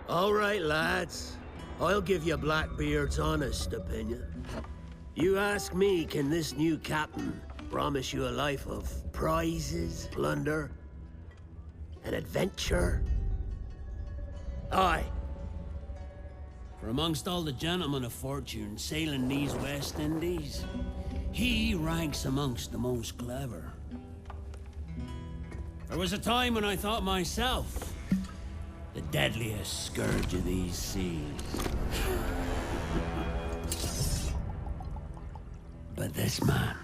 All right, lads. I'll give you Blackbeard's honest opinion. You ask me, can this new captain promise you a life of prizes, plunder, and adventure? Aye. For amongst all the gentlemen of fortune sailing these West Indies, he ranks amongst the most clever. There was a time when I thought myself the deadliest scourge of these seas. But this man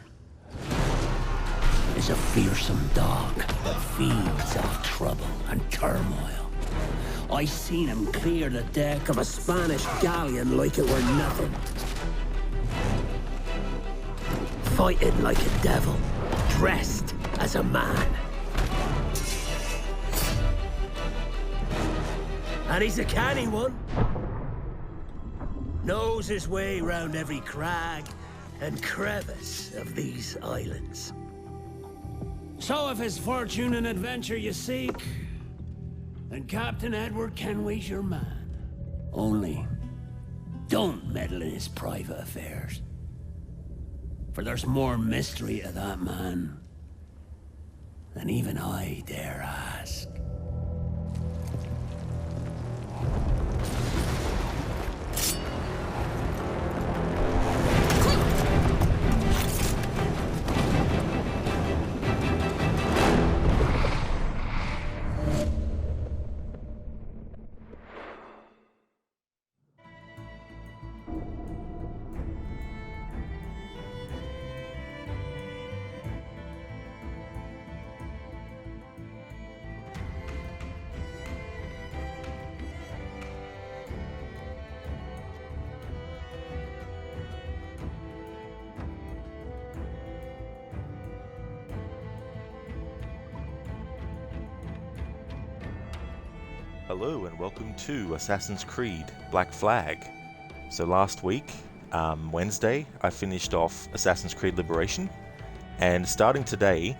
is a fearsome dog that feeds off trouble and turmoil. I seen him clear the deck of a Spanish galleon like it were nothing. Fighting like a devil, dressed as a man. And he's a canny one. Knows his way round every crag and crevice of these islands. So if it's fortune and adventure you seek, then Captain Edward Kenway's your man. Only, don't meddle in his private affairs. For there's more mystery to that man than even I dare ask. Hello and welcome to Assassin's Creed Black Flag. So last week, Wednesday, I finished off Assassin's Creed Liberation, and starting today,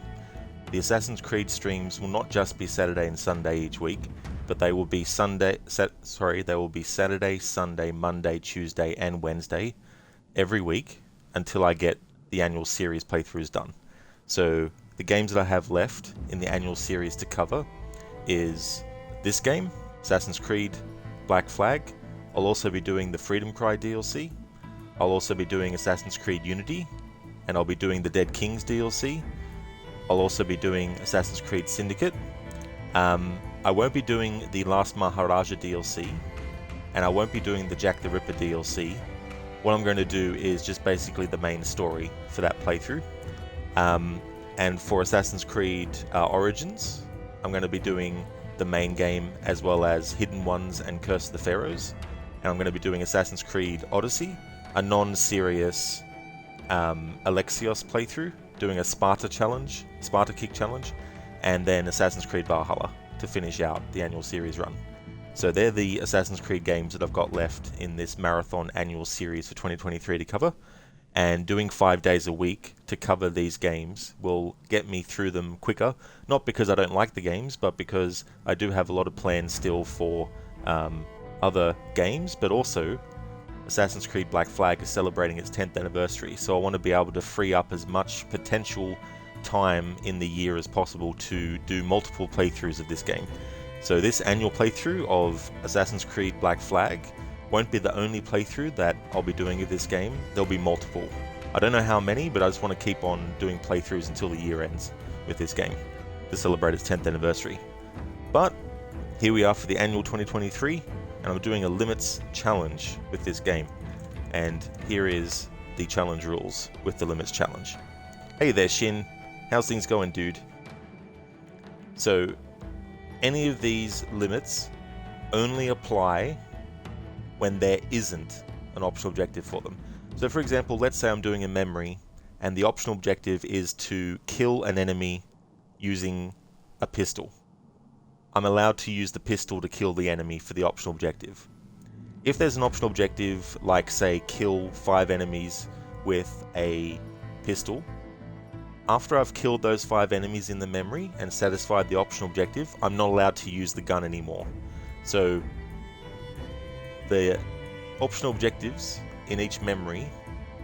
the Assassin's Creed streams will not just be Saturday and Sunday each week, but they will be Saturday, Sunday, Monday, Tuesday, and Wednesday every week until I get the annual series playthroughs done. So the games that I have left in the annual series to cover is this game, Assassin's Creed Black Flag. I'll also be doing the Freedom Cry DLC. I'll also be doing Assassin's Creed Unity, and I'll be doing the Dead Kings DLC. I'll also be doing Assassin's Creed Syndicate. I won't be doing the Last Maharaja DLC, and I won't be doing the Jack the Ripper DLC. What I'm going to do is just basically the main story for that playthrough. And for Assassin's Creed Origins, I'm going to be doing the main game as well as Hidden Ones and Curse of the Pharaohs. And I'm going to be doing Assassin's Creed Odyssey, a non-serious Alexios playthrough, doing a Sparta Kick challenge, and then Assassin's Creed Valhalla to finish out the annual series run. So they're the Assassin's Creed games that I've got left in this marathon annual series for 2023 to cover. And doing 5 days a week to cover these games will get me through them quicker. Not because I don't like the games, but because I do have a lot of plans still for other games, but also Assassin's Creed Black Flag is celebrating its 10th anniversary, so I want to be able to free up as much potential time in the year as possible to do multiple playthroughs of this game. So this annual playthrough of Assassin's Creed Black Flag won't be the only playthrough that I'll be doing of this game. There'll be multiple. I don't know how many, but I just want to keep on doing playthroughs until the year ends with this game to celebrate its 10th anniversary. But here we are for the annual 2023, and I'm doing a limits challenge with this game. And here is the challenge rules with the limits challenge. Hey there, Shin. How's things going, dude? So, any of these limits only apply when there isn't an optional objective for them. So for example, let's say I'm doing a memory and the optional objective is to kill an enemy using a pistol. I'm allowed to use the pistol to kill the enemy for the optional objective. If there's an optional objective, like say kill 5 enemies with a pistol, after I've killed those 5 enemies in the memory and satisfied the optional objective, I'm not allowed to use the gun anymore. So the optional objectives in each memory,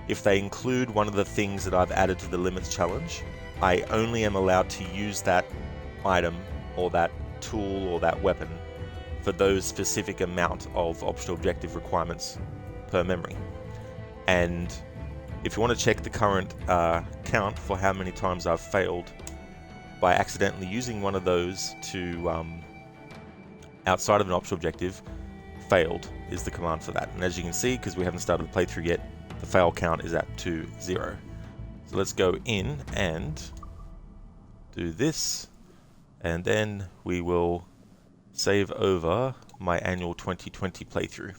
if they include one of the things that I've added to the limits challenge, I only am allowed to use that item or that tool or that weapon for those specific amount of optional objective requirements per memory. And if you want to check the current count for how many times I've failed by accidentally using one of those to outside of an optional objective, failed is the command for that. And as you can see, because we haven't started the playthrough yet, the fail count is at 0. So let's go in and do this, and then we will save over my annual 2020 playthrough.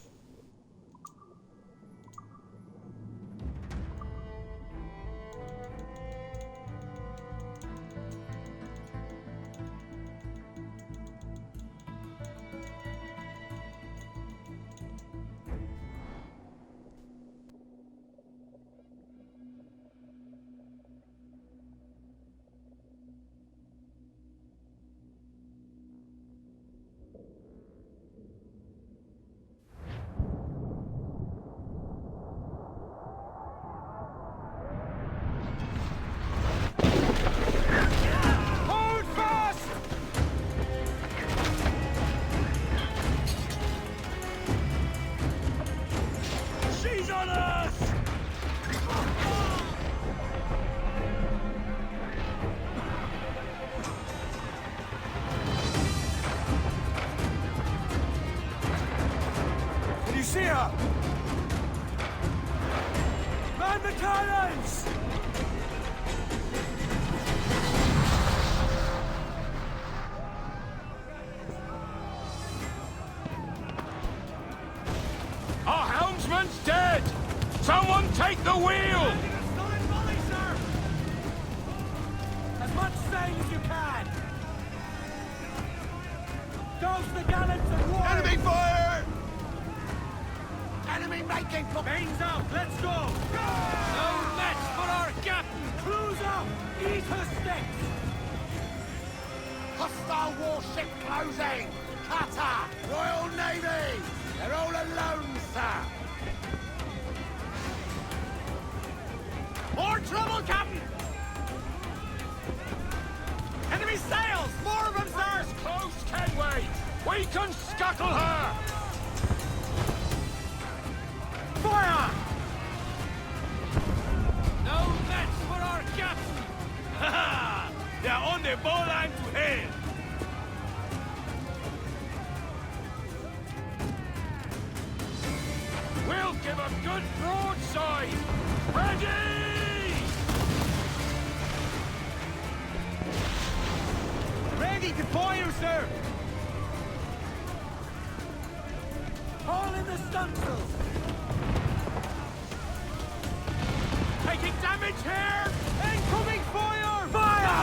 See her! Man the cannons! Our helmsman's dead! Someone take the wheel! As much sail as you can! Douse the gallants and war! Enemy fire! Enemy making for... Mains out, let's go! No match for our captain! Crews up! Eat her sticks! Hostile warship closing! Cutter! Royal Navy! They're all alone, sir! More trouble, Captain! Enemy sails! More of them, sir! Close, Kenway! We can scuttle her! Fire! No match for our captain! Ha ha! They're on the bowline to hell! We'll give a good broadside! Ready! Ready to fire, sir! Haul in the stunsails! Taking damage here! Incoming fire! Fire!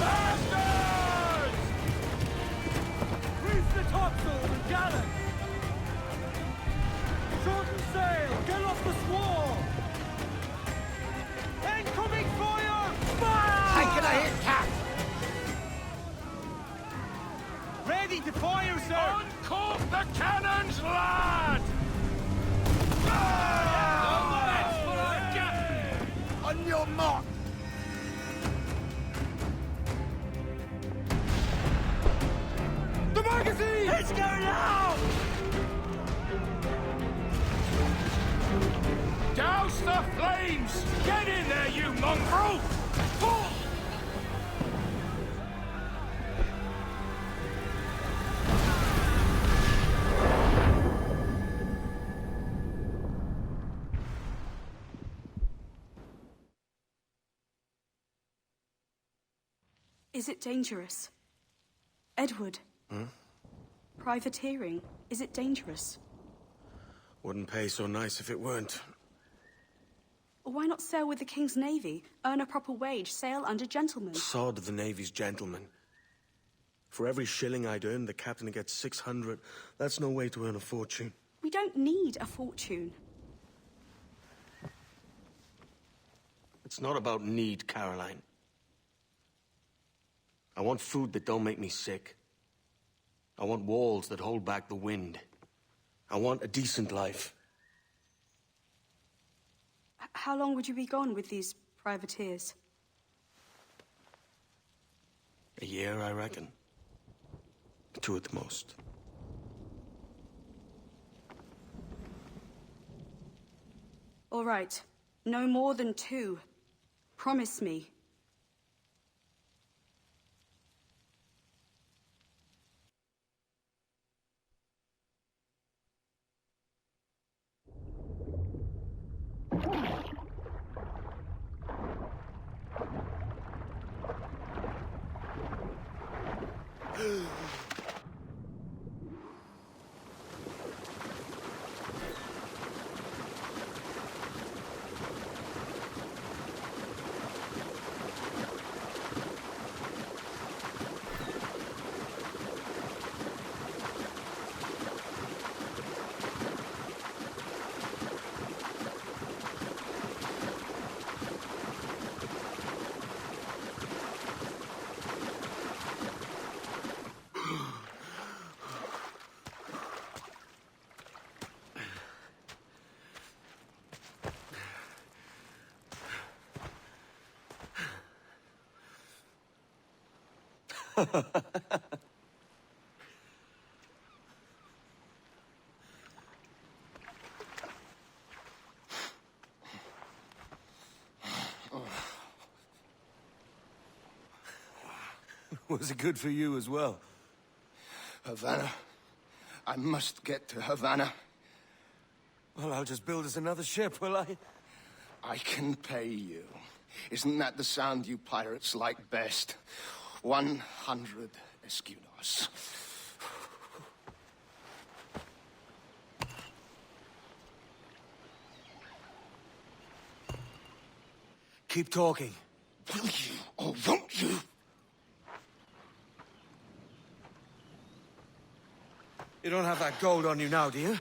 Bastards! Reef the topsail and gallant! Shorten sail! Get off the squall! Incoming fire! Fire! Taking a hit, Cap! Ready to fire, sir! Uncork the cannons, lad! No match for our captain! On your mark! The magazine! It's going out! Douse the flames! Get in there, you mongrel! Is it dangerous? Edward? Privateering, is it dangerous? Wouldn't pay so nice if it weren't. Why not sail with the King's Navy, earn a proper wage, sail under gentlemen? Sod the Navy's gentlemen. For every shilling I'd earn, the captain gets 600. That's no way to earn a fortune. We don't need a fortune. It's not about need, Caroline. I want food that don't make me sick. I want walls that hold back the wind. I want a decent life. How long would you be gone with these privateers? A year, I reckon. 2 at the most. All right. No more than 2. Promise me. Was it good for you as well? Havana. I must get to Havana. Well, I'll just build us another ship, will I? I can pay you. Isn't that the sound you pirates like best? 100 escudos. Keep talking. Will you or won't you? You don't have that gold on you now, do you?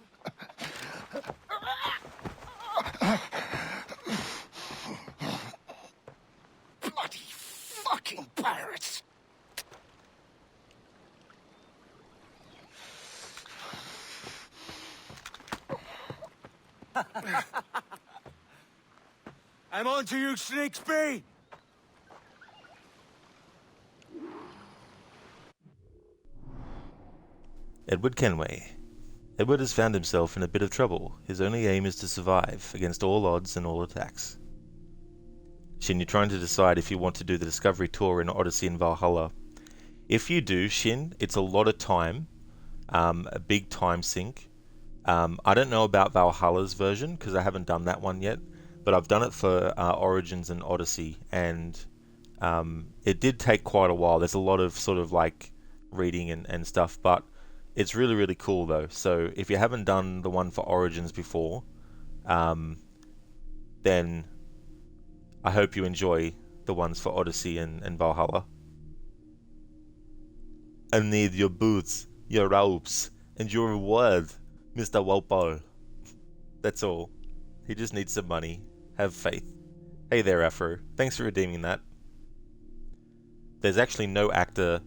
Bloody fucking pirates! I'm on to you, Sneaksby! Edward Kenway. Edward has found himself in a bit of trouble. His only aim is to survive, against all odds and all attacks. Shin, you're trying to decide if you want to do the Discovery Tour in Odyssey and Valhalla. If you do, Shin, it's a lot of time, a big time sink. I don't know about Valhalla's version, because I haven't done that one yet, but I've done it for Origins and Odyssey, and it did take quite a while. There's a lot of sort of like reading and stuff, but it's really, really cool though. So if you haven't done the one for Origins before, then I hope you enjoy the ones for Odyssey and Valhalla. I need your boots, your robes, and your reward, Mr. Walpole. That's all. He just needs some money. Have faith. Hey there, Afro. Thanks for redeeming that. There's actually no actor...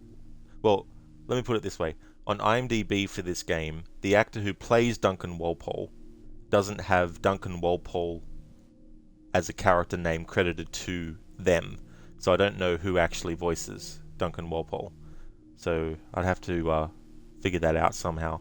Well, let me put it this way. On IMDb for this game, the actor who plays Duncan Walpole doesn't have Duncan Walpole as a character name credited to them. So I don't know who actually voices Duncan Walpole. So I'd have to figure that out somehow.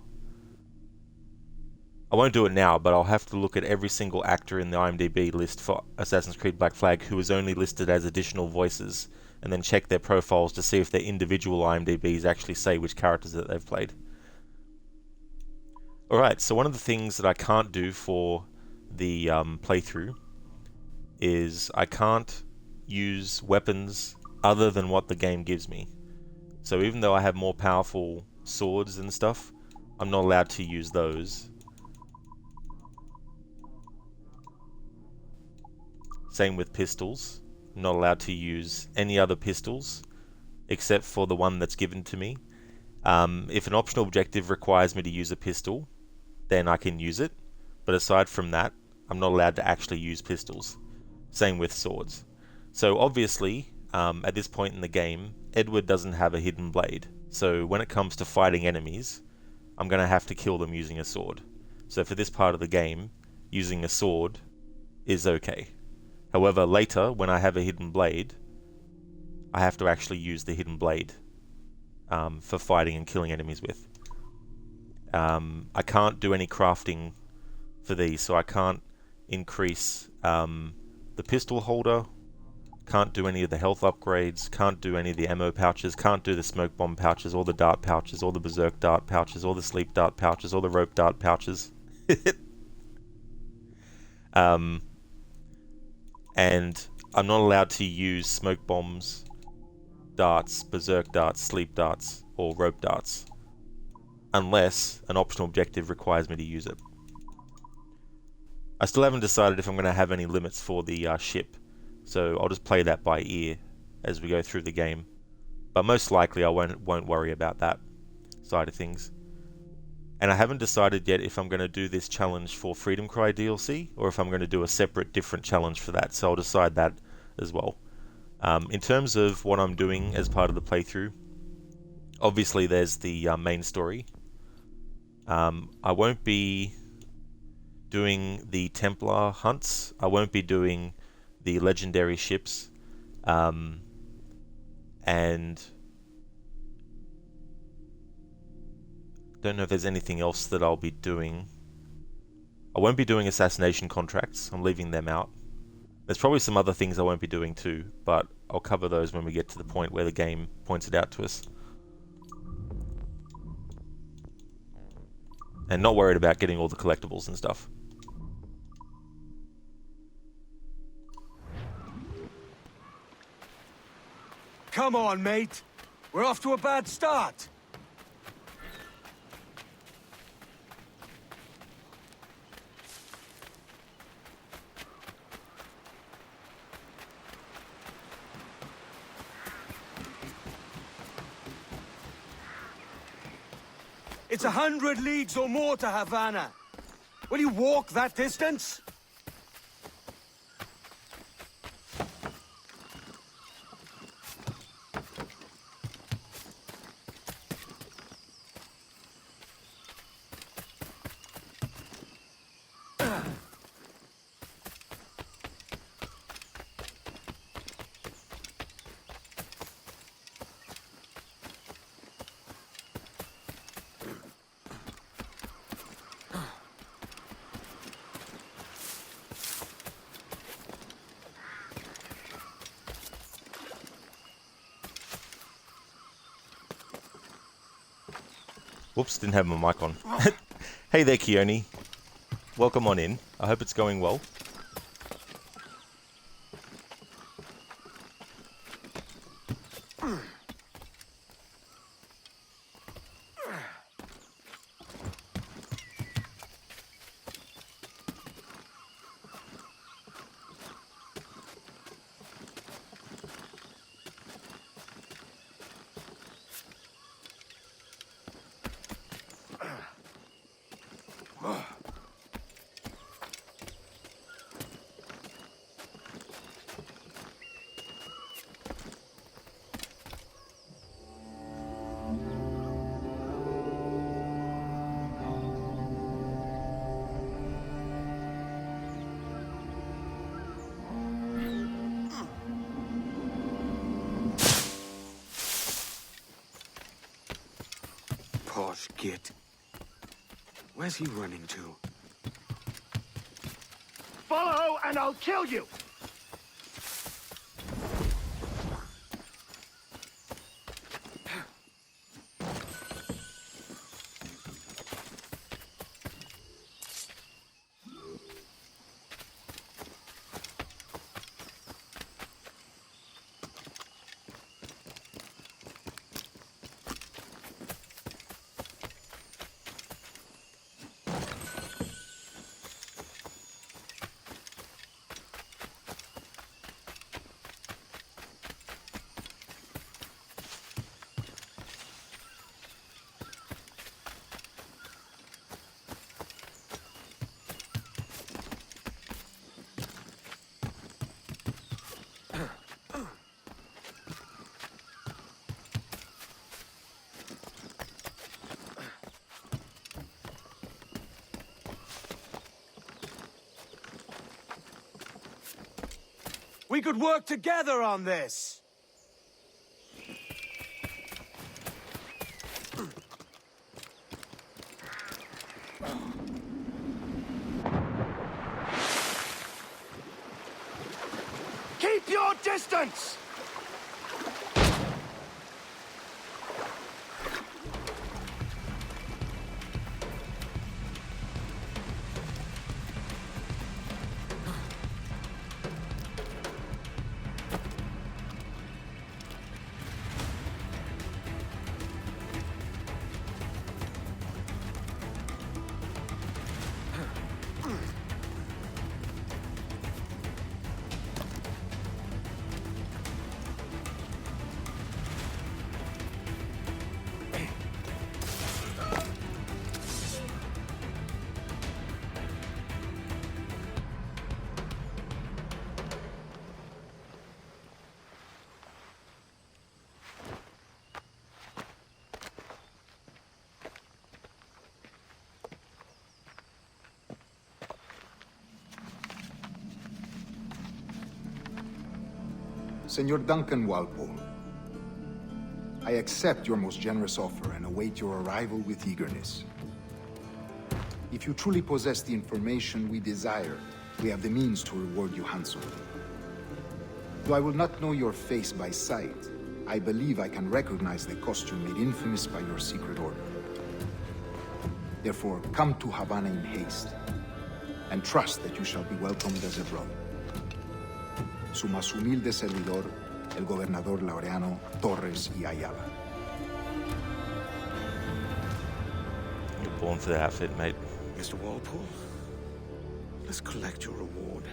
I won't do it now, but I'll have to look at every single actor in the IMDb list for Assassin's Creed Black Flag who is only listed as additional voices, and then check their profiles to see if their individual IMDbs actually say which characters that they've played. Alright, so one of the things that I can't do for the playthrough is I can't use weapons other than what the game gives me. So even though I have more powerful swords and stuff, I'm not allowed to use those. Same with pistols. I'm not allowed to use any other pistols except for the one that's given to me. If an optional objective requires me to use a pistol, then I can use it. But aside from that, I'm not allowed to actually use pistols. Same with swords. So obviously, at this point in the game, Edward doesn't have a hidden blade. So when it comes to fighting enemies, I'm going to have to kill them using a sword. So for this part of the game, using a sword is okay. However, later, when I have a hidden blade, I have to actually use the hidden blade for fighting and killing enemies with. I can't do any crafting for these, so I can't increase the pistol holder, can't do any of the health upgrades, can't do any of the ammo pouches, can't do the smoke bomb pouches, or the dart pouches, or the berserk dart pouches, or the sleep dart pouches, or the rope dart pouches. And I'm not allowed to use smoke bombs, darts, berserk darts, sleep darts, or rope darts, unless an optional objective requires me to use it. I still haven't decided if I'm going to have any limits for the ship, so I'll just play that by ear as we go through the game. But most likely I won't worry about that side of things. And I haven't decided yet if I'm going to do this challenge for Freedom Cry DLC, or if I'm going to do a separate, different challenge for that, so I'll decide that as well. In terms of what I'm doing as part of the playthrough, obviously there's the main story. I won't be doing the Templar hunts, I won't be doing the legendary ships, and don't know if there's anything else that I'll be doing. I won't be doing assassination contracts, I'm leaving them out. There's probably some other things I won't be doing too, but I'll cover those when we get to the point where the game points it out to us. And not worried about getting all the collectibles and stuff. Come on, mate. We're off to a bad start. It's 100 leagues or more to Havana. Will you walk that distance? Whoops, didn't have my mic on. Hey there, Keone. Welcome on in. I hope it's going well. Posh git. Where's he running to? Follow and I'll kill you! We could work together on this! Keep your distance! Senor Duncan Walpole, I accept your most generous offer and await your arrival with eagerness. If you truly possess the information we desire, we have the means to reward you handsomely. Though I will not know your face by sight, I believe I can recognize the costume made infamous by your secret order. Therefore, come to Havana in haste, and trust that you shall be welcomed as a brother. Su más humilde servidor, el gobernador Laureano Torres y Ayala. You're born for the outfit, mate. Mr. Walpole, let's collect your reward.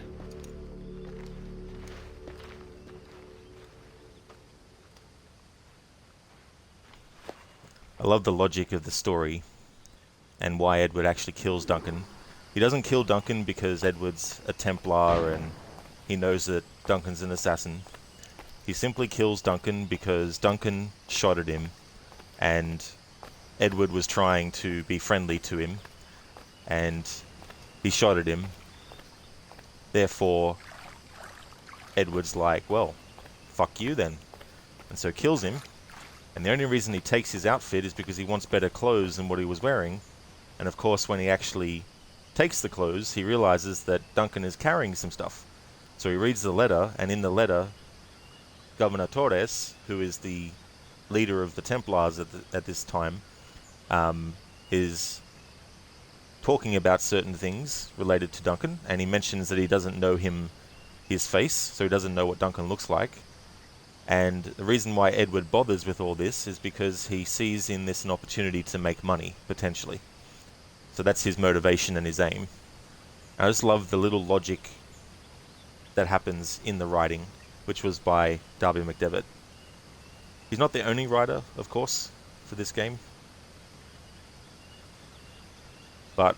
I love the logic of the story and why Edward actually kills Duncan. He doesn't kill Duncan because Edward's a Templar and he knows that Duncan's an assassin. He simply kills Duncan because Duncan shot at him and Edward was trying to be friendly to him and he shot at him. Therefore, Edward's like, well, fuck you then. And so kills him. And the only reason he takes his outfit is because he wants better clothes than what he was wearing. And of course, when he actually takes the clothes, he realizes that Duncan is carrying some stuff. So he reads the letter, and in the letter, Governor Torres, who is the leader of the Templars at this time, is talking about certain things related to Duncan, and he mentions that he doesn't know his face, so he doesn't know what Duncan looks like. And the reason why Edward bothers with all this is because he sees in this an opportunity to make money, potentially. So that's his motivation and his aim. I just love the little logic that happens in the writing, which was by Darby McDevitt. He's not the only writer, of course, for this game. But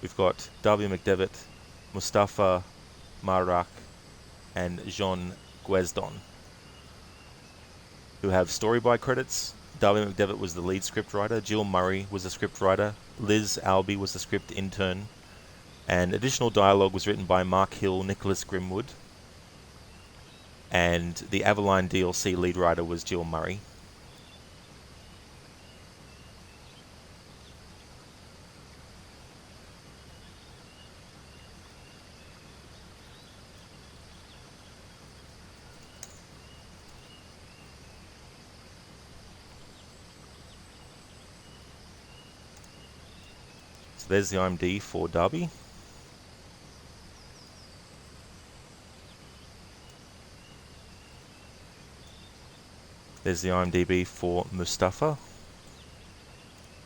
we've got Darby McDevitt, Mustafa Marak, and Jean Guesdon, who have story by credits. Darby McDevitt was the lead script writer, Jill Murray was the script writer, Liz Albee was the script intern, and additional dialogue was written by Mark Hill, Nicholas Grimwood, and the Avaline DLC lead writer was Jill Murray. So there's the IMD for Darby. There's the IMDb for Mustafa,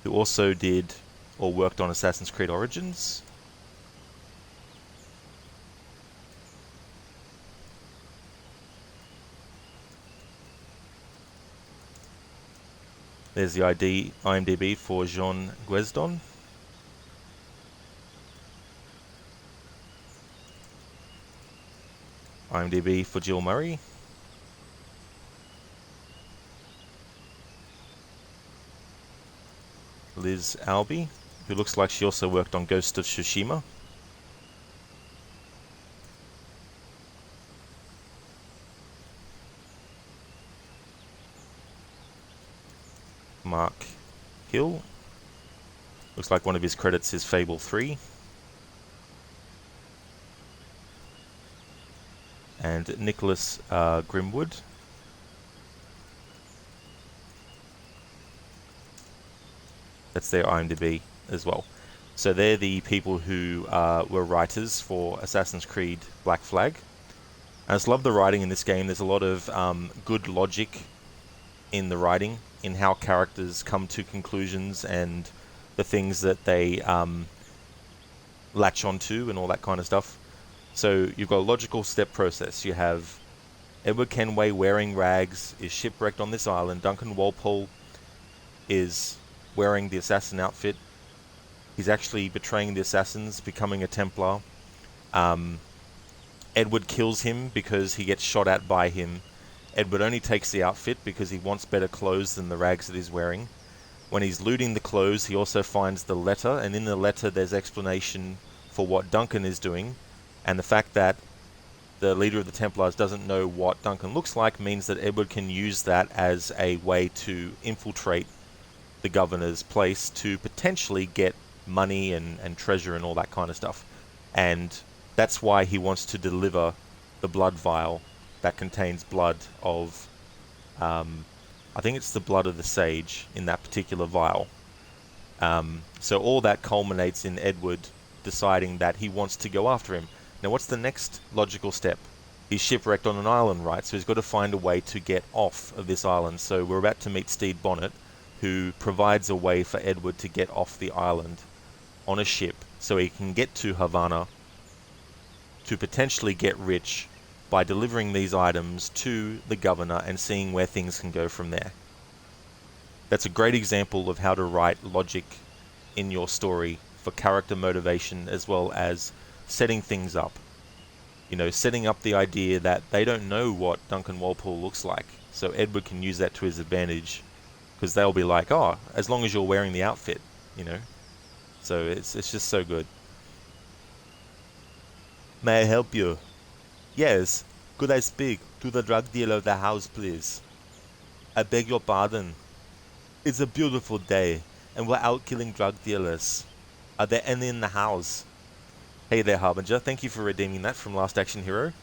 who also did or worked on Assassin's Creed Origins. There's the IMDb for Jean Guesdon. IMDb for Jill Murray. Liz Albee, who looks like she also worked on Ghost of Tsushima. Mark Hill. Looks like one of his credits is Fable 3. And Nicholas Grimwood. That's their IMDb as well. So they're the people who were writers for Assassin's Creed Black Flag. I just love the writing in this game. There's a lot of good logic in the writing, in how characters come to conclusions and the things that they latch onto and all that kind of stuff. So you've got a logical step process. You have Edward Kenway wearing rags, is shipwrecked on this island. Duncan Walpole is wearing the assassin outfit. He's actually betraying the assassins, becoming a Templar. Edward kills him because he gets shot at by him. Edward only takes the outfit because he wants better clothes than the rags that he's wearing. When he's looting the clothes, he also finds the letter, and in the letter there's explanation for what Duncan is doing, and the fact that the leader of the Templars doesn't know what Duncan looks like means that Edward can use that as a way to infiltrate the governor's place to potentially get money and treasure and all that kind of stuff. And that's why he wants to deliver the blood vial that contains blood of, I think it's the blood of the sage in that particular vial. So all that culminates in Edward deciding that he wants to go after him. Now what's the next logical step? He's shipwrecked on an island, right? So he's got to find a way to get off of this island. So we're about to meet Stede Bonnet, who provides a way for Edward to get off the island on a ship so he can get to Havana to potentially get rich by delivering these items to the governor and seeing where things can go from there. That's a great example of how to write logic in your story for character motivation as well as setting things up. You know, setting up the idea that they don't know what Duncan Walpole looks like, so Edward can use that to his advantage, because they'll be like, oh, as long as you're wearing the outfit, you know. So it's just so good. May I help you? Yes, could I speak to the drug dealer of the house, please? I beg your pardon. It's a beautiful day, and we're out killing drug dealers. Are there any in the house? Hey there, Harbinger. Thank you for redeeming that from Last Action Hero.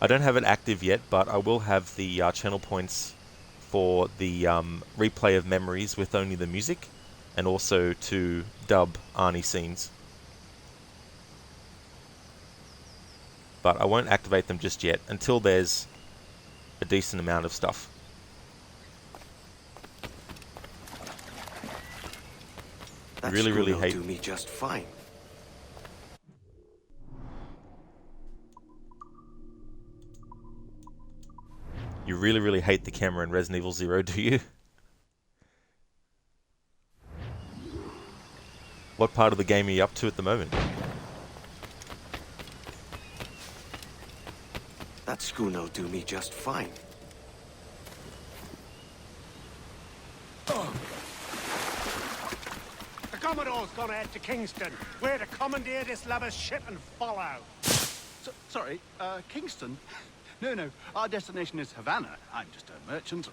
I don't have it active yet, but I will have the channel points for the replay of memories with only the music, and also to dub Arnie scenes. But I won't activate them just yet until there's a decent amount of stuff. That really hate. do me just fine. You really hate the camera in Resident Evil 0, do you? What part of the game are you up to at the moment? That schooner'll do me just fine. The Commodore's gone ahead to Kingston. We're to commandeer this lover's ship and follow. Sorry, Kingston? No, our destination is Havana. I'm just a merchant.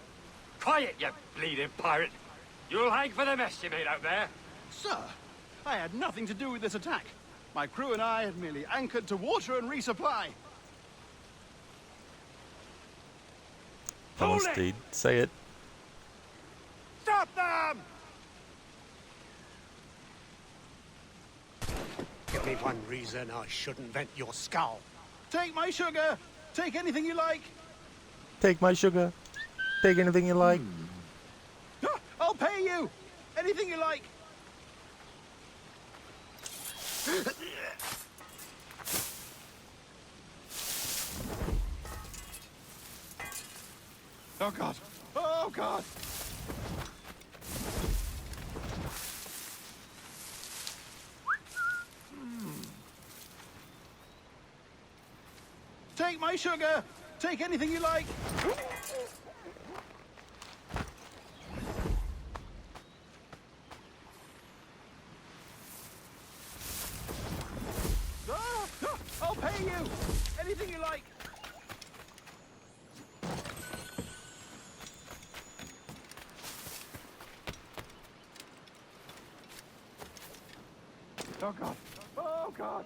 Quiet, you bleeding pirate. You'll hang for the mess you made out there. Sir, I had nothing to do with this attack. My crew and I had merely anchored to water and resupply. Come on, Hold it! Stede. Say it. Stop them! Give me one reason I shouldn't vent your skull. Take my sugar. Take anything you like. Take my sugar. Take anything you like. I'll pay you. Anything you like. Oh, God. Oh, God. Take my sugar. Take anything you like. I'll pay you. Anything you like. Oh God! Oh God!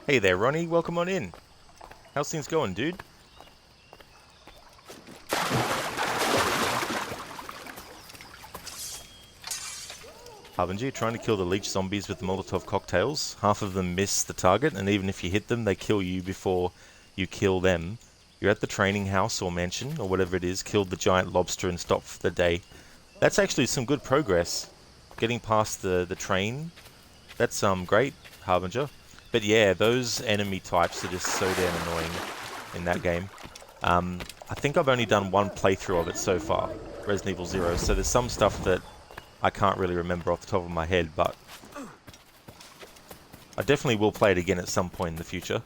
Hey there, Ronnie. Welcome on in. How's things going, dude? Harbinger, trying to kill the leech zombies with the Molotov cocktails. Half of them miss the target, and even if you hit them, they kill you before you kill them. You're at the training house or mansion, or whatever it is, killed the giant lobster and stopped for the day. That's actually some good progress. Getting past the train, that's great, Harbinger. But yeah, those enemy types are just so damn annoying in that game. I think I've only done one playthrough of it so far, Resident Evil 0, so there's some stuff that I can't really remember off the top of my head, but I definitely will play it again at some point in the future.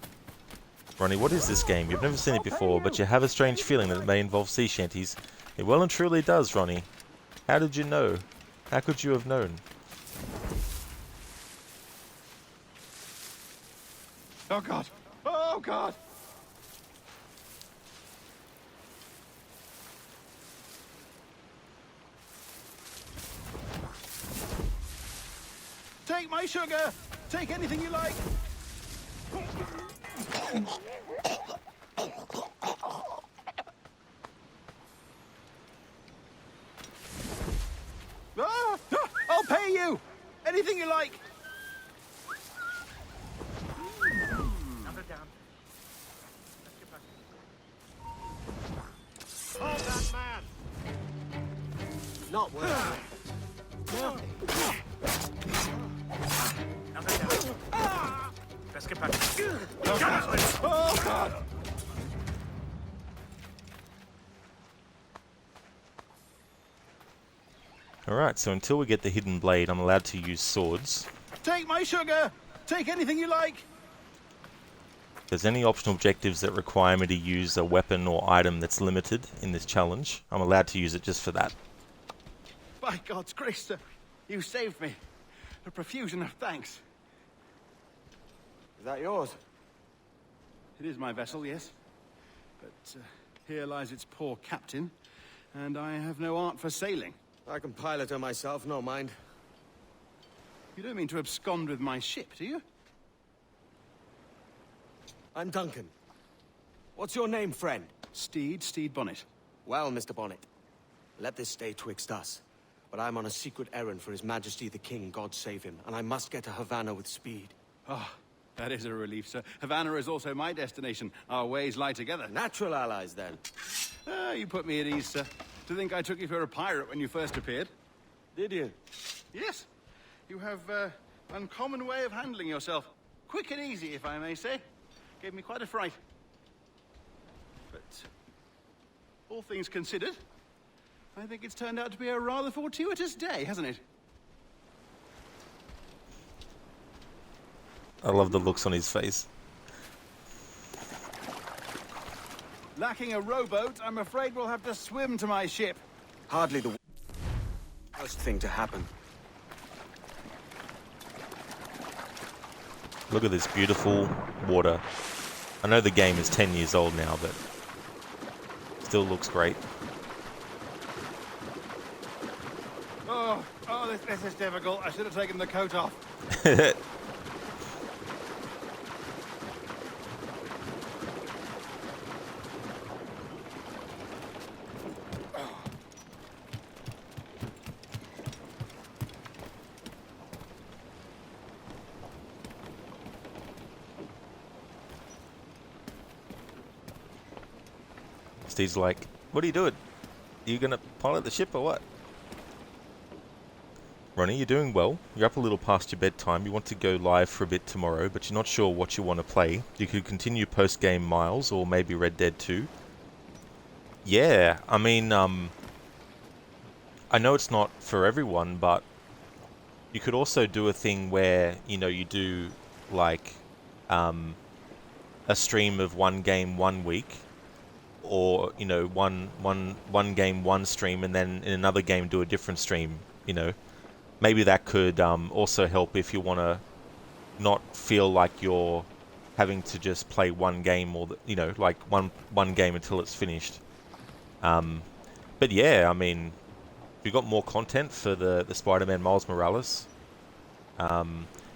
Ronnie, what is this game? You've never seen it before, but you have a strange feeling that it may involve sea shanties. It well and truly does, Ronnie. How did you know? How could you have known? Oh God! Oh God! Take my sugar! Take anything you like! Ah! I'll pay you! Anything you like! Hold that man! Not worth it. Let's get back. Oh God! Alright, so until we get the hidden blade, I'm allowed to use swords. Take my sugar! Take anything you like! If there's any optional objectives that require me to use a weapon or item that's limited in this challenge, I'm allowed to use it just for that. By God's grace, sir, you saved me. A profusion of thanks. Is that yours? It is my vessel, yes. But here lies its poor captain, and I have no art for sailing. I can pilot her myself, no mind. You don't mean to abscond with my ship, do you? I'm Duncan. What's your name, friend? Steed Bonnet. Well, Mr. Bonnet, let this stay twixt us. But I'm on a secret errand for His Majesty the King, God save him, and I must get to Havana with speed. Ah, that is a relief, sir. Havana is also my destination. Our ways lie together. Natural allies, then. Ah, you put me at ease, sir. To think I took you for a pirate when you first appeared. Did you? Yes. You have uncommon way of handling yourself. Quick and easy, if I may say. Gave me quite a fright. But all things considered, I think it's turned out to be a rather fortuitous day, hasn't it? I love the looks on his face. Lacking a rowboat, I'm afraid we'll have to swim to my ship. Hardly the worst thing to happen. Look at this beautiful water. I know the game is 10 years old now, but still looks great. Oh, this is difficult. I should have taken the coat off. Steve's like, what are you doing? Are you gonna pilot the ship or what? Ronnie, you're doing well. You're up a little past your bedtime. You want to go live for a bit tomorrow, but you're not sure what you want to play. You could continue post-game Miles or maybe Red Dead 2. Yeah, I mean, I know it's not for everyone, but you could also do a thing where, you know, you do like a stream of one game 1 week, or, you know, one game, one stream, and then in another game do a different stream, you know. Maybe that could also help if you want to not feel like you're having to just play one game or like one game until it's finished. But yeah, I mean, we got more content for the Spider-Man Miles Morales.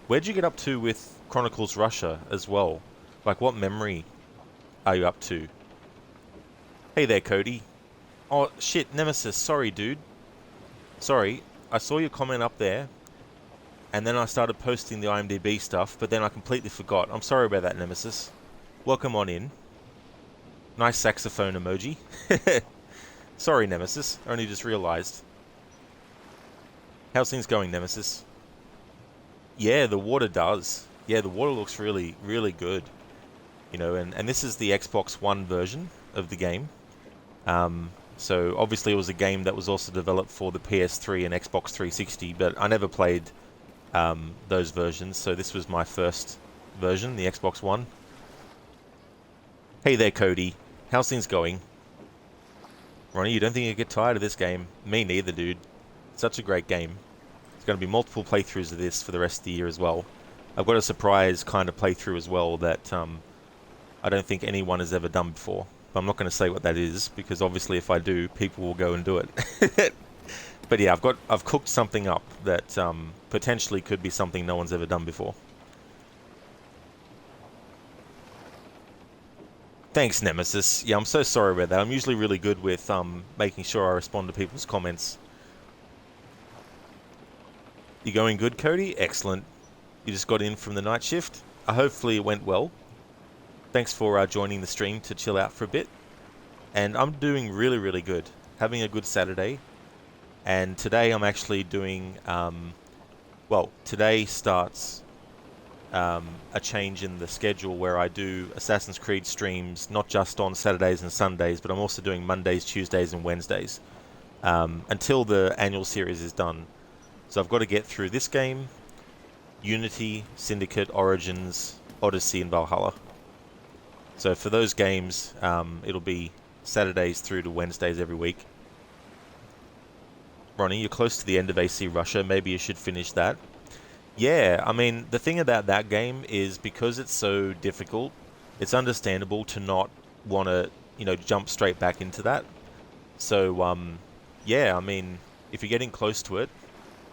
Where'd you get up to with Chronicles Russia as well? Like, what memory are you up to? Hey there, Cody. Oh shit, Nemesis. Sorry, dude. Sorry, I saw your comment up there, and then I started posting the IMDb stuff, but then I completely forgot. I'm sorry about that, Nemesis. Welcome on in. Nice saxophone emoji. Sorry, Nemesis. I only just realized. How's things going, Nemesis? Yeah, the water does. Yeah, the water looks really, really good. You know, and this is the Xbox One version of the game. So obviously it was a game that was also developed for the PS3 and Xbox 360, but I never played those versions, so this was my first version, the Xbox One. Hey there, Cody. How's things going? Ronnie, you don't think you get tired of this game? Me neither, dude. Such a great game. There's going to be multiple playthroughs of this for the rest of the year as well. I've got a surprise kind of playthrough as well that I don't think anyone has ever done before. But I'm not going to say what that is, because obviously if I do, people will go and do it. But yeah, I've cooked something up that potentially could be something no one's ever done before. Thanks, Nemesis. Yeah, I'm so sorry about that. I'm usually really good with making sure I respond to people's comments. You going good, Cody? Excellent. You just got in from the night shift. Hopefully it went well. Thanks for joining the stream to chill out for a bit. And I'm doing really, really good. Having a good Saturday. And today I'm actually doing... well, today starts a change in the schedule where I do Assassin's Creed streams, not just on Saturdays and Sundays, but I'm also doing Mondays, Tuesdays, and Wednesdays. Until the annual series is done. So I've got to get through this game, Unity, Syndicate, Origins, Odyssey, and Valhalla. So for those games, it'll be Saturdays through to Wednesdays every week. Ronnie, you're close to the end of AC Russia. Maybe you should finish that. Yeah, I mean, the thing about that game is because it's so difficult, it's understandable to not want to, jump straight back into that. So, yeah, I mean, if you're getting close to it,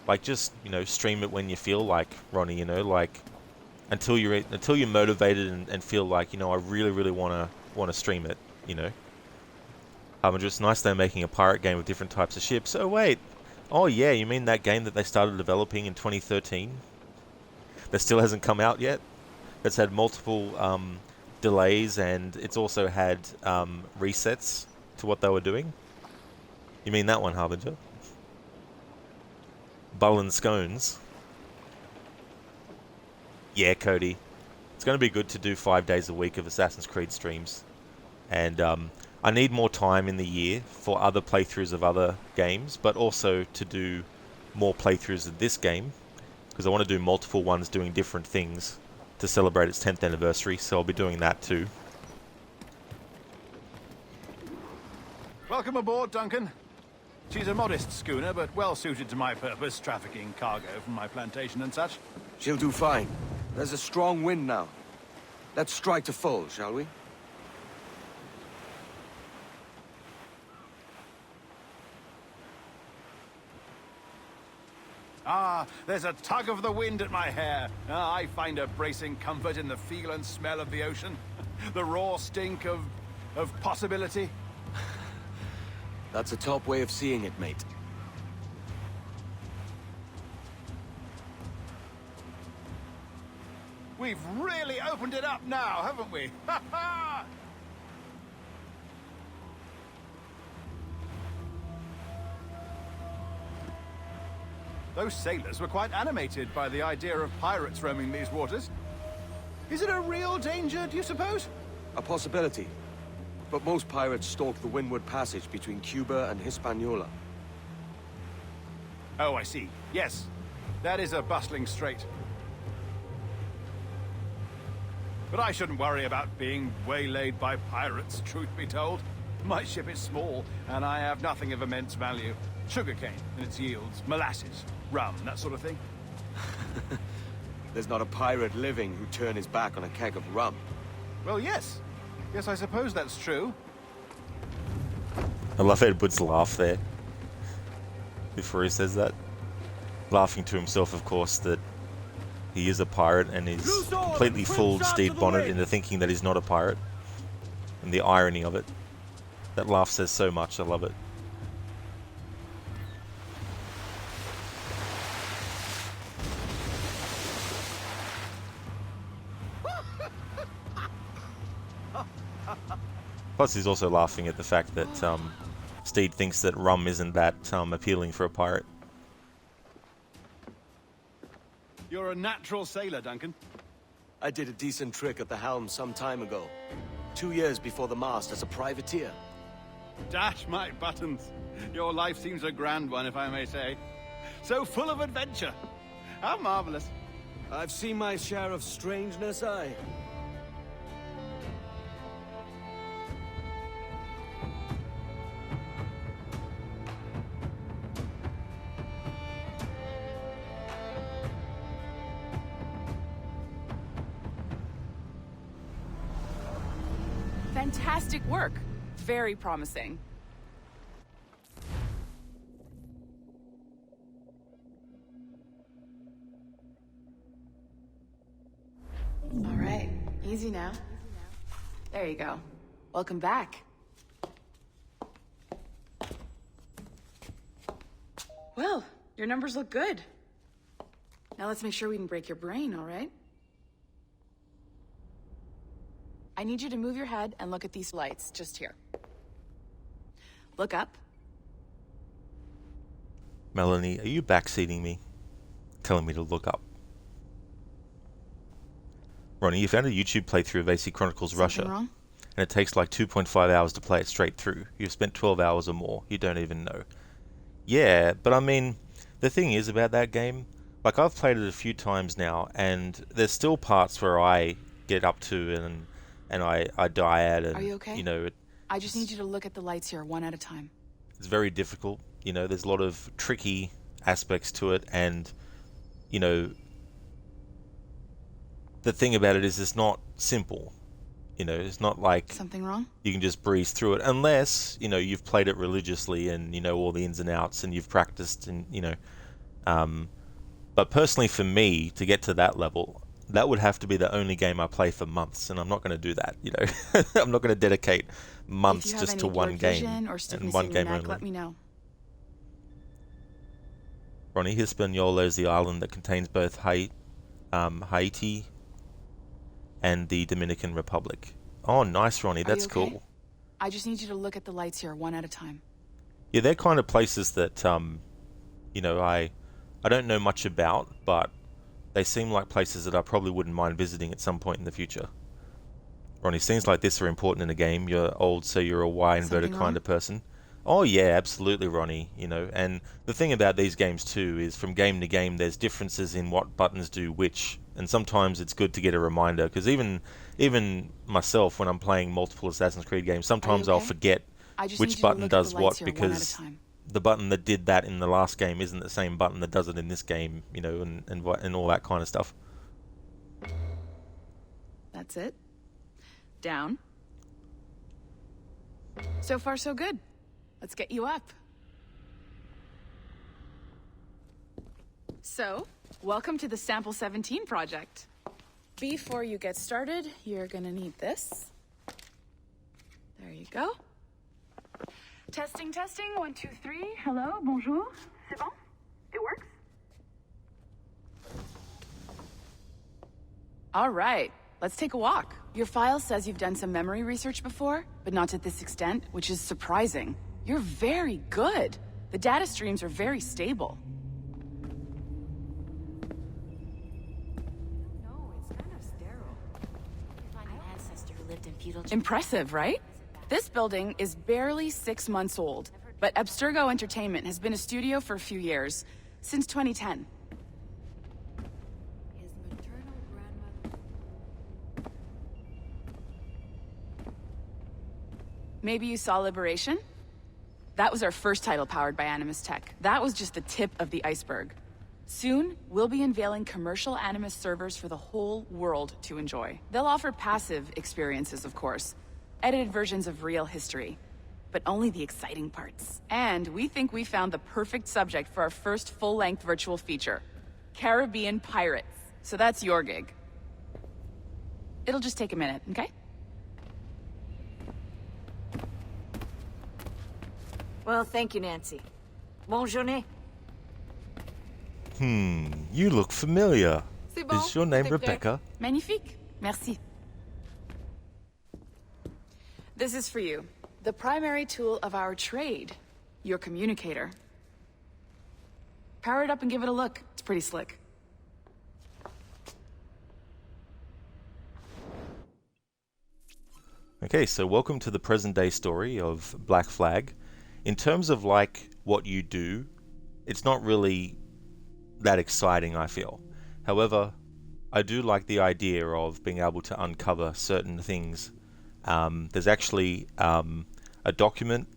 like, just, stream it when you feel like, Ronnie, like, until you're motivated and feel like, I really, really want to stream it, It's nice they're making a pirate game with different types of ships. Oh, wait. Oh, yeah, you mean that game that they started developing in 2013? That still hasn't come out yet? That's had multiple delays, and it's also had resets to what they were doing? You mean that one, Harbinger? Bull Scones. Yeah, Cody. It's going to be good to do 5 days a week of Assassin's Creed streams. And I need more time in the year for other playthroughs of other games, but also to do more playthroughs of this game, because I want to do multiple ones doing different things to celebrate its 10th anniversary, so I'll be doing that too. Welcome aboard, Duncan. She's a modest schooner, but well suited to my purpose, trafficking cargo from my plantation and such. She'll do fine. There's a strong wind now. Let's strike to full, shall we? Ah, there's a tug of the wind at my hair. I find a bracing comfort in the feel and smell of the ocean. The raw stink of possibility. That's a top way of seeing it, mate. We've really opened it up now, haven't we? Ha ha! Those sailors were quite animated by the idea of pirates roaming these waters. Is it a real danger, do you suppose? A possibility. But most pirates stalk the windward passage between Cuba and Hispaniola. Oh, I see. Yes, that is a bustling strait. But I shouldn't worry about being waylaid by pirates, truth be told. My ship is small, and I have nothing of immense value. Sugarcane and its yields, molasses, rum, that sort of thing. There's not a pirate living who'd turn his back on a keg of rum. Well, yes. Yes, I suppose that's true. I love Edward's laugh there. Before he says that. Laughing to himself, of course, that he is a pirate and he's completely fooled Stede Bonnet into thinking that he's not a pirate. And the irony of it. That laugh says so much, I love it. Plus he's also laughing at the fact that Stede thinks that rum isn't that appealing for a pirate. You're a natural sailor, Duncan. I did a decent trick at the helm some time ago. 2 years before the mast as a privateer. Dash my buttons. Your life seems a grand one, if I may say. So full of adventure. How marvelous. I've seen my share of strangeness, aye. Fantastic work. Very promising. All right, easy now. There you go. Welcome back. Well, your numbers look good. Now let's make sure we can break your brain, all right? I need you to move your head and look at these lights, just here. Look up. Melanie, are you backseating me? Telling me to look up. Ronnie, you found a YouTube playthrough of AC Chronicles Russia. Wrong? And it takes like 2.5 hours to play it straight through. You've spent 12 hours or more. You don't even know. Yeah, but I mean, the thing is about that game, like I've played it a few times now, and there's still parts where I get up to and I die at, and Are you okay? you know, I just need you to look at the lights here, one at a time. it's very difficult. You know, there's a lot of tricky aspects to it, and you know, the thing about it is it's not simple. You know, it's not like Something wrong? you can just breeze through it unless, you know, you've played it religiously and you know all the ins and outs and you've practiced and, you know. But personally for me, to get to that level, that would have to be the only game I play for months, and I'm not going to do that, you know. I'm not going to dedicate months just to one game or and one game only. Let me know. Ronnie, Hispaniola is the island that contains both Haiti and the Dominican Republic. Oh, nice, Ronnie. That's Are you okay? cool. I just need you to look at the lights here, one at a time. Yeah, they're kind of places that, you know, I don't know much about, but they seem like places that I probably wouldn't mind visiting at some point in the future. Ronnie, scenes like this are important in a game. You're old, so you're a Y inverted Something kind wrong? of person. Oh yeah, absolutely, Ronnie. You know, and the thing about these games too is from game to game, there's differences in what buttons do which, and sometimes it's good to get a reminder, because even myself, when I'm playing multiple Assassin's Creed games, sometimes I'll okay? forget I just need which you to button look at the does what, lights here, one at a because time. the button that did that in the last game isn't the same button that does it in this game, you know, and all that kind of stuff. That's it. Down. So far, so good. Let's get you up. So, welcome to the Sample 17 project. Before you get started, you're gonna need this. There you go. Testing, 1, 2, 3. Hello, bonjour. C'est bon? It works? All right, let's take a walk. Your file says you've done some memory research before, but not to this extent, which is surprising. You're very good. The data streams are very stable. No, it's kind of sterile. Find an ancestor who lived in feudal. Impressive, right? This building is barely 6 months old, but Abstergo Entertainment has been a studio for a few years, since 2010. His maternal grandmother. Maybe you saw Liberation? That was our first title powered by Animus Tech. That was just the tip of the iceberg. Soon, we'll be unveiling commercial Animus servers for the whole world to enjoy. They'll offer passive experiences, of course, edited versions of real history, but only the exciting parts. And we think we found the perfect subject for our first full-length virtual feature, Caribbean Pirates. So that's your gig. It'll just take a minute, okay? Well, thank you, Nancy. Bonne journée. You look familiar. Is your name Rebecca? Magnifique. Merci. This is for you. The primary tool of our trade. Your communicator. Power it up and give it a look. It's pretty slick. Okay, so welcome to the present day story of Black Flag. In terms of like what you do, it's not really that exciting, I feel. However, I do like the idea of being able to uncover certain things. There's actually a document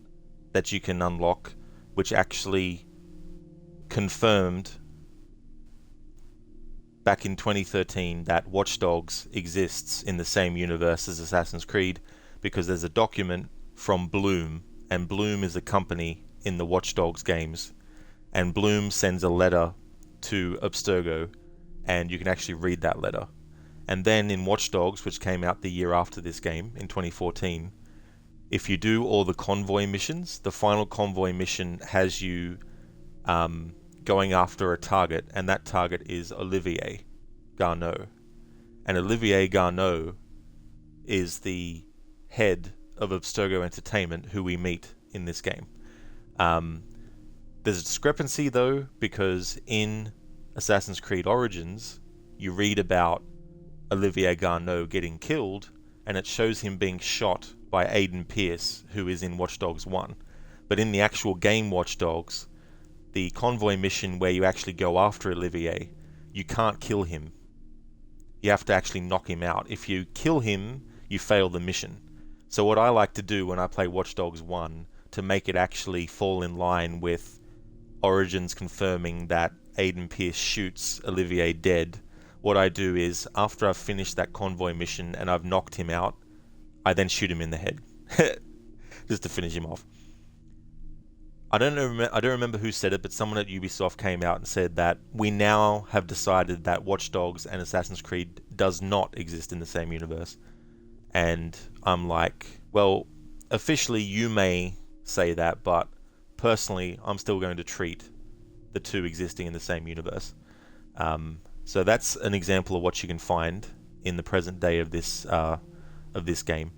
that you can unlock which actually confirmed back in 2013 that Watch Dogs exists in the same universe as Assassin's Creed, because there's a document from Bloom, and Bloom is a company in the Watch Dogs games, and Bloom sends a letter to Abstergo, and you can actually read that letter. And then in Watch Dogs, which came out the year after this game, in 2014, if you do all the convoy missions, the final convoy mission has you going after a target, and that target is Olivier Garneau. And Olivier Garneau is the head of Abstergo Entertainment, who we meet in this game. There's a discrepancy though, because in Assassin's Creed Origins, you read about Olivier Garneau getting killed, and it shows him being shot by Aiden Pierce, who is in Watch Dogs 1. But in the actual game Watch Dogs, the convoy mission where you actually go after Olivier, you can't kill him. You have to actually knock him out. If you kill him, you fail the mission. So what I like to do when I play Watch Dogs 1, to make it actually fall in line with Origins confirming that Aiden Pierce shoots Olivier dead, what I do is, after I've finished that convoy mission and I've knocked him out, I then shoot him in the head. Just to finish him off. I don't remember who said it, but someone at Ubisoft came out and said that we now have decided that Watch Dogs and Assassin's Creed does not exist in the same universe. And I'm like, well, officially you may say that, but personally I'm still going to treat the two existing in the same universe. So that's an example of what you can find in the present day of this game.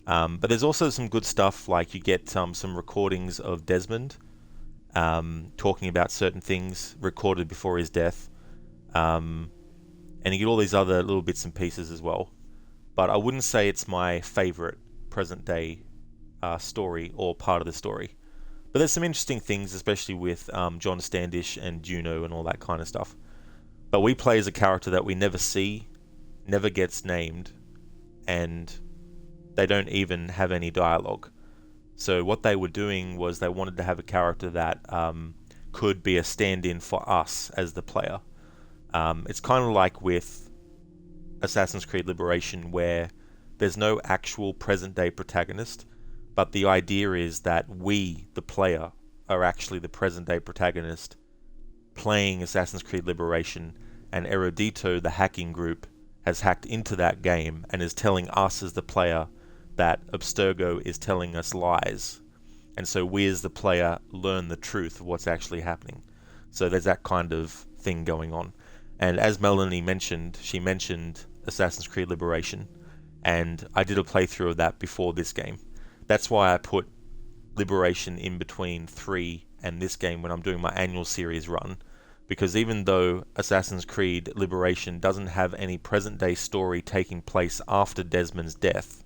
But there's also some good stuff, like you get some recordings of Desmond talking about certain things recorded before his death, and you get all these other little bits and pieces as well. But I wouldn't say it's my favorite present day story or part of the story. But there's some interesting things, especially with John Standish and Juno and all that kind of stuff. But we play as a character that we never see, never gets named, and they don't even have any dialogue. So what they were doing was they wanted to have a character that could be a stand-in for us as the player. It's kind of like with Assassin's Creed Liberation, where there's no actual present-day protagonist, but the idea is that we, the player, are actually the present-day protagonist playing Assassin's Creed Liberation, and Erudito, the hacking group, has hacked into that game and is telling us as the player that Abstergo is telling us lies. And so we as the player learn the truth of what's actually happening. So there's that kind of thing going on. And as Melanie mentioned, she mentioned Assassin's Creed Liberation, and I did a playthrough of that before this game. That's why I put Liberation in between 3 and this game when I'm doing my annual series run, because even though Assassin's Creed Liberation doesn't have any present day story taking place after Desmond's death,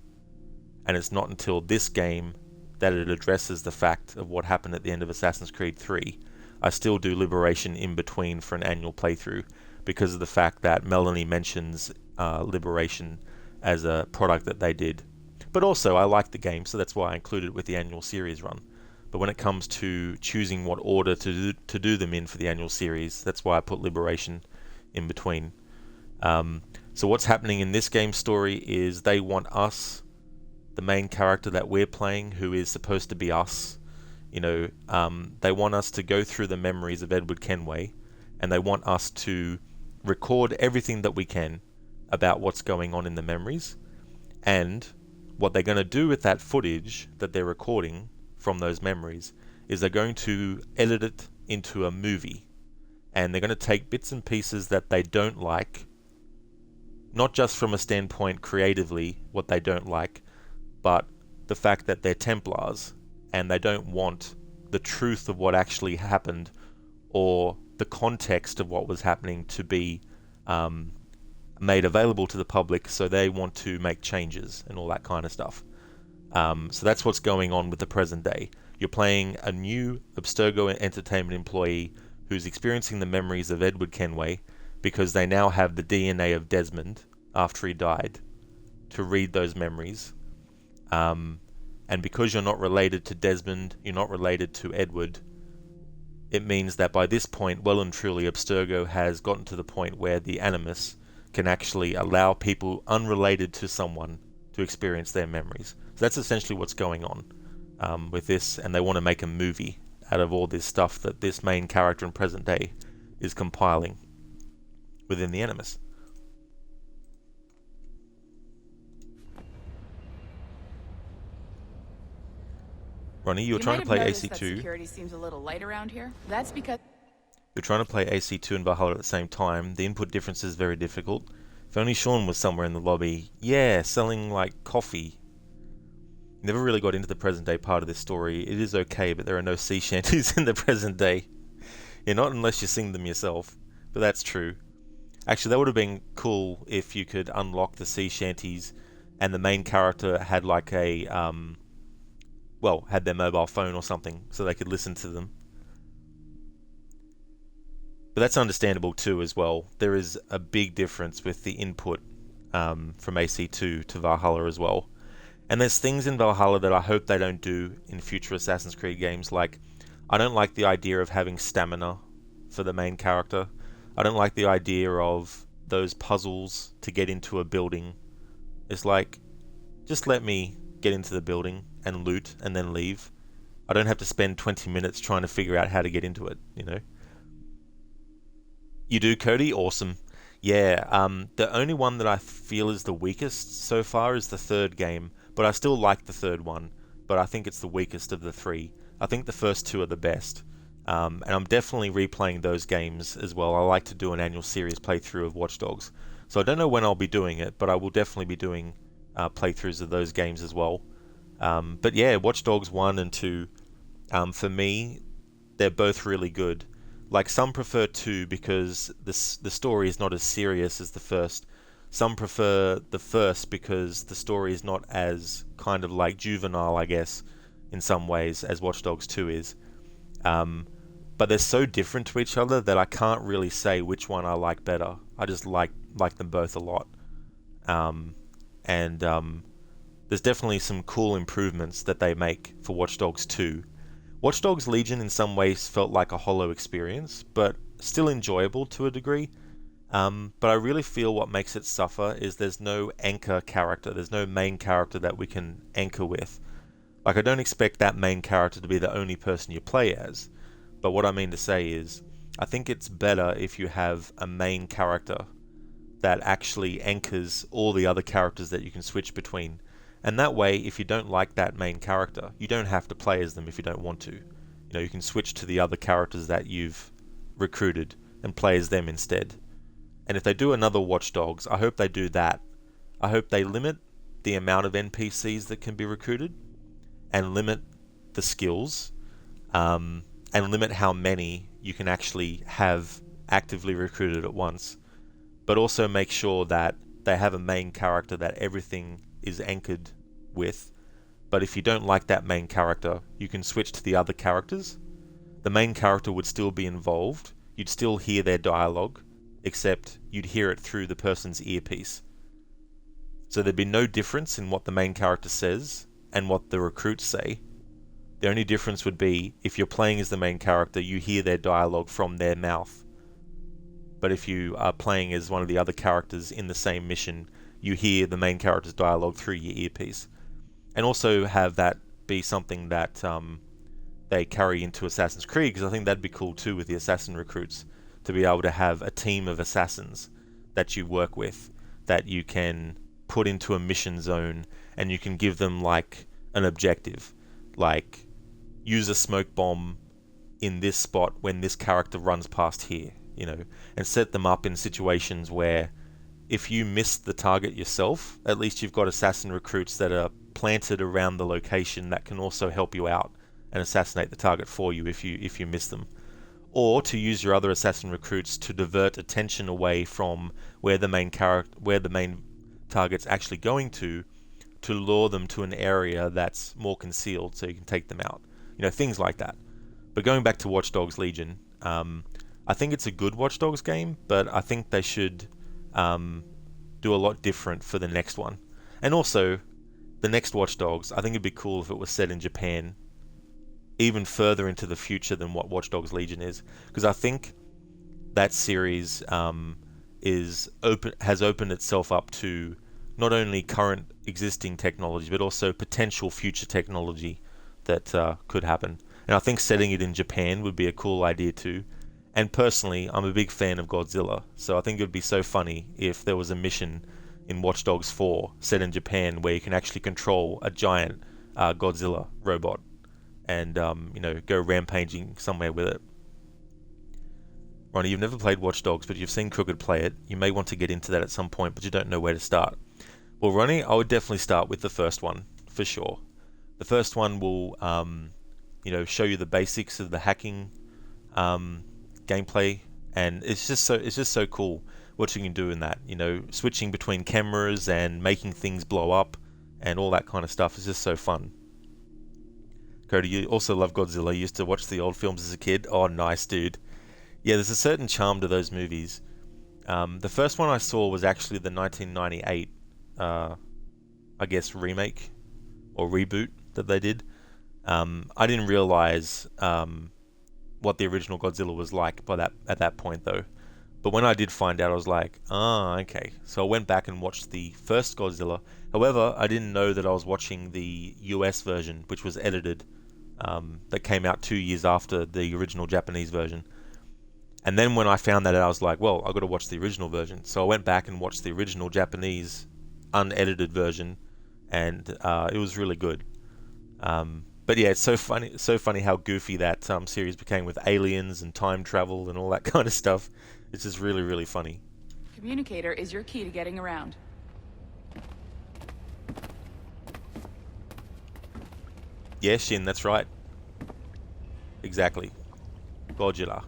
and it's not until this game that it addresses the fact of what happened at the end of Assassin's Creed 3, I still do Liberation in between for an annual playthrough, because of the fact that Melanie mentions Liberation as a product that they did. But also, I like the game, so that's why I included it with the annual series run. But when it comes to choosing what order to do them in for the annual series, that's why I put Liberation in between. So what's happening in this game story is they want us, the main character that we're playing, who is supposed to be us, they want us to go through the memories of Edward Kenway, and they want us to record everything that we can about what's going on in the memories. And what they're going to do with that footage that they're recording from those memories is they're going to edit it into a movie. And they're going to take bits and pieces that they don't like, not just from a standpoint creatively, what they don't like, but the fact that they're Templars and they don't want the truth of what actually happened or the context of what was happening to be made available to the public, so they want to make changes and all that kind of stuff. So that's what's going on with the present day. You're playing a new Abstergo Entertainment employee who's experiencing the memories of Edward Kenway because they now have the DNA of Desmond after he died to read those memories. And because you're not related to Desmond, you're not related to Edward, it means that by this point, well and truly, Abstergo has gotten to the point where the Animus can actually allow people unrelated to someone to experience their memories. So that's essentially what's going on with this, and they want to make a movie out of all this stuff that this main character in present day is compiling within the Animus. Ronnie, you're trying to play AC2. Security seems a little light around here. That's because you're trying to play AC2 and Valhalla at the same time. The input difference is very difficult. If only Sean was somewhere in the lobby. Yeah, selling like coffee. Never really got into the present day part of this story. It is okay, but there are no sea shanties in the present day. Yeah, not unless you sing them yourself. But that's true. Actually, that would have been cool if you could unlock the sea shanties and the main character had like a had their mobile phone or something so they could listen to them. But that's understandable too as well. There is a big difference with the input from AC2 to Valhalla as well. And there's things in Valhalla that I hope they don't do in future Assassin's Creed games. Like, I don't like the idea of having stamina for the main character. I don't like the idea of those puzzles to get into a building. It's like, just let me get into the building and loot and then leave. I don't have to spend 20 minutes trying to figure out how to get into it, You do, Cody? Awesome. Yeah, the only one that I feel is the weakest so far is the third game, but I still like the third one, but I think it's the weakest of the three. I think the first two are the best, and I'm definitely replaying those games as well. I like to do an annual series playthrough of Watch Dogs, so I don't know when I'll be doing it, but I will definitely be doing playthroughs of those games as well. But yeah, Watch Dogs 1 and 2, for me, they're both really good. Like, some prefer 2 because the story is not as serious as the first. Some prefer the first because the story is not as kind of like juvenile, I guess, in some ways, as Watch Dogs 2 is. But they're so different to each other that I can't really say which one I like better. I just like them both a lot. There's definitely some cool improvements that they make for Watch Dogs 2. Watch Dogs Legion in some ways felt like a hollow experience, but still enjoyable to a degree. But I really feel what makes it suffer is there's no anchor character. There's no main character that we can anchor with. Like, I don't expect that main character to be the only person you play as. But what I mean to say is, I think it's better if you have a main character that actually anchors all the other characters that you can switch between. And that way, if you don't like that main character, you don't have to play as them if you don't want to. You can switch to the other characters that you've recruited and play as them instead. And if they do another Watch Dogs, I hope they do that. I hope they limit the amount of NPCs that can be recruited, and limit the skills, and limit how many you can actually have actively recruited at once. But also make sure that they have a main character that everything is anchored with. But if you don't like that main character, you can switch to the other characters. The main character would still be involved. You'd still hear their dialogue, except you'd hear it through the person's earpiece. So there'd be no difference in what the main character says and what the recruits say. The only difference would be if you're playing as the main character, you hear their dialogue from their mouth. But if you are playing as one of the other characters in the same mission, you hear the main character's dialogue through your earpiece. And also have that be something that they carry into Assassin's Creed, because I think that'd be cool too with the assassin recruits, to be able to have a team of assassins that you work with, that you can put into a mission zone, and you can give them like an objective, like use a smoke bomb in this spot when this character runs past here, you know, and set them up in situations where if you miss the target yourself, at least you've got assassin recruits that are planted around the location that can also help you out and assassinate the target for you if you miss them. Or to use your other assassin recruits to divert attention away from where the main target's actually going to lure them to an area that's more concealed so you can take them out. You know, things like that. But going back to Watch Dogs Legion, I think it's a good Watch Dogs game, but I think they should do a lot different for the next one. And also, the next Watch Dogs, I think it'd be cool if it was set in Japan, even further into the future than what Watch Dogs Legion is, because I think that series has opened itself up to not only current existing technology, but also potential future technology that could happen. And I think setting it in Japan would be a cool idea too. And personally, I'm a big fan of Godzilla, so I think it would be so funny if there was a mission in Watch Dogs 4 set in Japan where you can actually control a giant Godzilla robot and you know, go rampaging somewhere with it. Ronnie, you've never played Watch Dogs, but you've seen Crooked play it. You may want to get into that at some point, but you don't know where to start. Well, Ronnie, I would definitely start with the first one, for sure. The first one will, you know, show you the basics of the hacking gameplay, and it's just so cool what you can do in that. You know, switching between cameras and making things blow up and all that kind of stuff is just so fun. Cody, you also love Godzilla. You used to watch the old films as a kid. Oh, nice, dude. Yeah, there's a certain charm to those movies. The first one I saw was actually the 1998, I guess, remake or reboot that they did. I didn't realize what the original Godzilla was like at that point, though. But when I did find out, I was like, okay. So I went back and watched the first Godzilla. However, I didn't know that I was watching the US version, which was edited, that came out 2 years after the original Japanese version. And then when I found that out, I was like, well, I've got to watch the original version. So I went back and watched the original Japanese unedited version, and it was really good. But yeah, it's so funny how goofy that series became with aliens and time travel and all that kind of stuff. It's just really, really funny. Communicator is your key to getting around. Yeah, Shin, that's right. Exactly. Godzilla.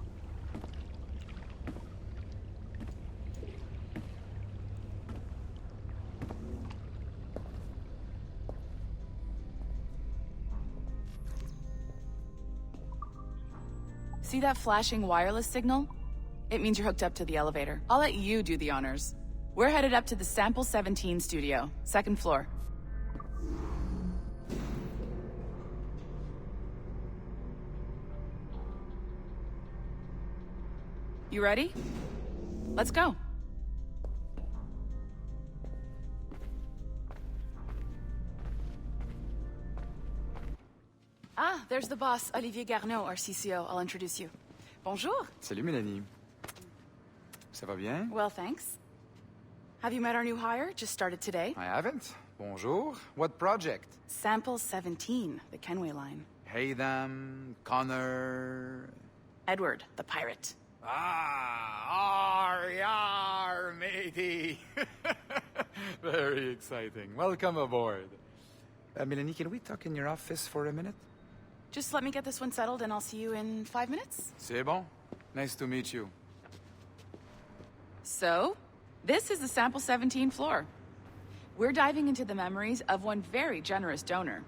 See that flashing wireless signal? It means you're hooked up to the elevator. I'll let you do the honors. We're headed up to the Sample 17 studio, 2nd floor. You ready? Let's go. Ah, there's the boss, Olivier Garneau, our CCO. I'll introduce you. Bonjour. Salut, Mélanie. Ça va bien? Well, thanks. Have you met our new hire? Just started today. I haven't. Bonjour. What project? Sample 17, the Kenway line. Haytham, Connor... Edward, the pirate. Ah, yar, matey. Very exciting. Welcome aboard. Mélanie, can we talk in your office for a minute? Just let me get this one settled and I'll see you in 5 minutes. C'est bon. Nice to meet you. So, this is the Sample 17 floor. We're diving into the memories of one very generous donor,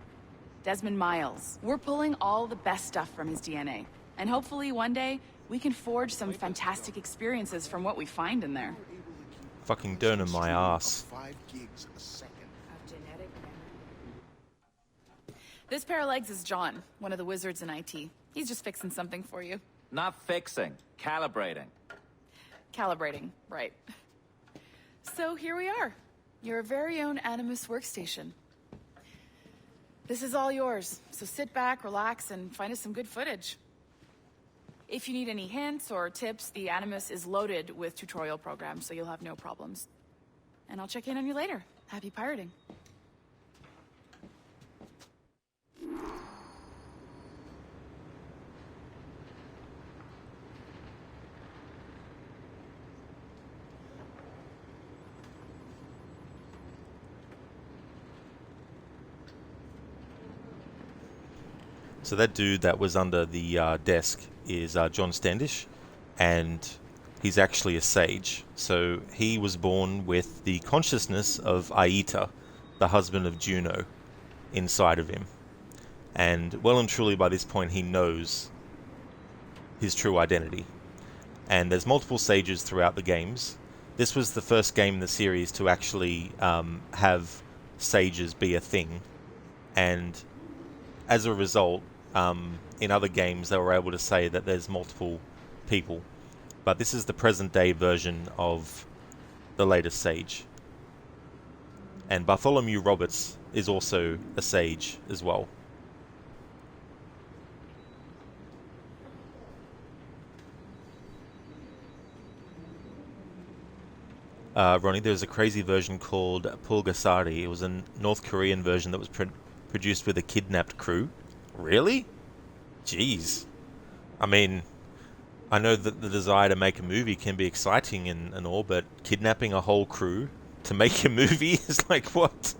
Desmond Miles. We're pulling all the best stuff from his DNA. And hopefully one day, we can forge some fantastic experiences from what we find in there. Fucking donor my ass. This pair of legs is John, one of the wizards in IT. He's just fixing something for you. Not fixing, calibrating. Calibrating, right. So here we are. Your very own Animus workstation. This is all yours, so sit back, relax, and find us some good footage. If you need any hints or tips, the Animus is loaded with tutorial programs, so you'll have no problems. And I'll check in on you later. Happy pirating. So that dude that was under the desk is John Standish, and he's actually a sage. So he was born with the consciousness of Aita, the husband of Juno, inside of him. And well and truly by this point he knows his true identity. And there's multiple sages throughout the games. This was the first game in the series to actually have sages be a thing. And as a result, in other games they were able to say that there's multiple people, but this is the present day version of the latest sage. And Bartholomew Roberts is also a sage as well. Ronnie, there's a crazy version called Pulgasari. It was a North Korean version that was produced with a kidnapped crew. Really? Jeez. I mean, I know that the desire to make a movie can be exciting and all, but kidnapping a whole crew to make a movie is like, what?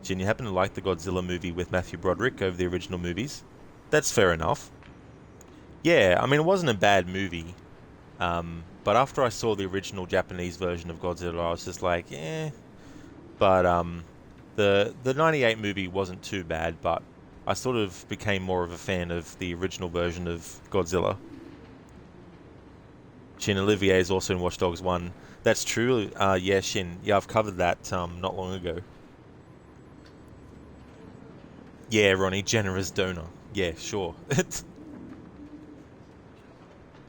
Jen, you happen to like the Godzilla movie with Matthew Broderick over the original movies? That's fair enough. Yeah, I mean, it wasn't a bad movie. But after I saw the original Japanese version of Godzilla, I was just like, eh. But, the 98 movie wasn't too bad, but I sort of became more of a fan of the original version of Godzilla. Shin, Olivier is also in Watch Dogs 1. That's true, yeah, Shin. Yeah, I've covered that not long ago. Yeah, Ronnie, generous donor. Yeah, sure.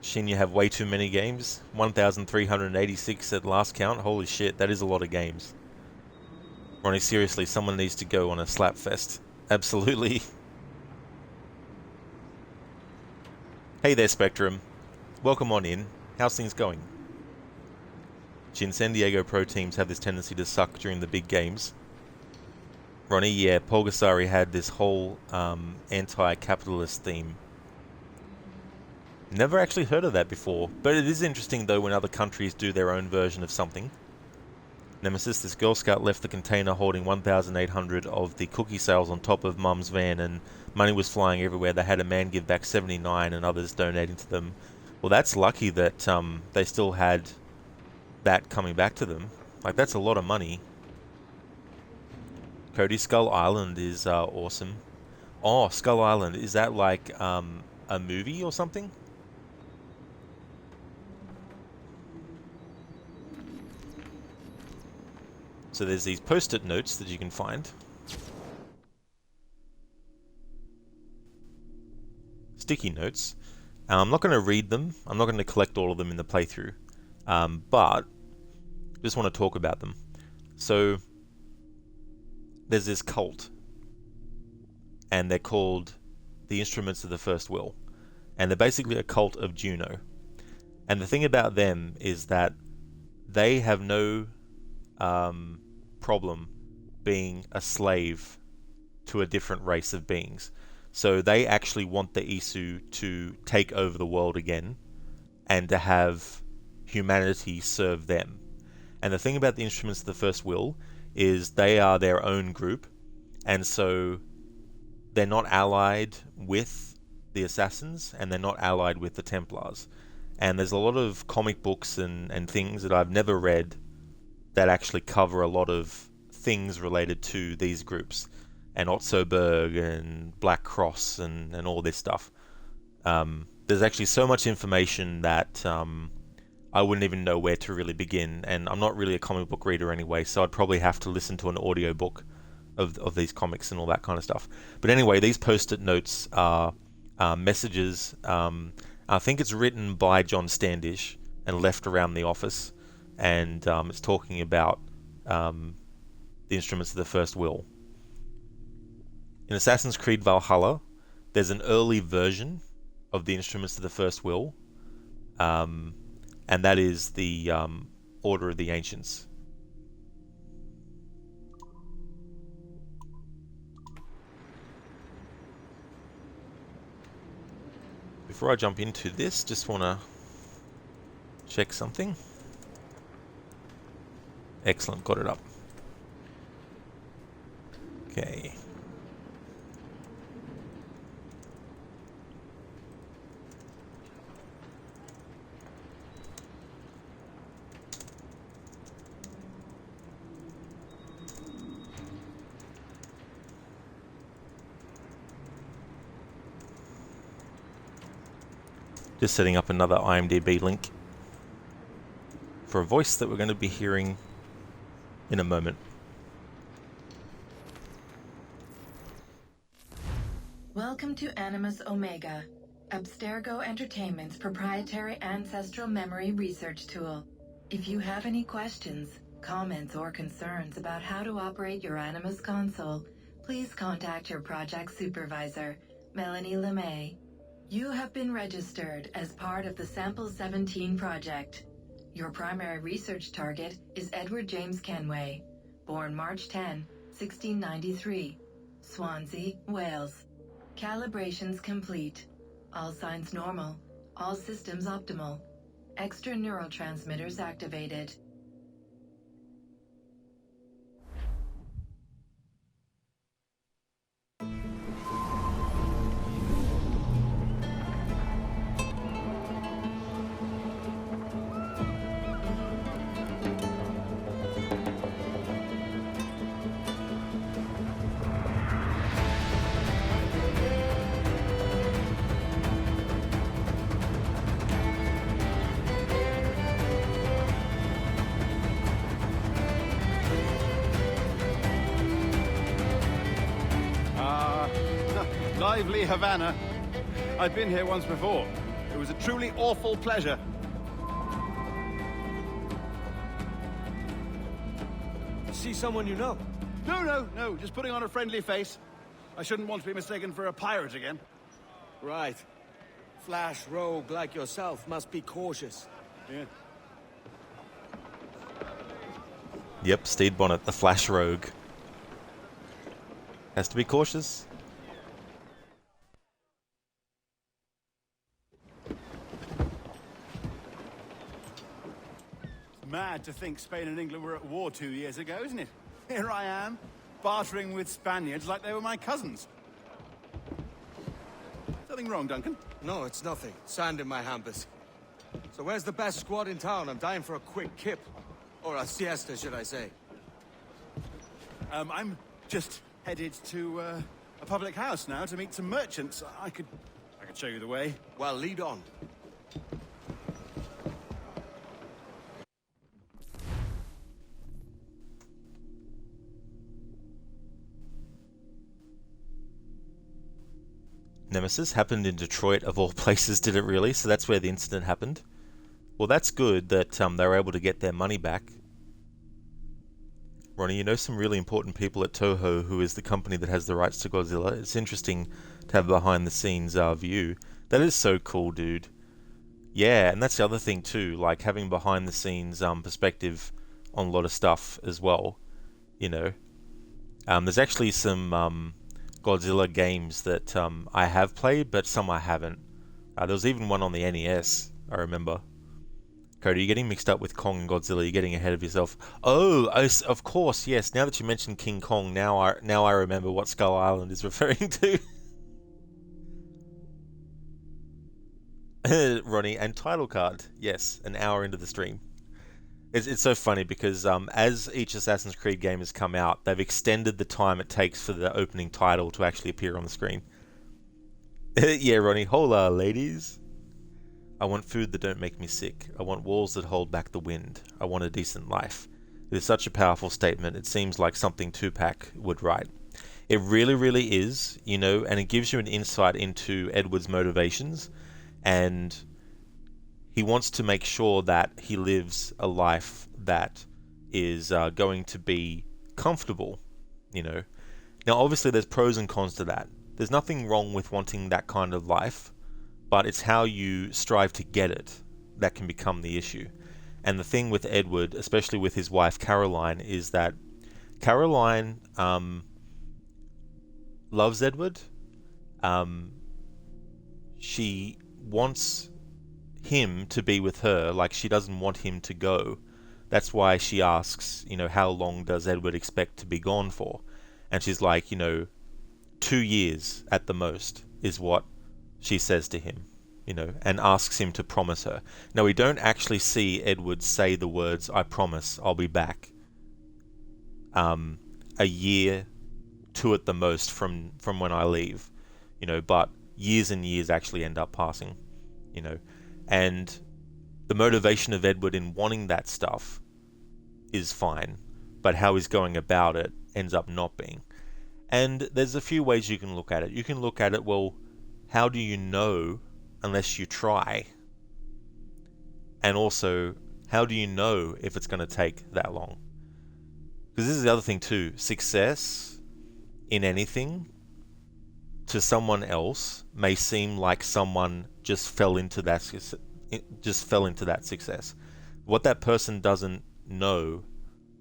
Shin, you have way too many games. 1,386 at last count. Holy shit, that is a lot of games. Ronnie, seriously, someone needs to go on a slap fest. Absolutely. Hey there, Spectrum. Welcome on in. How's things going? Shin, San Diego pro teams have this tendency to suck during the big games. Ronnie, yeah, Pulgasari had this whole anti-capitalist theme. Never actually heard of that before, but it is interesting though when other countries do their own version of something. Nemesis, this Girl Scout left the container holding 1,800 of the cookie sales on top of Mum's van, and money was flying everywhere. They had a man give back 79 and others donating to them. Well, that's lucky that they still had that coming back to them. Like, that's a lot of money. Cody, Skull Island is awesome. Oh, Skull Island, is that like a movie or something? So there's these post-it notes that you can find. Sticky notes. I'm not going to read them. I'm not going to collect all of them in the playthrough. But just want to talk about them. So there's this cult. And they're called the Instruments of the First Will. And they're basically a cult of Juno. And the thing about them is that they have no problem being a slave to a different race of beings. So they actually want the Isu to take over the world again and to have humanity serve them. And the thing about the Instruments of the First Will is they are their own group, and so they're not allied with the Assassins and they're not allied with the Templars. And there's a lot of comic books and things that I've never read that actually cover a lot of things related to these groups, and Otzoberg and Black Cross and all this stuff. There's actually so much information that I wouldn't even know where to really begin, and I'm not really a comic book reader anyway, so I'd probably have to listen to an audiobook of these comics and all that kind of stuff. But anyway, these post-it notes are messages. I think it's written by John Standish and left around the office, and it's talking about the instruments of the First Will. In Assassin's Creed Valhalla, there's an early version of the instruments of the First Will, and that is the Order of the Ancients. Before I jump into this, just want to check something. Excellent, got it up. Okay. Just setting up another IMDb link for a voice that we're going to be hearing in a moment. Welcome to Animus Omega, Abstergo Entertainment's proprietary ancestral memory research tool. If you have any questions, comments, or concerns about how to operate your Animus console, please contact your project supervisor, Melanie LeMay. You have been registered as part of the Sample 17 project. Your primary research target is Edward James Kenway, born March 10, 1693, Swansea, Wales. Calibrations complete. All signs normal. All systems optimal. Extra neurotransmitters activated. Lively Havana. I've been here once before. It was a truly awful pleasure. See someone you know? No. Just putting on a friendly face. I shouldn't want to be mistaken for a pirate again. Right. Flash rogue like yourself must be cautious. Yeah. Yep, Stede Bonnet, the Flash Rogue. Has to be cautious. Mad to think Spain and England were at war 2 years ago, isn't it? Here I am, bartering with Spaniards like they were my cousins. Something wrong, Duncan? No, it's nothing. Sand in my hampers. So where's the best squad in town? I'm dying for a quick kip. Or a siesta, should I say. I'm just headed to a public house now to meet some merchants. I could show you the way. Well, lead on. Nemesis happened in Detroit, of all places, did it really? So that's where the incident happened. Well, that's good that they were able to get their money back. Ronnie, you know some really important people at Toho, who is the company that has the rights to Godzilla. It's interesting to have a behind-the-scenes view. That is so cool, dude. Yeah, and that's the other thing too, like having behind-the-scenes perspective on a lot of stuff as well. You know, there's actually some Godzilla games that I have played, but some I haven't. There was even one on the NES, I remember. Cody, you're getting mixed up with Kong and Godzilla. You're getting ahead of yourself. Oh, of course, yes. Now that you mentioned King Kong, now I remember what Skull Island is referring to. Ronnie, and title card. Yes, an hour into the stream. It's so funny because as each Assassin's Creed game has come out, they've extended the time it takes for the opening title to actually appear on the screen. Yeah, Ronnie. Hola, ladies. I want food that don't make me sick. I want walls that hold back the wind. I want a decent life. It is such a powerful statement. It seems like something Tupac would write. It really, really is, you know, and it gives you an insight into Edward's motivations, and he wants to make sure that he lives a life that is going to be comfortable, you know. Now, obviously, there's pros and cons to that. There's nothing wrong with wanting that kind of life, but it's how you strive to get it that can become the issue. And the thing with Edward, especially with his wife Caroline, is that Caroline loves Edward. She wants him to be with her, like she doesn't want him to go. That's why she asks, you know, how long does Edward expect to be gone for? And she's like, you know, 2 years at the most is what she says to him, you know, and asks him to promise her. Now, we don't actually see Edward say the words, "I promise I'll be back." A year, 2 at the most from when I leave, you know, but years and years actually end up passing, you know. And the motivation of Edward in wanting that stuff is fine, but how he's going about it ends up not being. And there's a few ways you can look at it. You can look at it, well, how do you know unless you try? And also, how do you know if it's going to take that long? Because this is the other thing too. Success in anything to someone else may seem like someone just fell into that success. What that person doesn't know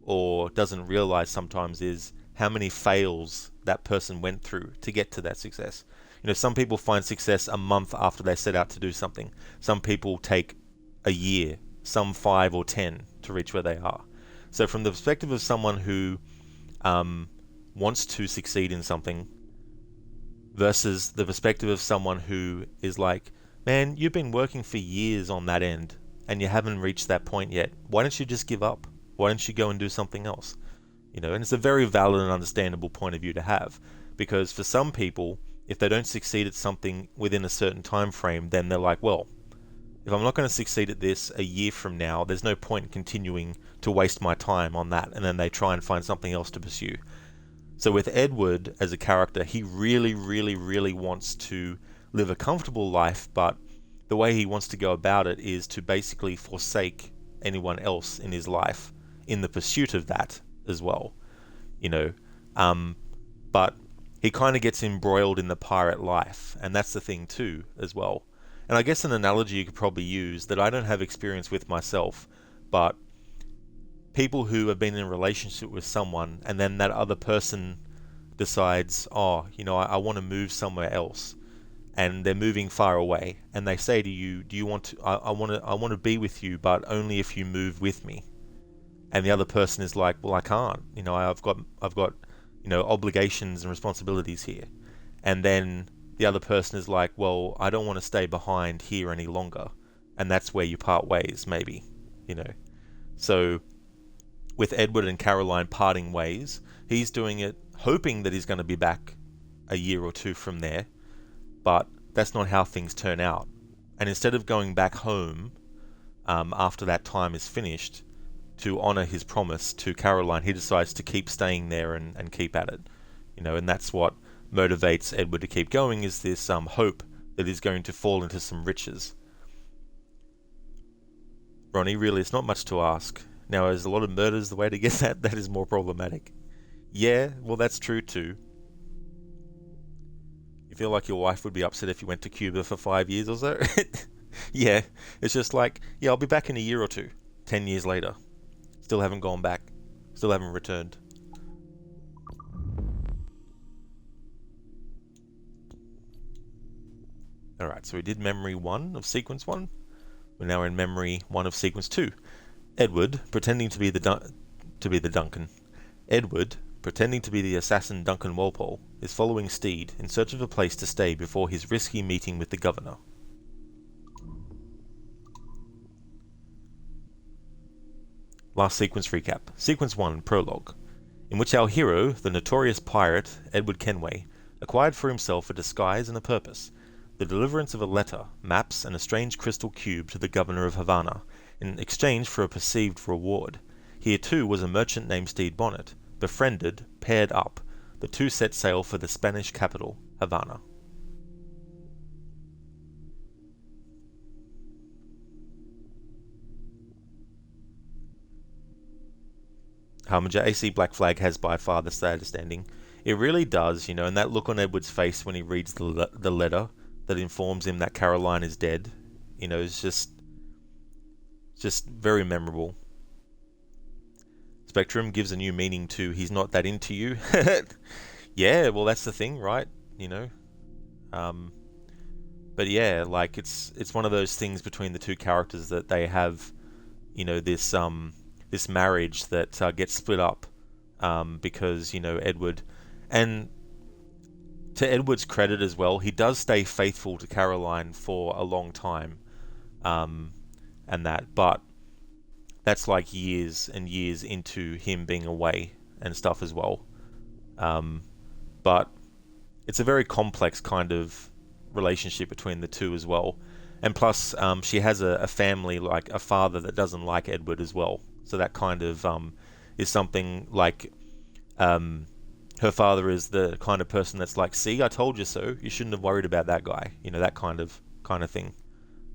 or doesn't realize sometimes is how many fails that person went through to get to that success. You know, some people find success a month after they set out to do something. Some people take a year, some 5 or 10 to reach where they are. So from the perspective of someone who wants to succeed in something versus the perspective of someone who is like, man, you've been working for years on that end and you haven't reached that point yet. Why don't you just give up? Why don't you go and do something else? You know, and it's a very valid and understandable point of view to have, because for some people, if they don't succeed at something within a certain time frame, then they're like, well, if I'm not going to succeed at this a year from now, there's no point in continuing to waste my time on that, and then they try and find something else to pursue. So with Edward as a character, he really, really, really wants to live a comfortable life, but the way he wants to go about it is to basically forsake anyone else in his life in the pursuit of that as well, you know. But he kind of gets embroiled in the pirate life, and that's the thing too as well. And I guess an analogy you could probably use that I don't have experience with myself, but people who have been in a relationship with someone and then that other person decides, oh, you know, I want to move somewhere else, and they're moving far away, and they say to you, do you want to, I want to be with you, but only if you move with me. And the other person is like, well, I can't, you know, I've got you know, obligations and responsibilities here. And then the other person is like, well, I don't want to stay behind here any longer. And that's where you part ways, maybe, you know. So with Edward and Caroline parting ways, he's doing it hoping that he's going to be back a year or 2 from there, but that's not how things turn out. And instead of going back home after that time is finished to honor his promise to Caroline, he decides to keep staying there and keep at it, you know. And that's what motivates Edward to keep going, is this hope that he's going to fall into some riches. Ronnie, really, it's not much to ask. Now, is a lot of murders the way to get that? That is more problematic. Yeah, well, that's true too. You feel like your wife would be upset if you went to Cuba for 5 years or so? Yeah, it's just like, yeah, I'll be back in a year or 2. 10 years later. Still haven't gone back. Still haven't returned. Alright, so we did memory 1 of sequence 1. We're now in memory 1 of sequence 2. Edward, pretending to be the Duncan. Edward, pretending to be the assassin Duncan Walpole, is following Steed in search of a place to stay before his risky meeting with the governor. Last sequence recap. Sequence 1, Prologue, in which our hero, the notorious pirate Edward Kenway, acquired for himself a disguise and a purpose: the deliverance of a letter, maps, and a strange crystal cube to the governor of Havana, in exchange for a perceived reward. Here too was a merchant named Stede Bonnet. Befriended, paired up, the two set sail for the Spanish capital, Havana. Harmonger, AC Black Flag has by far the saddest ending. It really does, you know, and that look on Edward's face when he reads the letter that informs him that Caroline is dead, you know, is just very memorable. Spectrum gives a new meaning to he's not that into you. Yeah, well, that's the thing, right? You know. But yeah, like it's one of those things between the two characters that they have, you know, this marriage that gets split up because, you know, Edward, and to Edward's credit as well, he does stay faithful to Caroline for a long time, and that, but that's like years and years into him being away and stuff as well. But it's a very complex kind of relationship between the two as well. And plus, she has a family, like a father that doesn't like Edward as well. So that kind of is something like her father is the kind of person that's like, see, I told you so. You shouldn't have worried about that guy. You know, that kind of thing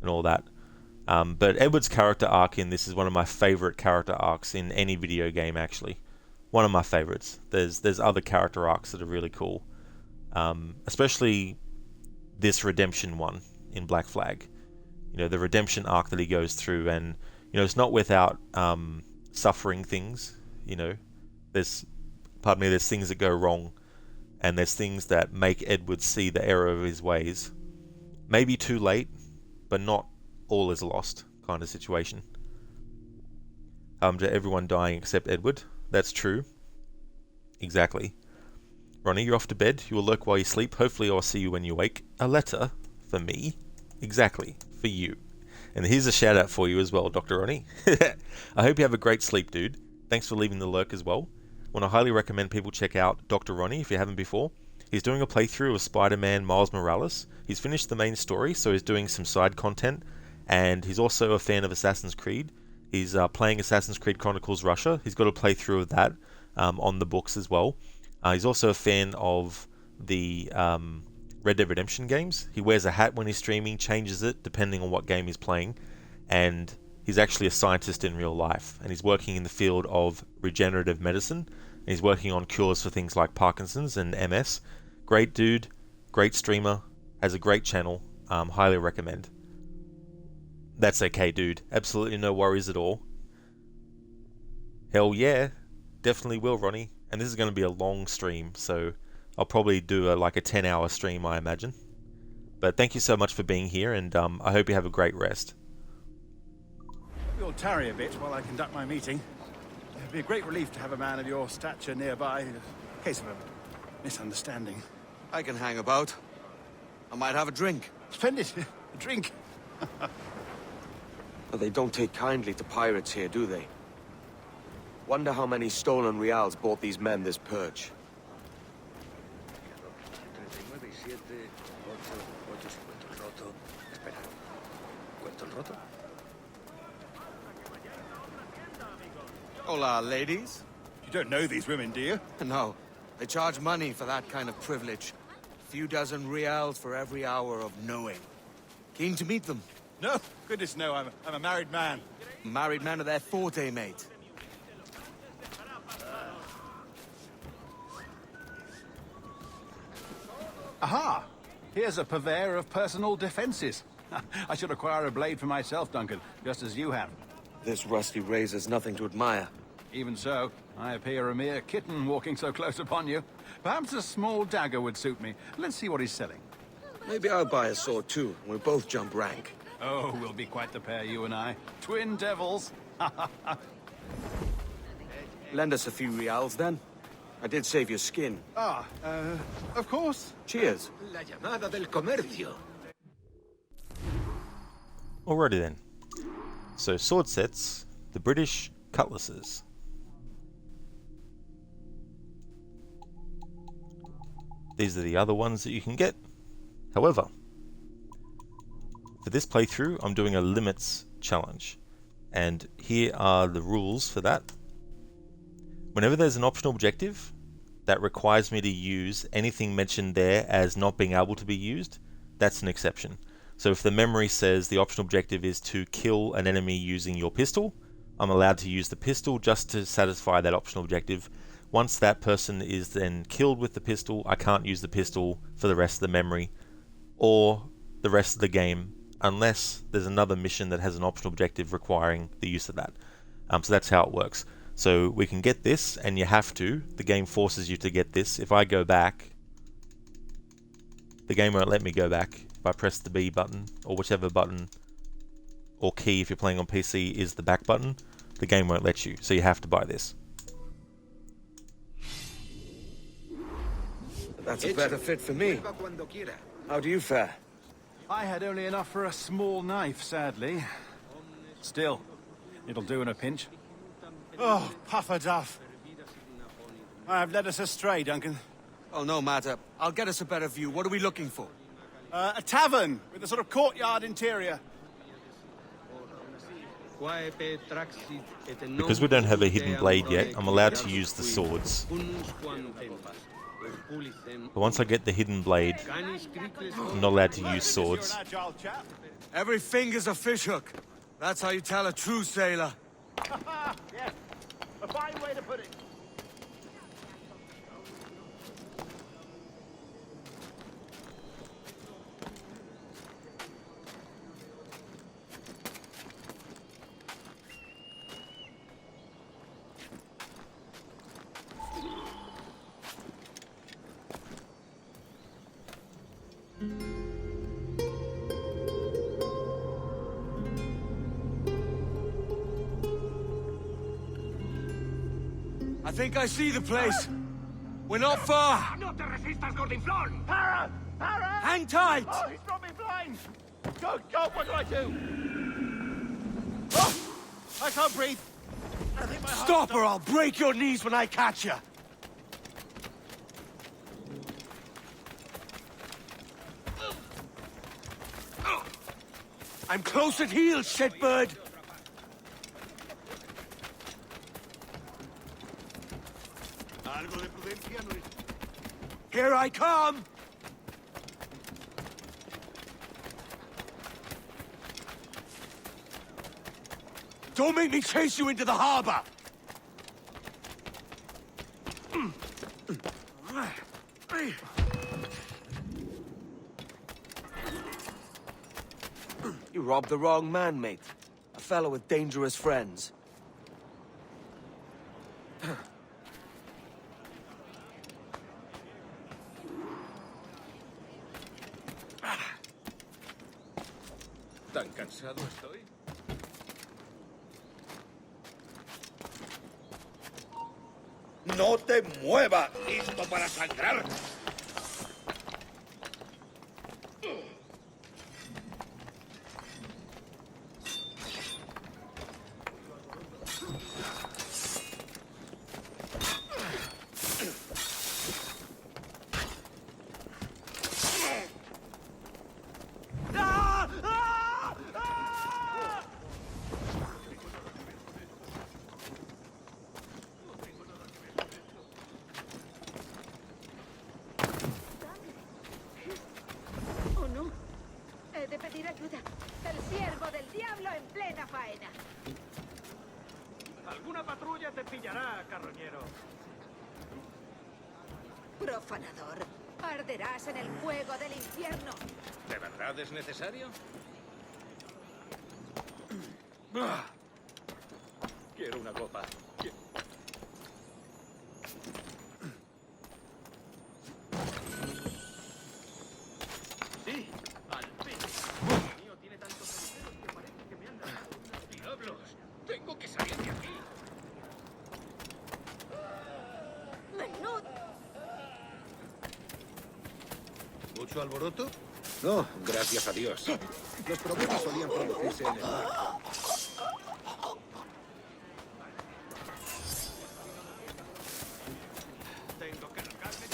and all that. But Edward's character arc in this is one of my favorite character arcs in any video game, actually. One of my favorites. There's other character arcs that are really cool. Especially this redemption one in Black Flag. You know, the redemption arc that he goes through, and you know, it's not without suffering things. You know, there's things that go wrong, and there's things that make Edward see the error of his ways. Maybe too late, but not all is lost kind of situation. To everyone dying except Edward. That's true. Exactly. Ronnie, you're off to bed. You will lurk while you sleep. Hopefully I'll see you when you wake. A letter for me. Exactly. For you. And here's a shout out for you as well, Dr. Ronnie. I hope you have a great sleep, dude. Thanks for leaving the lurk as well. I want to highly recommend people check out Dr. Ronnie if you haven't before. He's doing a playthrough of Spider-Man Miles Morales. He's finished the main story, so he's doing some side content. And he's also a fan of Assassin's Creed. He's playing Assassin's Creed Chronicles Russia. He's got a playthrough of that on the books as well. He's also a fan of the Red Dead Redemption games. He wears a hat when he's streaming, changes it depending on what game he's playing, and he's actually a scientist in real life, and he's working in the field of regenerative medicine, and he's working on cures for things like Parkinson's and MS. Great dude, great streamer, has a great channel, highly recommend. That's okay, dude. Absolutely no worries at all. Hell yeah, definitely will, Ronnie. And this is going to be a long stream, so I'll probably do like a 10-hour stream, I imagine. But thank you so much for being here, and I hope you have a great rest. We'll tarry a bit while I conduct my meeting. It'd be a great relief to have a man of your stature nearby, in case of a misunderstanding. I can hang about. I might have a drink. Splendid. A drink. But they don't take kindly to pirates here, do they? Wonder how many stolen reals bought these men this purge. Hola, ladies. You don't know these women, do you? No. They charge money for that kind of privilege. A few dozen reals for every hour of knowing. Keen to meet them? No, goodness no, I'm a married man. Married men are their forte, mate. Aha! Here's a purveyor of personal defenses. I should acquire a blade for myself, Duncan, just as you have. This rusty razor's nothing to admire. Even so, I appear a mere kitten walking so close upon you. Perhaps a small dagger would suit me. Let's see what he's selling. Maybe I'll buy a sword too, and we'll both jump rank. Oh, we'll be quite the pair, you and I. Twin devils. Lend us a few reals, then. I did save your skin. Of course. Cheers. La llamada del comercio. Alrighty then. So sword sets, the British cutlasses. These are the other ones that you can get. However, for this playthrough, I'm doing a limits challenge. And here are the rules for that. Whenever there's an optional objective that requires me to use anything mentioned there as not being able to be used, that's an exception. So if the memory says the optional objective is to kill an enemy using your pistol, I'm allowed to use the pistol just to satisfy that optional objective. Once that person is then killed with the pistol, I can't use the pistol for the rest of the memory or the rest of the game unless there's another mission that has an optional objective requiring the use of that. So that's how it works. So we can get this, and you have to. The game forces you to get this. If I go back, the game won't let me go back. If I press the B button, or whichever button or key if you're playing on PC is the back button, the game won't let you. So you have to buy this. That's a better fit for me. How do you fare? I had only enough for a small knife, sadly. Still, it'll do in a pinch. Oh, puffer duff. I have led us astray, Duncan. Oh, no matter. I'll get us a better view. What are we looking for? A tavern with a sort of courtyard interior. Because we don't have a hidden blade yet, I'm allowed to use the swords. But once I get the hidden blade, I'm not allowed to use swords. Every finger's a fishhook. That's how you tell a true sailor. Yes, a fine way to put it. I think I see the place. We're not far. No te resistas, Gordinflón! Para! Para! Hang tight! Oh, he's brought me blind! Go, go, what do I do? Oh! I can't breathe. I think my heart's Stop or I'll break your knees when I catch you. I'm close at heel, shitbird. Here I come! Don't make me chase you into the harbor! You robbed the wrong man, mate. A fellow with dangerous friends. ¿Tan cansado estoy? ¡No te muevas! ¡Listo para sangrar! Oh no, he de pedir ayuda. El siervo del diablo en plena faena. Alguna patrulla te pillará, carroñero. Profanador, arderás en el fuego del infierno. ¿De verdad es necesario? Quiero una copa. Sí, al fin. El mío tiene tantos agujeros que parece que me han dado unos diablos. Tengo que salir de aquí. Menudo. ¿Mucho alboroto? No, gracias a Dios. Los problemas solían producirse en el mar. Tengo que largarme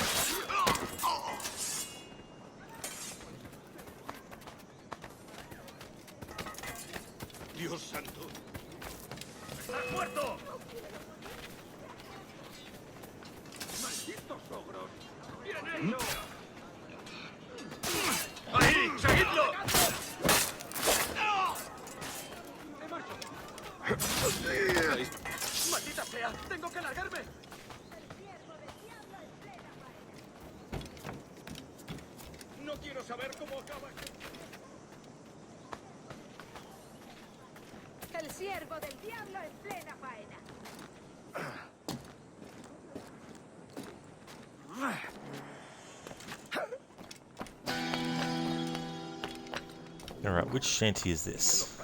Dios santo. ¡Estás muerto! ¡Ahí! ¡Seguidlo! ¡Maldita sea! ¡Tengo que largarme! No quiero saber cómo acaba. El siervo del diablo en plena faena. Alright, which shanty is this?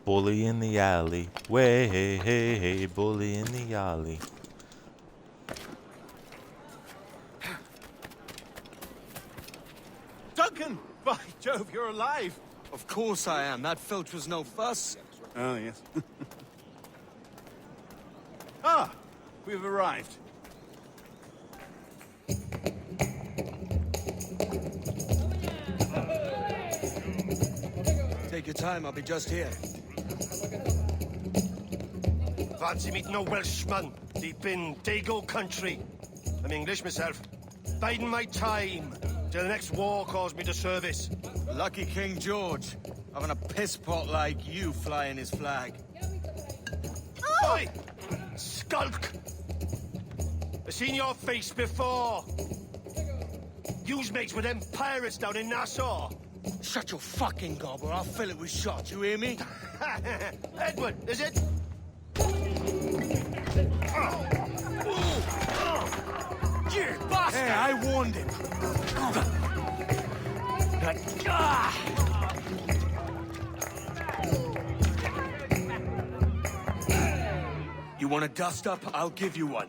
Bully in the alley. Way, hey, hey, hey, bully in the alley. Duncan! By Jove, you're alive! Of course I am. That filch was no fuss. Oh, yes. Ah! We've arrived. Take your time, I'll be just here. Fancy meeting a Welshman deep in Dago country. I'm English myself. Biding my time till the next war calls me to service. Lucky King George, having a piss pot like you flying his flag. Oi! Skulk! I've seen your face before. You's mates with them pirates down in Nassau. Shut your fucking gob or I'll fill it with shot, you hear me? Edward, is it? You bastard! Hey, I warned him. You want a dust up? I'll give you one.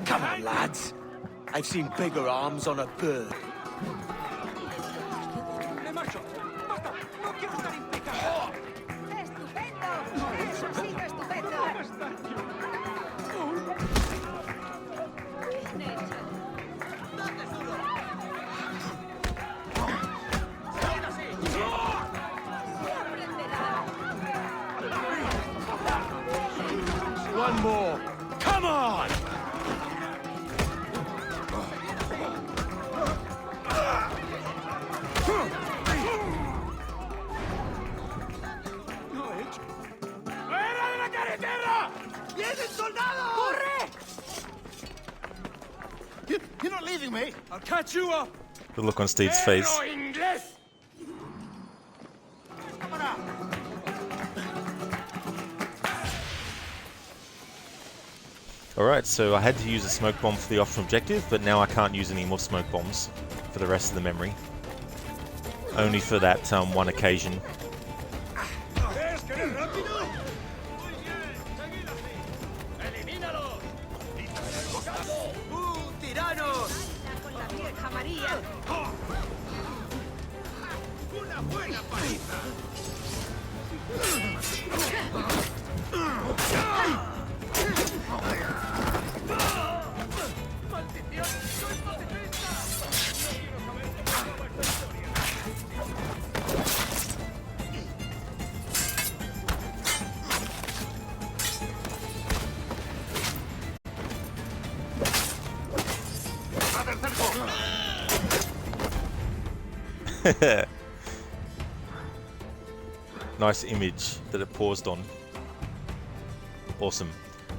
Come on, lads. I've seen bigger arms on a bird. One more. Come on! ¡Fuera de la carretera! ¡Vienen soldados! ¡Corre! You're not leaving me. I'll catch you up. The look on Steve's face. Inglés. Alright, so I had to use a smoke bomb for the optional objective, but now I can't use any more smoke bombs for the rest of the memory. Only for that one occasion. Nice image that it paused on. Awesome.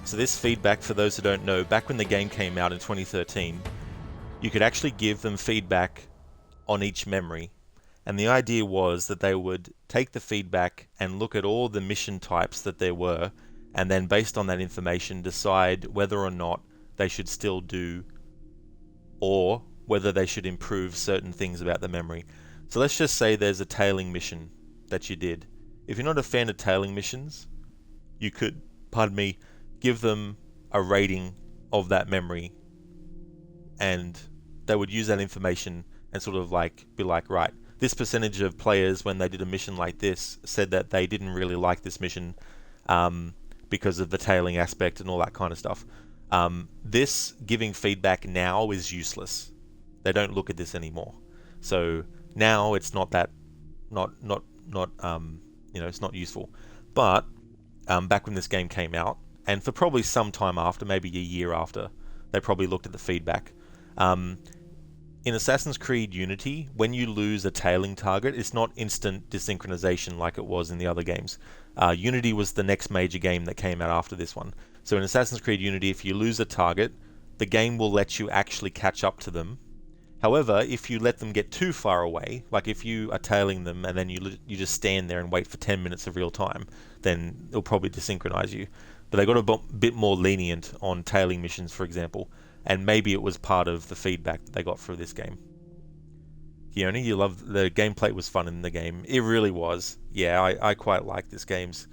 So this feedback, for those who don't know, back when the game came out in 2013, you could actually give them feedback on each memory. And the idea was that they would take the feedback and look at all the mission types that there were, and then based on that information decide whether or not they should still do, or whether they should improve certain things about the memory. So let's just say there's a tailing mission that you did. If you're not a fan of tailing missions, you could, pardon me, give them a rating of that memory, and they would use that information and sort of like be like, right, this percentage of players when they did a mission like this said that they didn't really like this mission because of the tailing aspect and all that kind of stuff. This giving feedback now is useless. They don't look at this anymore. So now it's not that, it's not useful. But back when this game came out, and for probably some time after, maybe a year after, they probably looked at the feedback. In Assassin's Creed Unity, when you lose a tailing target, it's not instant desynchronization like it was in the other games. Unity was the next major game that came out after this one. So in Assassin's Creed Unity, if you lose a target, the game will let you actually catch up to them. However, if you let them get too far away, like if you are tailing them and then you just stand there and wait for 10 minutes of real time, then it'll probably desynchronize you. But they got a bit more lenient on tailing missions, for example, and maybe it was part of the feedback that they got for this game. Keone, you loved the gameplay, was fun in the game. It really was. Yeah, I quite like this game's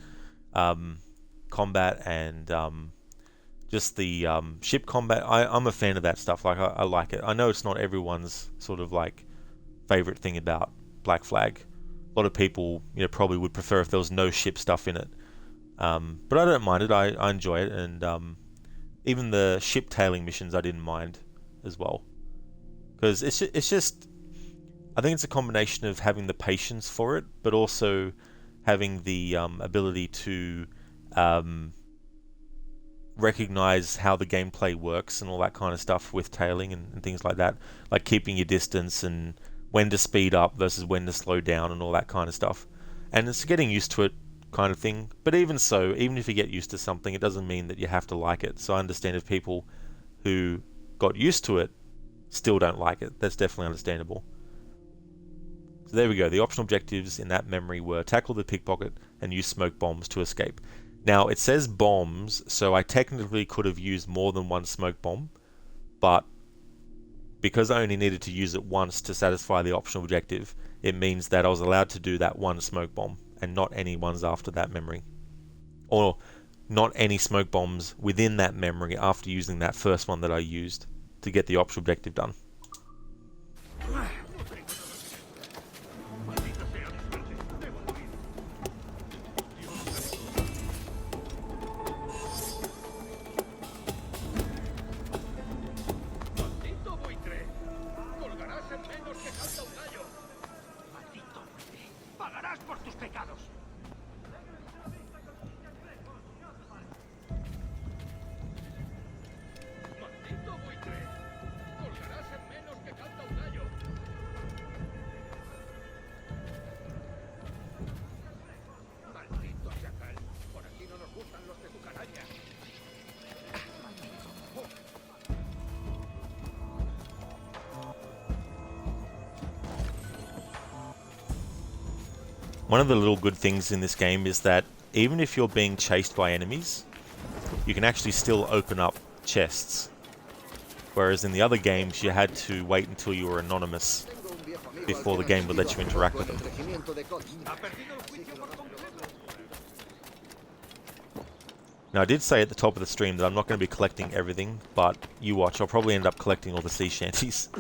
combat and just the ship combat. I'm a fan of that stuff. Like I like it. I know it's not everyone's sort of like favorite thing about Black Flag. A lot of people, probably would prefer if there was no ship stuff in it. But I don't mind it. I enjoy it, and even the ship tailing missions I didn't mind as well, because it's just I think it's a combination of having the patience for it, but also having the ability to recognize how the gameplay works and all that kind of stuff with tailing and things like that, like keeping your distance and when to speed up versus when to slow down and all that kind of stuff. And it's getting used to it kind of thing. But even so, even if you get used to something, it doesn't mean that you have to like it. So I understand if people who got used to it still don't like it. That's definitely understandable. So there we go. The optional objectives in that memory were tackle the pickpocket and use smoke bombs to escape. Now it says bombs, so I technically could have used more than one smoke bomb, but because I only needed to use it once to satisfy the optional objective, it means that I was allowed to do that one smoke bomb and not any ones after that memory, or not any smoke bombs within that memory after using that first one that I used to get the optional objective done. One of the little good things in this game is that even if you're being chased by enemies, you can actually still open up chests. Whereas in the other games, you had to wait until you were anonymous before the game would let you interact with them. Now, I did say at the top of the stream that I'm not going to be collecting everything, but you watch, I'll probably end up collecting all the sea shanties.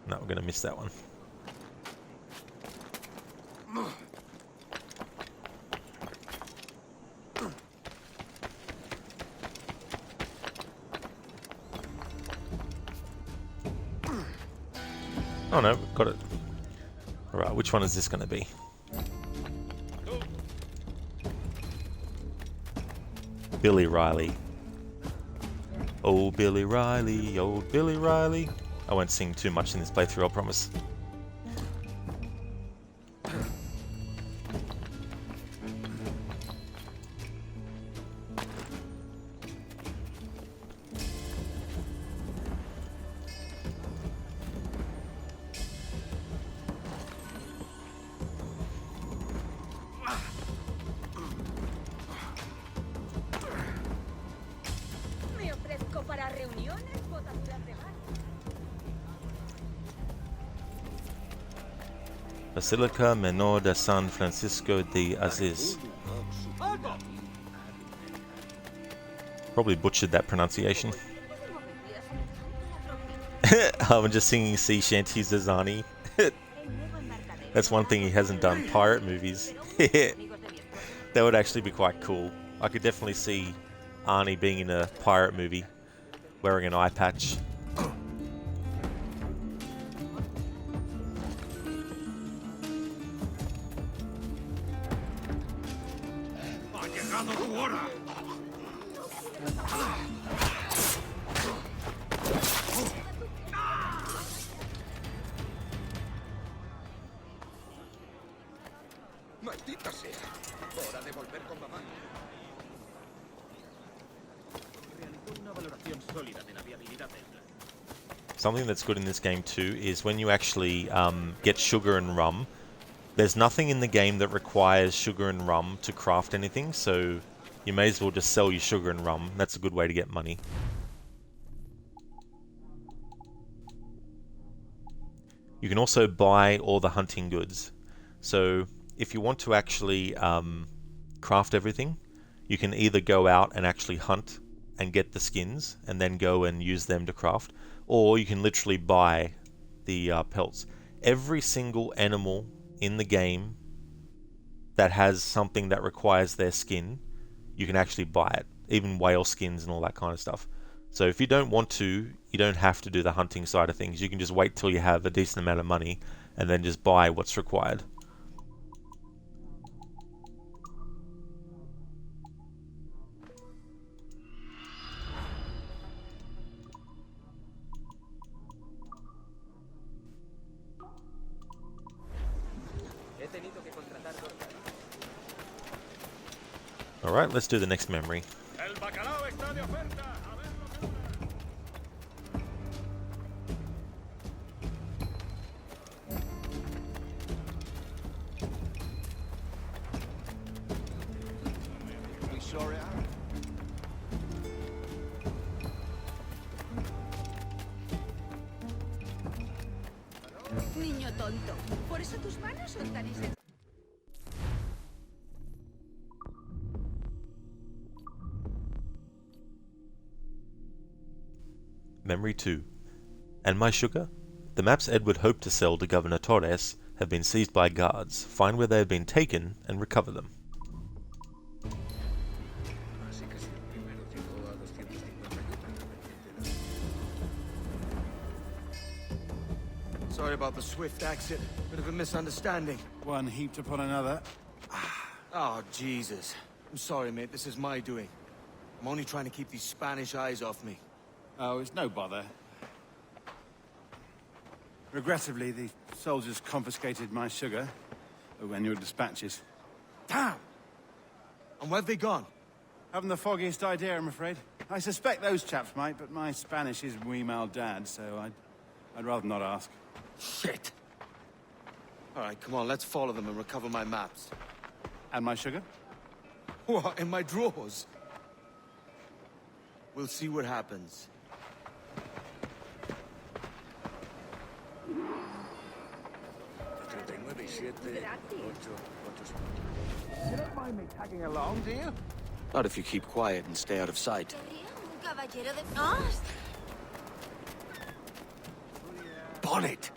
No, we're going to miss that one. Oh no, got it. Alright, which one is this going to be? Billy Riley. Oh, Billy Riley, old Billy Riley. I won't sing too much in this playthrough, I promise. Me ofrezco para reuniones, botaduras de mar. Basilica Menor de San Francisco de Aziz. Probably butchered that pronunciation. I'm just singing sea shanties as Ani. That's one thing he hasn't done. Pirate movies. That would actually be quite cool. I could definitely see Arnie being in a pirate movie, wearing an eye patch. Maldita sea. Hora de volver con mamá. Something that's good in this game too is when you actually get sugar and rum, there's nothing in the game that requires sugar and rum to craft anything, so you may as well just sell your sugar and rum. That's a good way to get money. You can also buy all the hunting goods. So if you want to actually craft everything, you can either go out and actually hunt and get the skins and then go and use them to craft, or you can literally buy the pelts. Every single animal in the game that has something that requires their skin, you can actually buy it. Even whale skins and all that kind of stuff. So if you don't want to, you don't have to do the hunting side of things. You can just wait till you have a decent amount of money and then just buy what's required. Alright, let's do the next memory. We sure are. Niño tonto. Por eso tus manos son tan insensibles. Memory 2. And my sugar? The maps Edward hoped to sell to Governor Torres have been seized by guards. Find where they have been taken and recover them. Sorry about the swift exit. Bit of a misunderstanding. One heaped upon another. Oh, Jesus. I'm sorry, mate. This is my doing. I'm only trying to keep these Spanish eyes off me. Oh, it's no bother. Regrettably, the soldiers confiscated my sugar when your dispatches. Damn! And where have they gone? Haven't the foggiest idea, I'm afraid. I suspect those chaps might, but my Spanish is muy mal dad, so I'd rather not ask. Shit! All right, come on, let's follow them and recover my maps. And my sugar? What, in my drawers? We'll see what happens. You don't mind me tagging along, do you? Not if you keep quiet and stay out of sight. Bonnet!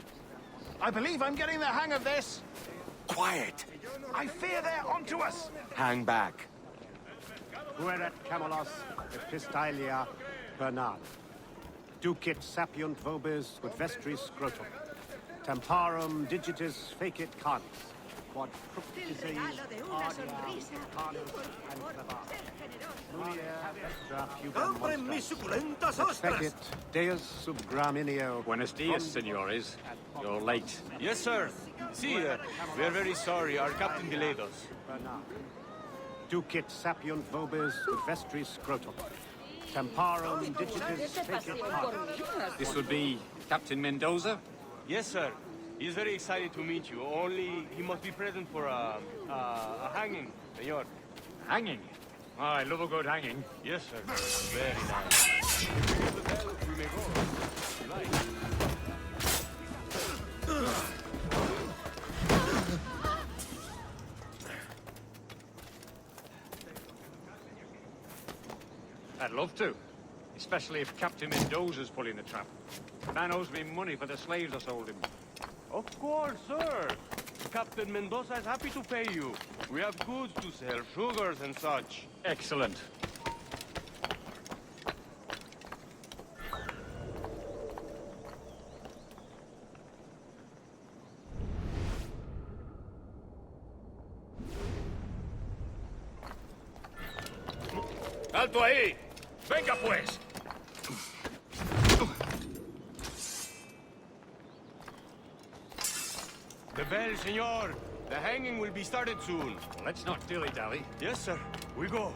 I believe I'm getting the hang of this. Quiet! I fear they're onto us. Hang back. Fuerat Camelos Epistalia Bernal. Ducit sapiunt vobis ut vestris scrotum. Temparum digitis fecit canis. Quod fructices ¡Abren mis suculentas ostras! Deus sub gramineo. Buenos dias, senores. You're late. Yes, sir. See, we are very sorry. Our captain delayed us. Ducit sapiunt vobis ut vestris scrotum. Temparum digitis fecit canis. This would be Captain Mendoza? Yes, sir. He is very excited to meet you. Only he must be present for a hanging, senor. Hanging? Oh, I love a good hanging. Yes, sir. Very nice. We may go. If you like. I'd love to. Especially if Captain Mendoza's pulling the trap. Man owes me money for the slaves I sold him. Of course, sir. Captain Mendoza is happy to pay you. We have goods to sell, sugars and such. Excellent. ¡Alto ahí! ¡Venga pues! The bell, senor. The hanging will be started soon. Let's not dilly-dally. Yes, sir. We go.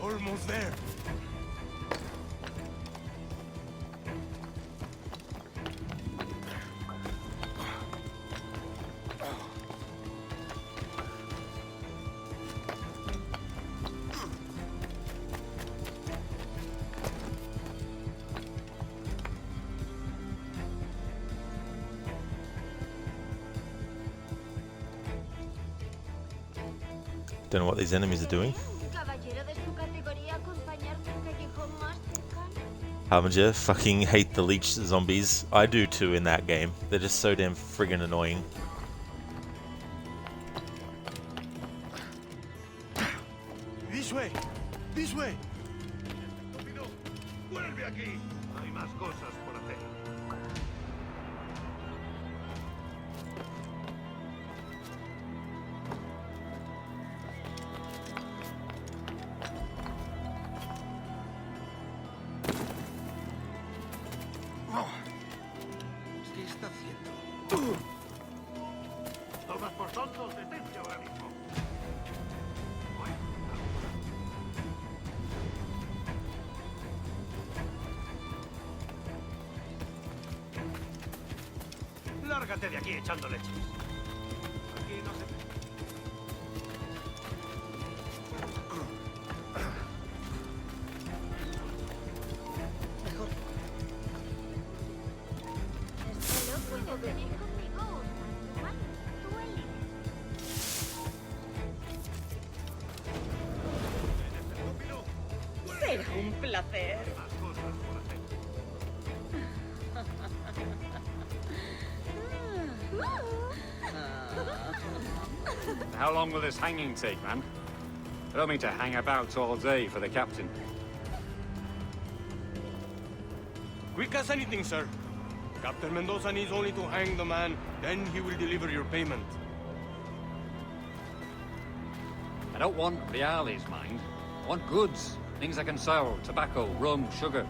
Almost there. Don't know what these enemies are doing. Harbinger, fucking hate the leech zombies. I do too in that game. They're just so damn friggin' annoying. This way! This way! ¡Vuelve aquí! Hay más cosas por hacer. ¿Qué está haciendo? Todas por tontos, detente ahora mismo. Lárgate de aquí echando leches. Aquí no se... Será un placer. How long will this hanging take, man? I don't mean to hang about all day for the captain. Quick as anything, sir. Captain Mendoza needs only to hang the man, then he will deliver your payment. I don't want reales, mind. I want goods. Things I can sell. Tobacco, rum, sugar.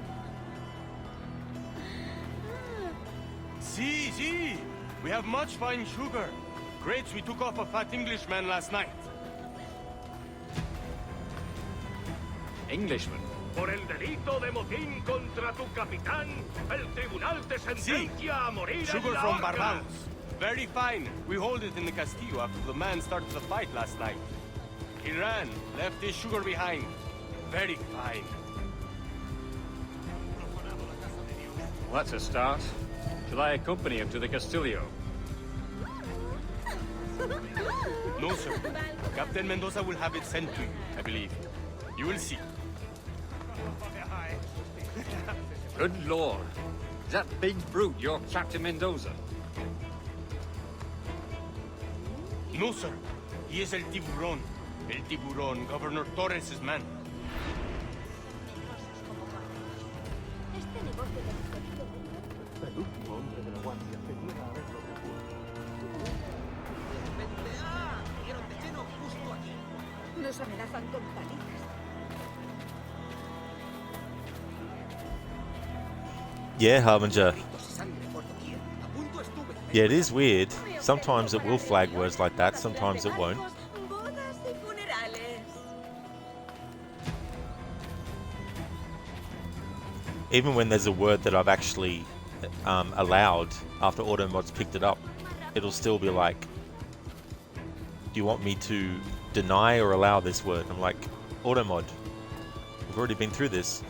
See. We have much fine sugar. Crates we took off a fat Englishman last night. Englishman? Por el delito de motín contra tu capitán, el tribunal te sentencia a morir Sugar en la from horca. Barbados. Very fine. We hold it in the Castillo after the man started the fight last night. He ran, left his sugar behind. Very fine. Well, that's a start. Shall I accompany him to the Castillo? No, sir. Captain Mendoza will have it sent to you, I believe. You will see. Good lord. Is that big brute your Captain Mendoza? No, sir. He is El Tiburón. El Tiburón, Governor Torres' man. El último hombre de la guardia tenía haberlo Nos amenazan con palizas. Yeah, Harbinger. Yeah, it is weird. Sometimes it will flag words like that, sometimes it won't. Bodas y funerales. even when there's a word that I've actually allowed after AutoMod's picked it up, it'll still be like, do you want me to deny or allow this word? I'm like, AutoMod, we've already been through this.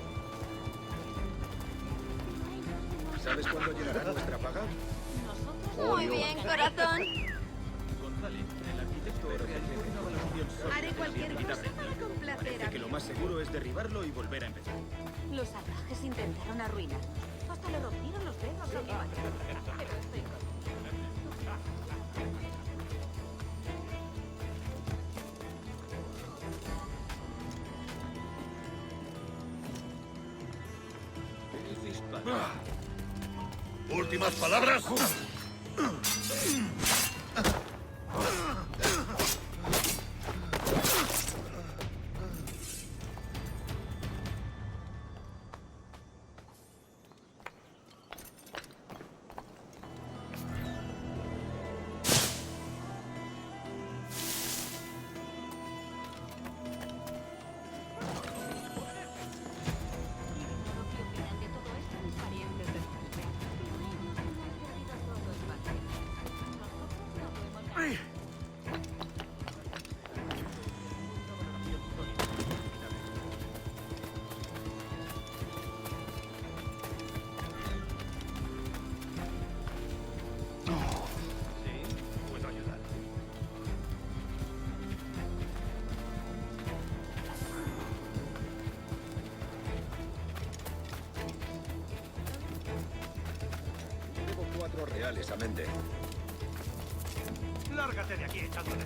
¿Sabes cuándo llegará nuestra paga? Muy bien, corazón. Haré cualquier cosa para complacer a Que lo más seguro es derribarlo y volver a empezar. Los salvajes intentaron arruinarnos. Hasta le rompieron los dedos a mi marido. ¿Últimas palabras? Debo 4 reales a Mende. Lárgate de aquí, echándole.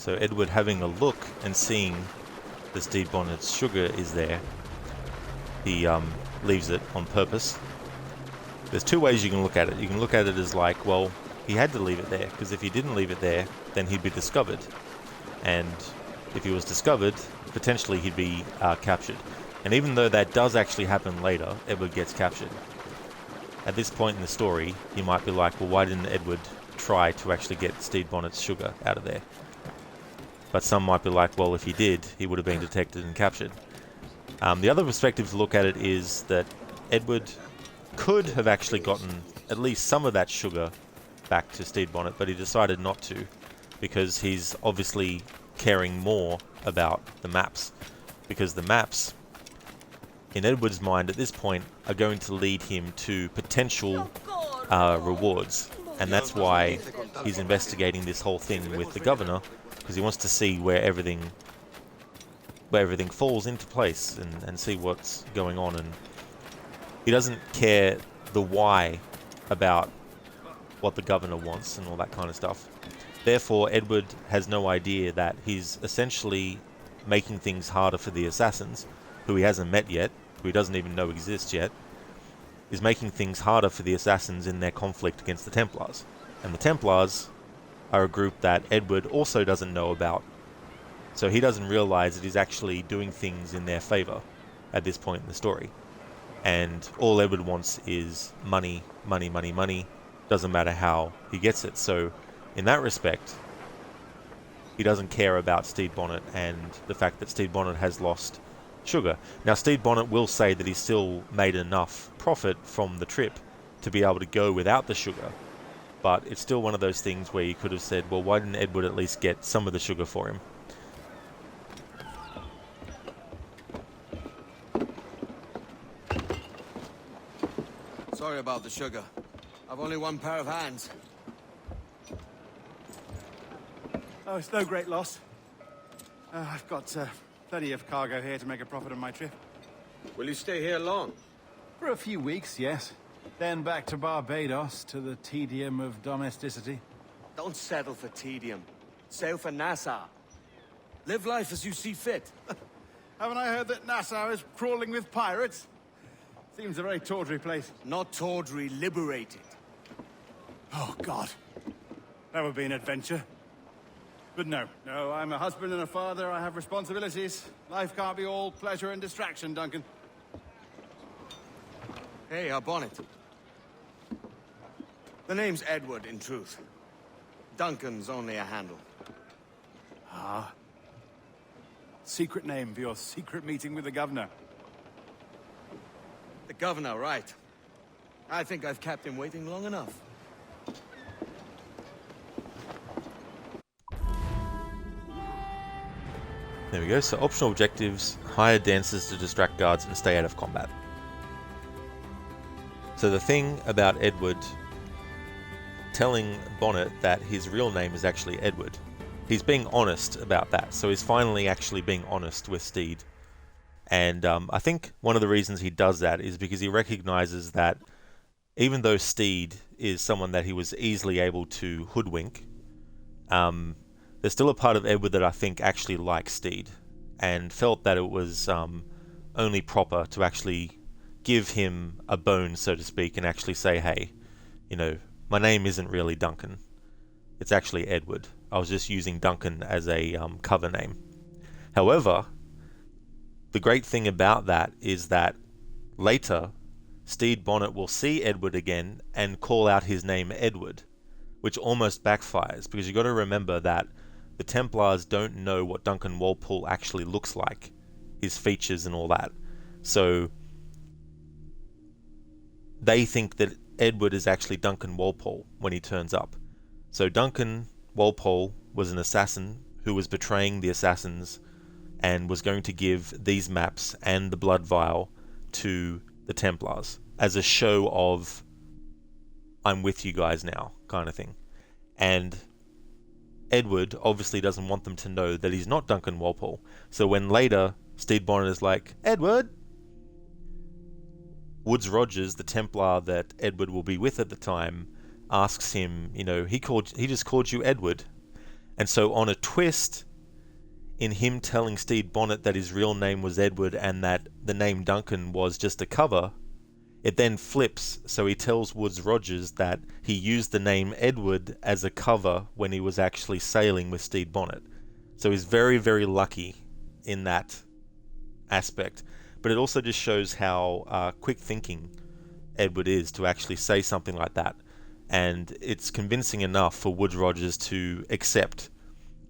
So Edward, having a look and seeing the Stede Bonnet's sugar is there, he leaves it on purpose. There's two ways you can look at it. You can look at it as like, well, he had to leave it there, because if he didn't leave it there, then he'd be discovered. And if he was discovered, potentially he'd be captured. And even though that does actually happen later, Edward gets captured. At this point in the story, you might be like, well, why didn't Edward try to actually get Stede Bonnet's sugar out of there? But some might be like, well, if he did, he would have been detected and captured. The other perspective to look at it is that Edward could have actually gotten at least some of that sugar back to Stede Bonnet, but he decided not to, because he's obviously caring more about the maps. Because the maps, in Edward's mind at this point, are going to lead him to potential rewards. And that's why he's investigating this whole thing with the governor, because he wants to see where everything falls into place and see what's going on. And he doesn't care the why about what the governor wants and all that kind of stuff. Therefore, Edward has no idea that he's essentially making things harder for the assassins, who he hasn't met yet, who he doesn't even know exist yet, is making things harder for the assassins in their conflict against the Templars. And the Templars are a group that Edward also doesn't know about. So he doesn't realize that he's actually doing things in their favor at this point in the story. And all Edward wants is money, money, money, money. Doesn't matter how he gets it. So in that respect, he doesn't care about Stede Bonnet and the fact that Stede Bonnet has lost sugar. Now, Stede Bonnet will say that he still made enough profit from the trip to be able to go without the sugar. But it's still one of those things where you could have said, well, why didn't Edward at least get some of the sugar for him? Sorry about the sugar. I've only one pair of hands. Oh, it's no great loss. I've got plenty of cargo here to make a profit on my trip. Will you stay here long? For a few weeks, yes. Then back to Barbados, to the tedium of domesticity. Don't settle for tedium. Sail for Nassau. Live life as you see fit. Haven't I heard that Nassau is crawling with pirates? Seems a very tawdry place. Not tawdry, liberated. Oh, God. That would be an adventure. But no, I'm a husband and a father. I have responsibilities. Life can't be all pleasure and distraction, Duncan. Hey, our Bonnet. The name's Edward, in truth. Duncan's only a handle. Ah. Secret name for your secret meeting with the governor. The governor, right. I think I've kept him waiting long enough. There we go. So optional objectives: hire dancers to distract guards and stay out of combat. So the thing about Edward telling Bonnet that his real name is actually Edward, he's being honest about that. So he's finally actually being honest with Stede. And I think one of the reasons he does that is because he recognizes that even though Stede is someone that he was easily able to hoodwink, there's still a part of Edward that I think actually likes Stede and felt that it was only proper to actually give him a bone, so to speak, and actually say, hey, you know, my name isn't really Duncan. It's actually Edward. I was just using Duncan as a cover name. However, the great thing about that is that later, Stede Bonnet will see Edward again and call out his name Edward, which almost backfires, because you've got to remember that the Templars don't know what Duncan Walpole actually looks like, his features and all that. So they think that Edward is actually Duncan Walpole when he turns up. So Duncan Walpole was an assassin who was betraying the assassins and was going to give these maps and the blood vial to the Templars as a show of, I'm with you guys now, kind of thing. And Edward obviously doesn't want them to know that he's not Duncan Walpole. So when later Stede Bonnet is like, Edward! Woodes Rogers, the Templar that Edward will be with at the time, asks him, you know, he just called you Edward. And so on a twist, in him telling Stede Bonnet that his real name was Edward and that the name Duncan was just a cover, it then flips, so he tells Woodes Rogers that he used the name Edward as a cover when he was actually sailing with Stede Bonnet. So he's very, very lucky in that aspect. But it also just shows how quick thinking Edward is to actually say something like that. And it's convincing enough for Woodes Rogers to accept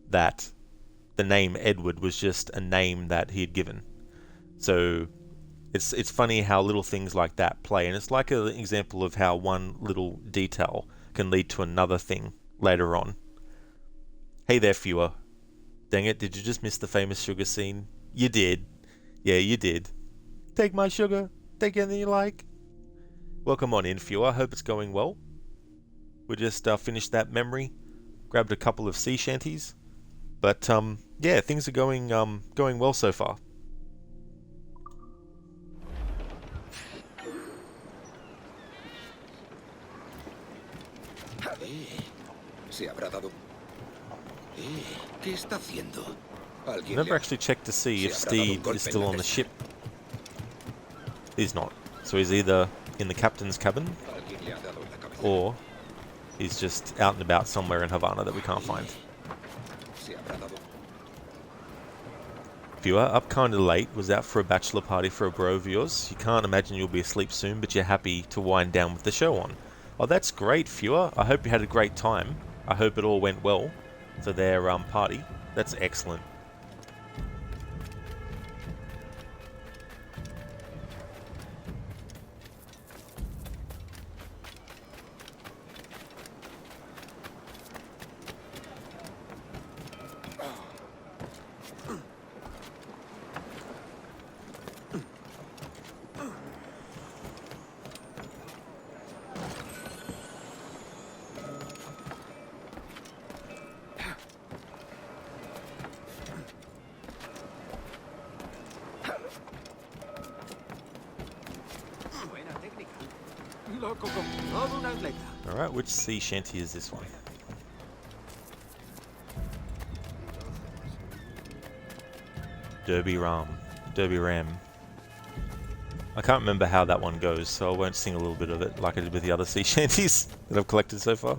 that the name Edward was just a name that he had given. So it's funny how little things like that play, and it's like an example of how one little detail can lead to another thing later on. Hey there, Fewer. Dang it, did you just miss the famous sugar scene? You did. Yeah, you did. Take my sugar. Take anything you like. Welcome on in, Fewer. I hope it's going well. We just finished that memory. Grabbed a couple of sea shanties. But, yeah, things are going well so far. Se habrá dado. ¿Qué está haciendo? Never actually checked to see if Stede is still on the ship. He's not. So he's either in the captain's cabin or he's just out and about somewhere in Havana that we can't find. Viewer, up kinda late, was out for a bachelor party for a bro of yours. You can't imagine you'll be asleep soon, but you're happy to wind down with the show on. Oh, that's great, Viewer. I hope you had a great time. I hope it all went well for their party. That's excellent. Alright, which sea shanty is this one? Derby Ram. I can't remember how that one goes, so I won't sing a little bit of it like I did with the other sea shanties that I've collected so far.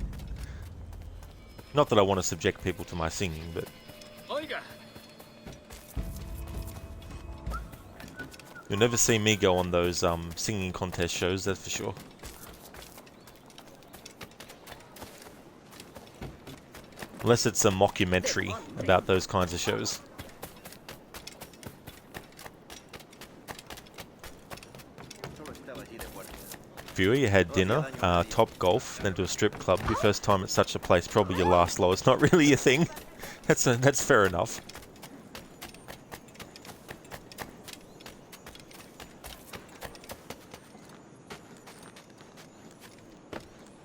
Not that I want to subject people to my singing, but... You'll never see me go on those singing contest shows, that's for sure. Unless it's a mockumentary about those kinds of shows. Viewer, you had dinner, top golf, then to a strip club. Your first time at such a place, probably your last, Lois. Not really your thing. That's fair enough.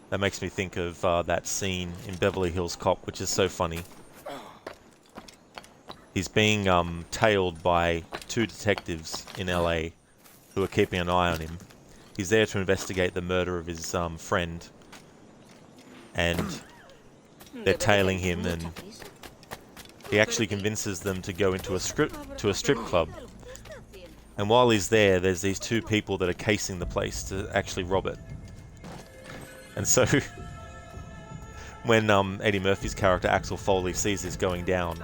That makes me think of that scene in Beverly Hills Cop, which is so funny. He's being tailed by two detectives in LA who are keeping an eye on him. He's there to investigate the murder of his friend, and they're tailing him, and he actually convinces them to go into a strip club. And while he's there, there's these two people that are casing the place to actually rob it. And so, when Eddie Murphy's character Axel Foley sees this going down,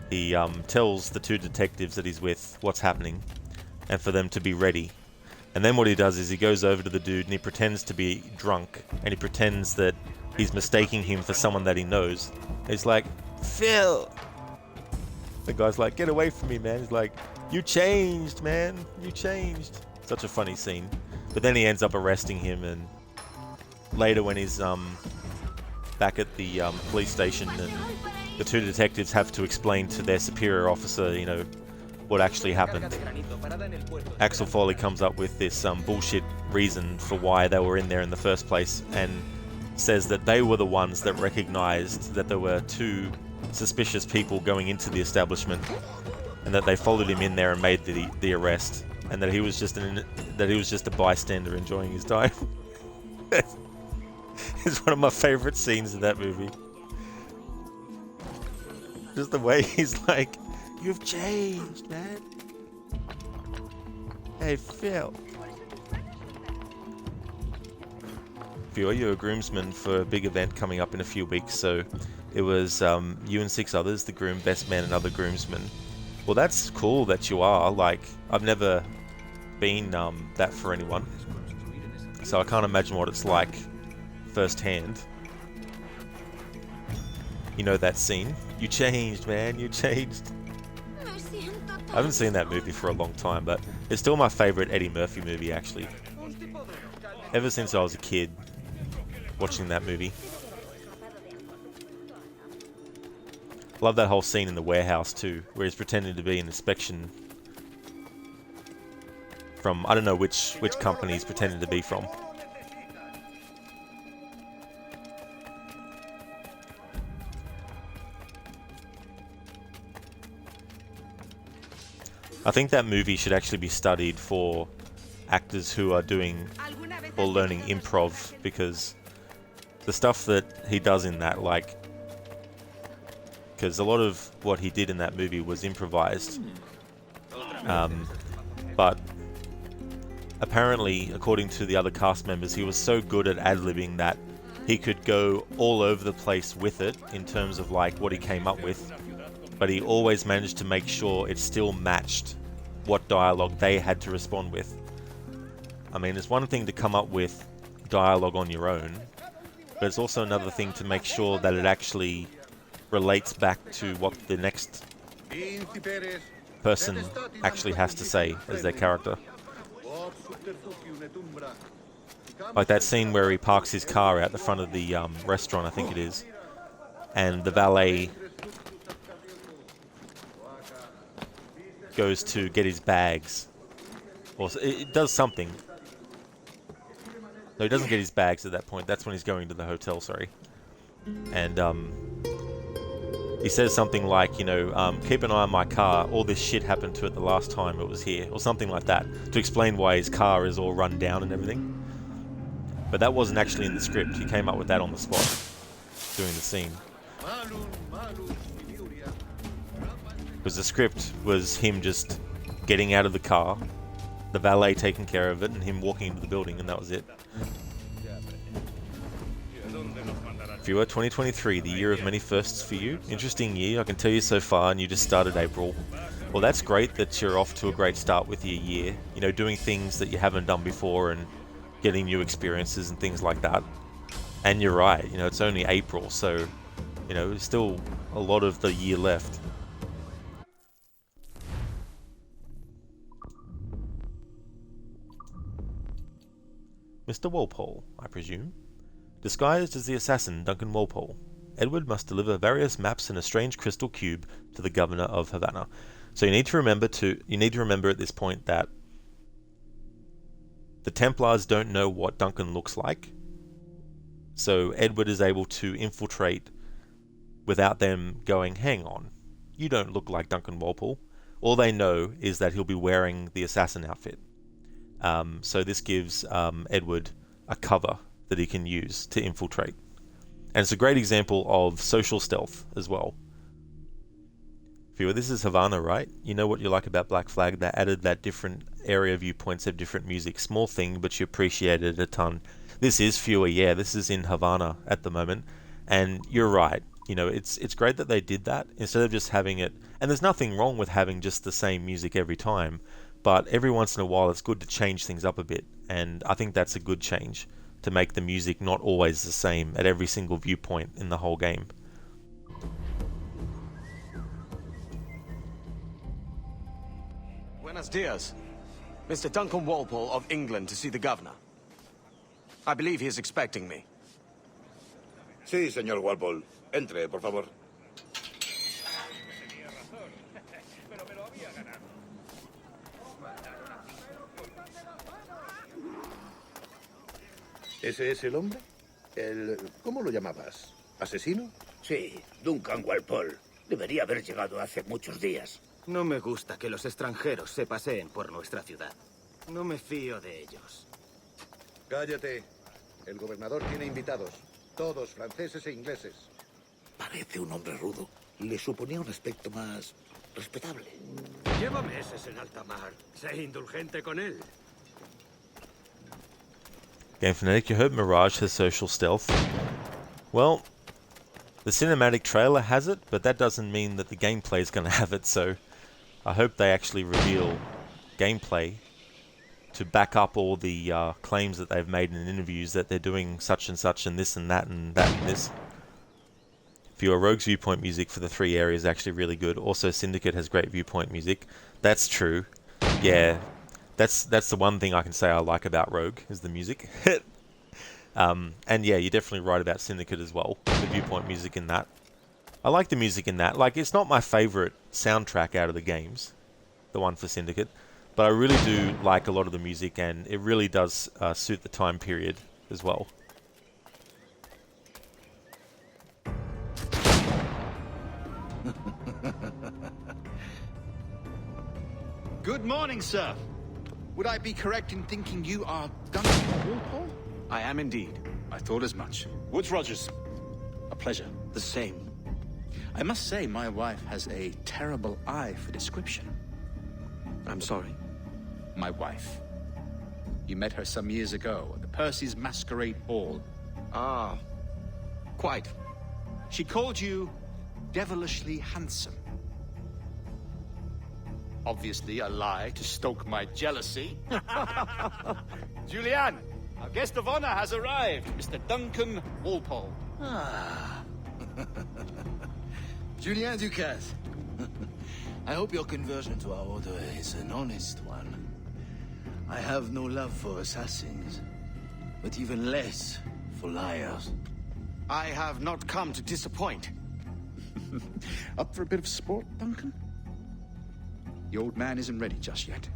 he tells the two detectives that he's with what's happening, and for them to be ready. And then what he does is he goes over to the dude and he pretends to be drunk, and he pretends that he's mistaking him for someone that he knows. He's like, Phil! The guy's like, get away from me, man. He's like, you changed, man. You changed. Such a funny scene. But then he ends up arresting him, and later when he's back at the police station, and the two detectives have to explain to their superior officer, you know, what actually happened. Axel Foley comes up with this bullshit reason for why they were in there in the first place, and says that they were the ones that recognized that there were two suspicious people going into the establishment, and that they followed him in there and made the arrest, and that he was just a bystander enjoying his time. It's one of my favorite scenes in that movie. Just the way he's like, "You've changed, man." Hey, Phil. Phil, you're a groomsman for a big event coming up in a few weeks, so it was you and 6 others, the groom, best man, and other groomsmen. Well, that's cool that you are. Like, I've never been that for anyone, so I can't imagine what it's like firsthand. You know that scene? You changed, man, you changed. I haven't seen that movie for a long time, but it's still my favorite Eddie Murphy movie, actually. Ever since I was a kid, watching that movie. Love that whole scene in the warehouse too, where he's pretending to be an inspection from, I don't know which company he's pretending to be from. I think that movie should actually be studied for actors who are doing or learning improv, because the stuff that he does in that, like, because a lot of what he did in that movie was improvised, but apparently, according to the other cast members, he was so good at ad-libbing that he could go all over the place with it in terms of like what he came up with, but he always managed to make sure it still matched what dialogue they had to respond with. I mean, it's one thing to come up with dialogue on your own, but it's also another thing to make sure that it actually relates back to what the next person actually has to say as their character. Like that scene where he parks his car out the front of the restaurant, I think it is, and the valet goes to get his bags, or it does something. No, he doesn't get his bags at that point. That's when he's going to the hotel, sorry. And he says something like, you know, keep an eye on my car. All this shit happened to it the last time it was here, or something like that, to explain why his car is all run down and everything. But that wasn't actually in the script. He came up with that on the spot during the scene. Because the script was him just getting out of the car, the valet taking care of it, and him walking into the building, and that was it. Viewer, 2023, the year of many firsts for you. Interesting year, I can tell you so far, and you just started April. Well, that's great that you're off to a great start with your year. You know, doing things that you haven't done before and getting new experiences and things like that. And you're right, you know, it's only April, so, you know, there's still a lot of the year left. Mr. Walpole, I presume. Disguised as the assassin Duncan Walpole, Edward must deliver various maps and a strange crystal cube to the governor of Havana. So you need to remember at this point that the Templars don't know what Duncan looks like. So Edward is able to infiltrate without them going, hang on, you don't look like Duncan Walpole. All they know is that he'll be wearing the assassin outfit. So this gives Edward a cover that he can use to infiltrate. And it's a great example of social stealth as well. Viewer, this is Havana, right? You know what you like about Black Flag? They added that different area viewpoints have different music. Small thing, but you appreciate it a ton. This is Viewer, yeah, this is in Havana at the moment. And you're right. You know, it's great that they did that instead of just having it. And there's nothing wrong with having just the same music every time. But every once in a while, it's good to change things up a bit. And I think that's a good change, to make the music not always the same at every single viewpoint in the whole game. Buenos dias. Mr. Duncan Walpole of England to see the governor. I believe he is expecting me. Sí, señor Walpole. Entre, por favor. ¿Ese es el hombre? ¿Cómo lo llamabas? ¿Asesino? Sí, Duncan Walpole. Debería haber llegado hace muchos días. No me gusta que los extranjeros se paseen por nuestra ciudad. No me fío de ellos. Cállate. El gobernador tiene invitados. Todos franceses e ingleses. Parece un hombre rudo. le suponía un aspecto más respetable. Lleva meses en alta mar. Sé indulgente con él. Game Fanatic, you heard Mirage has social stealth. Well, the cinematic trailer has it, but that doesn't mean that the gameplay is going to have it, so I hope they actually reveal gameplay to back up all the claims that they've made in interviews that they're doing such and such and this and that and that and this. For your Rogue's viewpoint music for the 3 areas is actually really good. Also, Syndicate has great viewpoint music. That's true. Yeah, that's the one thing I can say I like about Rogue, is the music. And yeah, you're definitely right about Syndicate as well. The viewpoint music in that. I like the music in that. Like, it's not my favourite soundtrack out of the games, the one for Syndicate, but I really do like a lot of the music, and it really does suit the time period as well. Good morning, sir. Would I be correct in thinking you are Duncan Walpole? I am indeed. I thought as much. Woods Rogers. A pleasure. The same. I must say, my wife has a terrible eye for description. I'm sorry? My wife. You met her some years ago at the Percy's Masquerade Ball. Ah, quite. She called you devilishly handsome. Obviously a lie to stoke my jealousy. Julianne, our guest of honor has arrived, Mr. Duncan Walpole. Ah. Julien Ducasse. I hope your conversion to our order is an honest one. I have no love for assassins, but even less for liars. I have not come to disappoint. Up for a bit of sport, Duncan? The old man isn't ready just yet.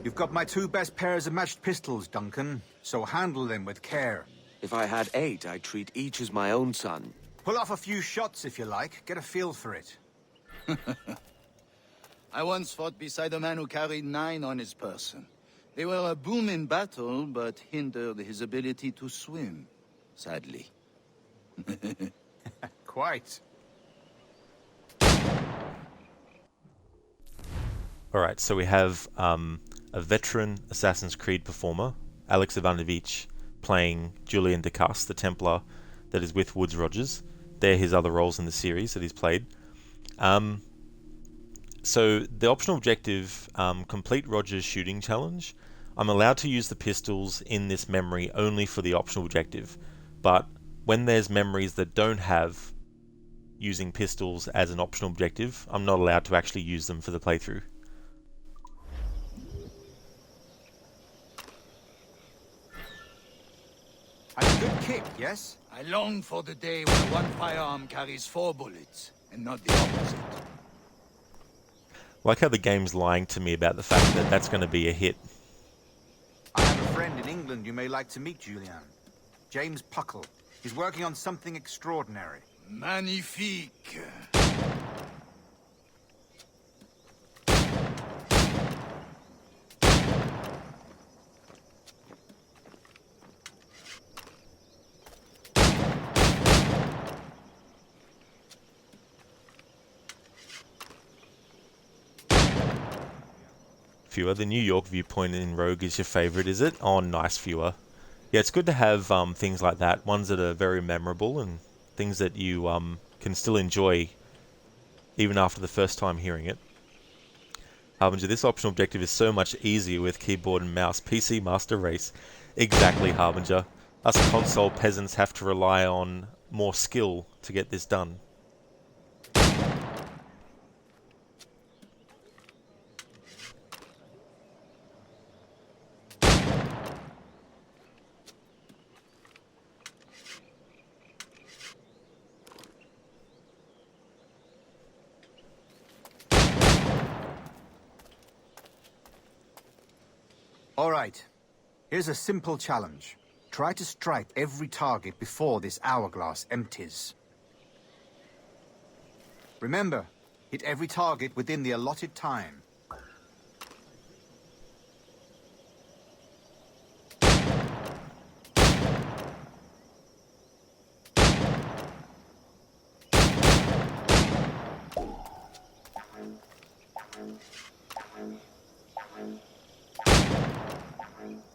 You've got my 2 best pairs of matched pistols, Duncan, so handle them with care. If I had 8, I'd treat each as my own son. Pull off a few shots if you like. Get a feel for it. I once fought beside a man who carried 9 on his person. They were a boon in battle, but hindered his ability to swim, sadly. Quite. Alright, so we have a veteran Assassin's Creed performer, Alex Ivanovich, playing Julian Ducasse, the Templar that is with Woods Rogers. They're his other roles in the series that he's played. So the optional objective, complete Rogers' shooting challenge. I'm allowed to use the pistols in this memory only for the optional objective, but when there's memories that don't have using pistols as an optional objective, I'm not allowed to actually use them for the playthrough. A good kick, yes? I long for the day when one firearm carries 4 bullets, and not the opposite. Like how the game's lying to me about the fact that that's going to be a hit. I have a friend in England you may like to meet, Julian. James Puckle. He's working on something extraordinary. Magnifique. Viewer, the New York viewpoint in Rogue is your favorite, is it? Oh, nice, viewer. Yeah, it's good to have things like that, ones that are very memorable and things that you can still enjoy even after the first time hearing it. Harbinger, this optional objective is so much easier with keyboard and mouse. PC Master Race. Exactly, Harbinger. Us console peasants have to rely on more skill to get this done. All right. Here's a simple challenge. Try to strike every target before this hourglass empties. Remember, hit every target within the allotted time.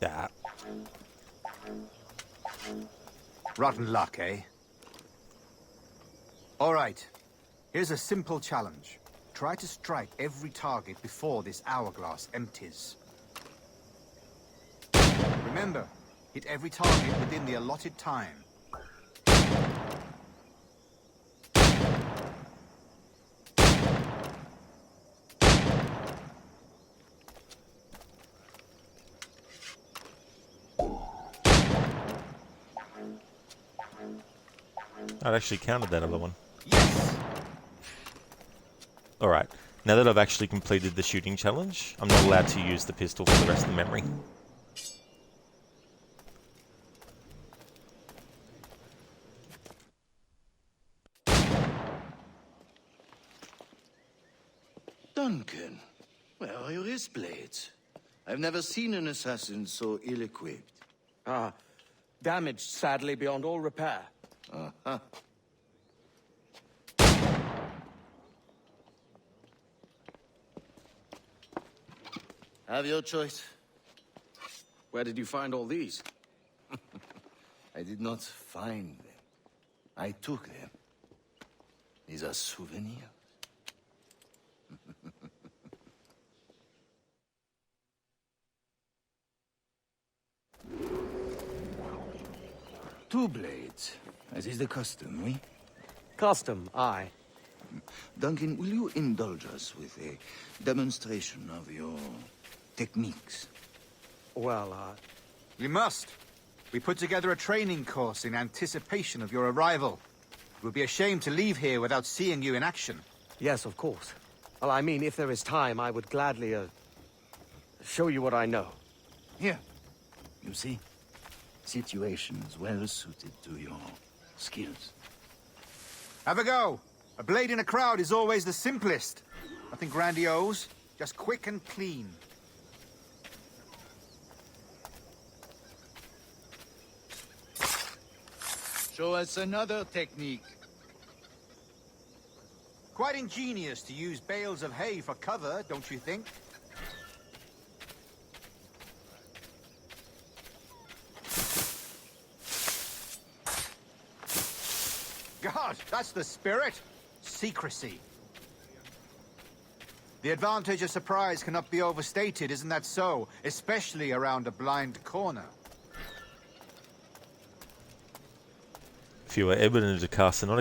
Yeah. Rotten luck, eh? All right. Here's a simple challenge. Try to strike every target before this hourglass empties. Remember, hit every target within the allotted time. I'd actually counted that other one. Yes! Alright, now that I've actually completed the shooting challenge, I'm not allowed to use the pistol for the rest of the memory. Duncan, where are your wrist blades? I've never seen an assassin so ill-equipped. Ah, damaged sadly beyond all repair. Uh-huh. Have your choice. Where did you find all these? I did not find them. I took them. These are souvenirs. Two blades, as is the custom, oui? Custom, aye. Duncan, will you indulge us with a demonstration of your techniques? Well, We must. We put together a training course in anticipation of your arrival. It would be a shame to leave here without seeing you in action. Yes, of course. Well, I mean, if there is time, I would gladly, show you what I know. Here. You see? Situations well suited to your skills. Have a go. A blade in a crowd is always the simplest. Nothing grandiose, just quick and clean. Show us another technique. Quite ingenious to use bales of hay for cover, don't you think? God, that's the spirit. Secrecy. The advantage of surprise cannot be overstated, isn't that so? Especially around a blind corner. If you were Edward and Jocasta not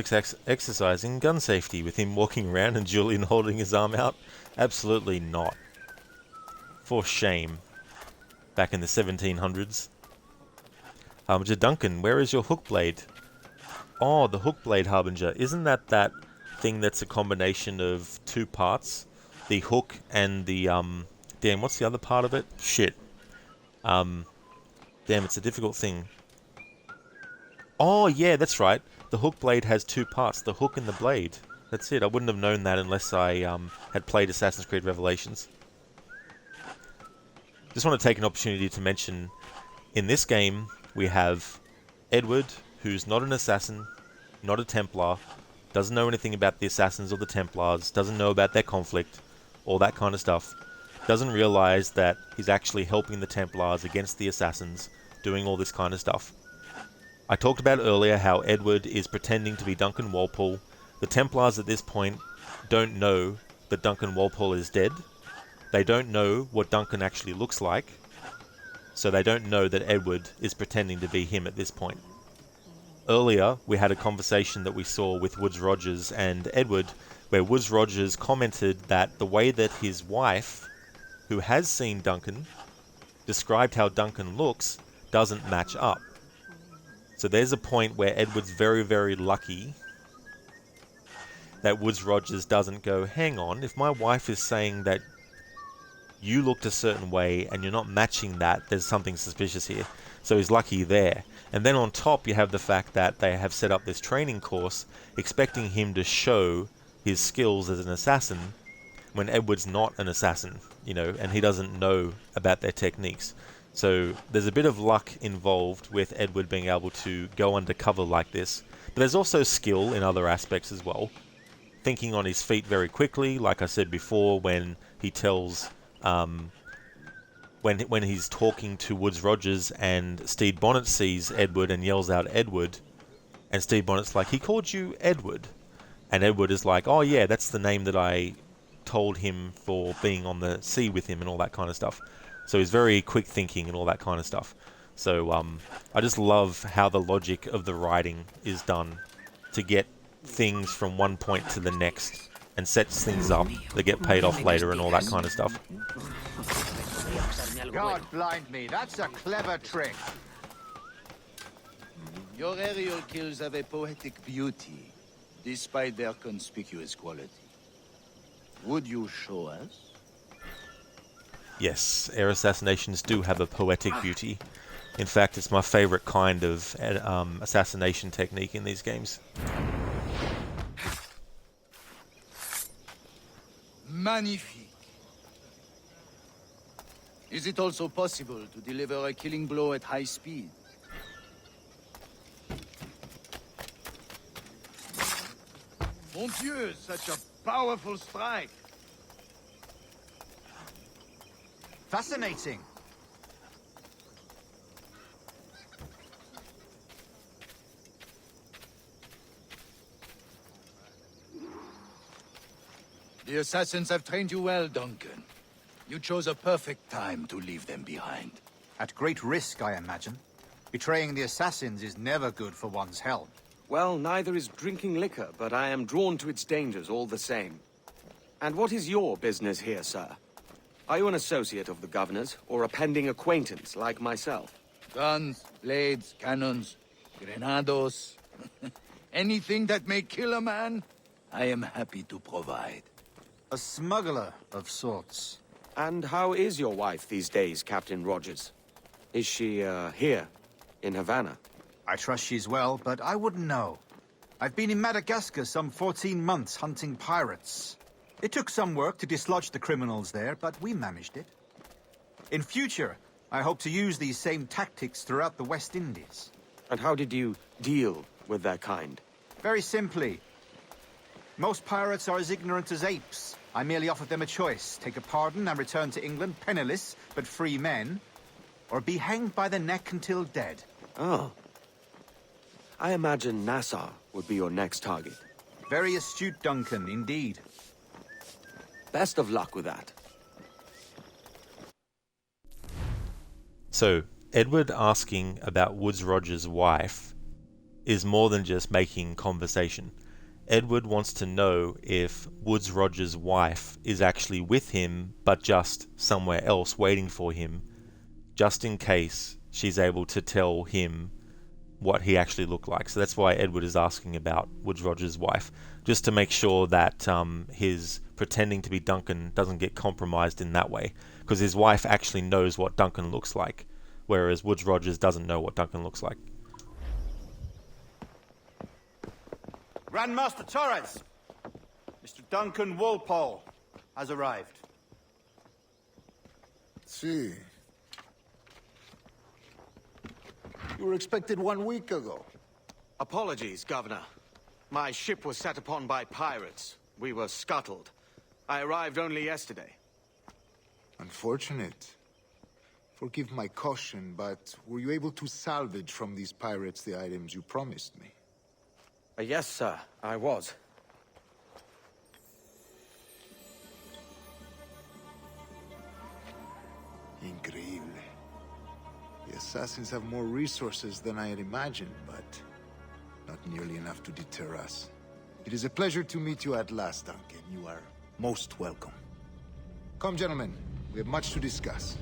exercising gun safety with him walking around and Julian holding his arm out, absolutely not. For shame. Back in the 1700s. Harbinger Duncan, where is your hook blade? Oh, the hook blade, Harbinger. Isn't that thing that's a combination of two parts? The hook and the, damn, what's the other part of it? Shit. Damn, it's a difficult thing. Oh, yeah, that's right. The hook blade has two parts, the hook and the blade. That's it. I wouldn't have known that unless I had played Assassin's Creed Revelations. Just want to take an opportunity to mention, in this game, we have Edward, who's not an assassin, not a Templar, doesn't know anything about the Assassins or the Templars, doesn't know about their conflict, all that kind of stuff. Doesn't realize that he's actually helping the Templars against the Assassins, doing all this kind of stuff. I talked about earlier how Edward is pretending to be Duncan Walpole. The Templars at this point don't know that Duncan Walpole is dead. They don't know what Duncan actually looks like. So they don't know that Edward is pretending to be him at this point. Earlier, we had a conversation that we saw with Woodes Rogers and Edward, where Woodes Rogers commented that the way that his wife, who has seen Duncan, described how Duncan looks, doesn't match up. So there's a point where Edward's very, very lucky that Woodes Rogers doesn't go, hang on, if my wife is saying that you looked a certain way and you're not matching that, there's something suspicious here. So he's lucky there. And then on top you have the fact that they have set up this training course expecting him to show his skills as an assassin when Edward's not an assassin, you know, and he doesn't know about their techniques. So there's a bit of luck involved with Edward being able to go undercover like this. But there's also skill in other aspects as well. Thinking on his feet very quickly, like I said before, when he tells when he's talking to Woodes Rogers and Stede Bonnet sees Edward and yells out Edward, and Stede Bonnet's like, he called you Edward, and Edward is like, oh yeah, that's the name that I told him for being on the sea with him and all that kind of stuff. So he's very quick thinking and all that kind of stuff. So I just love how the logic of the writing is done to get things from one point to the next and sets things up that get paid off later and all that kind of stuff. God blind me, that's a clever trick. Your aerial kills have a poetic beauty, despite their conspicuous quality. Would you show us? Yes, air assassinations do have a poetic beauty. In fact, it's my favorite kind of assassination technique in these games. Magnifique. Is it also possible to deliver a killing blow at high speed? Mon Dieu, such a powerful strike. Fascinating. The assassins have trained you well, Duncan. You chose a perfect time to leave them behind. At great risk, I imagine. Betraying the assassins is never good for one's health. Well, neither is drinking liquor, but I am drawn to its dangers all the same. And what is your business here, sir? Are you an associate of the governor's, or a pending acquaintance like myself? Guns, blades, cannons, grenados. Anything that may kill a man, I am happy to provide. A smuggler of sorts. And how is your wife these days, Captain Rogers? Is she, here, in Havana? I trust she's well, but I wouldn't know. I've been in Madagascar some 14 months hunting pirates. It took some work to dislodge the criminals there, but we managed it. In future, I hope to use these same tactics throughout the West Indies. And how did you deal with their kind? Very simply. Most pirates are as ignorant as apes. I merely offered them a choice. Take a pardon and return to England penniless, but free men, or be hanged by the neck until dead. Oh. I imagine Nassau would be your next target. Very astute, Duncan, indeed. Best of luck with that. So, Edward asking about Woodes Rogers' wife is more than just making conversation. Edward wants to know if Woodes Rogers' wife is actually with him, but just somewhere else waiting for him, just in case she's able to tell him what he actually looked like. So that's why Edward is asking about Woodes Rogers' wife, just to make sure that his pretending to be Duncan doesn't get compromised in that way, because his wife actually knows what Duncan looks like, whereas Woodes Rogers doesn't know what Duncan looks like. Grandmaster Torres! Mr. Duncan Walpole has arrived. See. You were expected 1 week ago. Apologies, Governor. My ship was set upon by pirates. We were scuttled. I arrived only yesterday. Unfortunate. Forgive my caution, but were you able to salvage from these pirates the items you promised me? Yes, sir, I was. Increíble. The assassins have more resources than I had imagined, but not nearly enough to deter us. It is a pleasure to meet you at last, Duncan. You are most welcome. Come, gentlemen. We have much to discuss.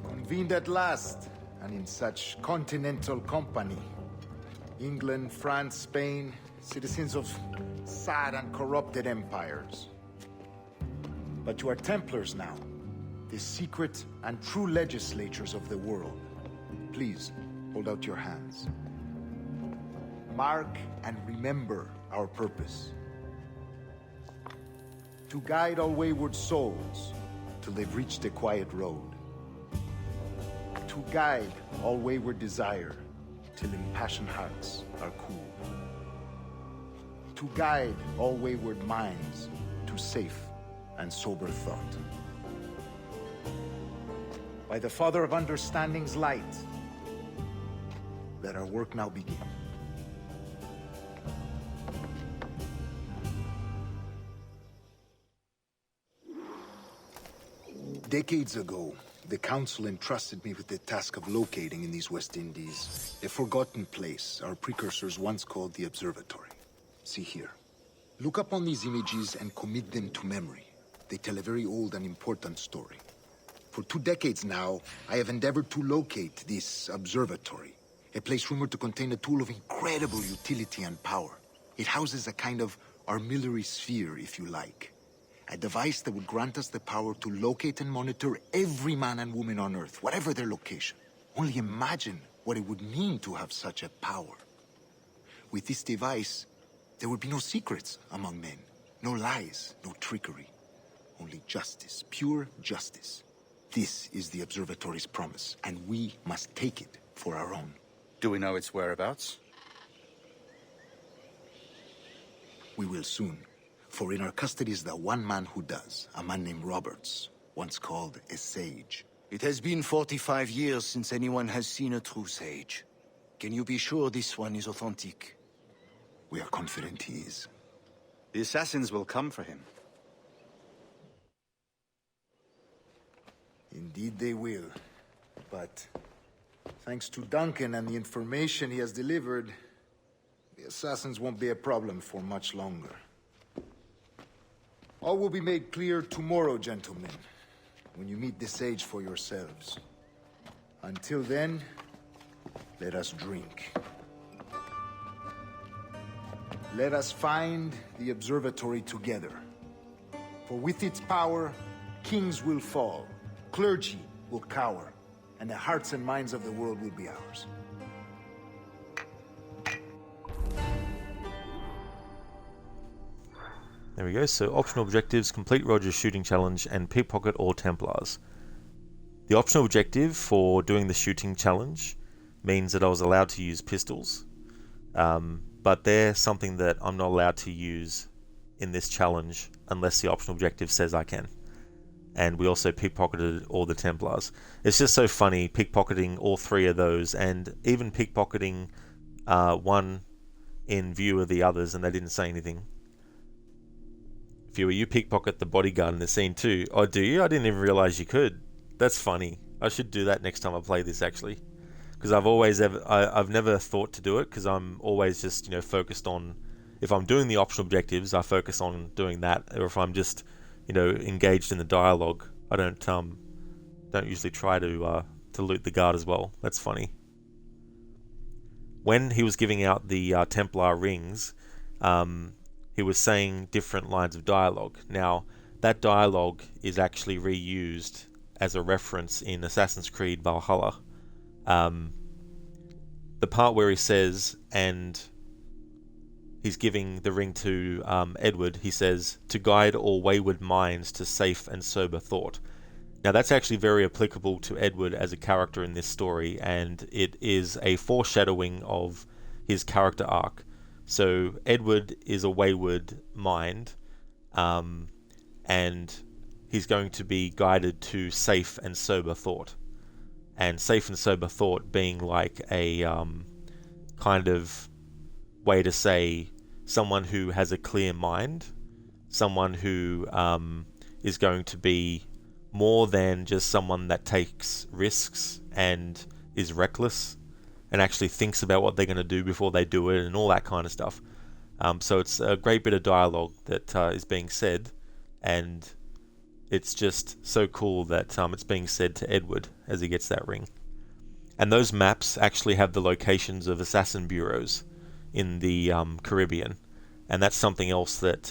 Convened at last, and in such continental company. England, France, Spain, citizens of sad and corrupted empires. But you are Templars now, the secret and true legislatures of the world. Please, hold out your hands. Mark and remember our purpose. To guide all wayward souls till they've reached the quiet road. To guide all wayward desire, till impassioned hearts are cool. To guide all wayward minds to safe and sober thought. By the Father of Understanding's light, let our work now begin. Decades ago, the Council entrusted me with the task of locating in these West Indies a forgotten place our precursors once called the Observatory. See here. Look upon these images and commit them to memory. They tell a very old and important story. For 2 decades now, I have endeavored to locate this observatory, a place rumored to contain a tool of incredible utility and power. It houses a kind of armillary sphere, if you like. A device that would grant us the power to locate and monitor every man and woman on Earth, whatever their location. Only imagine what it would mean to have such a power. With this device, there would be no secrets among men, no lies, no trickery. Only justice, pure justice. This is the Observatory's promise, and we must take it for our own. Do we know its whereabouts? We will soon. For in our custody is the one man who does, a man named Roberts, once called a sage. It has been 45 years since anyone has seen a true sage. Can you be sure this one is authentic? We are confident he is. The assassins will come for him. Indeed they will. But thanks to Duncan and the information he has delivered, the assassins won't be a problem for much longer. All will be made clear tomorrow, gentlemen, when you meet the sage for yourselves. Until then, let us drink. Let us find the observatory together. For with its power, kings will fall, clergy will cower, and the hearts and minds of the world will be ours. There we go. So optional objectives: complete Roger's shooting challenge and pickpocket all Templars. The optional objective for doing the shooting challenge means that I was allowed to use pistols, but they're something that I'm not allowed to use in this challenge unless the optional objective says I can. And we also pickpocketed all the Templars. It's just so funny pickpocketing all 3 of those, and even pickpocketing one in view of the others, and they didn't say anything. Viewer, you pickpocket the bodyguard in the scene too. Oh, do you? I didn't even realize you could. That's funny. I should do that next time I play this, actually, because I've never thought to do it, because I'm always just focused on, if I'm doing the optional objectives, I focus on doing that, or if I'm just engaged in the dialogue, I don't usually try to loot the guard as well. That's funny. When he was giving out the Templar rings, he was saying different lines of dialogue. Now, that dialogue is actually reused as a reference in Assassin's Creed Valhalla. The part where he says, and he's giving the ring to Edward, he says, "To guide all wayward minds to safe and sober thought." Now, that's actually very applicable to Edward as a character in this story, and it is a foreshadowing of his character arc. So Edward is a wayward mind, and he's going to be guided to safe and sober thought. And safe and sober thought being like a kind of way to say someone who has a clear mind, someone who is going to be more than just someone that takes risks and is reckless, and actually thinks about what they're going to do before they do it, and all that kind of stuff. So it's a great bit of dialogue that is being said, and it's just so cool that it's being said to Edward as he gets that ring. And those maps actually have the locations of assassin bureaus in the Caribbean, and that's something else that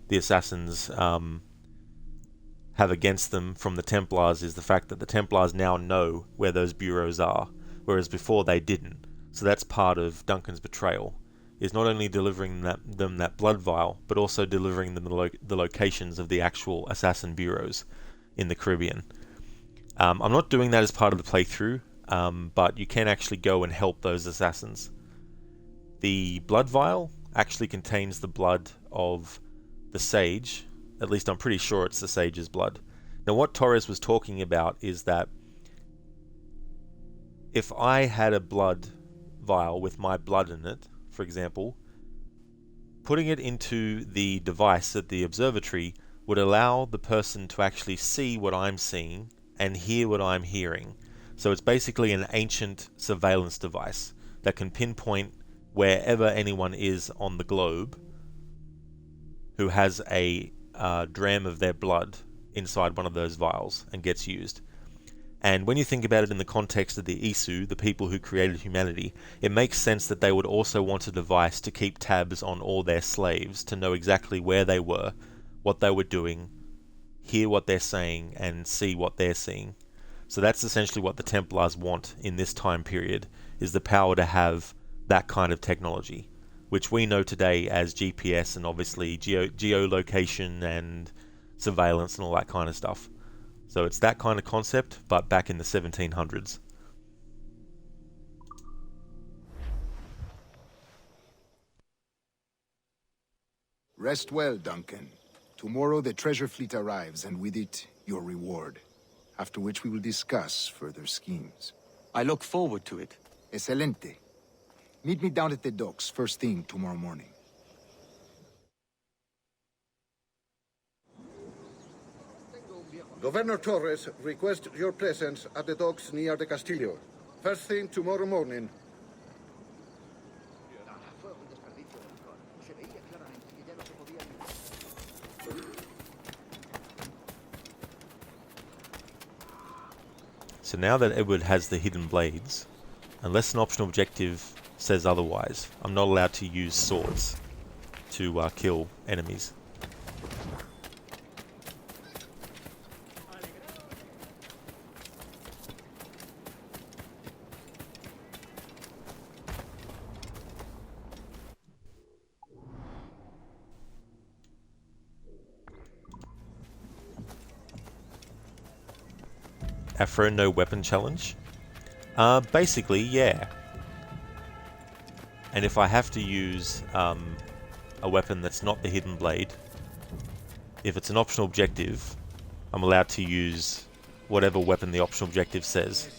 the assassins have against them from the Templars, is the fact that the Templars now know where those bureaus are, whereas before they didn't. So that's part of Duncan's betrayal, is not only delivering them that blood vial, but also delivering them the locations of the actual assassin bureaus in the Caribbean. I'm not doing that as part of the playthrough. but you can actually go and help those assassins. The blood vial actually contains the blood of the sage. At least I'm pretty sure it's the sage's blood. Now what Torres was talking about is that if I had a blood vial with my blood in it, for example, putting it into the device at the observatory would allow the person to actually see what I'm seeing and hear what I'm hearing. So it's basically an ancient surveillance device that can pinpoint wherever anyone is on the globe who has a dram of their blood inside one of those vials and gets used. And when you think about it in the context of the Isu, the people who created humanity, it makes sense that they would also want a device to keep tabs on all their slaves, to know exactly where they were, what they were doing, hear what they're saying, and see what they're seeing. So that's essentially what the Templars want in this time period, is the power to have that kind of technology, which we know today as GPS and obviously geolocation and surveillance and all that kind of stuff. So it's that kind of concept, but back in the 1700s. Rest well, Duncan. Tomorrow the treasure fleet arrives, and with it, your reward. After which we will discuss further schemes. I look forward to it. Excelente. Meet me down at the docks first thing tomorrow morning. Governor Torres requests your presence at the docks near the Castillo. First thing tomorrow morning. So now that Edward has the hidden blades, unless an optional objective says otherwise, I'm not allowed to use swords to kill enemies. Afro no weapon challenge? Basically, yeah. And if I have to use a weapon that's not the hidden blade, if it's an optional objective, I'm allowed to use whatever weapon the optional objective says.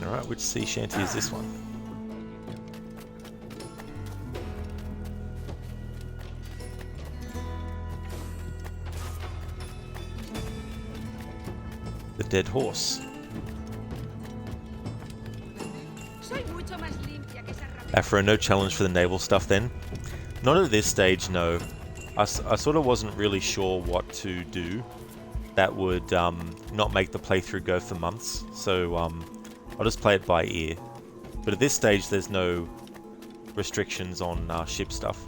Alright, which sea shanty is this one? The Dead Horse. Afro, no challenge for the naval stuff then? Not at this stage, no. I sort of wasn't really sure what to do that would not make the playthrough go for months, so I'll just play it by ear. But at this stage there's no restrictions on ship stuff.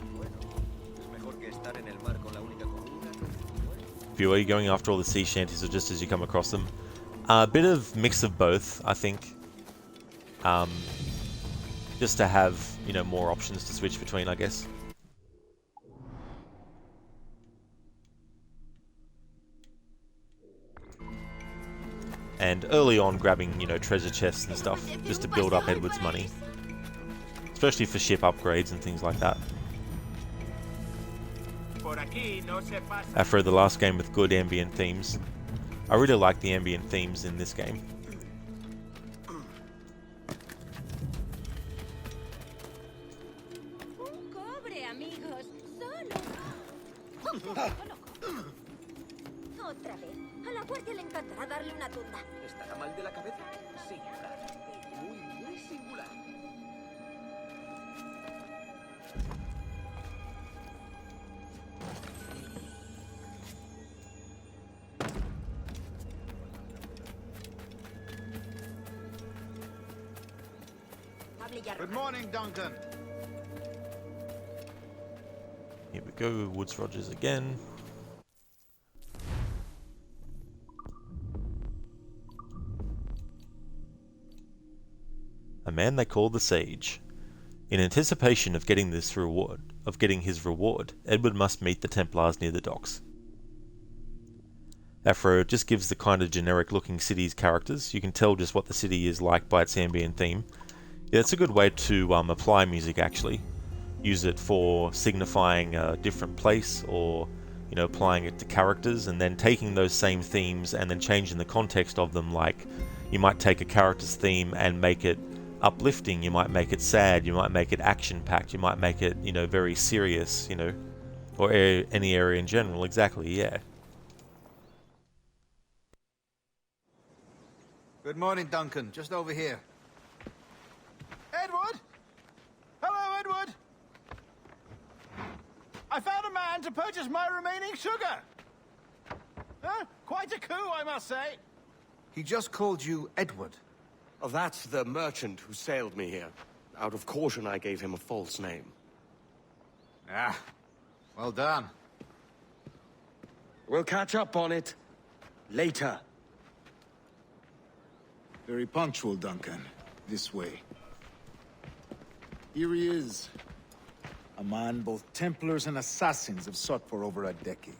Viewer, are you going after all the sea shanties or just as you come across them? A bit of mix of both, I think. Just to have, you know, more options to switch between, I guess. And early on grabbing, you know, treasure chests and stuff, just to build up Edward's money. Especially for ship upgrades and things like that. Afro, the last game with good ambient themes. I really like the ambient themes in this game. Otra vez. A la guardia le encantará darle una tunda. ¿Estará mal de la cabeza? Singular. Muy singular. Good morning, Duncan. Here we go, Woodes Rogers again. a man they call the Sage. In anticipation of getting his reward, Edward must meet the Templars near the docks. Afro just gives the kind of generic looking city's characters. You can tell just what the city is like by its ambient theme. Yeah, it's a good way to apply music actually. Use it for signifying a different place, or applying it to characters, and then taking those same themes and then changing the context of them. Like, you might take a character's theme and make it uplifting, you might make it sad, you might make it action-packed, you might make it, very serious, or any area in general. Exactly, yeah. Good morning, Duncan. Just over here. Edward? Hello, Edward! I found a man to purchase my remaining sugar! Huh? Quite a coup, I must say. He just called you Edward. Oh, that's the merchant who sailed me here. Out of caution, I gave him a false name. Ah, well done. We'll catch up on it later. Very punctual, Duncan. This way. Here he is. A man both Templars and Assassins have sought for over a decade.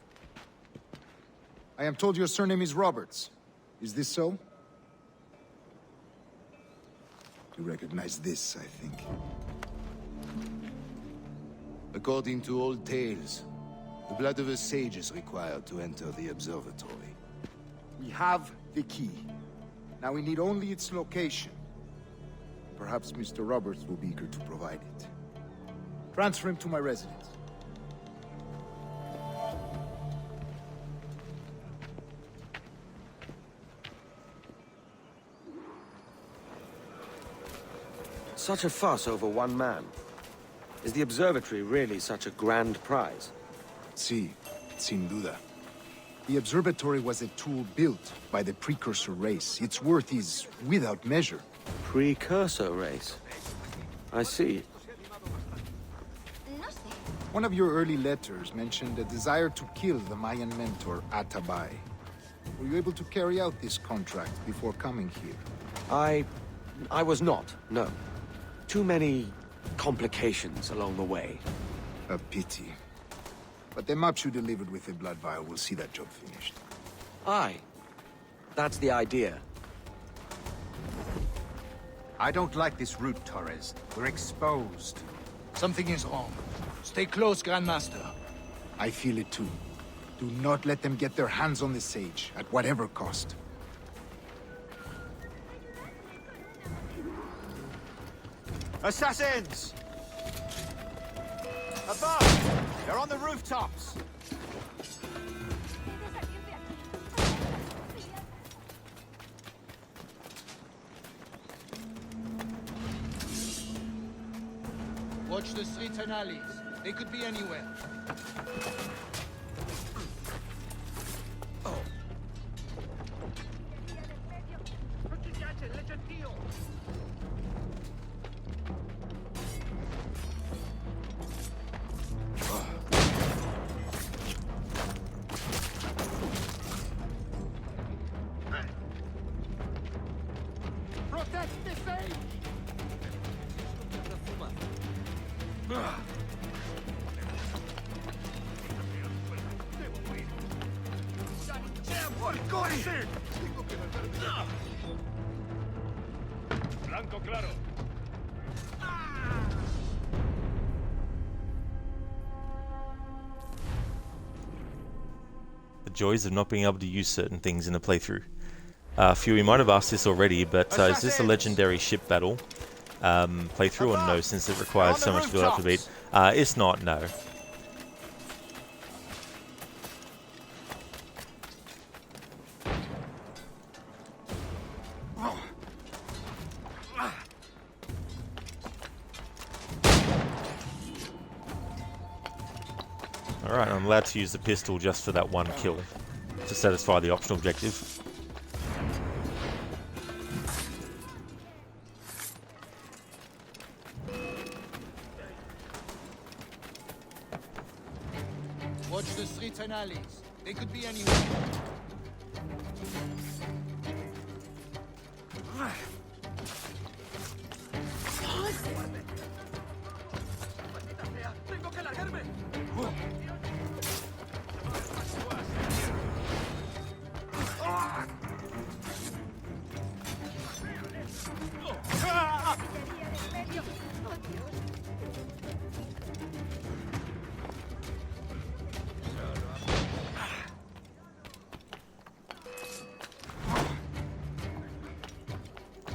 I am told your surname is Roberts. Is this so? You recognize this, I think. According to old tales, the blood of a sage is required to enter the observatory. We have the key. Now we need only its location. Perhaps Mr. Roberts will be eager to provide it. Transfer him to my residence. Such a fuss over one man. Is the observatory really such a grand prize? Sí, sin duda. The observatory was a tool built by the precursor race. Its worth is without measure. Precursor race? I see. One of your early letters mentioned a desire to kill the Mayan mentor, Atabay. Were you able to carry out this contract before coming here? I was not, no. Too many complications along the way. A pity. But the maps you delivered with the blood vial will see that job finished. Aye. That's the idea. I don't like this route, Torres. We're exposed. Something is wrong. Stay close, Grandmaster. I feel it too. Do not let them get their hands on the Sage, at whatever cost. Assassins! Above! They're on the rooftops! Watch the streets and alleys. They could be anywhere. Protect the Sage! Blanco claro. The joys of not being able to use certain things in a playthrough. Few, you might have asked this already, but is this a legendary ship battle playthrough, or no, since it requires so much build up to beat? It's not, no. Alright, I'm allowed to use the pistol just for that one kill, to satisfy the optional objective. Watch the streets and alleys. They could be anywhere. ¡Tengo que largarme!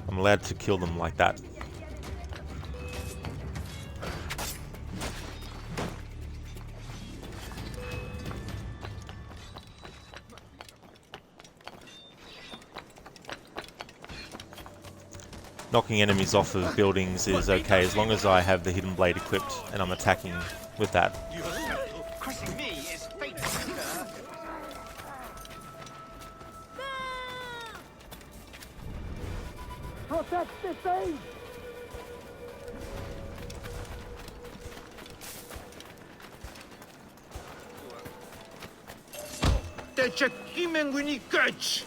I'm allowed to kill them like that. Knocking enemies off of buildings is okay as long as I have the hidden blade equipped and I'm attacking with that. Crushing me is fate, sir. Protect the stage! Te chequimen winnie catch!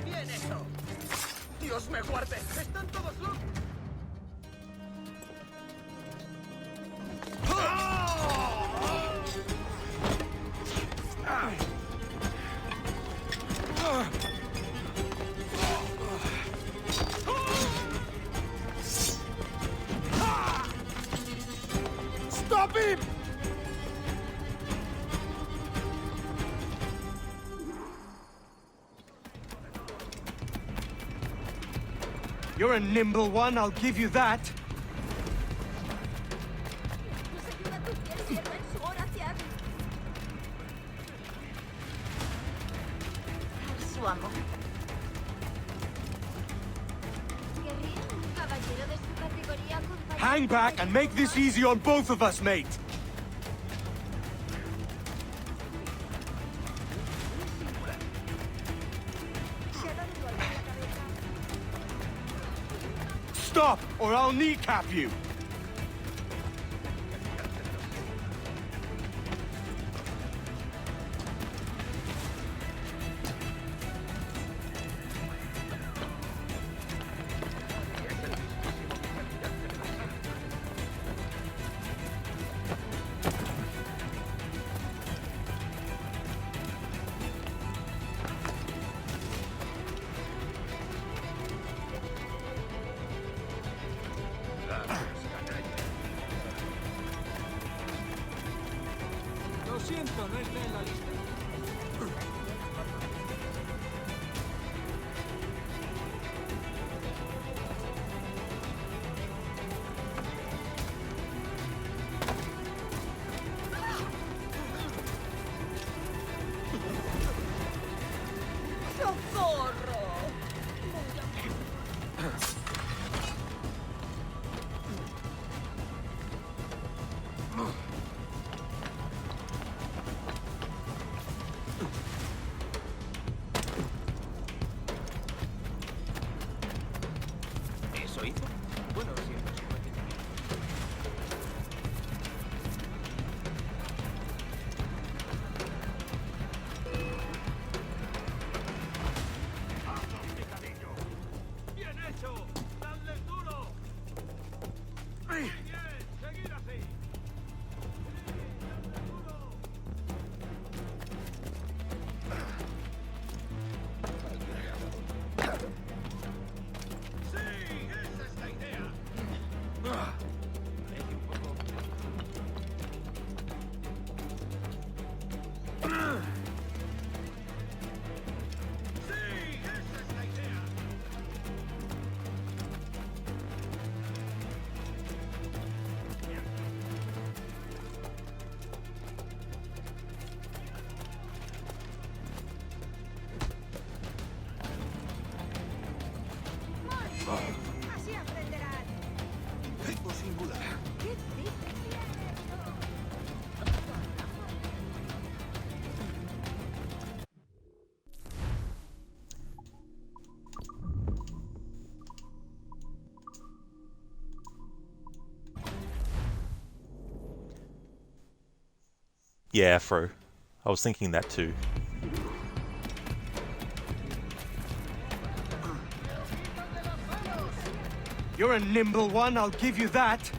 ¡Bien hecho! ¡Dios me guarde! ¡Están todos locos! Stop him! You're a nimble one, I'll give you that. Su amo. Guerrero, caballero de su categoría, compañero. Hang back and make this easy on both of us, mate. Stop, or I'll kneecap you. Lo siento, no está en la lista. ¡Socorro! ¿Eso hizo? Bueno, siempre. ¡Bien hecho! ¡Dadle duro! ¡Muy bien! ¡Seguid así! ¡Sí! ¡Esa es la idea! ¡Sí! ¡Esa es la idea! Así aprenderán. Ritmo singular. ¿Qué dices? Yeah, Afro. I was thinking that too. You're a nimble one, I'll give you that.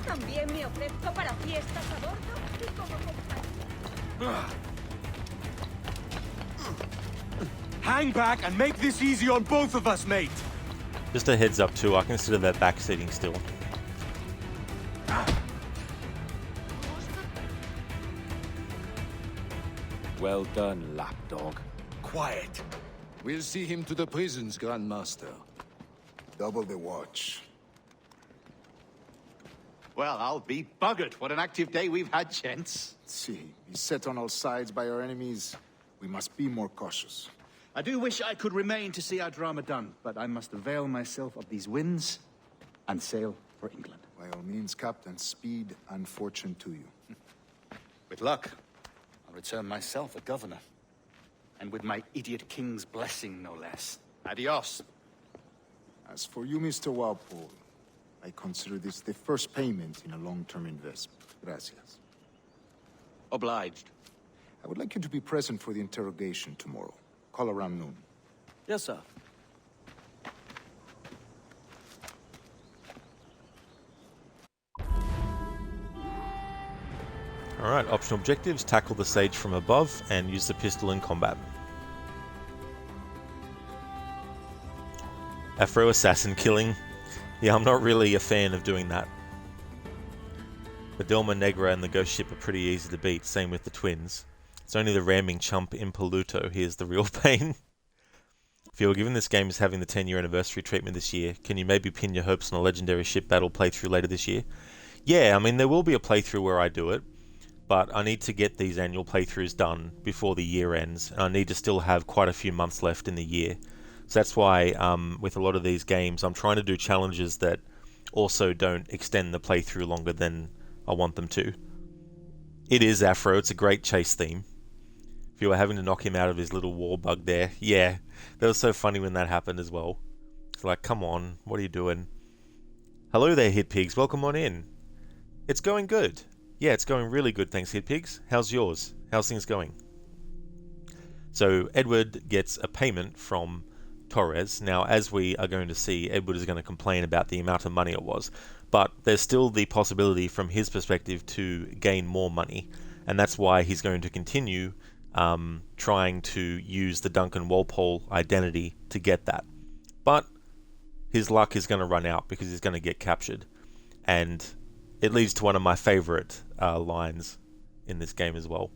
También me ofrezco para fiestas a bordo y como compañía. Hang back and make this easy on both of us, mate. Just a heads up too, I consider that backseating still. Well done, lapdog. Quiet. We'll see him to the prisons, Grandmaster. Double the watch. Well, I'll be buggered. What an active day we've had, gents. See, beset on all sides by our enemies. We must be more cautious. I do wish I could remain to see our drama done, but I must avail myself of these winds and sail for England. By all means, Captain, speed and fortune to you. With luck, I'll return myself a governor. And with my idiot king's blessing, no less. Adios. As for you, Mr. Walpole, I consider this the first payment in a long-term investment. Gracias. Obliged. I would like you to be present for the interrogation tomorrow. Call around noon. Yes, sir. Alright, optional objectives, tackle the sage from above and use the pistol in combat. Afro assassin killing. Yeah, I'm not really a fan of doing that. The Delma Negra and the Ghost Ship are pretty easy to beat, same with the twins. It's only the ramming chump Impoluto here's the real pain. Phil, given this game is having the 10-year anniversary treatment this year, can you maybe pin your hopes on a legendary ship battle playthrough later this year? Yeah, I mean, there will be a playthrough where I do it, but I need to get these annual playthroughs done before the year ends, and I need to still have quite a few months left in the year. So that's why, with a lot of these games, I'm trying to do challenges that also don't extend the playthrough longer than I want them to. It is Afro, it's a great chase theme. If you were having to knock him out of his little war bug there, yeah, that was so funny when that happened as well. It's like, come on, what are you doing? Hello there, Hit Pigs, welcome on in. It's going good. Yeah, it's going really good, thanks, Hit Pigs. How's yours? How's things going? So, Edward gets a payment from Torres. Now, as we are going to see, Edward is going to complain about the amount of money it was, but there's still the possibility from his perspective to gain more money, and that's why he's going to continue trying to use the Duncan Walpole identity to get that. But his luck is going to run out because he's going to get captured, and it leads to one of my favorite lines in this game as well.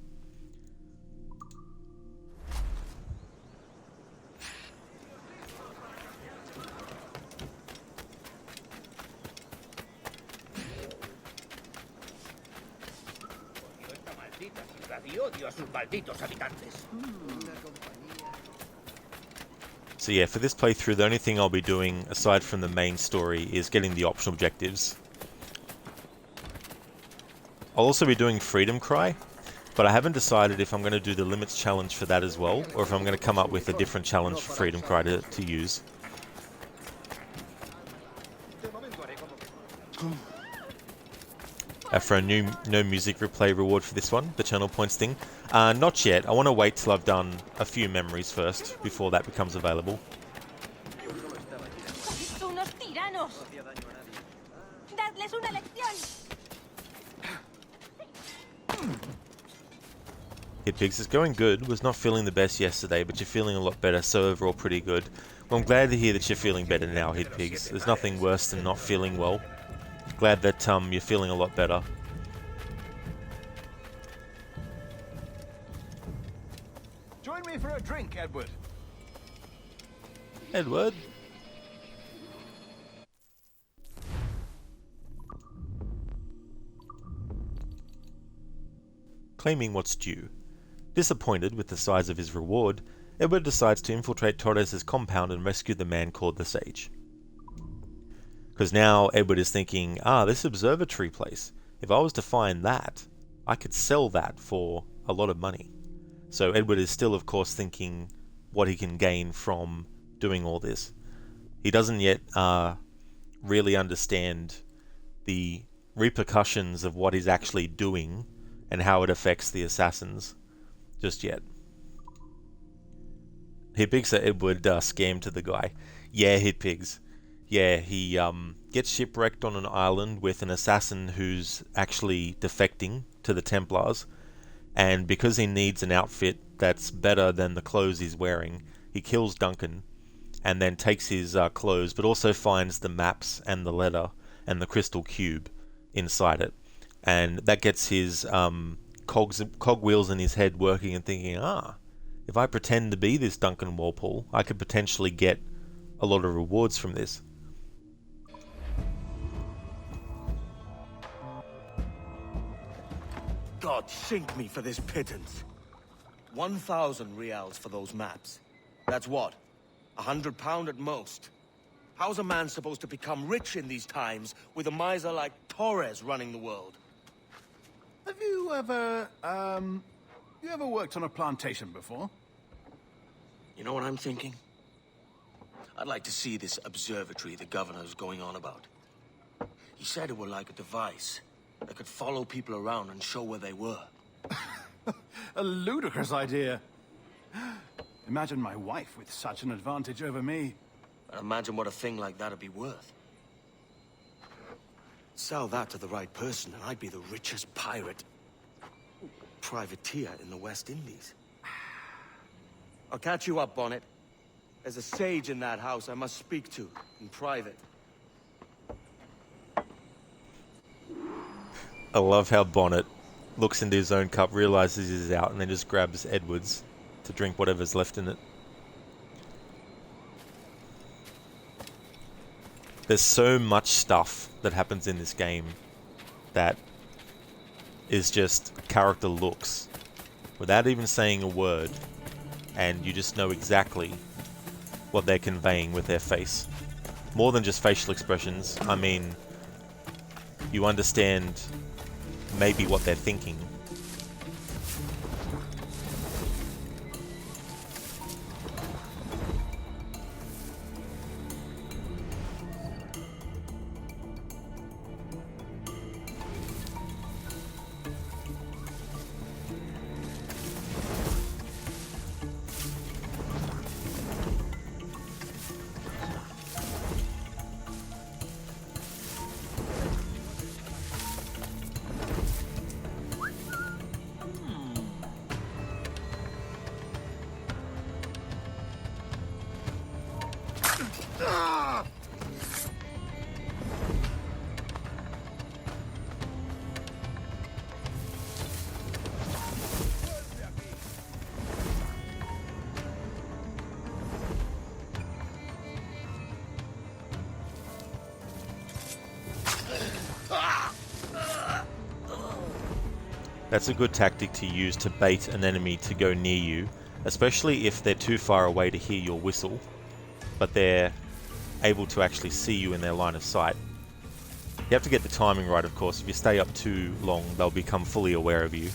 So yeah, for this playthrough, the only thing I'll be doing, aside from the main story, is getting the optional objectives. I'll also be doing Freedom Cry, but I haven't decided if I'm going to do the Limits challenge for that as well, or if I'm going to come up with a different challenge for Freedom Cry to use. For no music replay reward for this one, the channel points thing. Not yet. I want to wait till I've done a few memories first, before that becomes available. Unos tiranos. Dadles una lección. Hitpigs is going good. Was not feeling the best yesterday, but you're feeling a lot better, so overall pretty good. Well, I'm glad to hear that you're feeling better now, Hitpigs. There's nothing worse than not feeling well. Glad that you're feeling a lot better. Join me for a drink, Edward. Edward? Claiming what's due. Disappointed with the size of his reward, Edward decides to infiltrate Torres' compound and rescue the man called the Sage. Because now Edward is thinking, this observatory place, if I was to find that, I could sell that for a lot of money. So Edward is still, of course, thinking what he can gain from doing all this. He doesn't yet really understand the repercussions of what he's actually doing and how it affects the assassins. just yet. Hitpigs, so Edward scammed to the guy. Yeah, Hitpigs. Yeah, he gets shipwrecked on an island with an assassin who's actually defecting to the Templars, and because he needs an outfit that's better than the clothes he's wearing, he kills Duncan and then takes his clothes, but also finds the maps and the letter and the crystal cube inside it, and that gets his cogwheels in his head working and thinking, if I pretend to be this Duncan Walpole, I could potentially get a lot of rewards from this. God sink me for this pittance. 1,000 reals for those maps. That's what? £100 at most. How's a man supposed to become rich in these times with a miser like Torres running the world? Have you ever, worked on a plantation before? You know what I'm thinking? I'd like to see this observatory the governor's going on about. He said it were like a device that could follow people around and show where they were. A ludicrous idea. Imagine my wife with such an advantage over me. And imagine what a thing like that'd be worth. Sell that to the right person and I'd be the richest pirate, privateer in the West Indies. I'll catch you up, Bonnet. There's a sage in that house I must speak to in private. I love how Bonnet looks into his own cup, realizes he's out, and then just grabs Edward's to drink whatever's left in it. There's so much stuff that happens in this game that is just character looks without even saying a word, and you just know exactly what they're conveying with their face. More than just facial expressions, I mean, you understand maybe what they're thinking. That's a good tactic to use to bait an enemy to go near you, especially if they're too far away to hear your whistle, but they're able to actually see you in their line of sight. You have to get the timing right, of course. If you stay up too long, they'll become fully aware of you.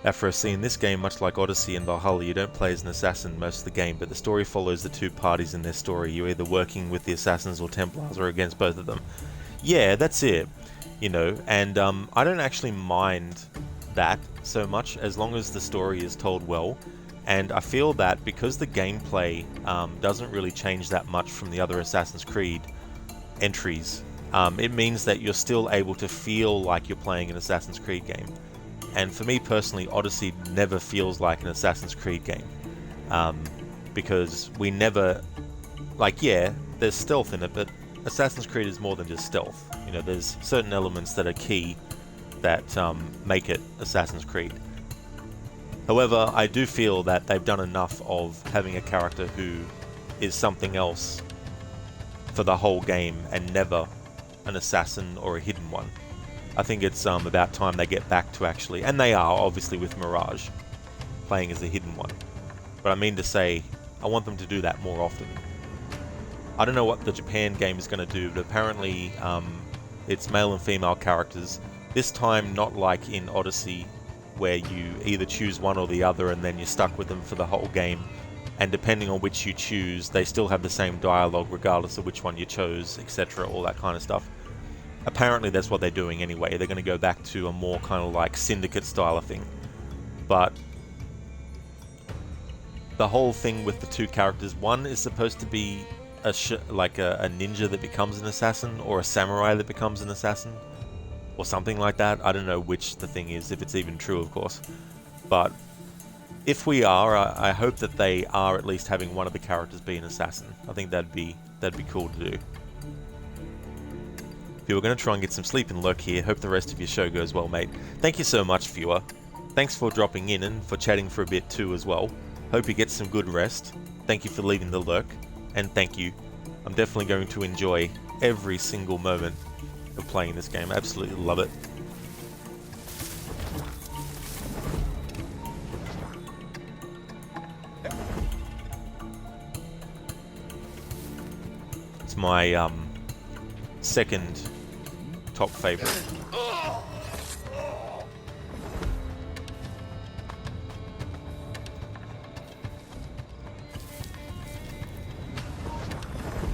After a scene, in this game, much like Odyssey and Valhalla, you don't play as an assassin most of the game, but the story follows the two parties in their story. You're either working with the assassins or Templars, or against both of them. Yeah, that's it. You know, and I don't actually mind that so much, as long as the story is told well. And I feel that because the gameplay doesn't really change that much from the other Assassin's Creed entries, it means that you're still able to feel like you're playing an Assassin's Creed game. And for me personally, Odyssey never feels like an Assassin's Creed game. Because we never... Like, yeah, there's stealth in it, but Assassin's Creed is more than just stealth. You know, there's certain elements that are key that make it Assassin's Creed. However, I do feel that they've done enough of having a character who is something else for the whole game and never an assassin or a hidden one. I think it's about time they get back to actually, and they are obviously with Mirage, playing as a hidden one. But I mean to say, I want them to do that more often. I don't know what the Japan game is going to do, but apparently it's male and female characters. This time not like in Odyssey, where you either choose one or the other and then you're stuck with them for the whole game. And depending on which you choose, they still have the same dialogue regardless of which one you chose, etc., all that kind of stuff. apparently that's what they're doing anyway. They're going to go back to a more kind of like Syndicate style of thing. But the whole thing with the two characters, one is supposed to be a ninja that becomes an assassin, or a samurai that becomes an assassin, or something like that. I don't know which the thing is, if it's even true, of course. But if we are, I hope that they are at least having one of the characters be an assassin. I think that'd be cool to do. Viewer, going to try and get some sleep and lurk here. Hope the rest of your show goes well, mate. Thank you so much, viewer. Thanks for dropping in and for chatting for a bit too as well. Hope you get some good rest. Thank you for leaving the lurk. And thank you. I'm definitely going to enjoy every single moment of playing this game. Absolutely love it. It's my second top favorite.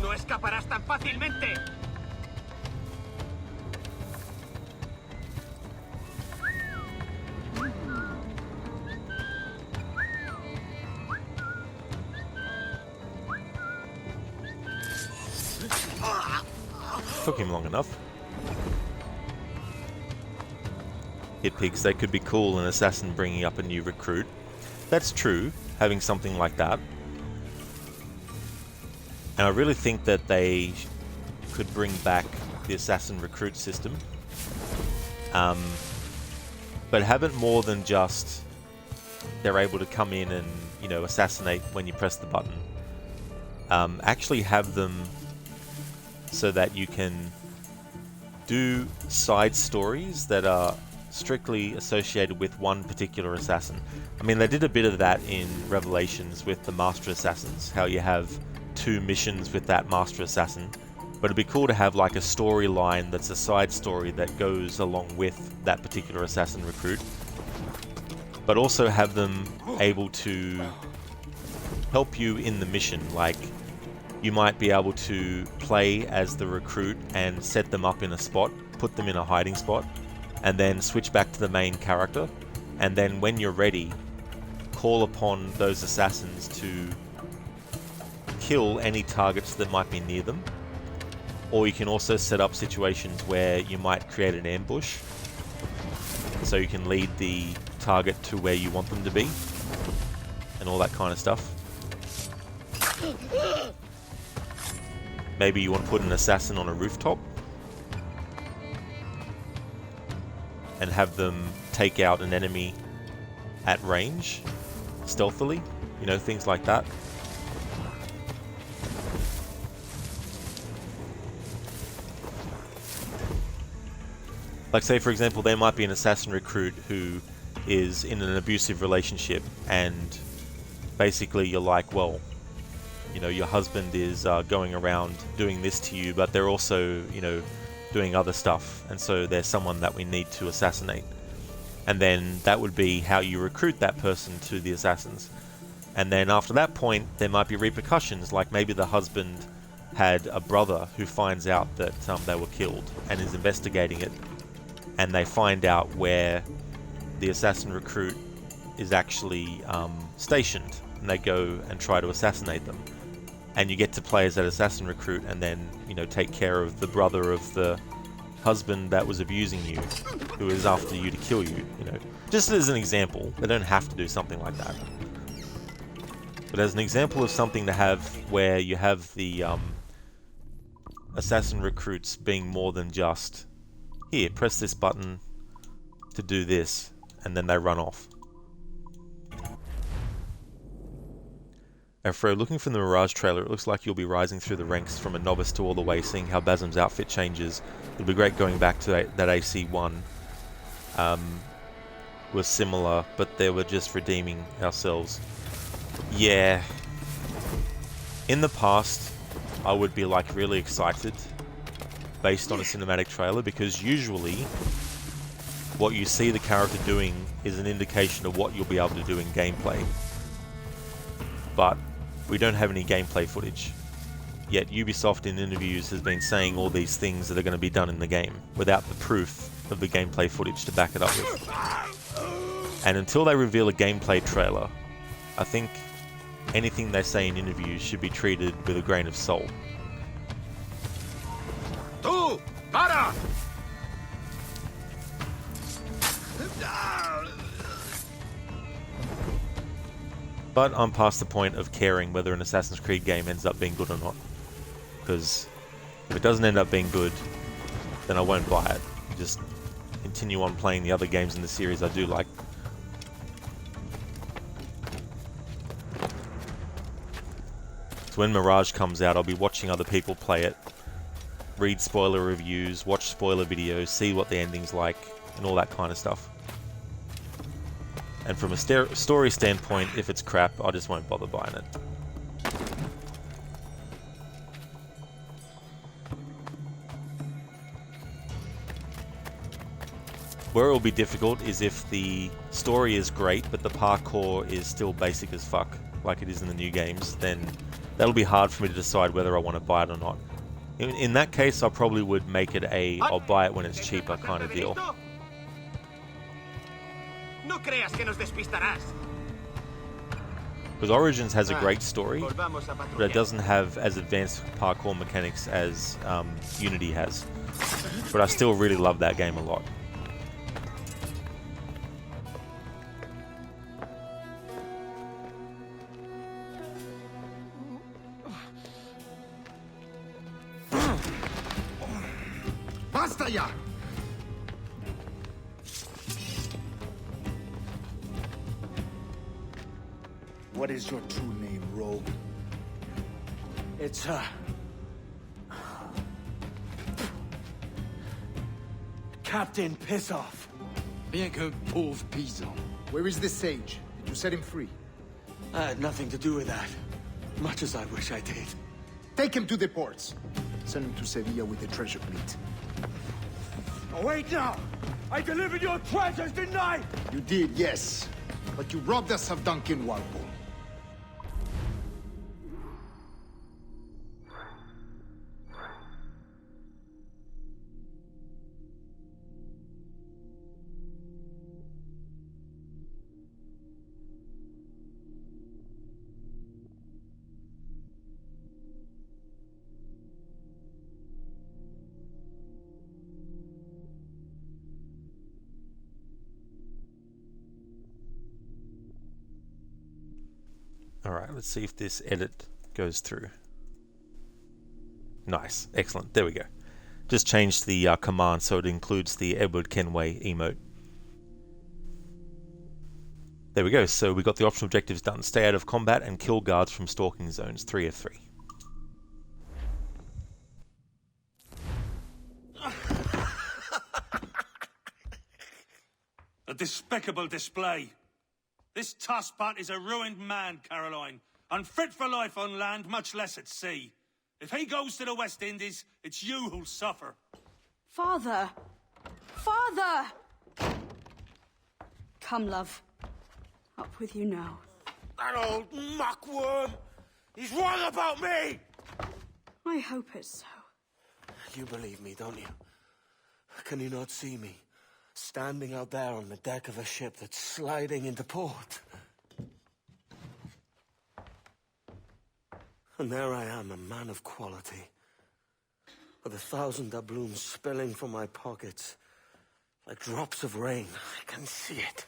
No escaparás tan fácilmente. Took him long enough. Hit pigs, they could be cool, an assassin bringing up a new recruit. That's true, having something like that. And I really think that they could bring back the assassin recruit system. But have it more than just they're able to come in and, you know, assassinate when you press the button. Actually have them so that you can do side stories that are strictly associated with one particular assassin. I mean, they did a bit of that in Revelations with the Master Assassins, how you have 2 missions with that Master Assassin, but it'd be cool to have like a storyline that's a side story that goes along with that particular assassin recruit, but also have them able to help you in the mission. Like, you might be able to play as the recruit and set them up in a spot, put them in a hiding spot, and then switch back to the main character, and then when you're ready, call upon those assassins to kill any targets that might be near them. Or you can also set up situations where you might create an ambush, so you can lead the target to where you want them to be, and all that kind of stuff. Maybe you want to put an assassin on a rooftop and have them take out an enemy at range, stealthily, you know, things like that. Like, say for example, there might be an assassin recruit who is in an abusive relationship, and basically you're like, well, you know, your husband is going around doing this to you, but they're also, you know, doing other stuff, and so there's someone that we need to assassinate. And then that would be how you recruit that person to the assassins. And then after that point, there might be repercussions, like maybe the husband had a brother who finds out that they were killed and is investigating it, and they find out where the assassin recruit is actually stationed, and they go and try to assassinate them. And you get to play as that assassin recruit and then, you know, take care of the brother of the husband that was abusing you, who is after you to kill you, you know. Just as an example. They don't have to do something like that. But as an example of something to have where you have the assassin recruits being more than just, here, press this button to do this, and then they run off. Afro, looking from the Mirage trailer, it looks like you'll be rising through the ranks from a novice to all the way, seeing how Basim's outfit changes. It'll be great going back to that AC1. Was similar, but they were just redeeming ourselves. Yeah. In the past, I would be like really excited based on a cinematic trailer, because usually what you see the character doing is an indication of what you'll be able to do in gameplay. But we don't have any gameplay footage. Yet Ubisoft in interviews has been saying all these things that are going to be done in the game without the proof of the gameplay footage to back it up with. And until they reveal a gameplay trailer, I think anything they say in interviews should be treated with a grain of salt. Tú! Para! But I'm past the point of caring whether an Assassin's Creed game ends up being good or not. Because if it doesn't end up being good, then I won't buy it. Just continue on playing the other games in the series I do like. So when Mirage comes out, I'll be watching other people play it, read spoiler reviews, watch spoiler videos, see what the ending's like, and all that kind of stuff. And from a story standpoint, if it's crap, I just won't bother buying it. Where it will be difficult is if the story is great, but the parkour is still basic as fuck, like it is in the new games, then that'll be hard for me to decide whether I want to buy it or not. In that case, I probably would make it a I'll buy it when it's cheaper kind of deal. No creas que nos despistarás. Because Origins has a great story, but it doesn't have as advanced parkour mechanics as Unity has. But I still really love that game a lot. Basta ya! What is your true name, rogue? It's, Captain Pissoff. Bien que pauvre paysan. Where is the sage? Did you set him free? I had nothing to do with that. Much as I wish I did. Take him to the ports. Send him to Sevilla with the treasure fleet. Oh, wait now! I delivered your treasures, didn't I? You did, yes. But you robbed us of Duncan Walpole. Alright, let's see if this edit goes through. Nice, excellent, there we go. Just changed the command so it includes the Edward Kenway emote. There we go, so we got the optional objectives done. Stay out of combat and kill guards from stalking zones, 3 of 3. A despicable display. This tosspot is a ruined man, Caroline. Unfit for life on land, much less at sea. If he goes to the West Indies, it's you who'll suffer. Father! Father! Come, love. Up with you now. That old muckworm! He's wrong about me! I hope it's so. You believe me, don't you? Can you not see me? Standing out there on the deck of a ship that's sliding into port. And there I am, a man of quality. With 1,000 doubloons spilling from my pockets. Like drops of rain. I can see it.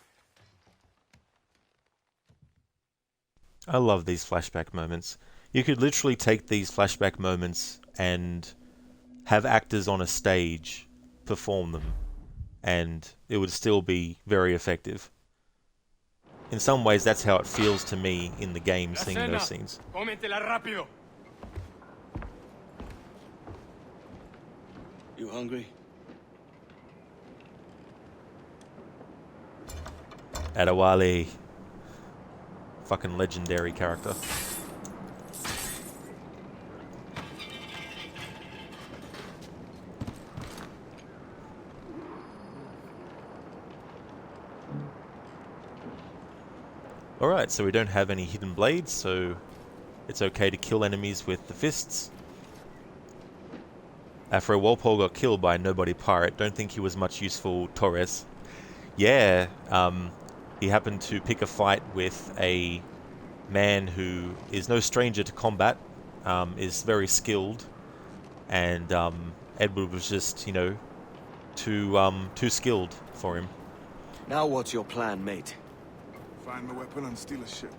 I love these flashback moments. You could literally take these flashback moments and have actors on a stage perform them, and it would still be very effective. In some ways, that's how it feels to me in the game, seeing those scenes. Cómetela rápido. You hungry? Adewale. Fucking legendary character. Alright, so we don't have any hidden blades, so it's okay to kill enemies with the fists. Afro Walpole got killed by a nobody pirate. Don't think he was much useful, Torres. Yeah, he happened to pick a fight with a man who is no stranger to combat, is very skilled, and Edward was just, you know, too skilled for him. Now what's your plan, mate? Find the weapon and steal a ship.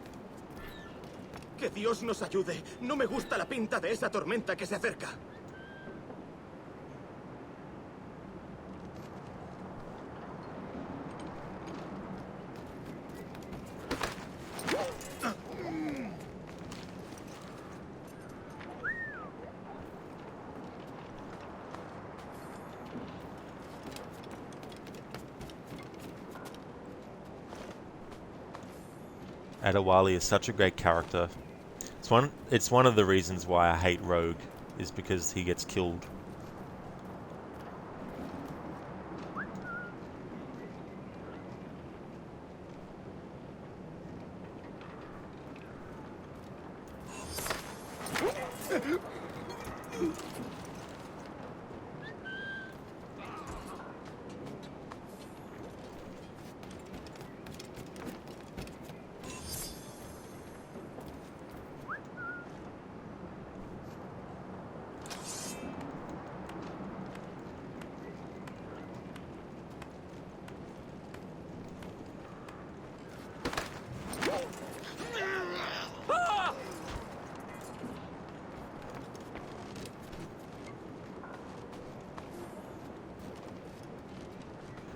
Que Dios nos ayude. No me gusta la pinta de esa tormenta que se acerca. Adewale is such a great character. It's one of the reasons why I hate Rogue, is because he gets killed.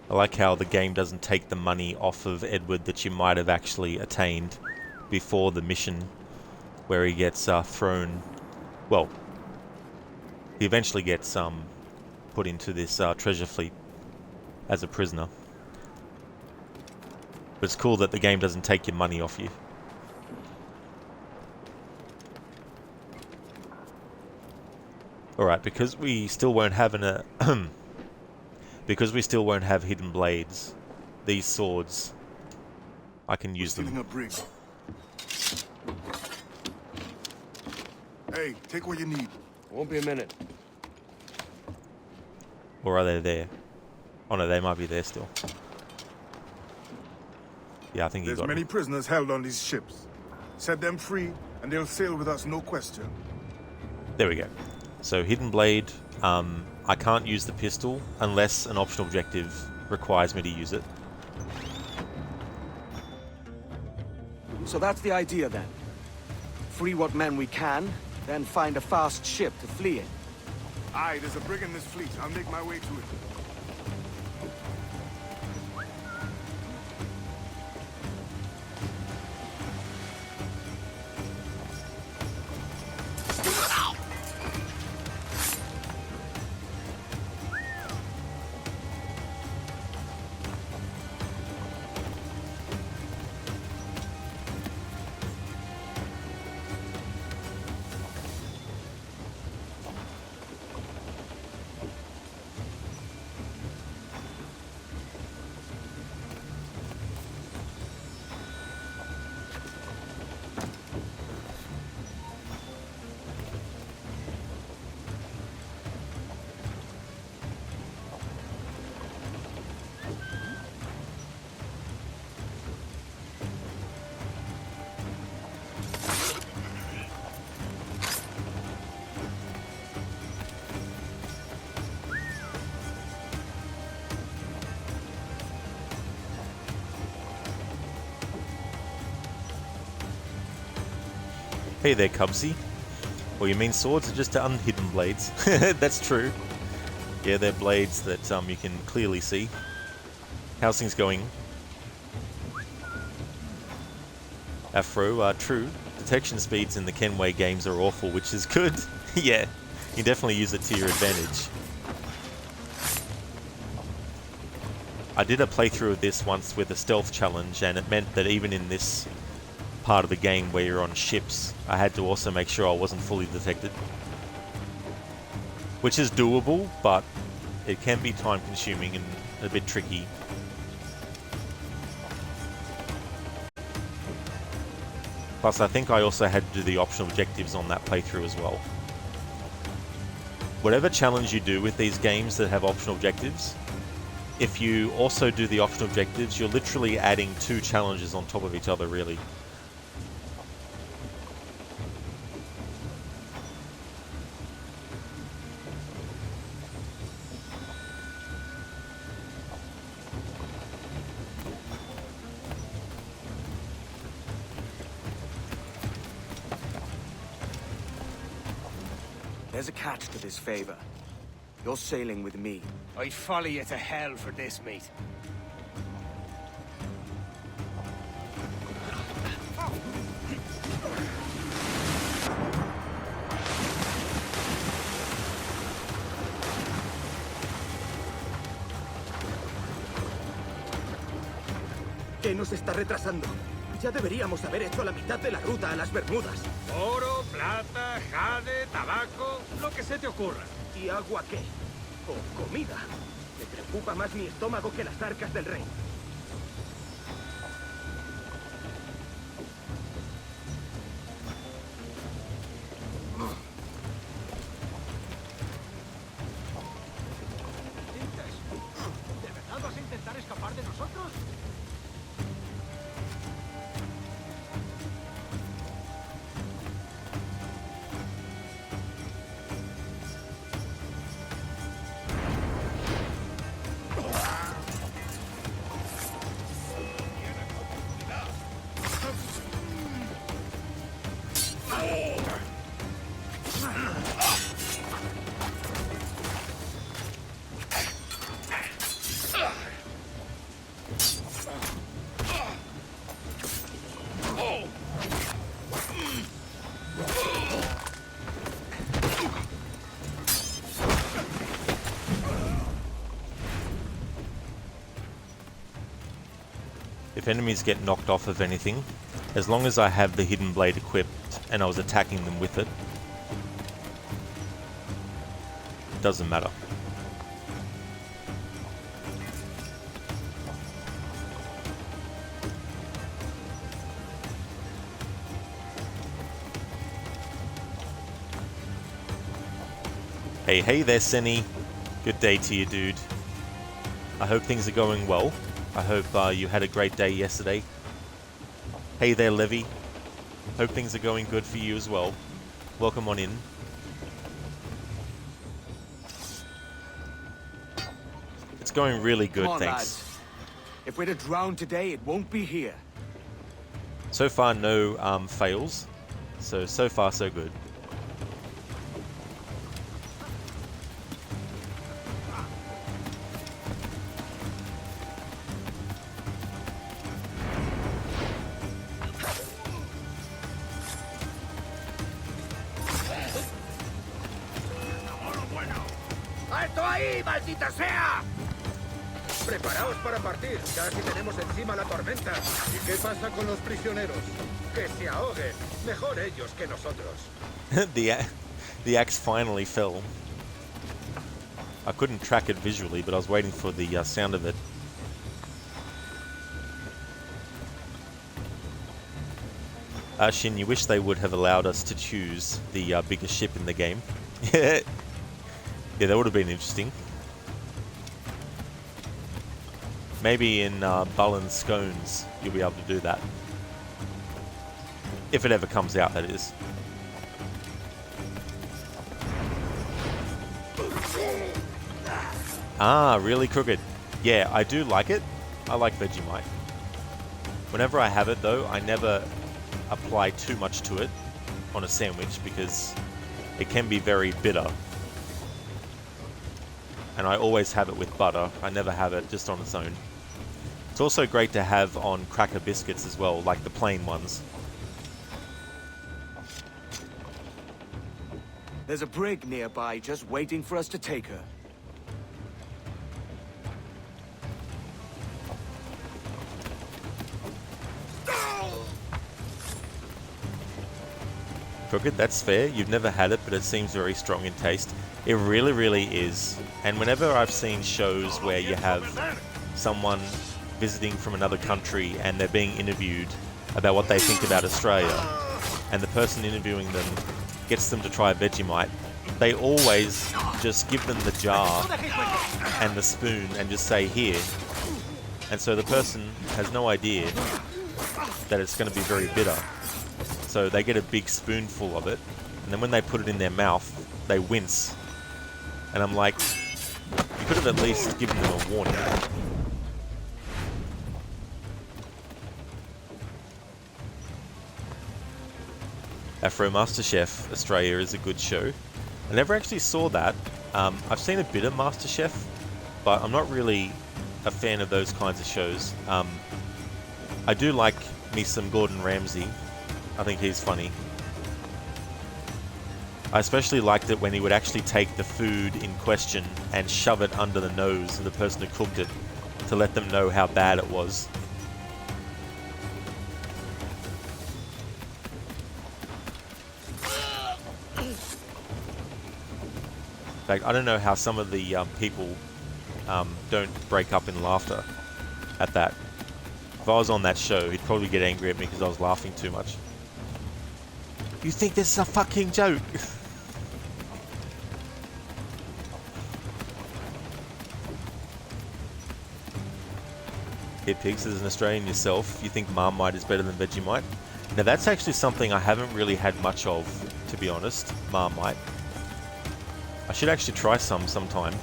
I like how the game doesn't take the money off of Edward that you might have actually attained before the mission, where he gets thrown. Well, he eventually gets put into this treasure fleet as a prisoner. But it's cool that the game doesn't take your money off you. Alright, because we still won't have because we still won't have hidden blades, these swords, I can use them. A brig. Hey, take what you need. Won't be a minute. Or are they there? Oh no, they might be there still. Yeah, I think you got There's many them. prisoners held on these ships. Set them free, and they'll sail with us, no question. There we go. So hidden blade, I can't use the pistol unless an optional objective requires me to use it. So that's the idea then. Free what men we can, then find a fast ship to flee in. Aye, there's a brig in this fleet. I'll make my way to it. Hey there, Cubsy. Well, you mean swords are just unhidden blades? That's true. Yeah, they're blades that you can clearly see. How's things going? Afro, true. Detection speeds in the Kenway games are awful, which is good. Yeah, you definitely use it to your advantage. I did a playthrough of this once with a stealth challenge, and it meant that even in this part of the game where you're on ships, I had to also make sure I wasn't fully detected. Which is doable, but it can be time consuming and a bit tricky. Plus I think I also had to do the optional objectives on that playthrough as well. whatever challenge you do with these games that have optional objectives, if you also do the optional objectives, you're literally adding 2 challenges on top of each other, really. There's a catch to this favor. You're sailing with me. I'd follow you to hell for this, mate. ¿Qué nos está retrasando? Ya deberíamos haber hecho la mitad de la ruta a las Bermudas. Oro, plata, jade, tabaco, lo que se te ocurra. ¿Y agua qué? ¿O comida? Me preocupa más mi estómago que las arcas del rey. ¿De verdad vas a intentar escapar de nosotros? If enemies get knocked off of anything, as long as I have the hidden blade equipped and I was attacking them with it, doesn't matter. Hey there, Senny. Good day to you, dude. I hope things are going well. I hope you had a great day yesterday. Hey there, Levy. Hope things are going good for you as well. Welcome on in. It's going really good, Come on, thanks. lads. If we're to drown today, it won't be here. So far, no fails. So far, so good. ¡Alto ahí, maldita sea! Preparaos para partir, casi tenemos encima la tormenta. ¿Y qué pasa con los prisioneros? Que se ahoguen. Mejor ellos que nosotros. The axe finally fell. I couldn't track it visually, but I was waiting for the sound of it. Shin, you wish they would have allowed us to choose the biggest ship in the game. Yeah, that would have been interesting. Maybe in Bull and Scones you'll be able to do that. If it ever comes out, that is. Ah, really crooked. Yeah, I do like it. I like Vegemite. Whenever I have it though, I never apply too much to it on a sandwich because it can be very bitter. And I always have it with butter. I never have it just on its own. It's also great to have on cracker biscuits as well, like the plain ones. There's a brig nearby just waiting for us to take her. Crooked, that's fair. You've never had it, but it seems very strong in taste. It really, really is. And whenever I've seen shows where you have someone visiting from another country and they're being interviewed about what they think about Australia, and the person interviewing them gets them to try Vegemite, they always just give them the jar and the spoon and just say, here. And so the person has no idea that it's going to be very bitter. So they get a big spoonful of it, and then when they put it in their mouth, they wince. And I'm like, you could have at least given them a warning. Afro MasterChef Australia is a good show. I never actually saw that. I've seen a bit of MasterChef, but I'm not really a fan of those kinds of shows. I do like me some Gordon Ramsay. I think he's funny. I especially liked it when he would actually take the food in question and shove it under the nose of the person who cooked it to let them know how bad it was. In fact, I don't know how some of the people don't break up in laughter at that. If I was on that show, he'd probably get angry at me because I was laughing too much. You think this is a fucking joke? Hit Pigs, as an Australian yourself, you think Marmite is better than Vegemite? Now that's actually something I haven't really had much of, to be honest, Marmite. I should actually try some sometime.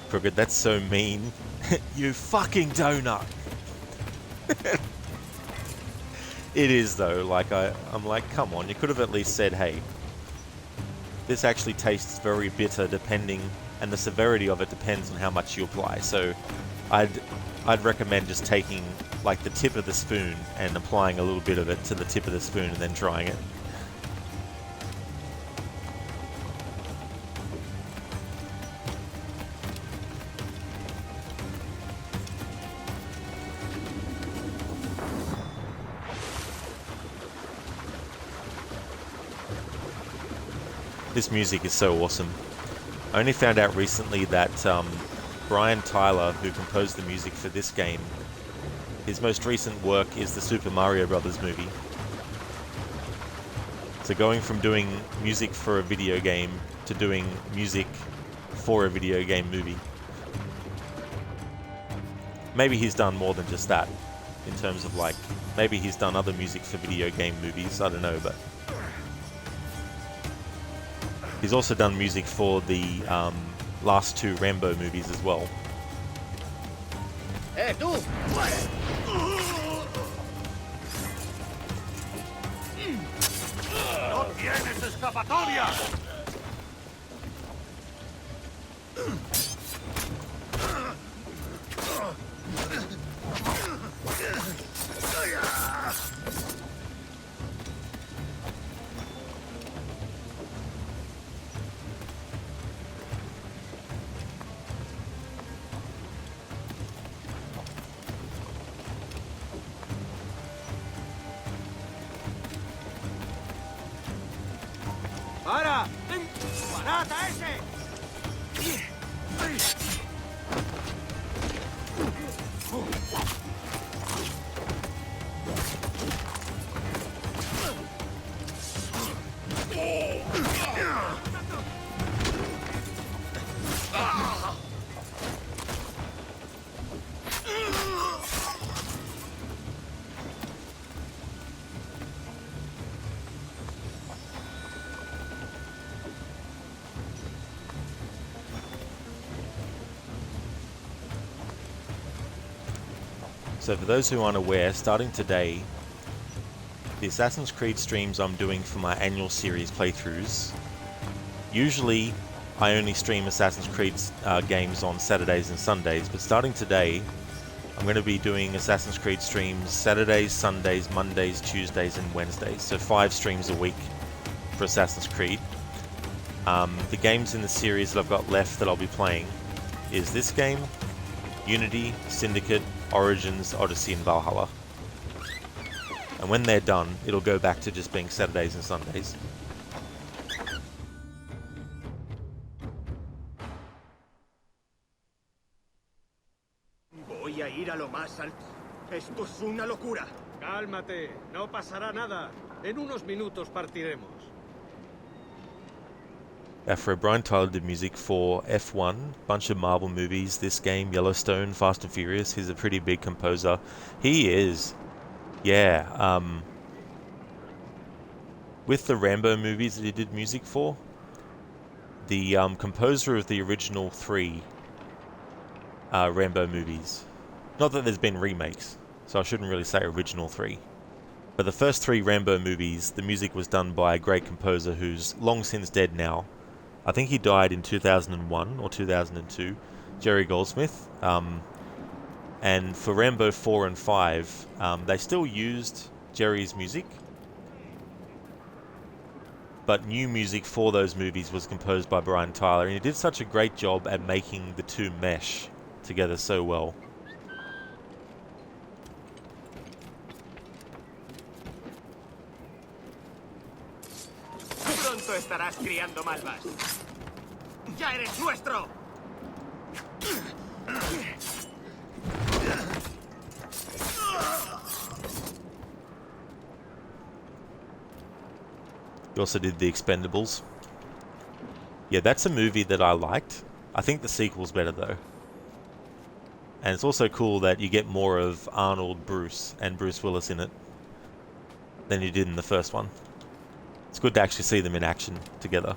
Crooked, that's so mean. You fucking donut. It is though, like I'm like, come on, you could have at least said, hey, this actually tastes very bitter depending, and the severity of it depends on how much you apply. So I'd recommend just taking like the tip of the spoon and applying a little bit of it to the tip of the spoon and then trying it. This music is so awesome. I only found out recently that Brian Tyler, who composed the music for this game, his most recent work is the Super Mario Brothers movie. So going from doing music for a video game to doing music for a video game movie. Maybe he's done more than just that, in terms of like, maybe he's done other music for video game movies, I don't know, but he's also done music for the last two Rambo movies as well. Hey, tú! ¡No tienes escapatoria! ¡Para! ¡Parad a ese! So for those who aren't aware, starting today, the Assassin's Creed streams I'm doing for my annual series playthroughs, usually I only stream Assassin's Creed games on Saturdays and Sundays, but starting today, I'm going to be doing Assassin's Creed streams Saturdays, Sundays, Mondays, Tuesdays, and Wednesdays. So 5 streams a week for Assassin's Creed. The games in the series that I've got left that I'll be playing is this game, Unity, Syndicate, Origins, Odyssey, and Valhalla. And when they're done, it'll go back to just being Saturdays and Sundays. Voy a ir a lo más alto. Esto es una locura. Cálmate, no pasará nada. En unos minutos partiremos. Afro Brian Tyler did music for F1, bunch of Marvel movies, this game, Yellowstone, Fast and Furious. He's a pretty big composer. He is. Yeah. With the Rambo movies that he did music for, the composer of the original 3 Rambo movies. Not that there's been remakes, so I shouldn't really say original 3. But the first 3 Rambo movies, the music was done by a great composer who's long since dead now. I think he died in 2001 or 2002, Jerry Goldsmith. And for Rambo 4 and 5, they still used Jerry's music. But new music for those movies was composed by Brian Tyler, and he did such a great job at making the two mesh together so well. Pronto estarás criando malvas. ¡Ya eres nuestro! He also did The Expendables. Yeah, that's a movie that I liked. I think the sequel's better though. And it's also cool that you get more of Arnold, Bruce, and Bruce Willis in it than you did in the first one. It's good to actually see them in action together.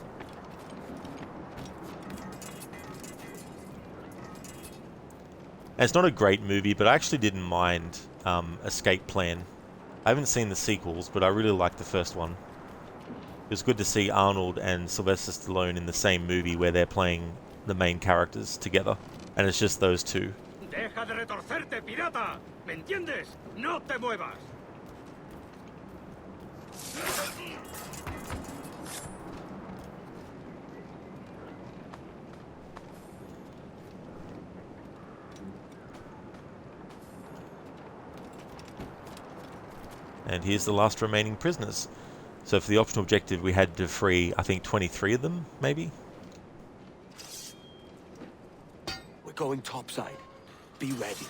And it's not a great movie, but I actually didn't mind Escape Plan. I haven't seen the sequels, but I really liked the first one. It was good to see Arnold and Sylvester Stallone in the same movie where they're playing the main characters together. And it's just those two. Deja de retorcerte, pirata. ¿Me entiendes? No te muevas. And here's the last remaining prisoners. So for the optional objective, we had to free, I think, 23 of them, maybe? We're going topside. Be ready.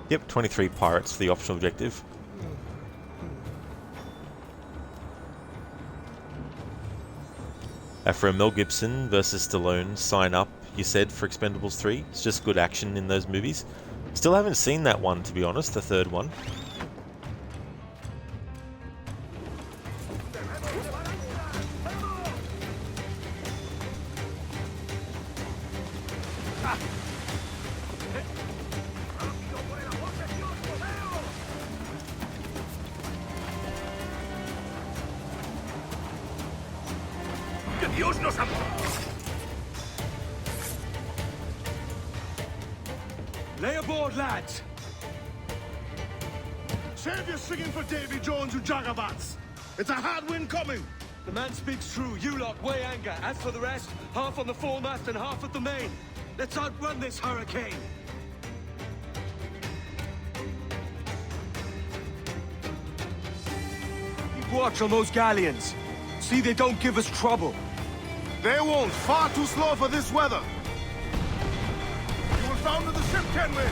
Yep, 23 pirates for the optional objective. Afro Mel Gibson versus Stallone, sign up, you said, for Expendables 3. It's just good action in those movies. Still haven't seen that one, to be honest, the third one. Dios nos amó. Lay aboard, lads. Save your singing for Davy Jones, you jagabats. It's a hard wind coming. The man speaks true. You lot weigh anchor. As for the rest, half on the foremast and half at the main. Let's outrun this hurricane. Keep watch on those galleons. See they don't give us trouble. They won't. Far too slow for this weather. You will founder the ship, Kenway.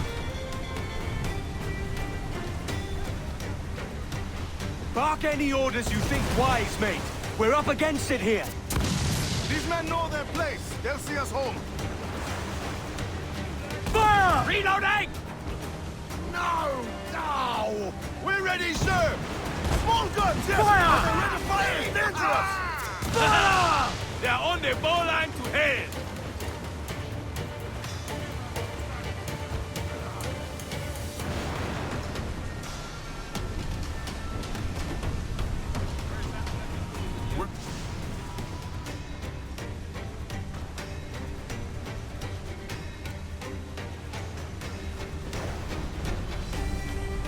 Bark any orders you think wise, mate. We're up against it here. These men know their place. They'll see us home. Fire! Reloading! No! No! We're ready, sir! Small guns, yes! Fire! They're ready to fire! It's dangerous! Fire! They're on the ball line to hell.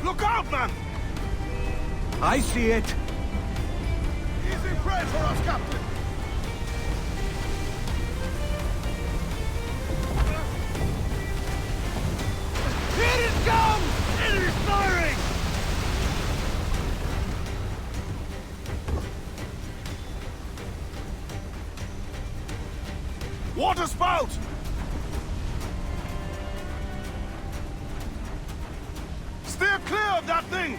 Look out, man! I see it. Easy prey for us, Captain. Here it comes! It is firing! Water spout! Steer clear of that thing!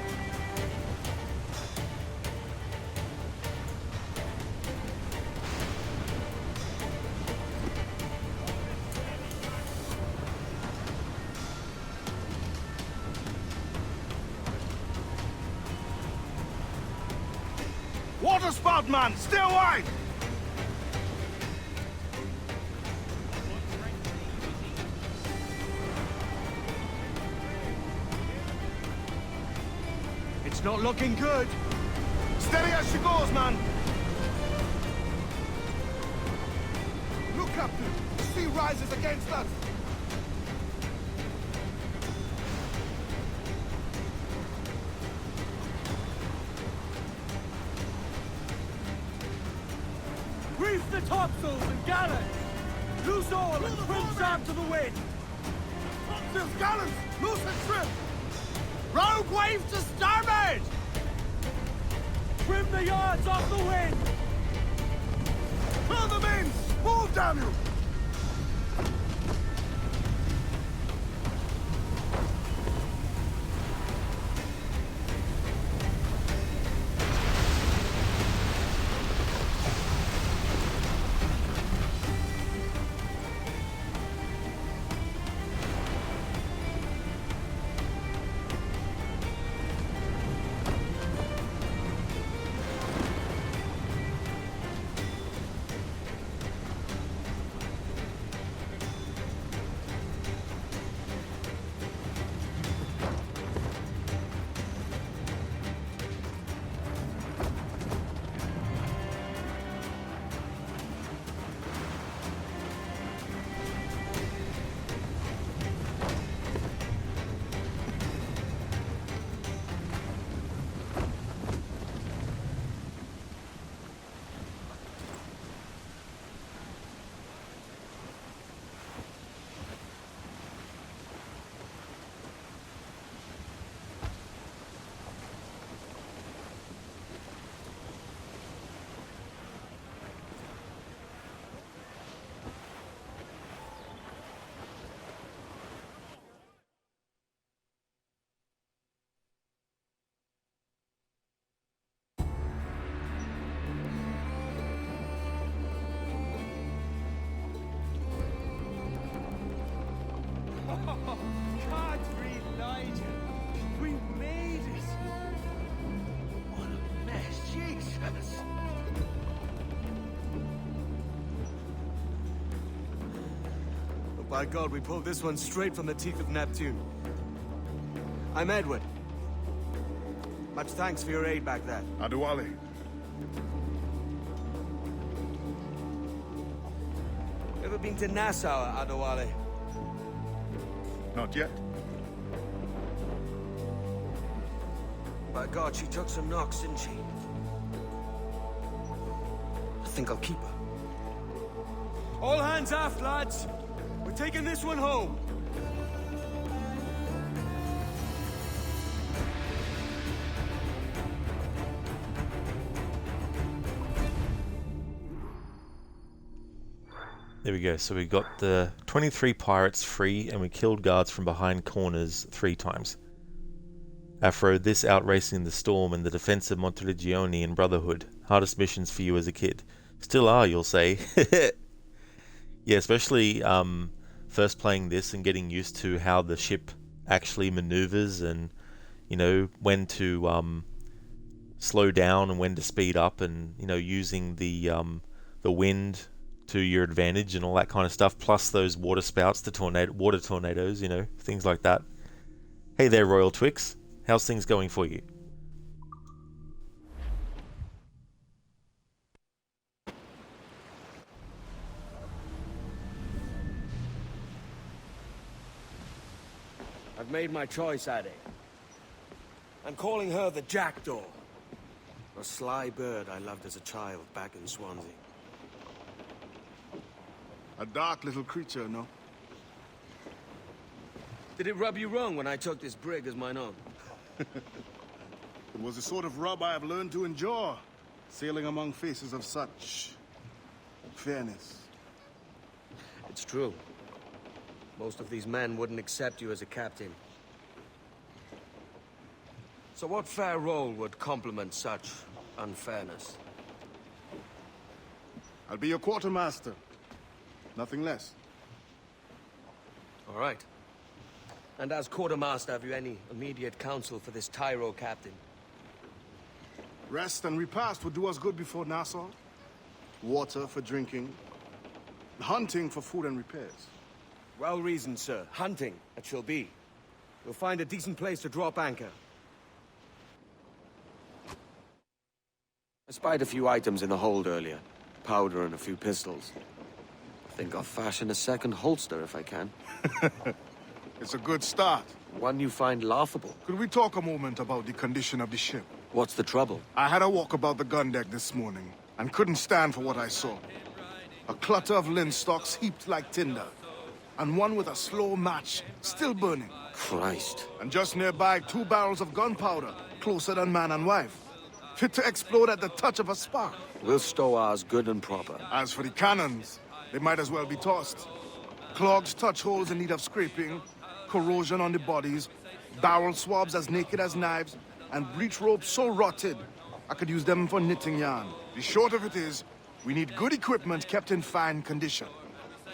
Water spout, man! Stay wide! It's not looking good. Steady as she goes, man! Look, Captain! The sea rises against us! Reef the topsails and gallants! Loose all and trim sharp to the wind! Topsails, gallants! Loose and trim! Rogue wave to starboard! Trim the yards off the wind! Throw them in! Move, damn you! God's Elijah! We made it! What a mess, Jesus! Oh, by God, we pulled this one straight from the teeth of Neptune. I'm Edward. Much thanks for your aid back there. Adewale. Ever been to Nassau, Adewale? Not yet. By God, she took some knocks, didn't she? I think I'll keep her. All hands aft, lads! We're taking this one home! There we go. So we got the 23 pirates free, and we killed guards from behind corners 3 times. Afro, this outracing the Storm and the defense of Montelegione and Brotherhood. Hardest missions for you as a kid. Still are, you'll say. Yeah, especially first playing this and getting used to how the ship actually maneuvers, and you know when to slow down and when to speed up, and you know using the wind to your advantage and all that kind of stuff, plus those water spouts, the water tornadoes, you know, things like that. Hey there, Royal Twix. How's things going for you? I've made my choice, Addy. I'm calling her the Jackdaw. A sly bird I loved as a child back in Swansea. A dark little creature, no? Did it rub you wrong when I took this brig as mine own? It was the sort of rub I have learned to endure, sailing among faces of such fairness. It's true. Most of these men wouldn't accept you as a captain. So what fair role would complement such unfairness? I'll be your quartermaster. Nothing less. All right. And as quartermaster, have you any immediate counsel for this Tyro captain? Rest and repast would do us good before Nassau. Water for drinking. Hunting for food and repairs. Well reasoned, sir. Hunting, it shall be. We'll find a decent place to drop anchor. I spied a few items in the hold earlier. Powder and a few pistols. I think I'll fashion a second holster if I can. It's a good start. One you find laughable. Could we talk a moment about the condition of the ship? What's the trouble? I had a walk about the gun deck this morning, and couldn't stand for what I saw. A clutter of linstocks heaped like tinder, and one with a slow match still burning. Christ. And just nearby, 2 barrels of gunpowder, closer than man and wife, fit to explode at the touch of a spark. We'll stow ours good and proper. As for the cannons, they might as well be tossed. Clogged touch holes in need of scraping, corrosion on the bodies, barrel swabs as naked as knives, and breech ropes so rotted, I could use them for knitting yarn. The short of it is, we need good equipment kept in fine condition.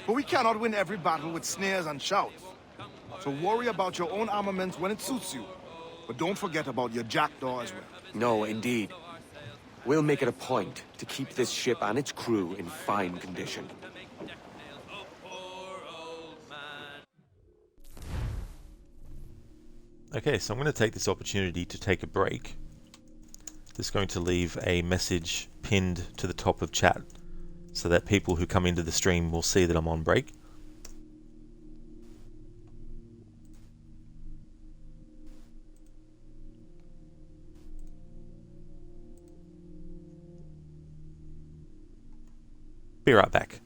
But we cannot win every battle with snares and shouts. So worry about your own armaments when it suits you. But don't forget about your jackdaw as well. No, indeed. We'll make it a point to keep this ship and its crew in fine condition. Okay, so I'm going to take this opportunity to take a break. Just going to leave a message pinned to the top of chat so that people who come into the stream will see that I'm on break. Be right back.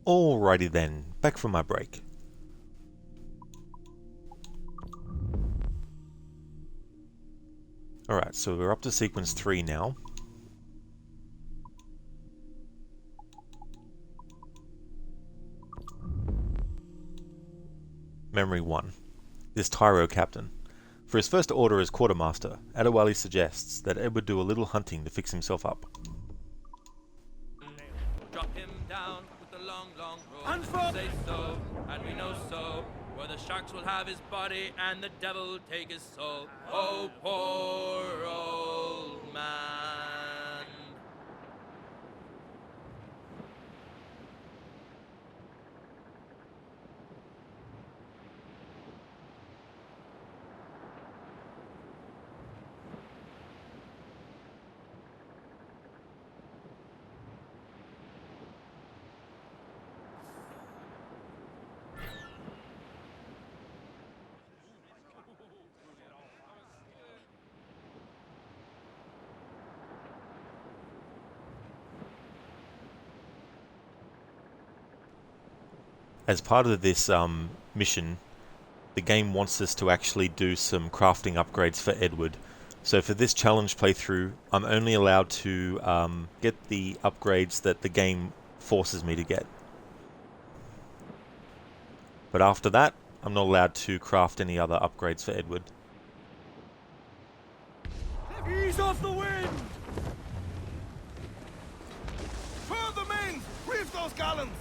Alrighty then, back from my break. Alright, so we're up to sequence 3 now. Memory 1. This Tyro captain. For his first order as quartermaster, Adewale suggests that Edward do a little hunting to fix himself up. Drop him down with the long, long rope. Say so, and we know so. Where the sharks will have his body and the devil take his soul. Oh, poor old man. As part of this mission, the game wants us to actually do some crafting upgrades for Edward. So for this challenge playthrough, I'm only allowed to get the upgrades that the game forces me to get. But after that, I'm not allowed to craft any other upgrades for Edward. Ease off the wind! Further men! Reef those gallons!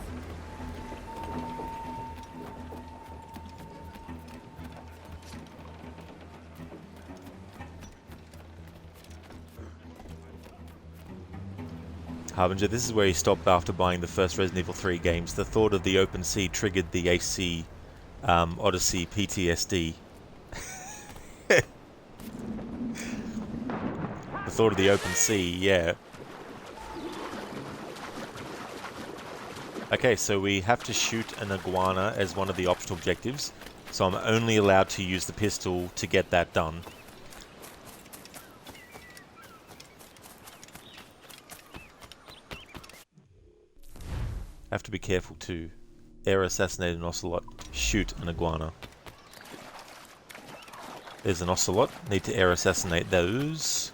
Harbinger, this is where he stopped after buying the first Resident Evil 3 games. The thought of the open sea triggered the AC Odyssey PTSD. The thought of the open sea, yeah. Okay, so we have to shoot an iguana as one of the optional objectives. So I'm only allowed to use the pistol to get that done. Have to be careful to air assassinate an ocelot, shoot an iguana. There's an ocelot, need to air assassinate those.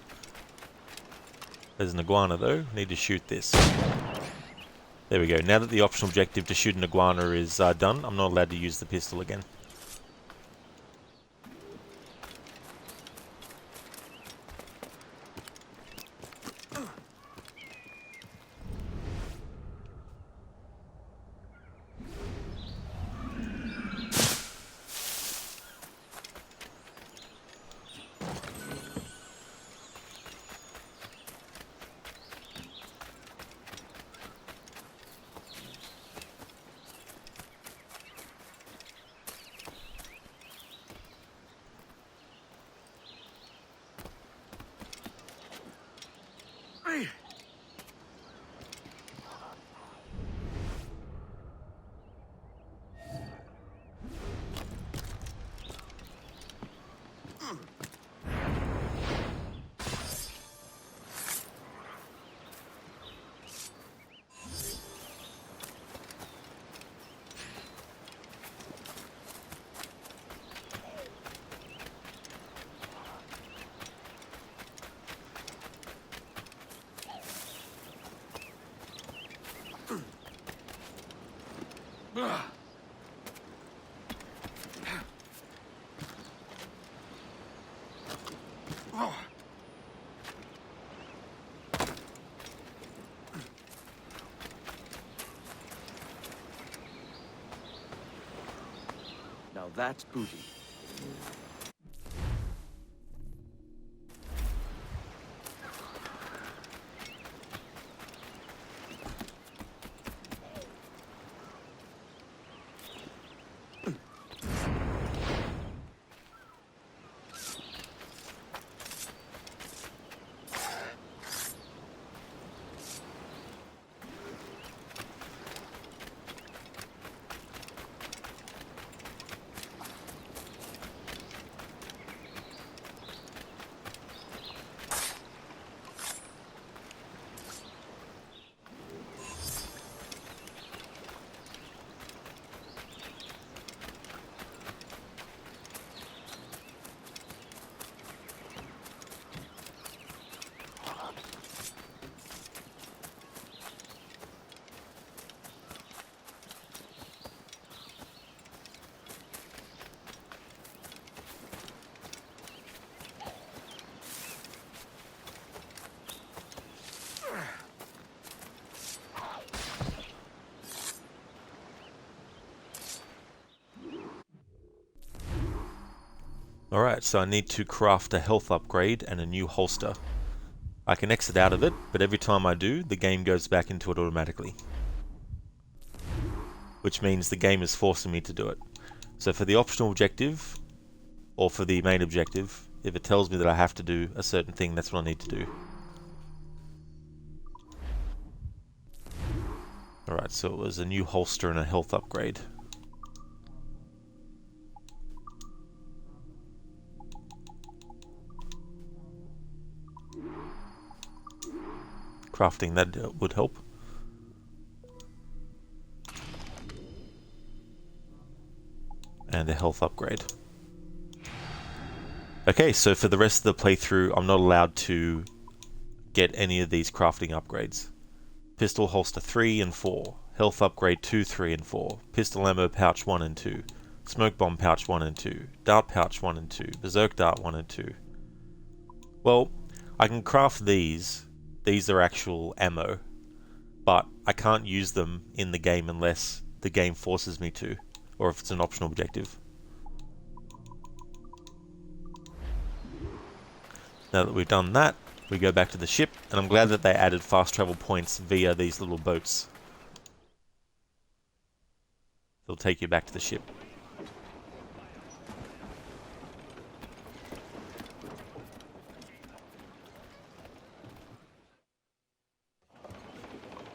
There's an iguana though, need to shoot this. There we go, now that the optional objective to shoot an iguana is done, I'm not allowed to use the pistol again. Now that's booty. Alright, so I need to craft a health upgrade and a new holster. I can exit out of it, but every time I do, the game goes back into it automatically. Which means the game is forcing me to do it. So for the optional objective, or for the main objective, if it tells me that I have to do a certain thing, that's what I need to do. Alright, so it was a new holster and a health upgrade. Crafting that would help. And a health upgrade. Okay, so for the rest of the playthrough, I'm not allowed to get any of these crafting upgrades. Pistol holster 3 and 4, health upgrade 2, 3 and 4, pistol ammo pouch 1 and 2, smoke bomb pouch 1 and 2, dart pouch 1 and 2, berserk dart 1 and 2. Well, I can craft these. These are actual ammo, but I can't use them in the game unless the game forces me to, or if it's an optional objective. Now that we've done that, we go back to the ship, and I'm glad that they added fast travel points via these little boats. They'll take you back to the ship.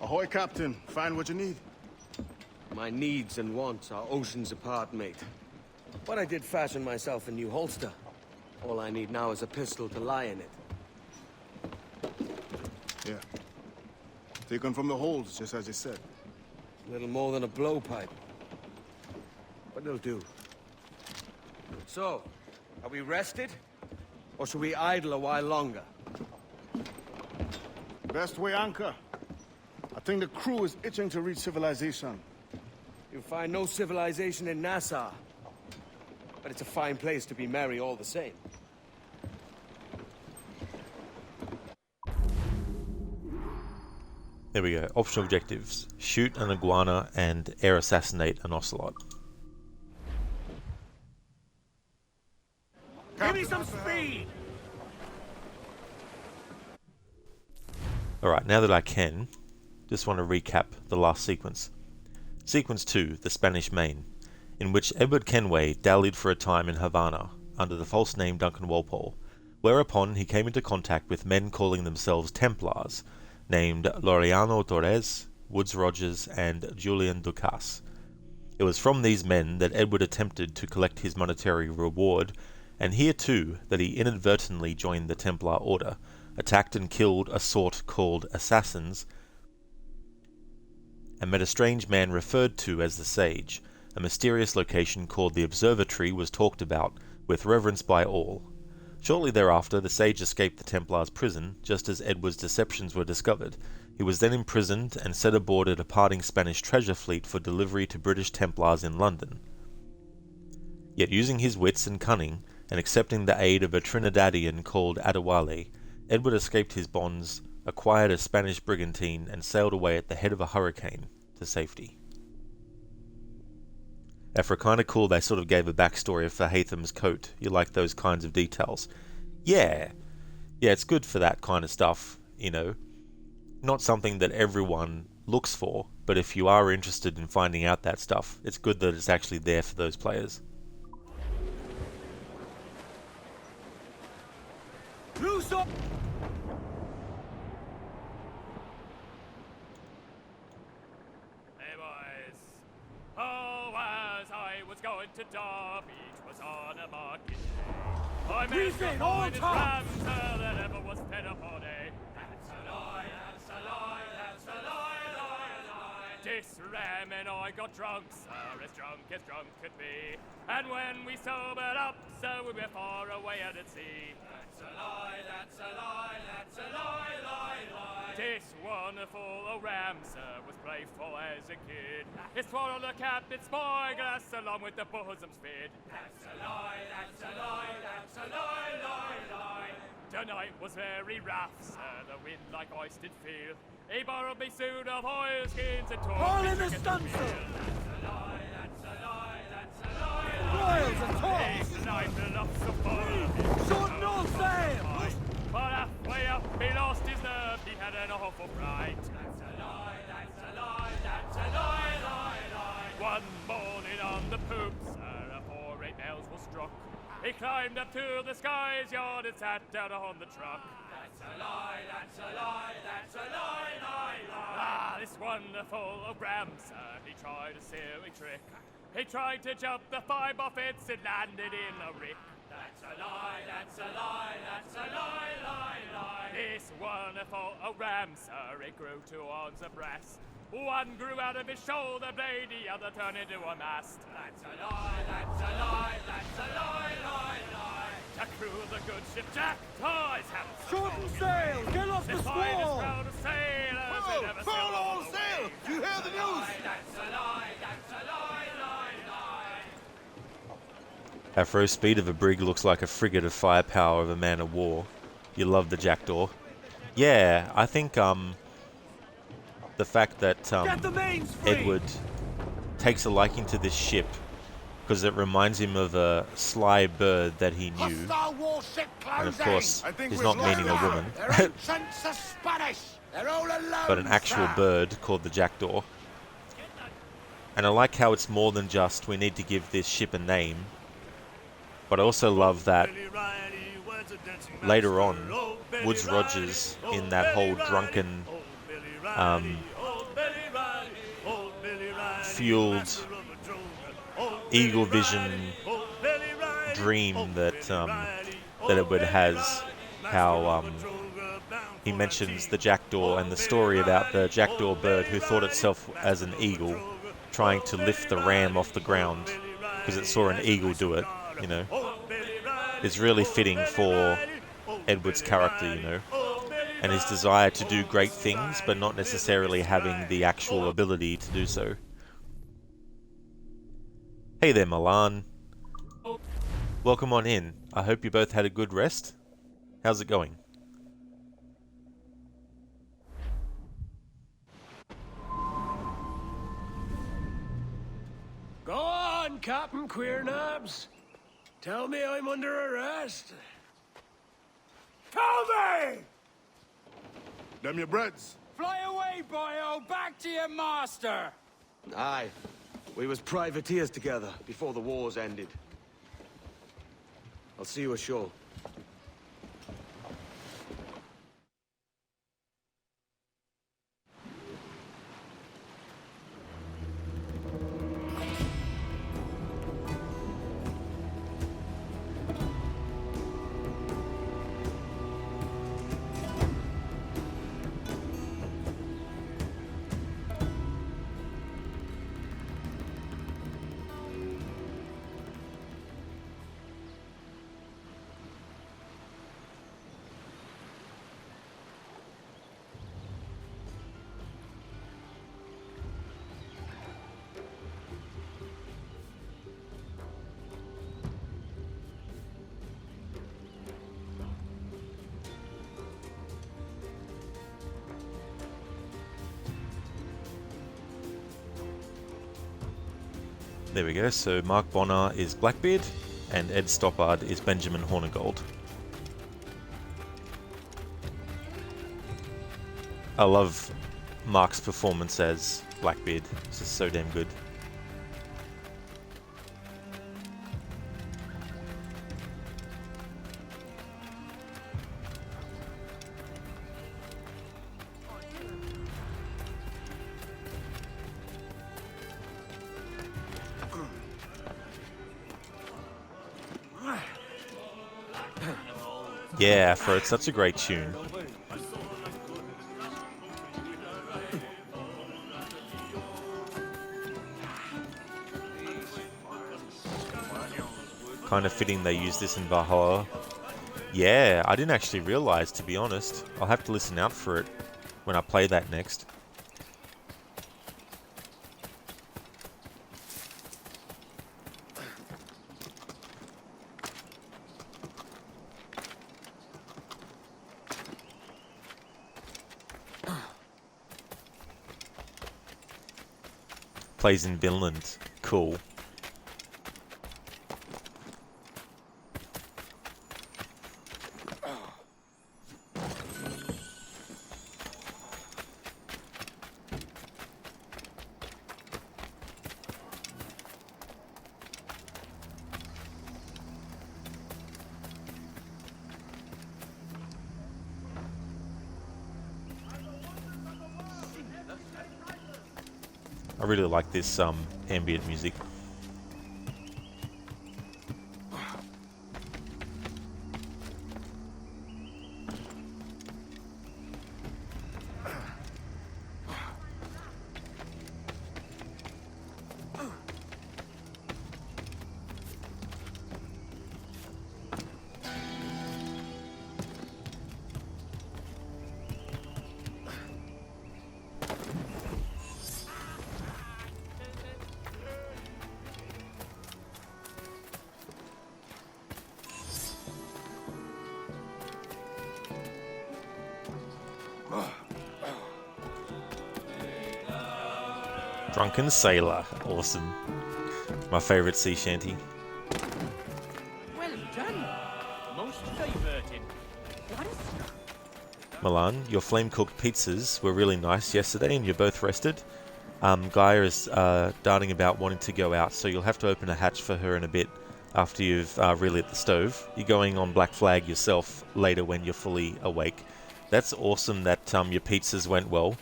Ahoy, Captain. Find what you need. My needs and wants are oceans apart, mate. But I did fashion myself a new holster. All I need now is a pistol to lie in it. Yeah. Taken from the holds, just as you said. Little more than a blowpipe. But it'll do. So, are we rested? Or should we idle a while longer? Best way anchor. I think the crew is itching to reach civilization. You'll find no civilization in Nassau. But it's a fine place to be merry all the same. There we go. Optional objectives. Shoot an iguana and air assassinate an ocelot. Give me some speed! Alright, now that I can, just want to recap the last sequence. Sequence 2, the Spanish Main, in which Edward Kenway dallied for a time in Havana under the false name Duncan Walpole, whereupon he came into contact with men calling themselves Templars, named Laureano Torres, Woodes Rogers, and Julian Ducasse. It was from these men that Edward attempted to collect his monetary reward, and here too that he inadvertently joined the Templar Order, attacked and killed a sort called Assassins, and met a strange man referred to as the Sage. A mysterious location called the Observatory was talked about, with reverence by all. Shortly thereafter, the Sage escaped the Templars' prison, just as Edward's deceptions were discovered. He was then imprisoned and set aboard a departing Spanish treasure fleet for delivery to British Templars in London. Yet using his wits and cunning, and accepting the aid of a Trinidadian called Adewale, Edward escaped his bonds, acquired a Spanish brigantine, and sailed away at the head of a hurricane to safety. For kinda cool, they sort of gave a backstory of Hatham's coat. You like those kinds of details? Yeah, it's good for that kind of stuff, you know. Not something that everyone looks for, but if you are interested in finding out that stuff, it's good that it's actually there for those players. Loose up! Hey boys, oh, as I was going to Derby, it was on a market day. I met the finest ramsel that ever was fed upon a. That's a lie, that's a lie, that's a lie, lie, lie. This ram and I got drunk, sir, as drunk could be. And when we sobered up, so we were far away out at sea. That's a lie, that's a lie, that's a lie, lie, lie. This wonderful old ram, sir, was playful as a kid. He swallowed the captain's spyglass along with the bosom's fid. That's a lie, that's a lie, that's a lie, lie, lie. The night was very rough, sir, the wind like ice did feel. He borrowed me suit of oilskins and tore All me in the chicken stunsail! meal. That's a lie, that's a lie, that's a lie, lie. royals and toys! Shorten all sail! But halfway up he lost his nerve, he had an awful fright. That's a lie, that's a lie, that's a lie, lie, lie. One morning on the poop, sir, afore 8 bells was struck, he climbed up to the sky's yard and sat down on the truck. That's a lie, that's a lie, that's a lie, lie, lie. Ah, this wonderful O'Gram, sir, he tried a silly trick. He tried to jump the 5 buffets and landed in a rick. That's a lie, that's a lie, that's a lie, lie, lie. This wonderful O'Ram, sir, it grew 2 horns of brass. One grew out of his shoulder blade, the other turned into a mast. That's a lie, that's a lie, that's a lie, lie, lie. The crew of the good ship Jack Ties have shorten sail, get off the squall. Crowd of sailors who never Furl all sail! Do you hear the news? That's a lie, that's a lie, lie, lie. Afro speed of a brig looks like a frigate of firepower of a man of war. You love the Jackdaw. Yeah, I think the fact that Edward takes a liking to this ship because it reminds him of a sly bird that he knew. And of course, he's not meaning a woman, but an actual bird called the Jackdaw. And I like how it's more than just we need to give this ship a name. But I also love that later on, Woodes Rogers, in that whole drunken, fueled eagle vision dream that Edward has, how he mentions the jackdaw and the story about the jackdaw bird who thought itself as an eagle, trying to lift the ram off the ground because it saw an eagle do it, you know, is really fitting for Edward's character, you know, and his desire to do great things, but not necessarily having the actual ability to do so. Hey there, Milan. Welcome on in. I hope you both had a good rest. How's it going? Go on, Captain Queernabs. Tell me I'm under arrest. Tell me! Them your breads. Fly away, boyo! Back to your master! Aye. We was privateers together before the wars ended. I'll see you ashore. There we go, so Mark Bonnar is Blackbeard, and Ed Stoppard is Benjamin Hornigold. I love Mark's performance as Blackbeard, it's just so damn good. Yeah, Afro, it's such a great tune. Kind of fitting they use this in Valhalla. Yeah, I didn't actually realize, to be honest. I'll have to listen out for it when I play that next. Plays in Vinland. Cool. I really like this ambient music. Drunken Sailor. Awesome. My favorite sea shanty. Well done. Most diverting. What is... Milan, your flame-cooked pizzas were really nice yesterday and you're both rested. Gaia is darting about wanting to go out, so you'll have to open a hatch for her in a bit after you've relit the stove. You're going on Black Flag yourself later when you're fully awake. That's awesome that your pizzas went well.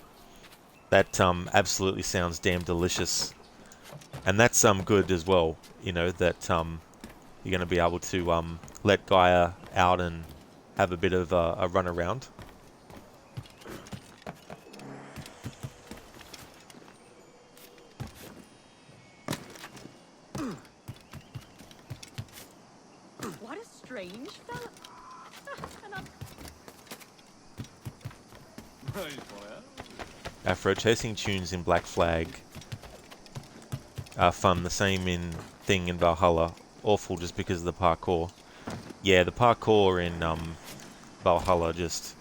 That absolutely sounds damn delicious. And that's good as well, you know, that you're going to be able to let Gaia out and have a bit of a run around. What a strange fella. Afro chasing tunes in Black Flag are fun, the same thing in Valhalla. Awful just because of the parkour. Yeah, the parkour in Valhalla just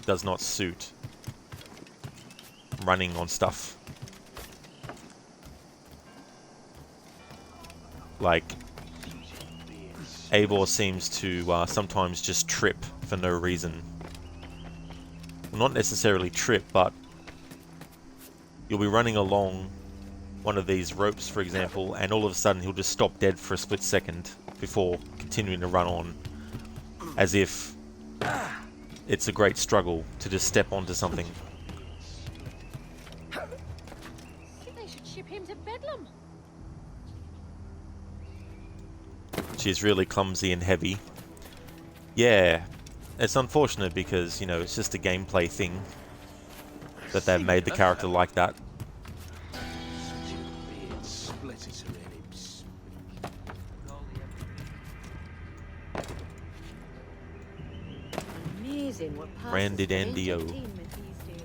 does not suit running on stuff. Like, Eivor seems to sometimes just trip for no reason. Well, not necessarily trip, but you'll be running along one of these ropes, for example, and all of a sudden he'll just stop dead for a split second before continuing to run on, as if it's a great struggle to just step onto something. They should ship him to Bedlam. She's really clumsy and heavy. Yeah, it's unfortunate because, you know, it's just a gameplay thing that they've made the character like that. Amazing what passes Randy for Dandio. entertainment these days.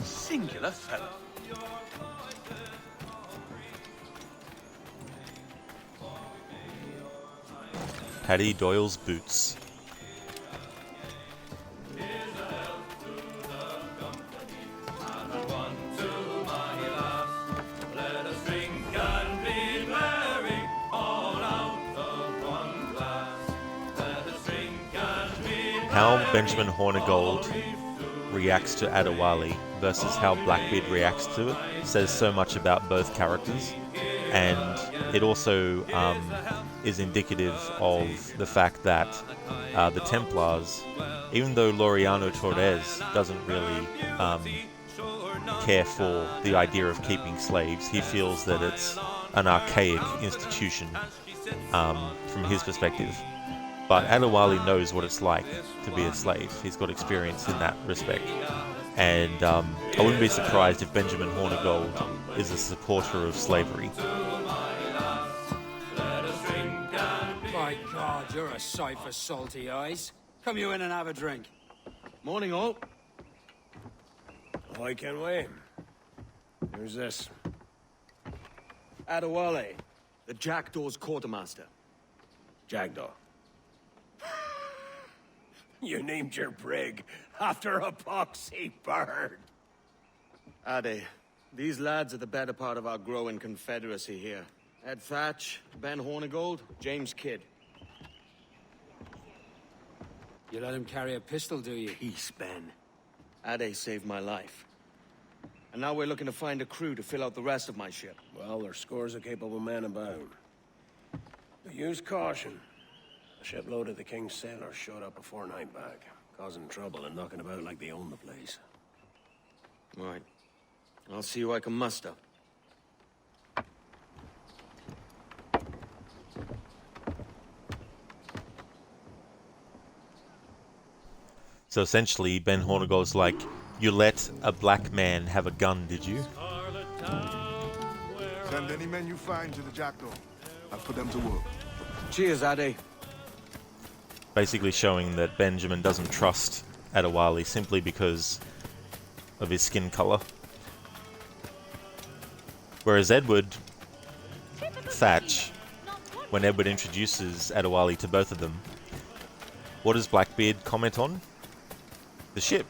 Singular fellow. Paddy Doyle's boots. How Benjamin Hornigold reacts to Adewale versus how Blackbeard reacts to it says so much about both characters, and it also is indicative of the fact that the Templars, even though Laureano Torres doesn't really care for the idea of keeping slaves, he feels that it's an archaic institution from his perspective. But Adewale knows what it's like to be a slave. He's got experience in that respect. And I wouldn't be surprised if Benjamin Hornigold is a supporter of slavery. My God, you're a sight for salty eyes. Come you in and have a drink. Morning, all. I can wait. Who's this? Adewale, the Jackdaw's quartermaster. Jackdaw. You named your brig after a poxy bird. Ade, these lads are the better part of our growing confederacy here. Ed Thatch, Ben Hornigold, James Kidd. You let him carry a pistol, do you? Peace, Ben. Ade saved my life. And now we're looking to find a crew to fill out the rest of my ship. Well, there's scores of capable men about. But use caution. A shipload of the King's sailors showed up before night back, causing trouble and knocking about like they own the place. Right. I'll see who I can muster. So essentially, Ben Hornigold's like, you let a black man have a gun, did you? Send any men you find to the Jackdaw. I'll put them to work. Cheers, Ade. Basically showing that Benjamin doesn't trust Adewale simply because of his skin color. Whereas Edward Thatch, when Edward introduces Adewale to both of them, what does Blackbeard comment on? The ship.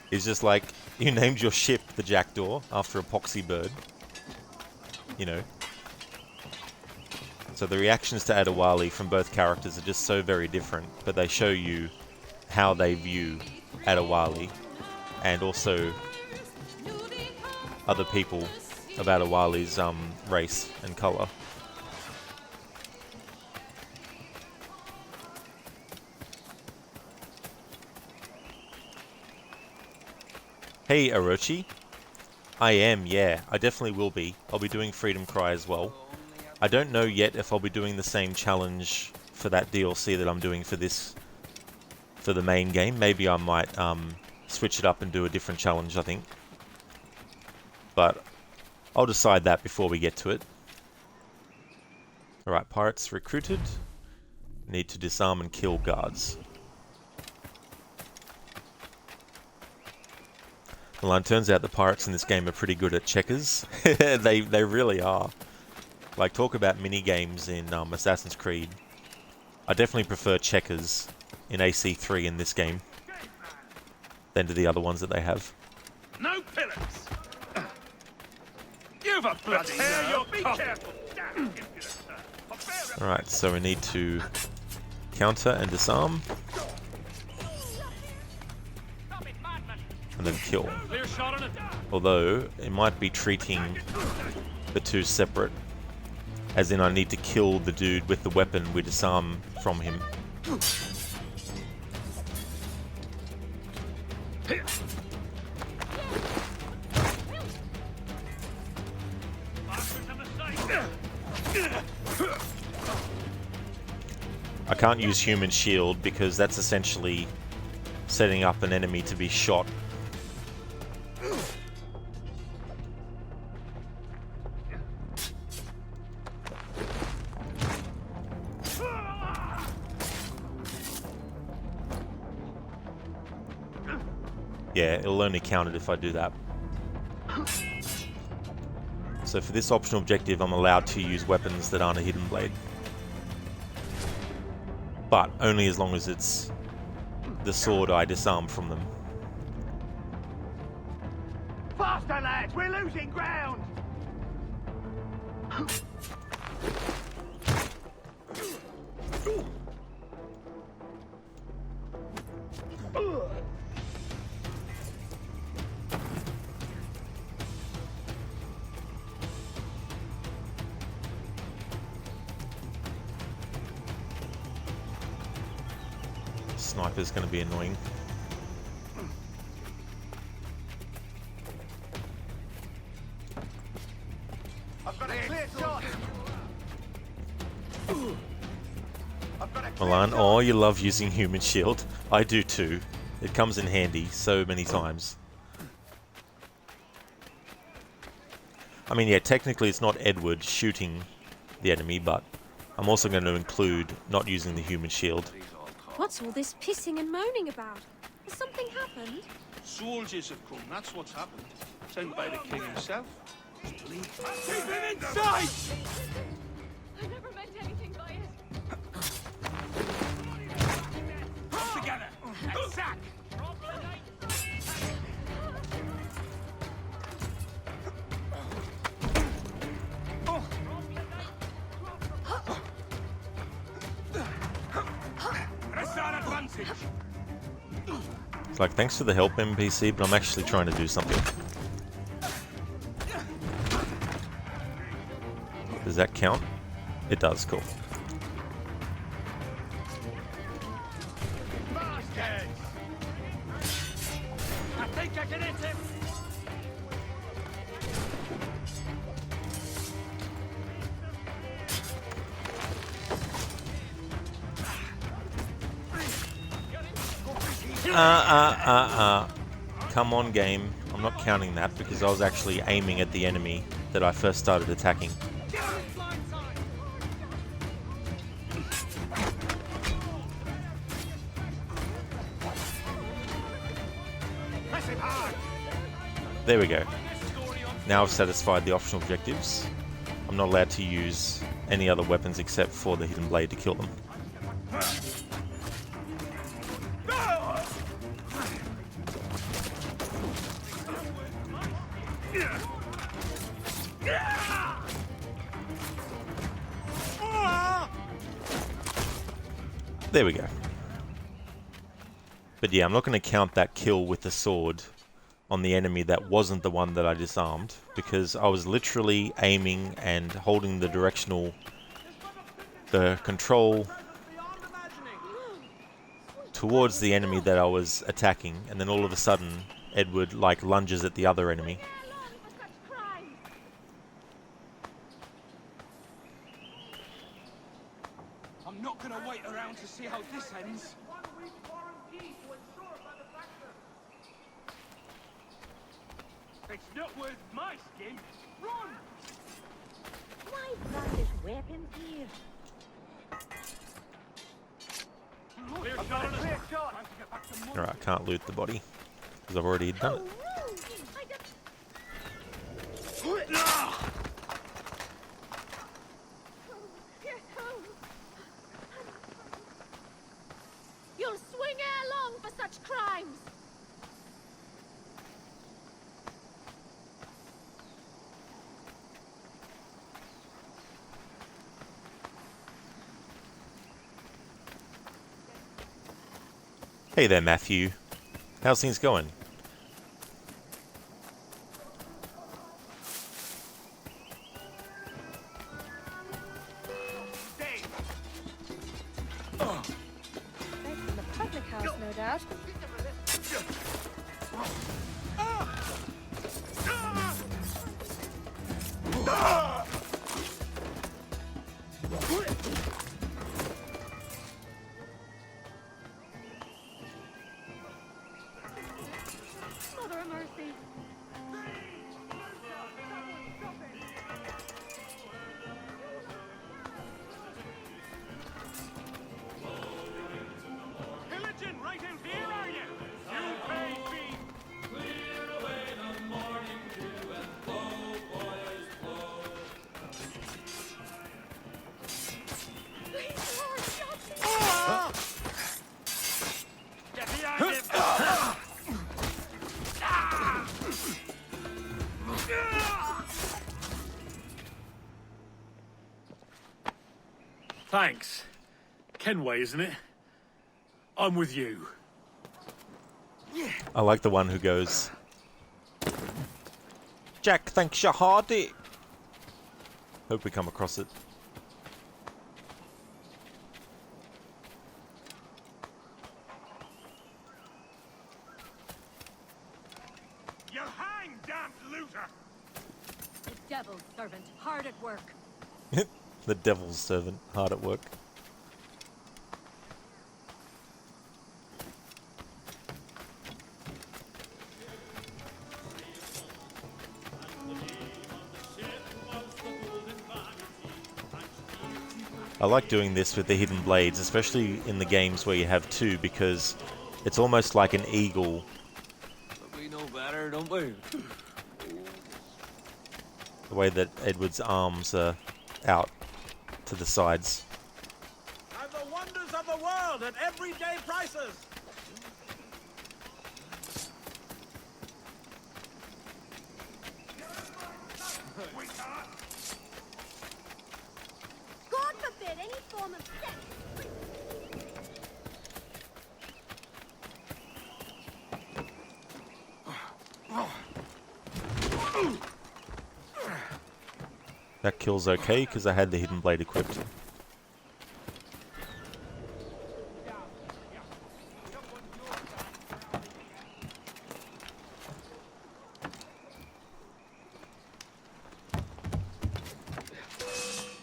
He's just like, you named your ship the Jackdaw after a poxy bird. You know. So the reactions to Adewale from both characters are just so very different, but they show you how they view Adewale and also other people of Adewale's race and color. Hey Orochi. I am, yeah. I definitely will be. I'll be doing Freedom Cry as well. I don't know yet if I'll be doing the same challenge for that DLC that I'm doing for this, for the main game. Maybe I might switch it up and do a different challenge, I think. But I'll decide that before we get to it. Alright, pirates recruited. Need to disarm and kill guards. Well, it turns out the pirates in this game are pretty good at checkers. They really are. Like, talk about mini-games in Assassin's Creed. I definitely prefer checkers in AC3 in this game than to the other ones that they have. No pillars! You've a bloody nerve! Be careful! Alright, so we need to counter and disarm. And then kill. Although, it might be treating the two separate. As in, I need to kill the dude with the weapon we disarm from him. I can't use human shield because that's essentially setting up an enemy to be shot. Yeah, it'll only count it if I do that. So for this optional objective, I'm allowed to use weapons that aren't a hidden blade. But only as long as it's the sword I disarm from them. Faster, lads! We're losing ground! Sniper's going to be annoying. I've got a clear shot! Milan, oh, you love using human shield. I do too. It comes in handy so many times. I mean, yeah, technically it's not Edward shooting the enemy, but I'm also going to include not using the human shield. What's all this pissing and moaning about? Has something happened? Soldiers have come, that's what's happened. Sent by the king himself. Keep him in sight! I never meant anything by it. Come together! And sack! It's like, thanks for the help, NPC, but I'm actually trying to do something. Does that count? It does, cool. I think I can hit him. Come on, game. I'm not counting that because I was actually aiming at the enemy that I first started attacking. There we go. Now I've satisfied the optional objectives. I'm not allowed to use any other weapons except for the hidden blade to kill them. There we go. But yeah, I'm not going to count that kill with the sword on the enemy that wasn't the one that I disarmed, because I was literally aiming and holding the control towards the enemy that I was attacking, and then all of a sudden Edward like lunges at the other enemy. I'm not gonna wait around to see how this ends. It's not worth my skin. Run! Why brandis weapons here? Clear shot on us. Clear shot. Time to get back to Alright, I can't loot the body because I've already done it. You'll swing ere long for such crimes! Hey there, Matthew. How's things going? Back from the public house, no doubt. Mother of mercy. Pillaging right in here, are you? You pay me. Clear away the morning dew and blow, boys, blow. Get behind him! Thanks. Kenway, isn't it? I'm with you. I like the one who goes, Jack, thanks you hardy. Hope we come across it. You hang, damned loser! The devil's servant, hard at work. The devil's servant, hard at work. I like doing this with the hidden blades, especially in the games where you have two, because it's almost like an eagle. But we know better, don't we? The way that Edward's arms are out to the sides. And the wonders of the world at everyday prices! God forbid any form of sex! That kill's okay, because I had the hidden blade equipped.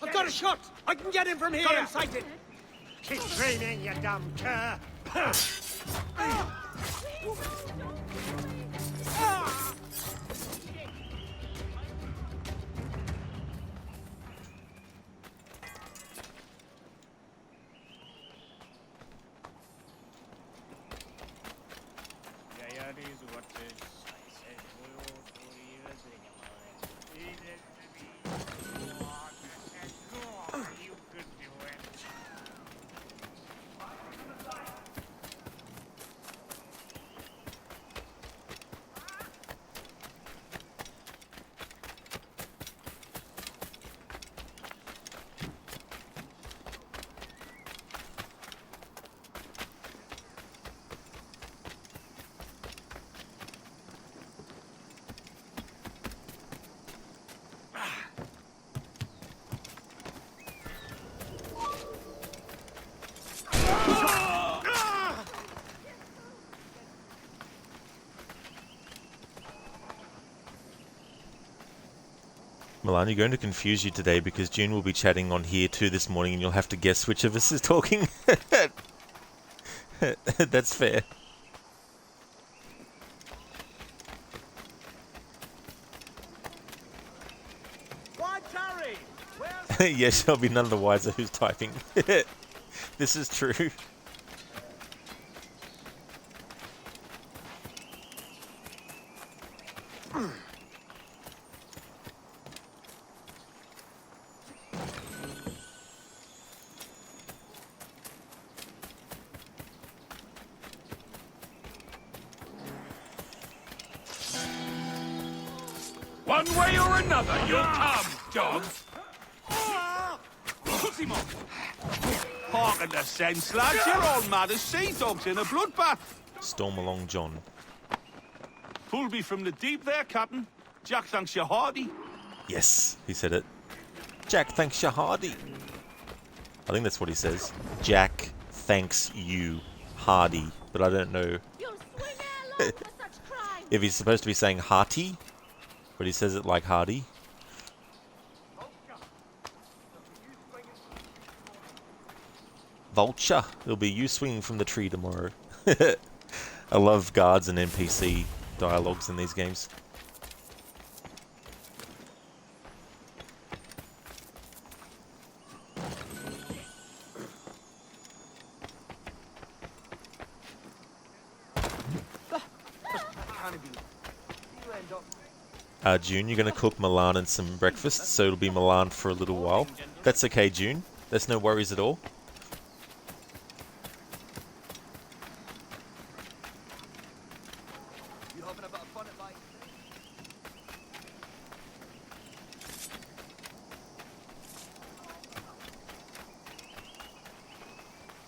I've got a shot! I can get him from here! Got him sighted! Keep training, you damn cur! Milan, you're going to confuse you today because June will be chatting on here too this morning and you'll have to guess which of us is talking. That's fair. Yes, I'll be none the wiser who's typing. This is true. One way or another, you'll come, dog. Harken the sense, lads. You're all mad as sea dogs in a bloodbath. Storm along, John. Pulled me from the deep there, Captain. Jack thanks you hearty. Yes, he said it. Jack thanks you hardy. I think that's what he says. Jack thanks you hardy. But I don't know if he's supposed to be saying hearty, but he says it like hardy. Vulture, it'll be you swinging from the tree tomorrow. I love guards and NPC dialogues in these games. June, you're going to cook Milan and some breakfast, so it'll be Milan for a little while. That's okay, June. There's no worries at all.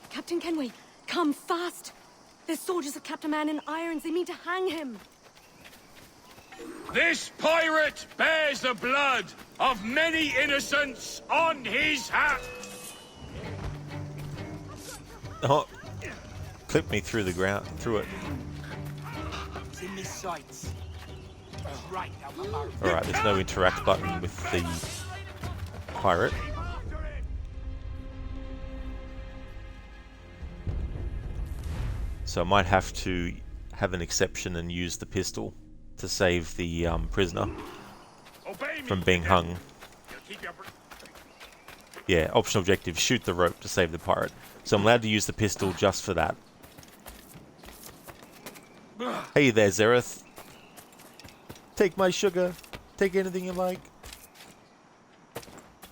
Captain Kenway, come fast! There's soldiers of Captain Man in irons. They mean to hang him. This pirate bears the blood of many innocents on his hat. Oh, clip me through the ground, through it. It's in his sights. Right now, Alright, there's no interact button with the pirate. So I might have to have an exception and use the pistol to save the prisoner from being hung. Yeah, optional objective, shoot the rope to save the pirate. So I'm allowed to use the pistol just for that. Hey there, Zereth. Take my sugar. Take anything you like.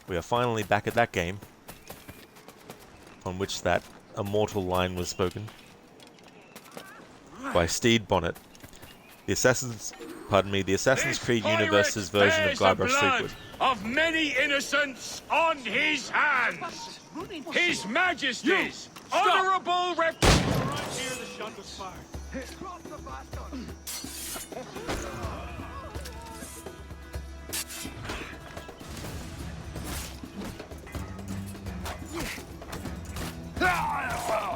We are finally back at that game on which that immortal line was spoken by Steed Bonnet. The Assassin's Creed Universe's version of Guybrush Threepwood. Of many innocents on his hands. His Majesty's honourable rep. Right here, the shot was fired.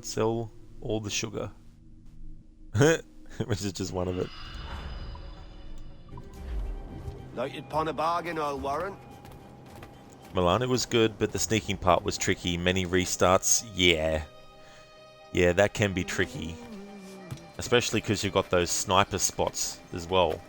Sell all the sugar. Which is just one of it. Lighted upon a bargain, I'll warrant. Milan, it was good, but the sneaking part was tricky. Many restarts, yeah. Yeah, that can be tricky. Especially because you've got those sniper spots as well.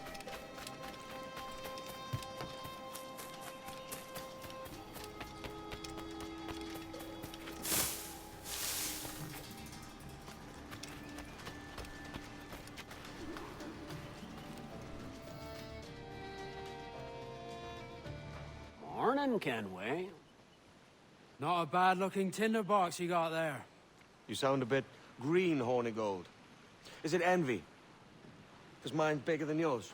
Morning, Kenway. Not a bad-looking tinderbox you got there. You sound a bit green, Hornigold. Is it envy? Because mine's bigger than yours.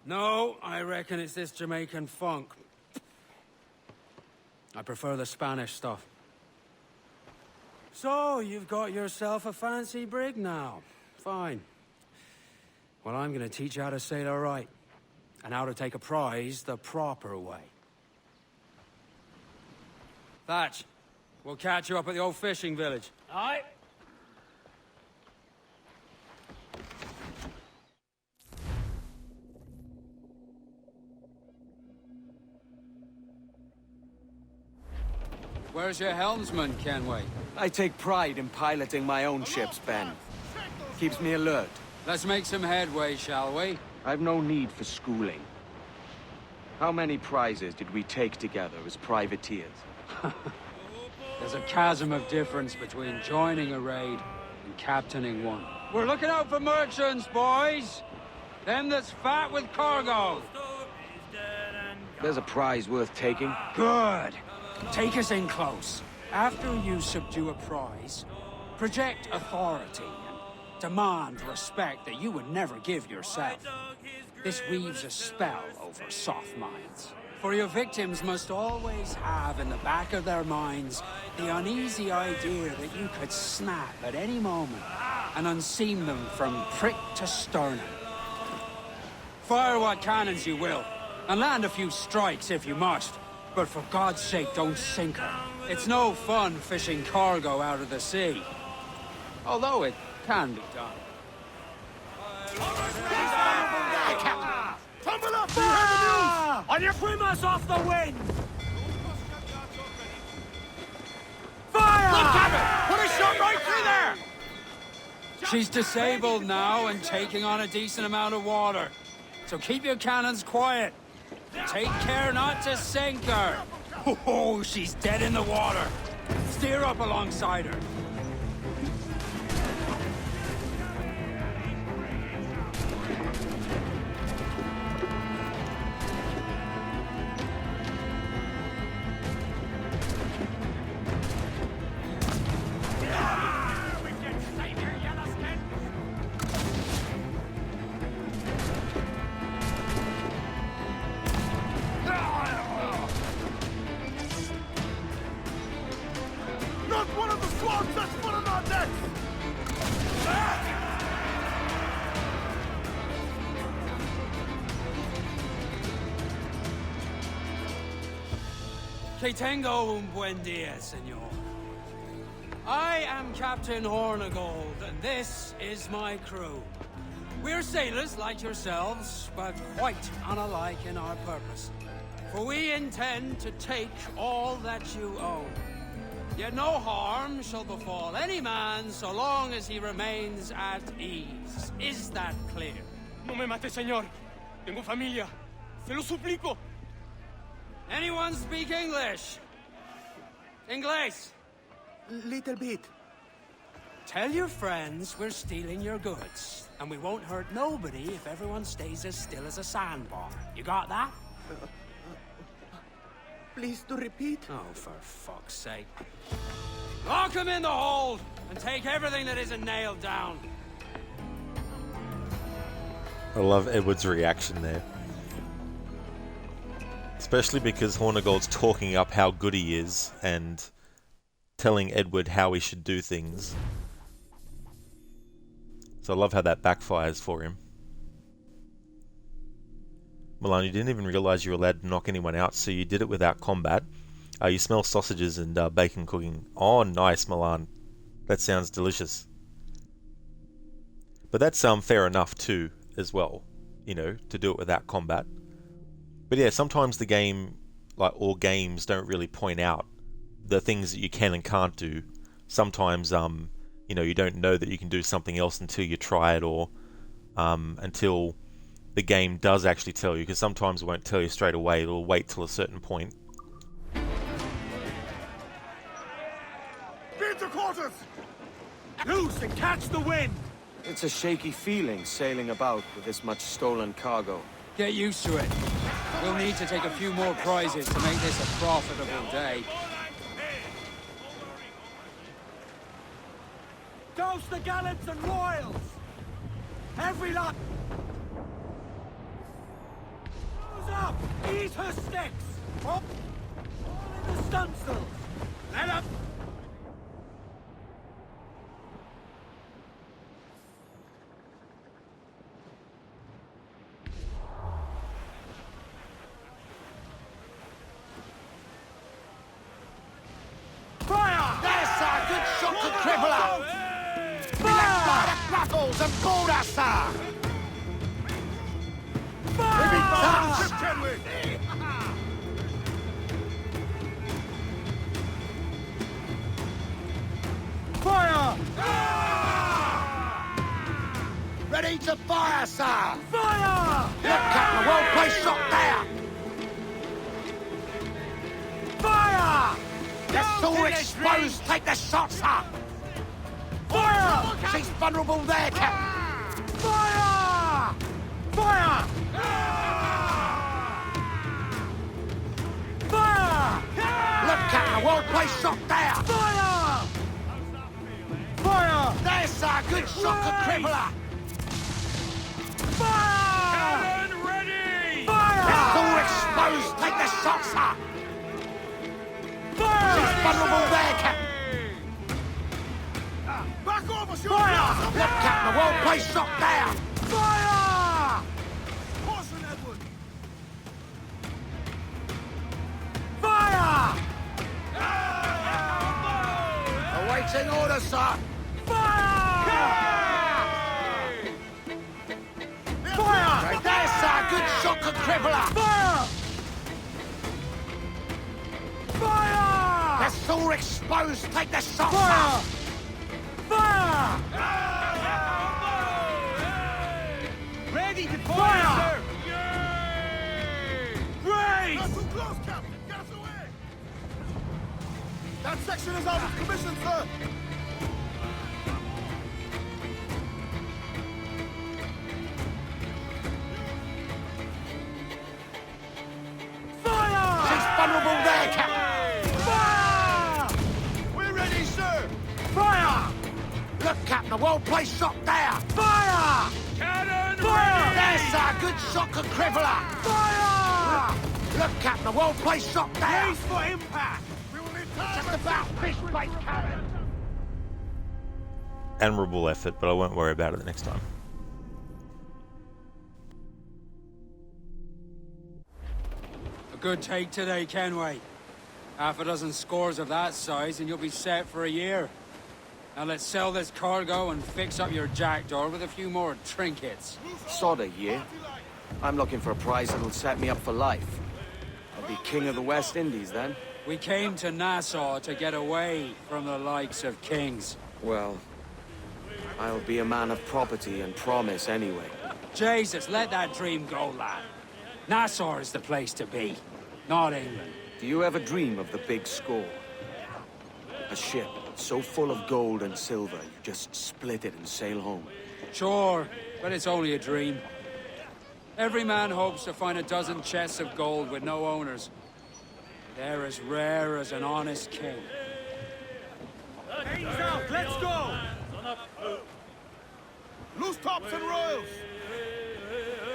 No, I reckon it's this Jamaican funk. I prefer the Spanish stuff. So, you've got yourself a fancy brig now. Fine. Well, I'm gonna teach you how to sail her right. And how to take a prize the proper way. Thatch, we'll catch you up at the old fishing village. Aye. Where's your helmsman, Kenway? I take pride in piloting my own ships, Ben. Keeps me alert. Let's make some headway, shall we? I've no need for schooling. How many prizes did we take together as privateers? There's a chasm of difference between joining a raid and captaining one. We're looking out for merchants, boys! Them that's fat with cargo! There's a prize worth taking. Good! Take us in close. After you subdue a prize, project authority and demand respect that you would never give yourself. This weaves a spell over soft minds. For your victims must always have in the back of their minds the uneasy idea that you could snap at any moment and unseam them from prick to sternum. Fire what cannons you will, and land a few strikes if you must, but for God's sake don't sink her. It's no fun fishing cargo out of the sea. Although it can be done. Tumble up! Fire! On your swim us off the wind! Fire! Look, Captain! Put a shot right through there! She's disabled now and taking on a decent amount of water. So keep your cannons quiet. Take care not to sink her. Oh, she's dead in the water. Steer up alongside her. Not one of the swabs that's put on our decks! Que tengo un buen día, señor. I am Captain Hornigold, and this is my crew. We're sailors like yourselves, but quite unalike in our purpose. For we intend to take all that you own. Yet no harm shall befall any man so long as he remains at ease. Is that clear? No me mate, señor. Tengo familia. Se lo suplico. Anyone speak English? Inglés? Little bit. Tell your friends we're stealing your goods, and we won't hurt nobody if everyone stays as still as a sandbar. You got that? Please to repeat. Oh, for fuck's sake. Lock him in the hold, and take everything that isn't nailed down. I love Edward's reaction there. Especially because Hornigold's talking up how good he is and telling Edward how he should do things. So I love how that backfires for him. Milan, you didn't even realize you were allowed to knock anyone out, so you did it without combat. You smell sausages and bacon cooking. Oh, nice, Milan. That sounds delicious. But that's fair enough too, as well. You know, to do it without combat. But yeah, sometimes the game, like all games, don't really point out the things that you can and can't do. Sometimes, you know, you don't know that you can do something else until you try it, or until the game does actually tell you. Because sometimes it won't tell you straight away. It'll wait till a certain point. Beat the quarters! Loose and catch the wind! It's a shaky feeling sailing about with this much stolen cargo. Get used to it. We'll need to take a few more prizes to make this a profitable day. Douse the gallants and royals! Every lot! Close up! Eat her sticks! All in the stunsails! Let up! Fire! There's a good shot to cripple out! Fire! By the grapples and board us, sir! Fire! Maybe touch! Fire! Ready to fire, sir! Fire! Look, Captain, well-placed shot there! Fire! They're all exposed! Take the shot, sir! Fire! She's vulnerable there, Captain! Fire! Fire! Fire! Look, Captain, well-placed shot there! Fire! Fire! There's a good shot to cripple her! Fire! Cannon ready! Fire! They're all exposed! Take the shot, sir! Fire! She's vulnerable there, Captain! Back off, monsieur! Fire! Look, Captain, well-placed shot there! Fire! Caution, Edward! Fire! Awaiting orders, sir! Fire! Fire! There's a good shot to cripple her! Fire! Fire! They're all exposed! Take the shot, Fire! sir! Fire! Ready to Fire! fire, Grace! Not too close, Captain! Get us away! That section is out of commission, sir! Fire! She's vulnerable there, Captain! Fire! We're ready, sir! Fire! Look, Captain, a well-placed shot there! Fire! Cannon Fire! There's a good shot to cripple her! Fire! Look, Captain, a well-placed shot there! Brace for impact! We will need time! Just about fish-bait cannon! Admirable effort, but I won't worry about it the next time. A good take today, Kenway. Half a dozen scores of that size and you'll be set for a year. Now let's sell this cargo and fix up your jackdaw with a few more trinkets. Sod a year. I'm looking for a prize that'll set me up for life. I'll be king of the West Indies then. We came to Nassau to get away from the likes of kings. Well, I'll be a man of property and promise anyway. Jesus, let that dream go, lad. Nassau is the place to be, not England. Do you ever dream of the big score? A ship so full of gold and silver, you just split it and sail home. Sure, but it's only a dream. Every man hopes to find a dozen chests of gold with no owners. They're as rare as an honest king. Hands out, let's go! Loose tops and royals!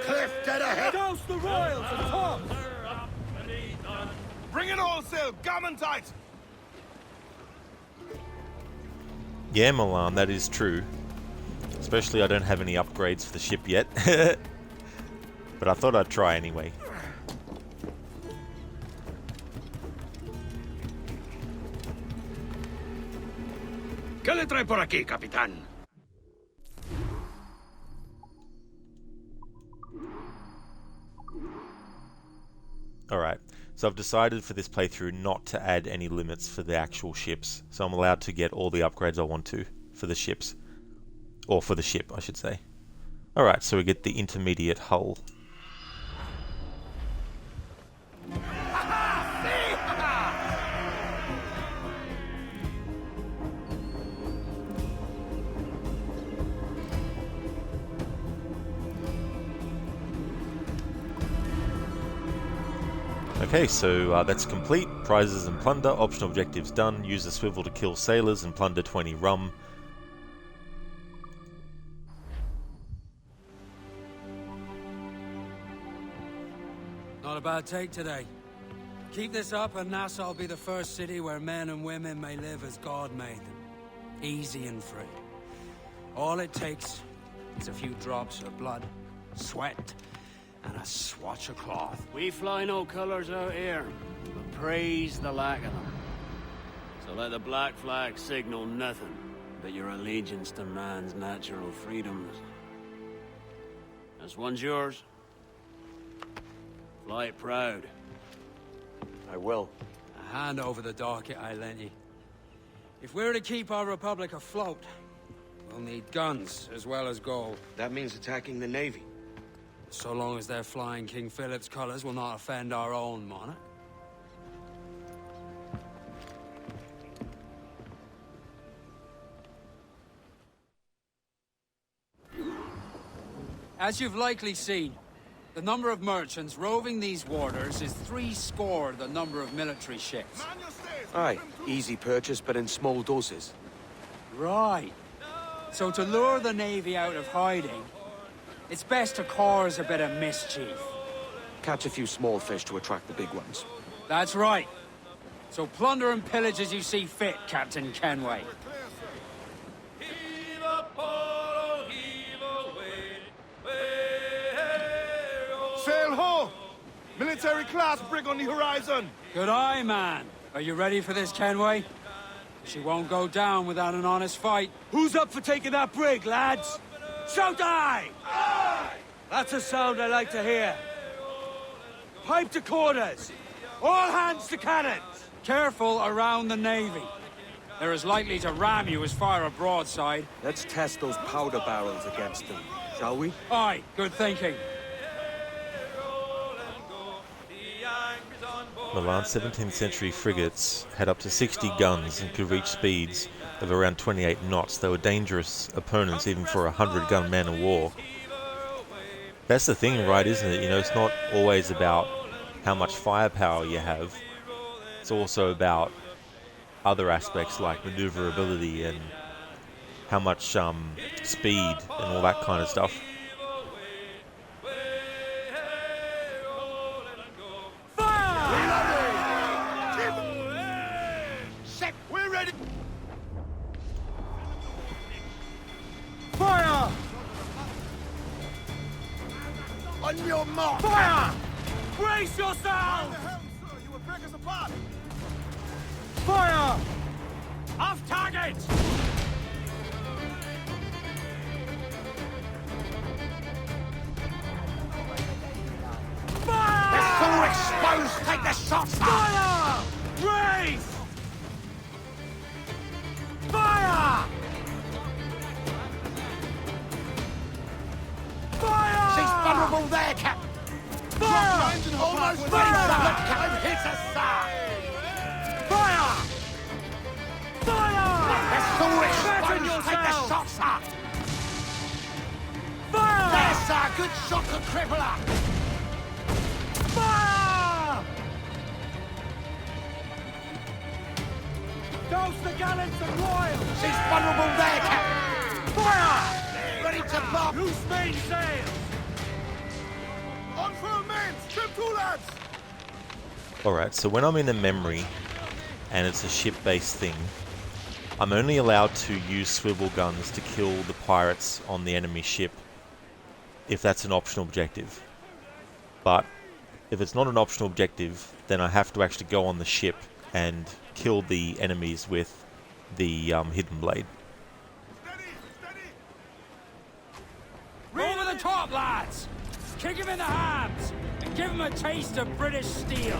Cliff dead ahead! Douse the royals and tops! Bring in all sail, gammon tight! Yeah, Milan, that is true. Especially I don't have any upgrades for the ship yet. But I thought I'd try anyway. ¿Qué le trae por aquí, capitán? Alright, so I've decided for this playthrough not to add any limits for the actual ships, so I'm allowed to get all the upgrades I want to for the ships. Or for the ship, I should say. Alright, so we get the intermediate hull. Okay, so that's complete. Prizes and plunder. Optional objectives done. Use the swivel to kill sailors and plunder 20 rum. Not a bad take today. Keep this up and Nassau will be the first city where men and women may live as God made them. Easy and free. All it takes is a few drops of blood, sweat, and a swatch of cloth. We fly no colours out here, but praise the lack of them. So let the black flag signal nothing but your allegiance to man's natural freedoms. This one's yours. Fly it proud. I will. A hand over the docket I lent you. If we're to keep our republic afloat, we'll need guns as well as gold. That means attacking the Navy. So long as they're flying King Philip's colours will not offend our own monarch. As you've likely seen, the number of merchants roving these waters is 70 the number of military ships. Aye, easy purchase, but in small doses. Right. So to lure the Navy out of hiding, it's best to cause a bit of mischief. Catch a few small fish to attract the big ones. That's right. So plunder and pillage as you see fit, Captain Kenway. Sail ho! Military class brig on the horizon! Good eye, man. Are you ready for this, Kenway? She won't go down without an honest fight. Who's up for taking that brig, lads? Shout aye! Aye! That's a sound I like to hear. Pipe to quarters! All hands to cannons! Careful around the Navy. They're as likely to ram you as fire a broadside. Let's test those powder barrels against them, shall we? Aye, good thinking. Milan 17th century frigates had up to 60 guns and could reach speeds of around 28 knots. They were dangerous opponents even for a 100-gun man of war. That's the thing, right, isn't it? You know, it's not always about how much firepower you have. It's also about other aspects like maneuverability and how much speed and all that kind of stuff. We're ready! Fire! On your mark! Fire! Brace yourselves! You will break us apart! Fire! Off target! Fire! They're so exposed! Take the shots! Fire! Brace! Fire! Fire! She's vulnerable there, Cap! Fire! Almost ready! Fire! Look, Cap! Hit us, sir! Fire! Fire! They're so Fasten exposed! Take the yourselves! shots, sir! Fire! There, sir! Good shot to cripple her! Fire! Douse the gallants and royals! She's vulnerable there, Cap! Fire! Ready to pop! Loose mainsails! On for a man! Trim to, lads! Alright, so when I'm in a memory and it's a ship-based thing, I'm only allowed to use swivel guns to kill the pirates on the enemy ship if that's an optional objective. But if it's not an optional objective, then I have to actually go on the ship and kill the enemies with the hidden blade. Over the top, lads! Kick him in the hams and give him a taste of British steel.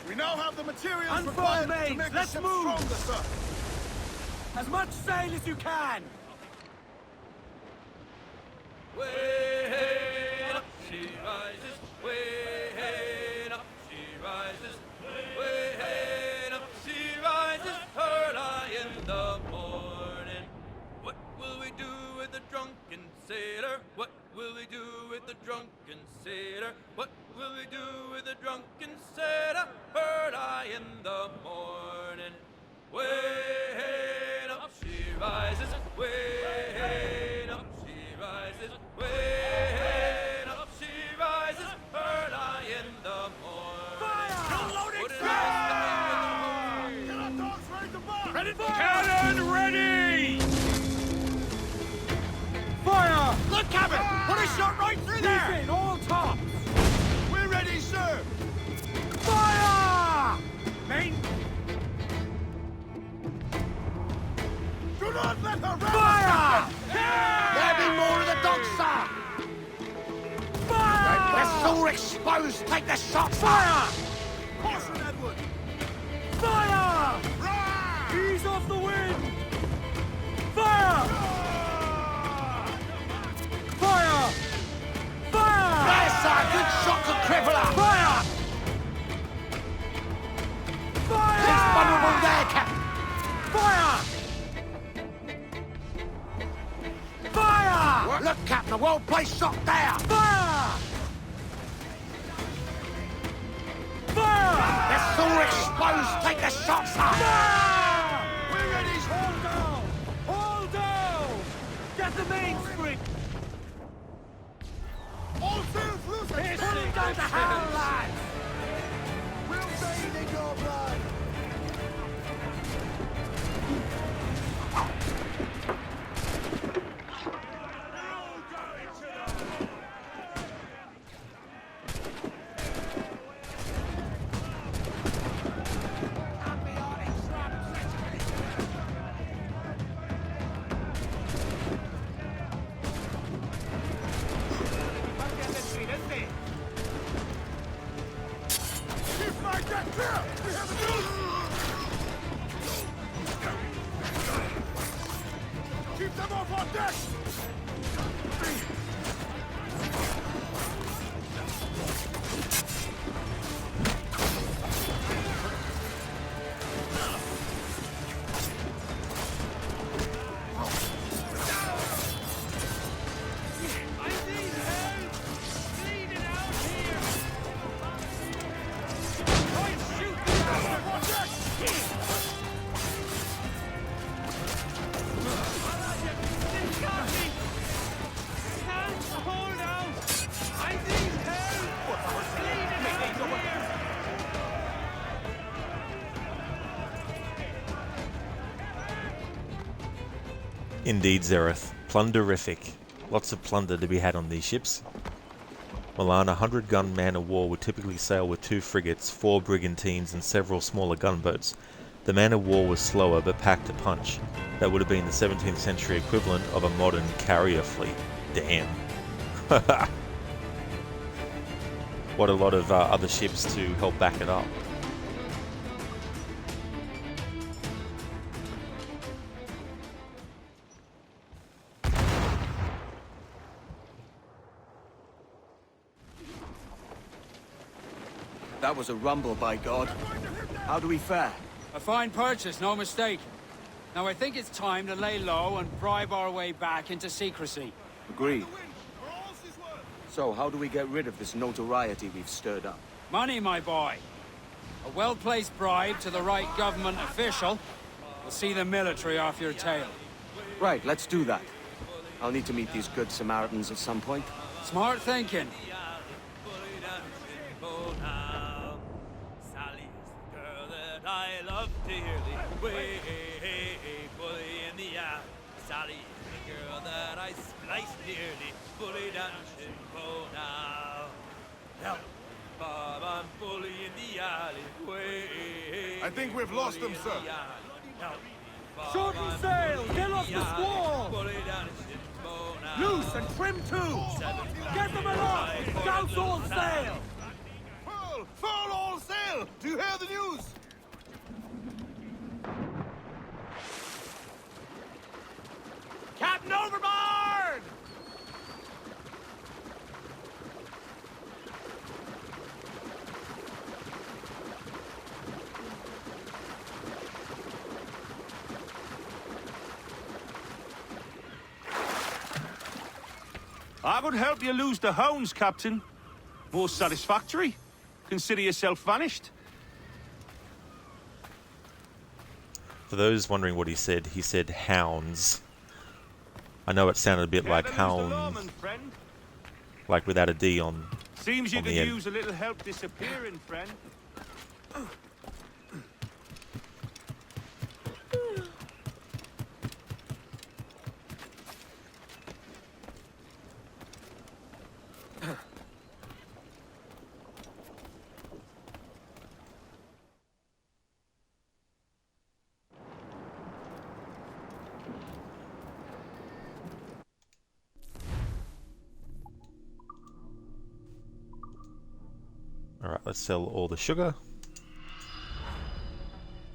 We now have the materials Unfold, required to mates. make the Let's ship move. stronger, sir. As much sail as you can! Way up she rises, way up she rises, way up she rises, early in the morning. What will we do with the drunken sailor? What will we do with the drunken sailor? What will we do with the drunken sailor? Early in the morning. Way up she rises, way up she rises, way up she rises, early in the morning. Fire! Put it Get our dogs ready to march! Ready for Cannon ready! Fire! Look, Cabin! Put a shot right through there! Defend all tops! We're ready, sir! Fire! Main! Do not let her run! Fire! There be more of the dogs, sir! Fire! They're so exposed, take the shot! Fire! Caution, Edward! Fire! Ease off the wind! Fire! Fire! Fire! There, sir! Good shot to Crippler! Fire! Fire! He's vulnerable there, Captain! Fire! Fire! Look, Captain, a well-placed shot there! Fire! Fire! They're so exposed, take the shot, sir! Fire! We're ready! Hold down! Hold down! Get the mainspring! All sails loose! Put him down to hell, lads! We'll bathe in your blood! Keep my deck clear! We have a news! Keep them off our deck! Indeed, Zereth. Plunderific. Lots of plunder to be had on these ships. Milan, a 100-gun man-of-war would typically sail with 2 frigates, 4 brigantines and several smaller gunboats. The man-of-war was slower but packed a punch. That would have been the 17th century equivalent of a modern carrier fleet. Damn. What a lot of other ships to help back it up. That was a rumble, by God. How do we fare? A fine purchase, no mistake. Now I think it's time to lay low and bribe our way back into secrecy. Agreed. So, how do we get rid of this notoriety we've stirred up? Money, my boy. A well-placed bribe to the right government official will see the military off your tail. Right, let's do that. I'll need to meet these good Samaritans at some point. Smart thinking. I love to hear the way, bully in the eye. Sally is the girl that I splice dearly. Bully down Shinpo now. Help, Bob, I'm bully in the alleyway. I think we've lost him, sir. Shorten sail! Get off the squall! Bully down Shinpo now. Loose and trim too! Get them aloft! Douse all sail! Furl all sail! Do you hear the news? Captain overboard! I could help you lose the hounds, Captain. More satisfactory. Consider yourself vanished. For those wondering what he said hounds. I know it sounded a bit like hound, like without a D on. Seems you on could the end. use a little help disappearing, friend. Alright, let's sell all the sugar.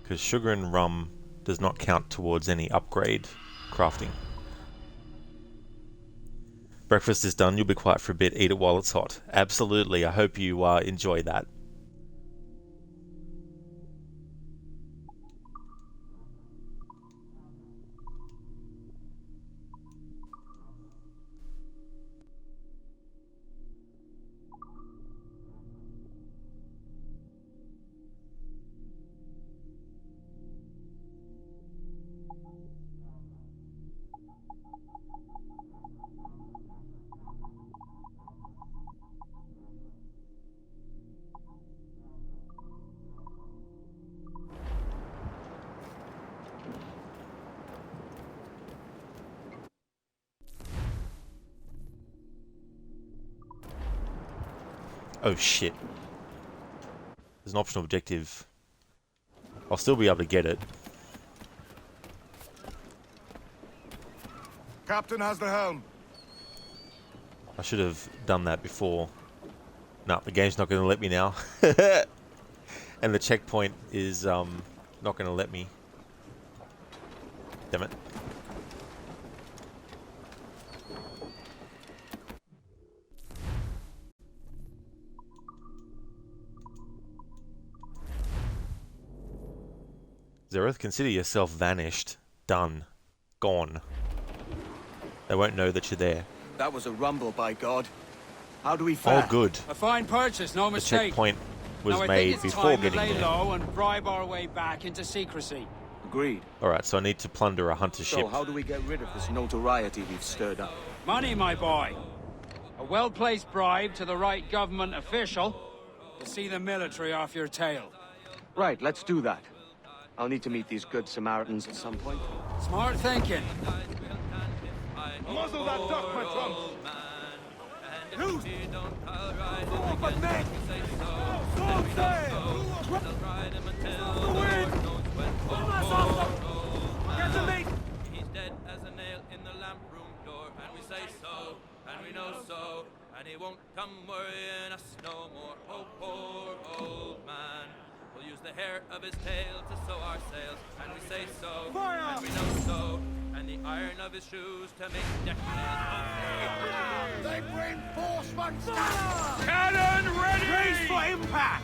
Because sugar and rum does not count towards any upgrade crafting. Breakfast is done, you'll be quiet for a bit, eat it while it's hot. Absolutely, I hope you enjoy that. Oh shit. There's an optional objective. I'll still be able to get it. Captain has the helm. I should have done that before. No, the game's not going to let me now. And the checkpoint is not going to let me. Damn it. Zereth, consider yourself vanished. Done. Gone. They won't know that you're there. That was a rumble, by God. How do we fare? Oh, good. A fine purchase, no The mistake. checkpoint was now, I made think it's before time getting to lay there. low and bribe our way back into secrecy. Agreed. Alright, so I need to plunder a hunter So, ship. how do we get rid of this notoriety we've stirred up? Money, my boy. A well-placed bribe to the right government official will see the military off your tail. Right, let's do that. I'll need to meet these good Samaritans at some point. Smart thinking. Muzzle that duck, my trump! Loose! Forward, men! Sword sail! The wind! Get the mate! He's dead as a nail in the lamp room door, and we say so, and we know so, and he won't come worrying us no more. Oh, poor old man. We'll use the hair of his tail to sew our sails, and we say so, Fire! and we know so, and the iron of his shoes to make deck nails. They bring force, man! Cannon ready! Brace for impact!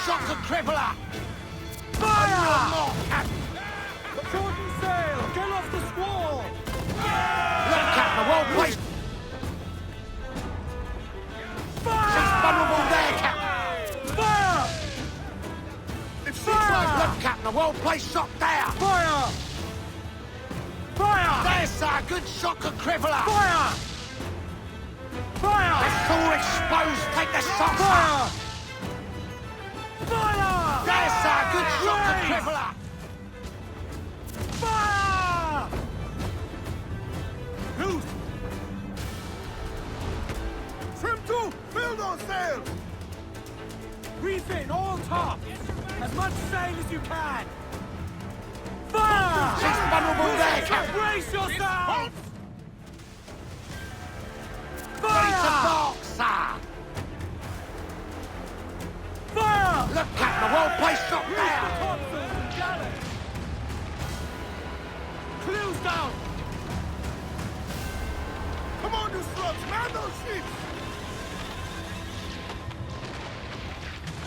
shock and crippler! Fire! Shorten sail! Get off the squall! Look, Captain, well placed! Fire! She's vulnerable there, Captain! Fire! Look, Captain, well placed shot there! Fire! Fire! There, sir, good shock and crippler! Fire! Fire! It's all exposed, take the shock! Fire! Fire! There, sir, good shock and crippler! Fire! Loose! Trim to! Fill those sails! Refit all tops! As much sail as you can! Fire! She's vulnerable there, Captain! Brace yourself! Ready to Fire! bark, sir! Fire! Look, Captain, a well-placed shot there! Clews down! Come on, you slugs! Man those ships!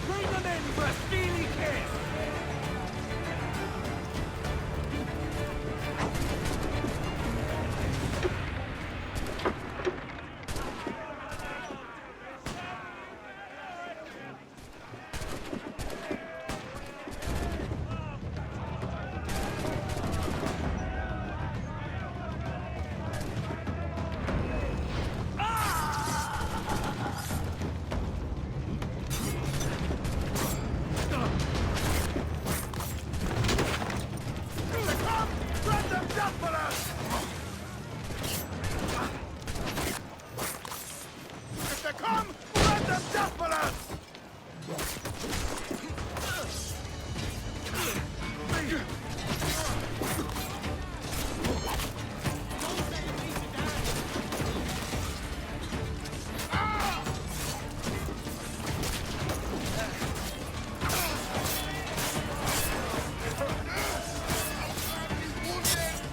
Bring them in for a steely kiss! If they come, let them death for us!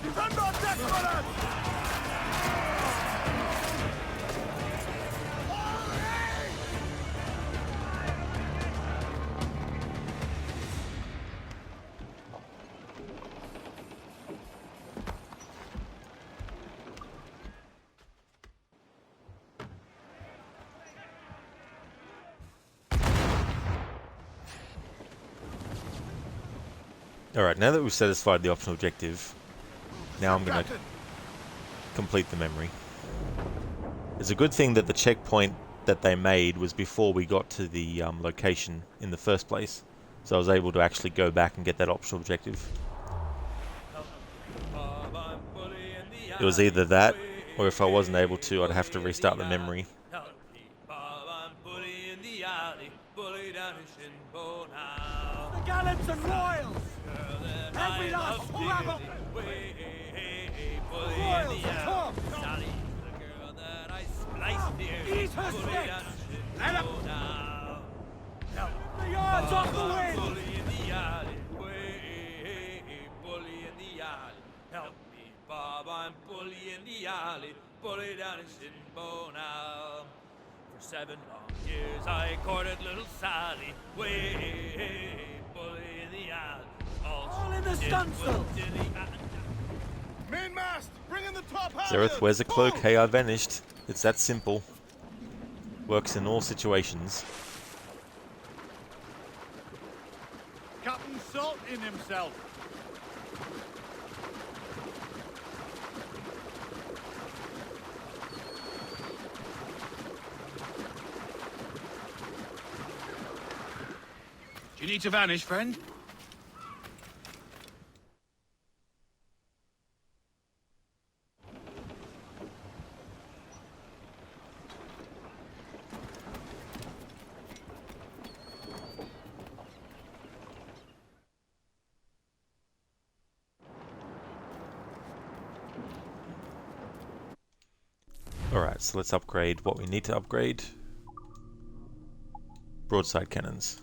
Defend our deck for us! Alright, now that we've satisfied the optional objective, now I'm going to complete the memory. It's a good thing that the checkpoint that they made was before we got to the location in the first place, so I was able to actually go back and get that optional objective. It was either that, or if I wasn't able to, I'd have to restart the memory. The gallants and royals! Every last rabble! Royals, come! Eat her sticks! Let up! The yards off the wind! Help me, Bob, I'm bully in the alley, bully down in Shinbo now. For 7 long years I courted little Sally, way bully in the alley. All in the stunsail! Mainmast! Bring in the top half! Zereth, where's the cloak? Hey, I vanished. It's that simple. Works in all situations. Captain Salt in himself. Do you need to vanish, friend? Alright, so let's upgrade what we need to upgrade. Broadside cannons.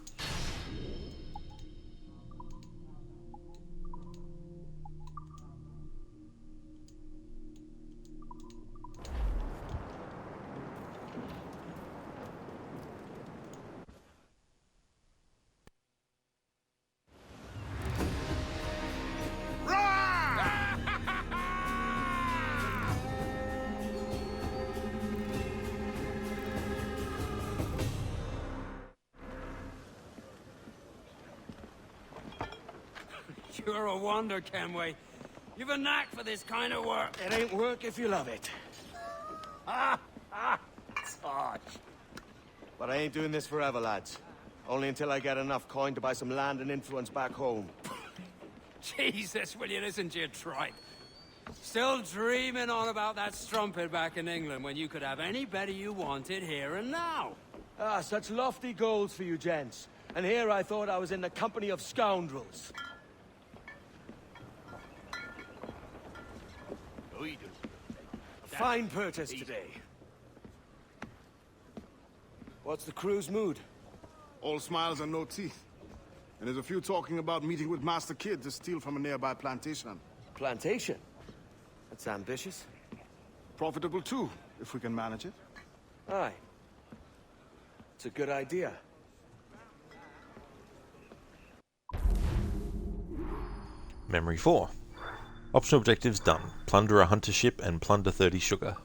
You're a wonder, Kenway. You've a knack for this kind of work. It ain't work if you love it. Sarge. But I ain't doing this forever, lads. Only until I get enough coin to buy some land and influence back home. Jesus, will you listen to your tripe? Still dreaming on about that strumpet back in England when you could have anybody you wanted here and now. Ah, such lofty goals for you gents. And here I thought I was in the company of scoundrels. A fine purchase today. What's the crew's mood? All smiles and no teeth. And there's a few talking about meeting with Master Kid to steal from a nearby plantation. Plantation? That's ambitious. Profitable too, if we can manage it. Aye. It's a good idea. Memory 4. Optional objectives done. Plunder a hunter ship and plunder 30 sugar.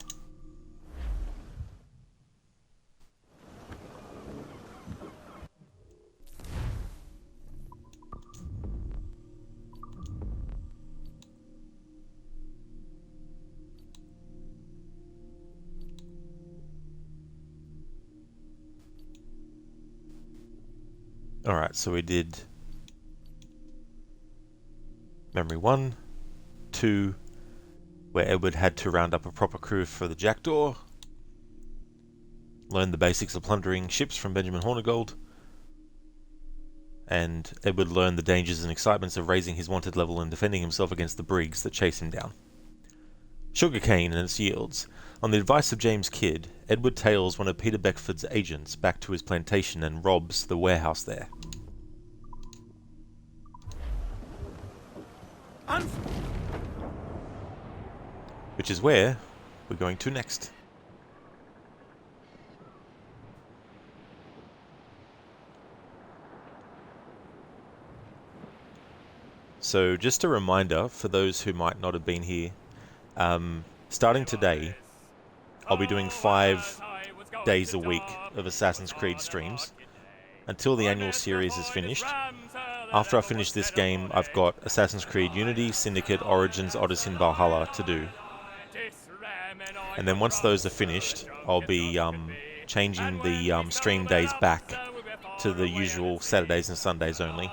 Alright, so we did Memory 1, 2, where Edward had to round up a proper crew for the Jackdaw, learn the basics of plundering ships from Benjamin Hornigold, and Edward learned the dangers and excitements of raising his wanted level and defending himself against the Briggs that chase him down. Sugarcane and its yields. On the advice of James Kidd, Edward tails one of Peter Beckford's agents back to his plantation and robs the warehouse there. Which is where we're going to next. So just a reminder for those who might not have been here, starting today, I'll be doing 5 days a week of Assassin's Creed streams until the annual series is finished. After I finish this game, I've got Assassin's Creed Unity, Syndicate, Origins, Odyssey and Valhalla to do. And then once those are finished, I'll be changing the stream days back to the usual Saturdays and Sundays only.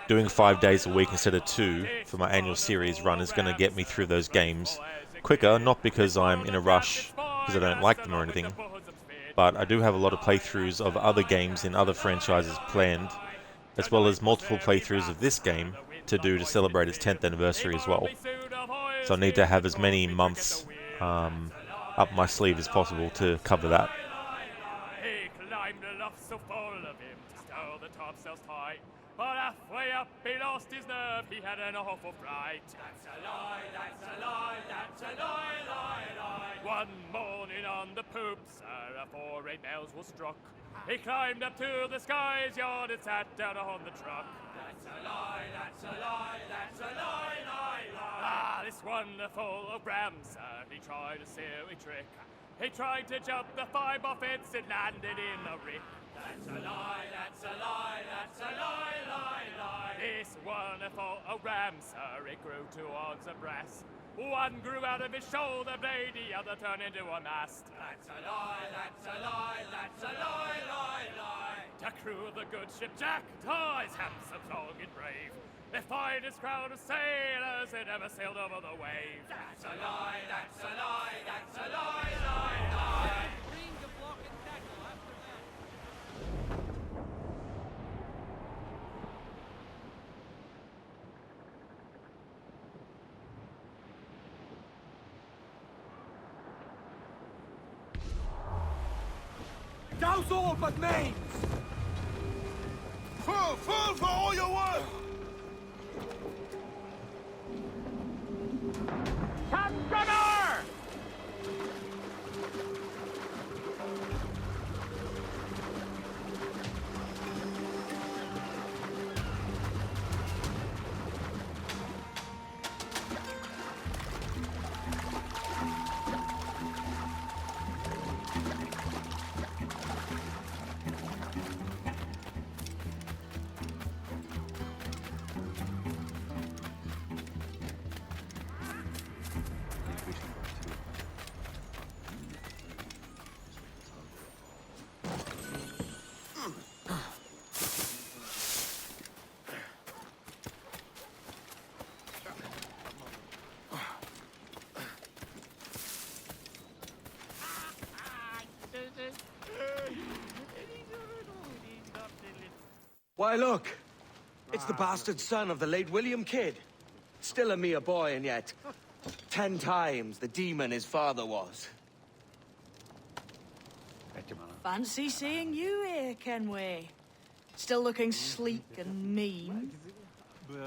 Doing 5 days a week instead of 2 for my annual series run is going to get me through those games quicker, not because I'm in a rush because I don't like them or anything, but I do have a lot of playthroughs of other games in other franchises planned, as well as multiple playthroughs of this game to do to celebrate its 10th anniversary as well. So I need to have as many months up my sleeve as possible to cover that. He climbed aloft so full of him to stow the topsails tight. But halfway up he lost his nerve, he had an awful fright. That's a lie, that's a lie, that's a lie, lie, lie. One morning on the poop, sir, afore 8 bells was struck, he climbed up to the sky's yard and sat down on the truck. That's a lie, that's a lie, that's a lie, lie, lie. Ah, this wonderful O'Graham, sir, he tried a silly trick. He tried to jump the 5-bar fence and landed in a rick. That's a lie, that's a lie, that's a lie, lie, lie. This wonderful O'Graham, sir, it grew 2 odds of brass. One grew out of his shoulder blade, the other turned into a mast. That's a lie, that's a lie, that's a lie, lie, lie. The crew of the good ship Jack dies handsome, strong and brave. The finest crowd of sailors that ever sailed over the waves. That's a lie, that's a lie, that's a lie, lie, lie. Douse all but mains! Full for all your work! Top gunner! Why, look! It's the bastard son of the late William Kidd. Still a mere boy, and yet 10 times the demon his father was. Fancy seeing you here, Kenway. Still looking sleek and mean.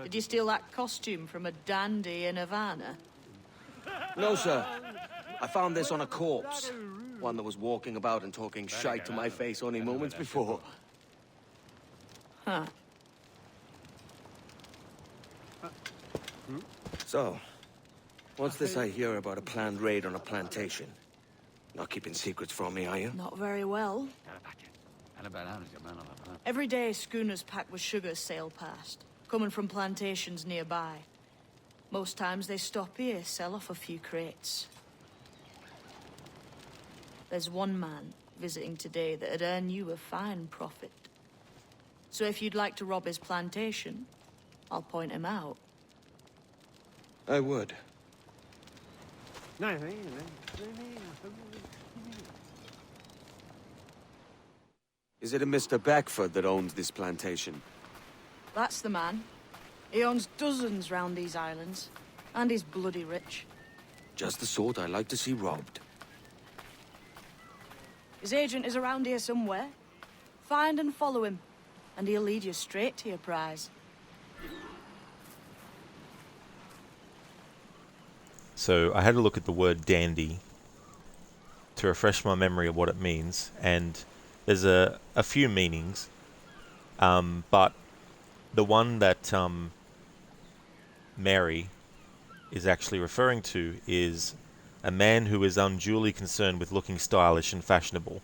Did you steal that costume from a dandy in Havana? No, sir. I found this on a corpse. One that was walking about and talking shite to my face only moments before. Huh. So, what's this I hear about a planned raid on a plantation? Not keeping secrets from me, are you? Not very well. Every day, schooners packed with sugar sail past, coming from plantations nearby. Most times they stop here, sell off a few crates. There's one man visiting today that'd earn you a fine profit. So if you'd like to rob his plantation, I'll point him out. I would. Is it a Mr. Beckford that owns this plantation? That's the man. He owns dozens round these islands, and he's bloody rich. Just the sort I like to see robbed. His agent is around here somewhere. Find and follow him, and he'll lead you straight to your prize. So I had a look at the word dandy to refresh my memory of what it means, and there's a few meanings, but the one that Mary is actually referring to is a man who is unduly concerned with looking stylish and fashionable.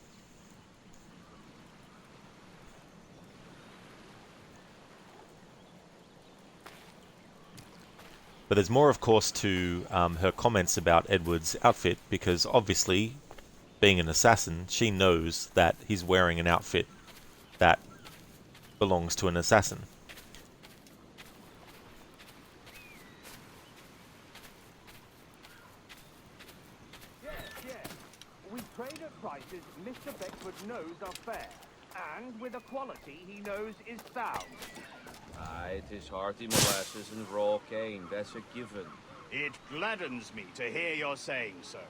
But there's more, of course, to her comments about Edward's outfit, because obviously, being an assassin, she knows that he's wearing an outfit that belongs to an assassin. We trade at prices Mr. Beckford knows are fair, and with a quality he knows is sound. It is hearty molasses and raw cane, that's a given. It gladdens me to hear your saying so.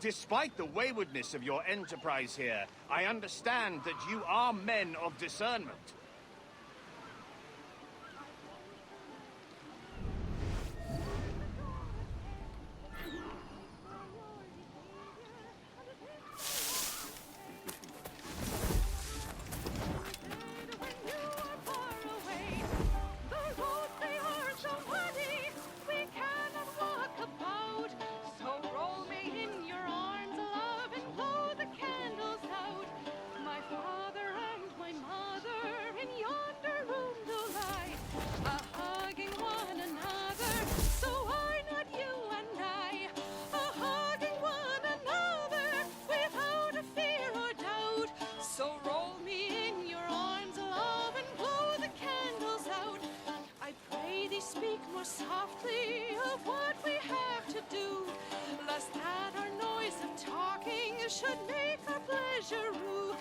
Despite the waywardness of your enterprise here, I understand that you are men of discernment. Softly of what we have to do, lest that our noise of talking should make our pleasure rue.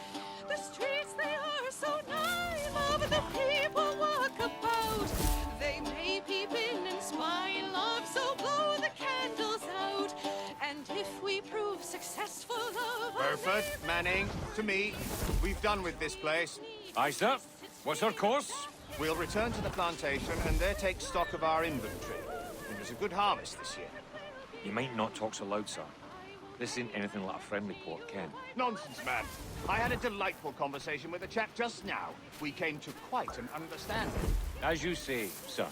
The streets they are so nigh, love the people walk about. They may peep in and spy in love, so blow the candles out. And if we prove successful, love. Burford, Manning, to me, we've done with this place. Aye, sir. What's our course? We'll return to the plantation and there take stock of our inventory. It was a good harvest this year. You might not talk so loud, sir. This ain't anything like a friendly port, Ken. Nonsense, man. I had a delightful conversation with a chap just now. We came to quite an understanding. As you say, sir.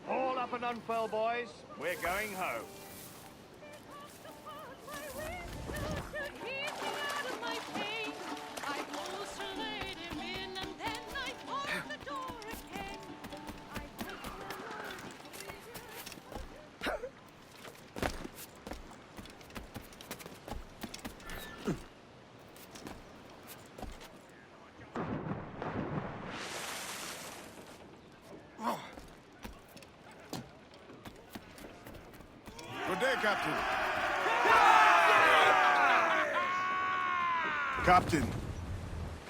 All up and unfurl, boys. We're going home. Good day, Captain. Captain,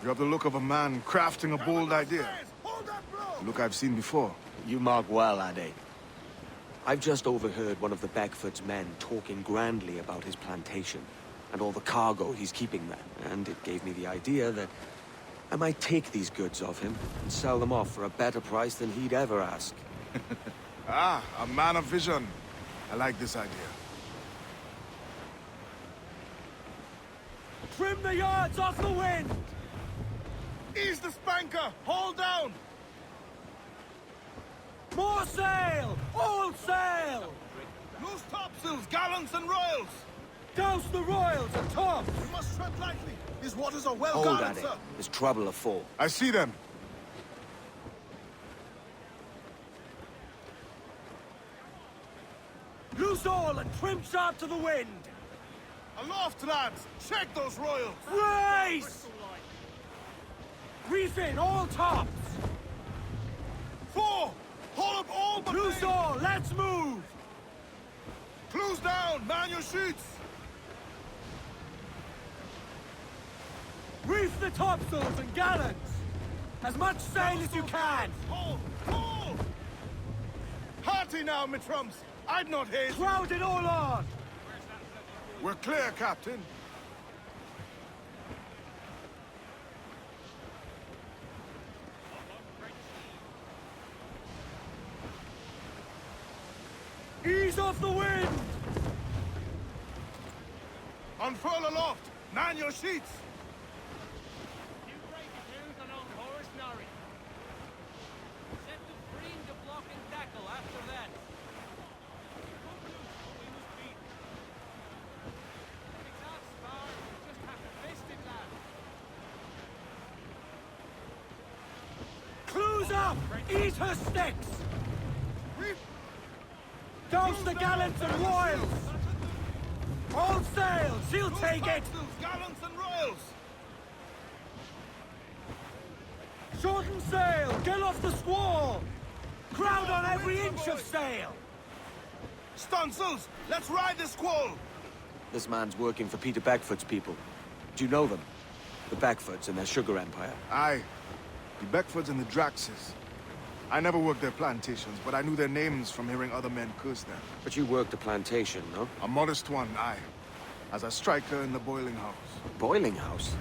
You have the look of a man crafting a bold idea. A look I've seen before. You mark well, Ade. I've just overheard one of the Beckford's men talking grandly about his plantation and all the cargo he's keeping there, and it gave me the idea that I might take these goods off him and sell them off for a better price than he'd ever ask. Ah, a man of vision. I like this idea. Trim the yards off the wind! Ease the spanker! Hold down! More sail! All sail! Loose topsails, gallants and royals! Douse the royals and tops! We must tread lightly. These waters are well Hold, guarded, Ade. sir. There's trouble afore. I see them. Loose all and trim sharp to the wind! Aloft, lads! Check those royals! Race! Reef in all tops! 4! Hold up all but Loose all, let's move! Close down! Man your sheets! Reef the topsails and gallants! As much sail as you can! Hold! Hold! Hearty now, my trumps! I'd not haste. Crowd it all on! We're clear, Captain. Ease off the wind! Unfurl aloft! Man your sheets! Clues up! Ease her sticks! Douse the gallants and royals! All sails! She'll take it! Gallants and royals! Shorten sail! Get off the squall! Crowd on every inch of sail! Stunsails! Let's ride the squall! This man's working for Peter Beckford's people. Do you know them? The Beckfords and their sugar empire? Aye. The Beckfords and the Draxes. I never worked their plantations, but I knew their names from hearing other men curse them. But you worked a plantation, no? A modest one, aye. As a striker in the boiling house. Boiling house?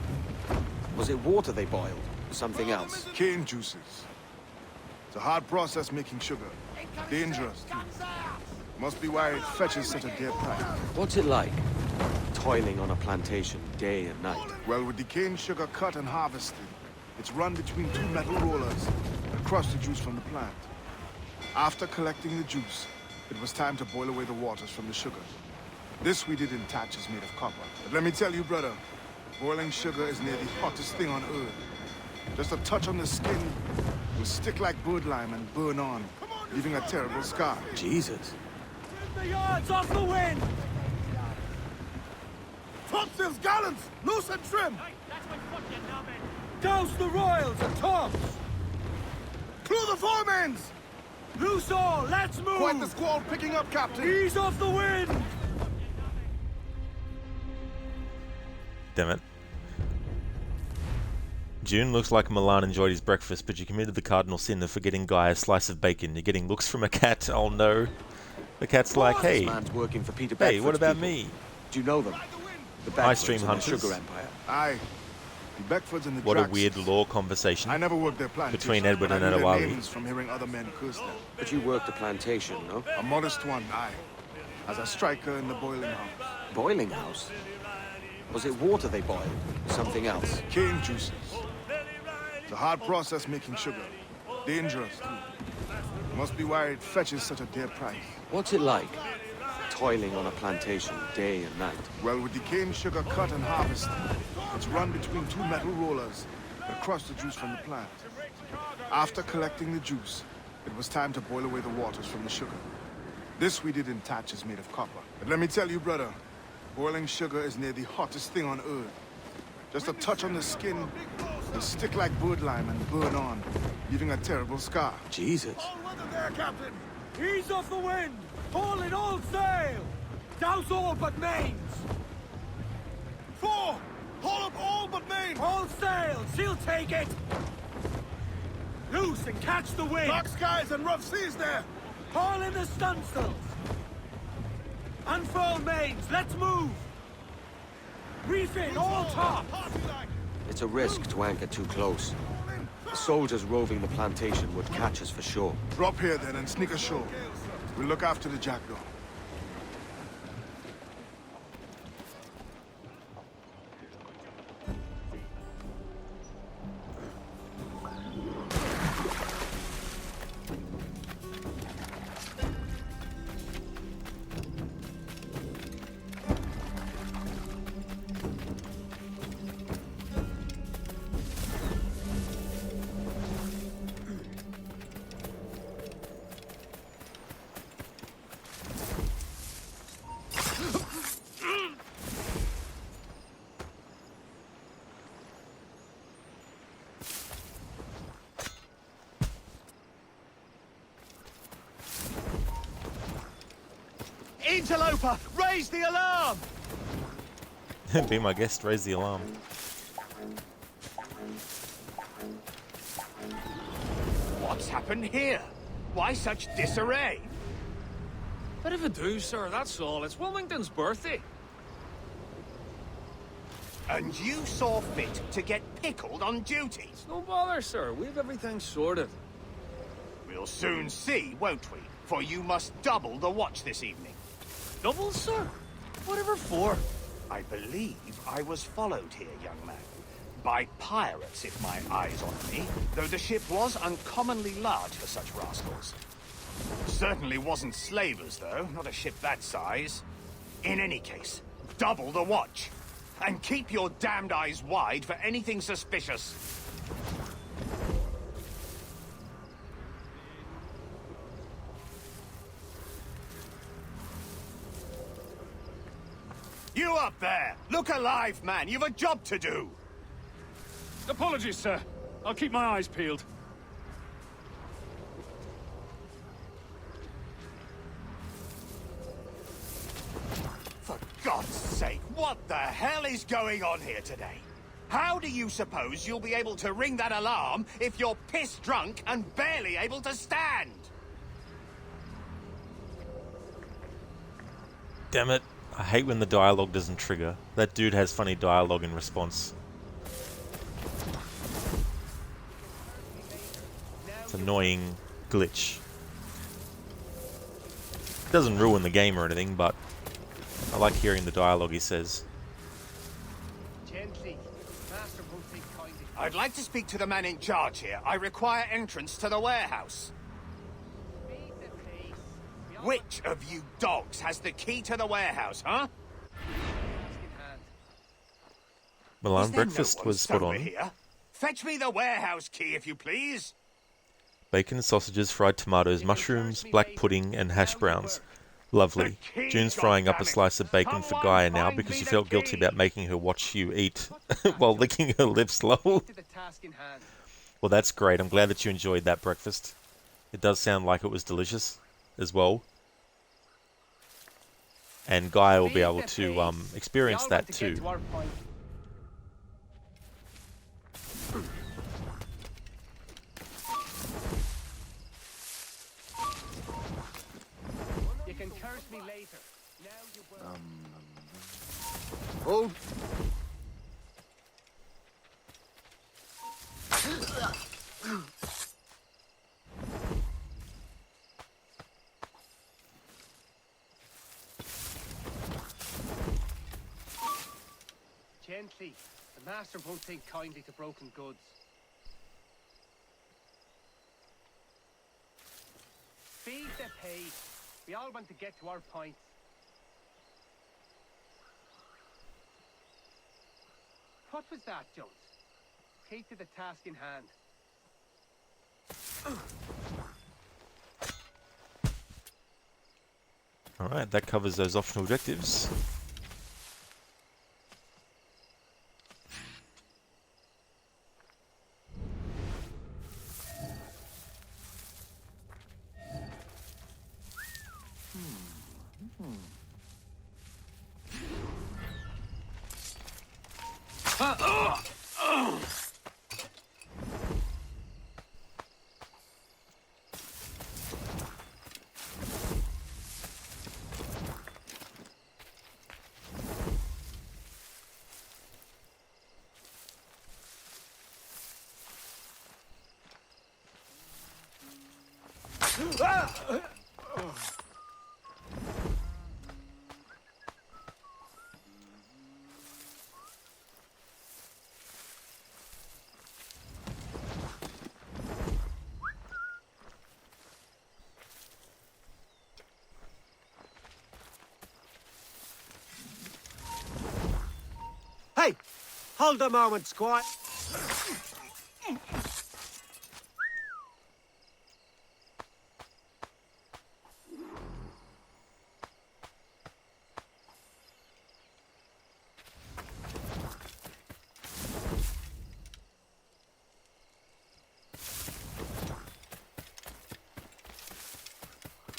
Was it water they boiled? Or something else? Cane juices. It's a hard process making sugar. Dangerous, too. Must be why it fetches such a dear price. What's it like? Toiling on a plantation day and night? Well, with the cane sugar cut and harvested, it's run between two metal rollers and crush the juice from the plant. After collecting the juice, it was time to boil away the waters from the sugar. This we did in thatches made of copper. But let me tell you, brother, boiling sugar is near the hottest thing on earth. Just a touch on the skin will stick like bird lime and burn on, leaving a terrible scar. Jesus. Trim the yards off the wind! Topsails, gallants! Loose and trim! Douse the royals and tops! Clew the foremans! Loose all, let's move! Quite the squall picking up, Captain! Ease off the wind! Damn it. June, looks like Milan enjoyed his breakfast, but you committed the cardinal sin of forgetting Guy a slice of bacon. You're getting looks from a cat. Oh no. The cat's like, hey, This man's working for Peter hey, Beckford's what about people. me? Do you know them? The I Beckfords stream and their hunters. sugar empire. Aye. The Beckfords and the What a Draxes. weird law conversation I never worked their plantation. between Edward but and I knew their Adewale. names from hearing other men curse them. But you worked a plantation, no? A modest one, aye. As a striker in the boiling house. Boiling house? Was it water they boiled? Or something else? Cane juices. It's a hard process making sugar. Dangerous, too. Must be why it fetches such a dear price. What's it like? Toiling on a plantation day and night. Well, with the cane sugar cut and harvested, it's run between two metal rollers that crush the juice from the plant. After collecting the juice, it was time to boil away the waters from the sugar. This we did in thatches made of copper. But let me tell you, brother, boiling sugar is near the hottest thing on earth. Just a touch on the skin will stick like bird lime and burn on, leaving a terrible scar. Jesus. All weather there, Captain! Ease off the wind! Haul in all sail! Douse all but mains! 4! Haul up all but main! All sail! sails! She'll take it! Loose and catch the wind! Dark skies and rough seas there! Haul in the stunsails! Unfurl mains, let's move! Reef in, all top! It's a risk to anchor too close. The soldiers roving the plantation would catch us for sure. Drop here then and sneak ashore. We'll look after the jackdaw. Interloper, raise the alarm! Be my guest, raise the alarm. What's happened here? Why such disarray? Bit of a do, sir, that's all. It's Wilmington's birthday. And you saw fit to get pickled on duty? It's no bother, sir. We've everything sorted. We'll soon see, won't we? For you must double the watch this evening. Double, sir? Whatever for? I believe I was followed here, young man. By pirates, if my eye's on me, though the ship was uncommonly large for such rascals. Certainly wasn't slavers, though, not a ship that size. In any case, double the watch. And keep your damned eyes wide for anything suspicious. You up there! Look alive, man! You've a job to do! Apologies, sir. I'll keep my eyes peeled. For God's sake, what the hell is going on here today? How do you suppose you'll be able to ring that alarm if you're pissed drunk and barely able to stand? Damn it. I hate when the dialogue doesn't trigger. That dude has funny dialogue in response. It's an annoying glitch. It doesn't ruin the game or anything, but I like hearing the dialogue he says. I'd like to speak to the man in charge here. I require entrance to the warehouse. Which of you dogs has the key to the warehouse, huh? Milan, breakfast was spot on. Here? Fetch me the warehouse key, if you please. Bacon, sausages, fried tomatoes, mushrooms, black pudding, and hash browns. Lovely. June's frying up a slice of bacon for Gaia now because she felt guilty about making her watch you eat while licking her lips, lol. Well, that's great. I'm glad that you enjoyed that breakfast. It does sound like it was delicious as well. And Gaia will be able to experience that too. You can curse me later. Now you Hold. Gently. The master won't take kindly to broken goods. Feed the pace. We all want to get to our points. What was that, Jones? Key to the task in hand. Alright, that covers those optional objectives. Hey! Hold a moment, Squat.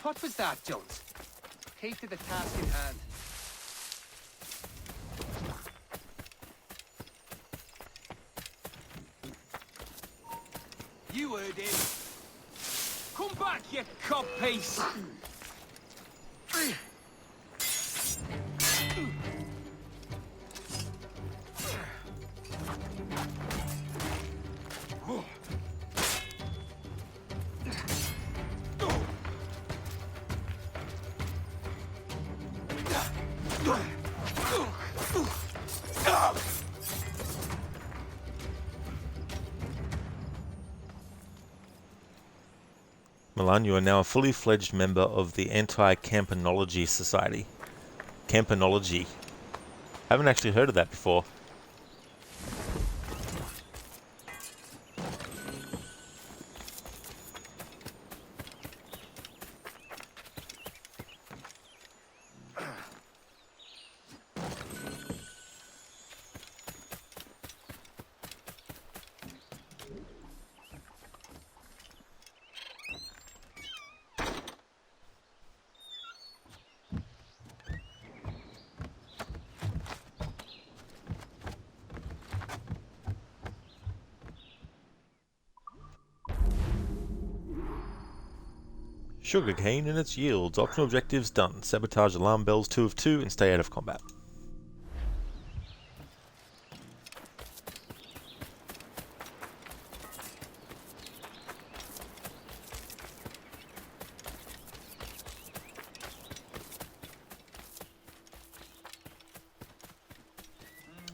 What was that, Jones? Keep to the task in hand. You heard him. Come back, you codpiece! Milan, you are now a fully fledged member of the Anti-Campanology Society. Campanology. I haven't actually heard of that before. Sugarcane and its yields. Optional objectives done. Sabotage alarm bells 2 of 2 and stay out of combat.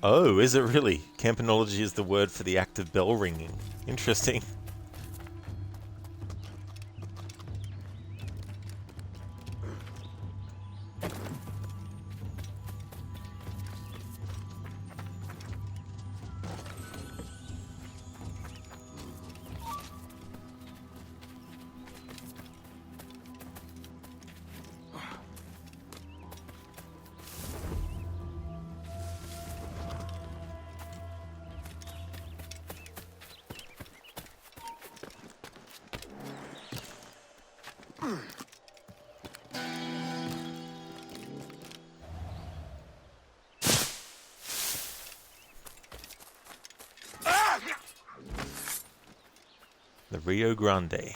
Oh, is it really? Campanology is the word for the act of bell ringing. Interesting. The Rio Grande.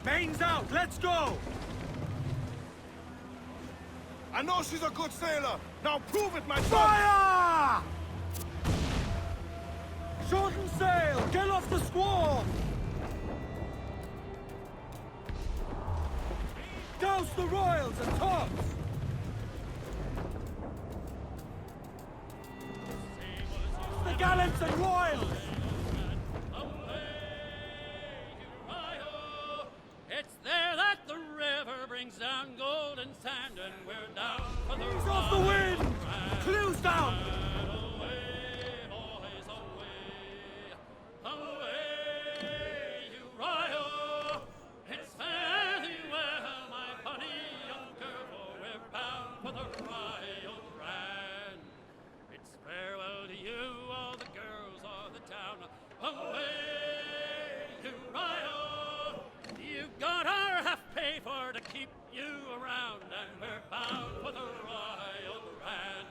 Mains out, let's go! I know she's a good sailor. Now prove it, my son! Fire! Shorten sail! Get off the squall! Douse the royals and tops! The gallants and royals! It's there that the river brings down golden sand, and we're down for the Ease off the wind! Clues down! Away, boys, You got our half pay for to keep you around, and we're bound for the royal grand.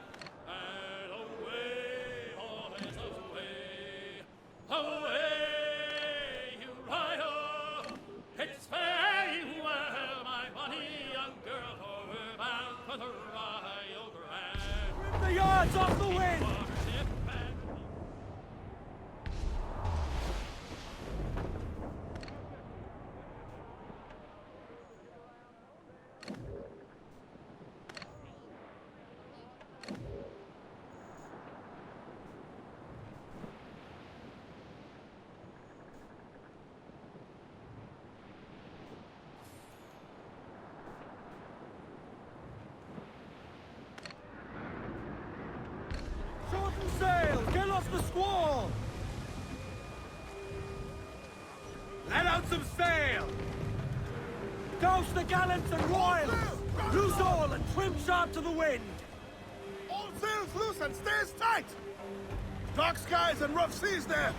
And away, always away, away, you royal. It's fare you well, my bonny young girl, for we're bound for the royal grand. Rip the yards off the wind! Shorten sail! Get off the squall! Let out some sail! Douse the gallants and royals! Loose all and trim sharp to the wind! All sails loose and stays tight! Dark skies and rough seas there!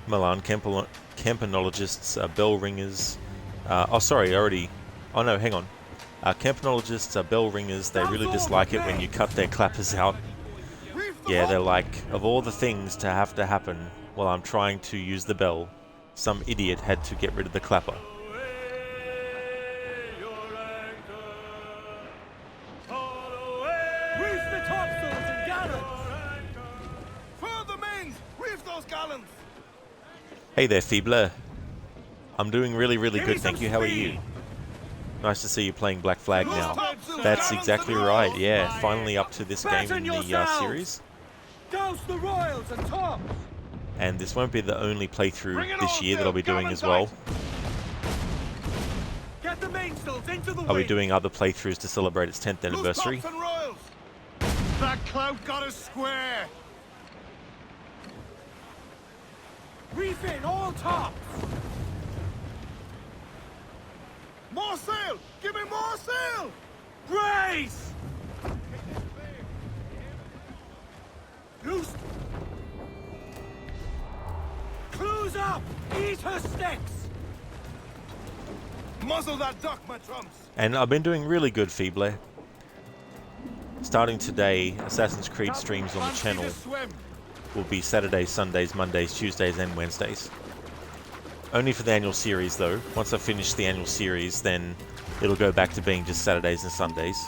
Milan campanologists, bell ringers. Oh, sorry, already. Oh no, hang on. Campanologists are bell ringers. They really dislike it when you cut their clappers out. Yeah, they're like, of all the things to have to happen while I'm trying to use the bell, some idiot had to get rid of the clapper. Reef the topsails and gallants! Furl the mains! Reef those gallants! Hey there, Feebler. I'm doing really good, thank you. How are you? Nice to see you playing Black Flag now. That's exactly right, yeah. Finally up to this game in the series. Douse the royals and tops! And this won't be the only playthrough this year that I'll be doing as well. Get the mainsails into the I'll be wind! doing other playthroughs to celebrate its 10th anniversary. Loose tops and royals! That clout got us square! Reef in all tops! More sail! Give me more sail! Brace! Loose! Close up! Eat her sticks! Muzzle that duck, my trumps! And I've been doing really good, Feebler. Starting today, Assassin's Creed streams on the channel will be Saturdays, Sundays, Mondays, Tuesdays and Wednesdays. Only for the annual series though. Once I finish the annual series, then it'll go back to being just Saturdays and Sundays.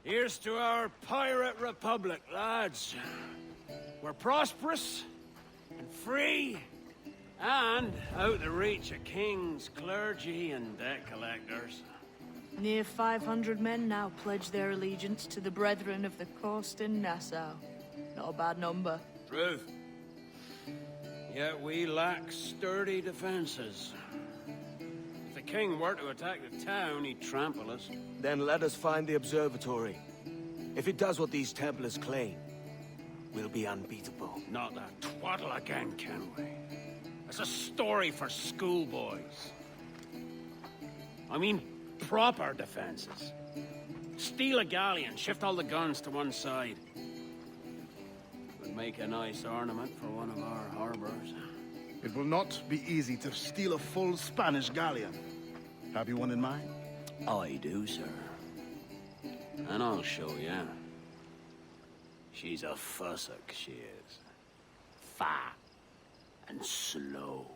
Here's to our pirate republic, lads. We're prosperous and free and out the reach of kings, clergy, and debt collectors. Near 500 men now pledge their allegiance to the Brethren of the Coast in Nassau. Not a bad number. Truth. Yet we lack sturdy defenses. If the king were to attack the town, he'd trample us. Then let us find the observatory. If it does what these Templars claim, we'll be unbeatable. Not that twaddle again, can we? It's a story for schoolboys. I mean, proper defenses. Steal a galleon, shift all the guns to one side. Would make a nice ornament for one of our harbors. It will not be easy to steal a full Spanish galleon. Have you one in mind? I do, sir. And I'll show you. She's a fussock, she is. Fat and slow.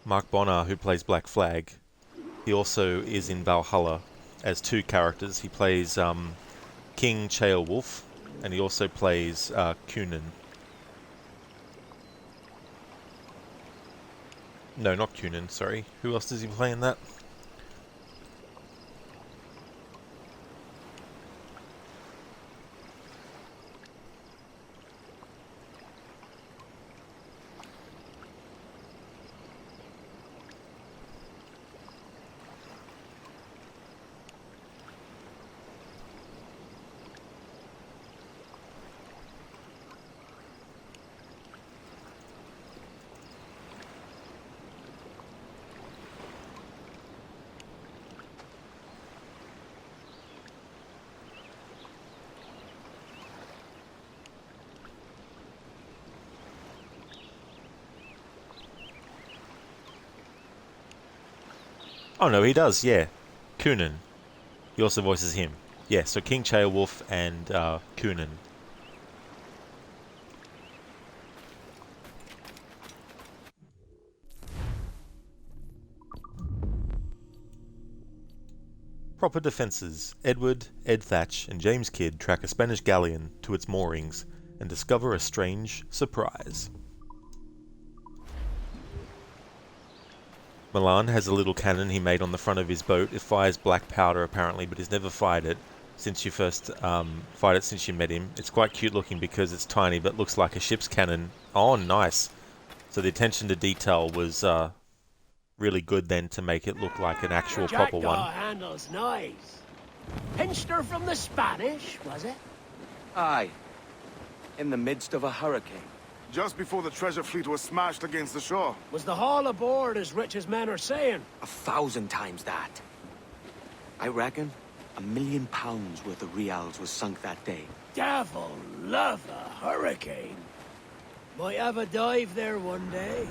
Mark Bonnar, who plays Black Flag, he also is in Valhalla as two characters. He plays King Ceolwulf, and he also plays Cunan. No, not Cunan, sorry. Who else does he play in that? Oh no, he does, yeah. Cunan. He also voices him. Yeah, so King Ceolwulf and Cunan. Proper defences. Edward, Ed Thatch, and James Kidd track a Spanish galleon to its moorings and discover a strange surprise. Milan has a little cannon he made on the front of his boat. It fires black powder apparently, but he's never fired it since you first fired it since you met him. It's quite cute looking because it's tiny but looks like a ship's cannon. Oh, nice. So the attention to detail was really good then to make it look like an actual proper one. Jackdaw handles nice. Pinched her from the Spanish, was it? Aye. In the midst of a hurricane. Just before the treasure fleet was smashed against the shore. Was the haul aboard as rich as men are saying? 1,000 times that. I reckon £1 million worth of reals was sunk that day. Devil love a hurricane. Might have a dive there one day.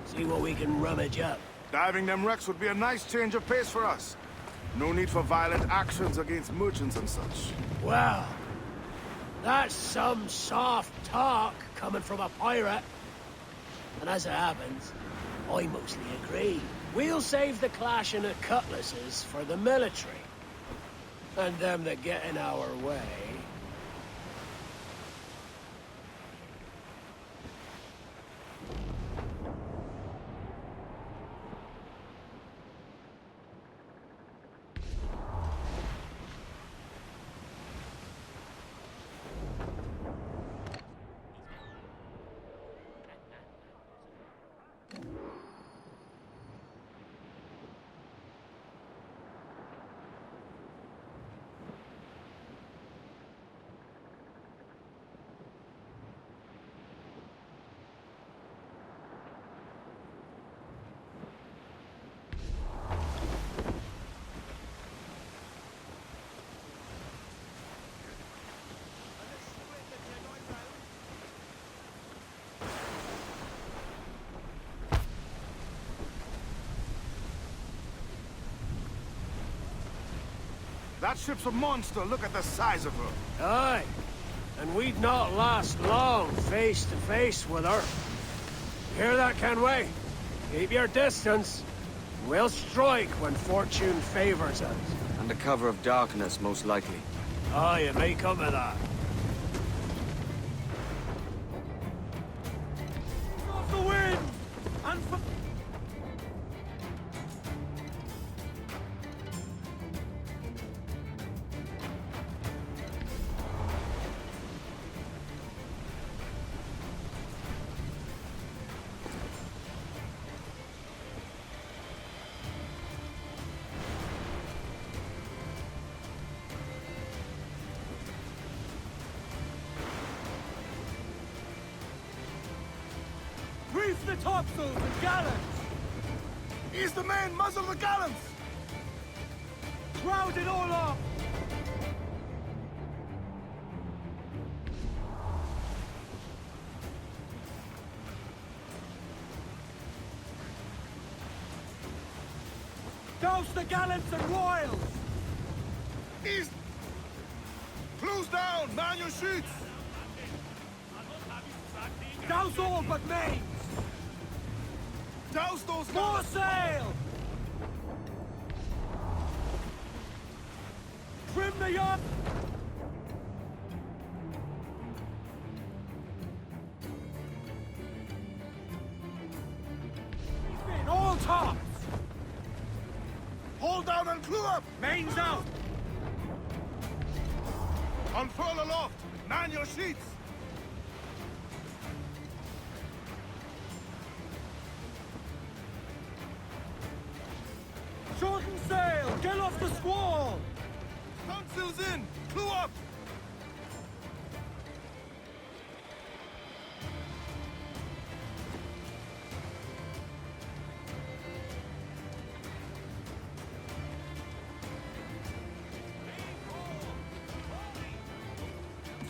See what we can rummage up. Diving them wrecks would be a nice change of pace for us. No need for violent actions against merchants and such. Well, that's some soft talk coming from a pirate. And as it happens, I mostly agree. We'll save the clashing of cutlasses for the military. And them that get in our way. That ship's a monster. Look at the size of her. Aye. And we'd not last long face to face with her. Hear that, Kenway? Keep your distance. We'll strike when fortune favors us. Under cover of darkness, most likely. Aye, it may come to that. Off the wind! And reef the topsails and gallants! Ease the main, muzzle the gallants! Crowd it all up! Douse the gallants and royals! Ease! Close down! Man your sheets! Douse all but mains! Douse those More sail! Trim the yacht! Hold down and clue up! Mains out! Unfurl aloft! Man your sheets! Shorten sail! Get off the squall! Stunsails in! Clue up!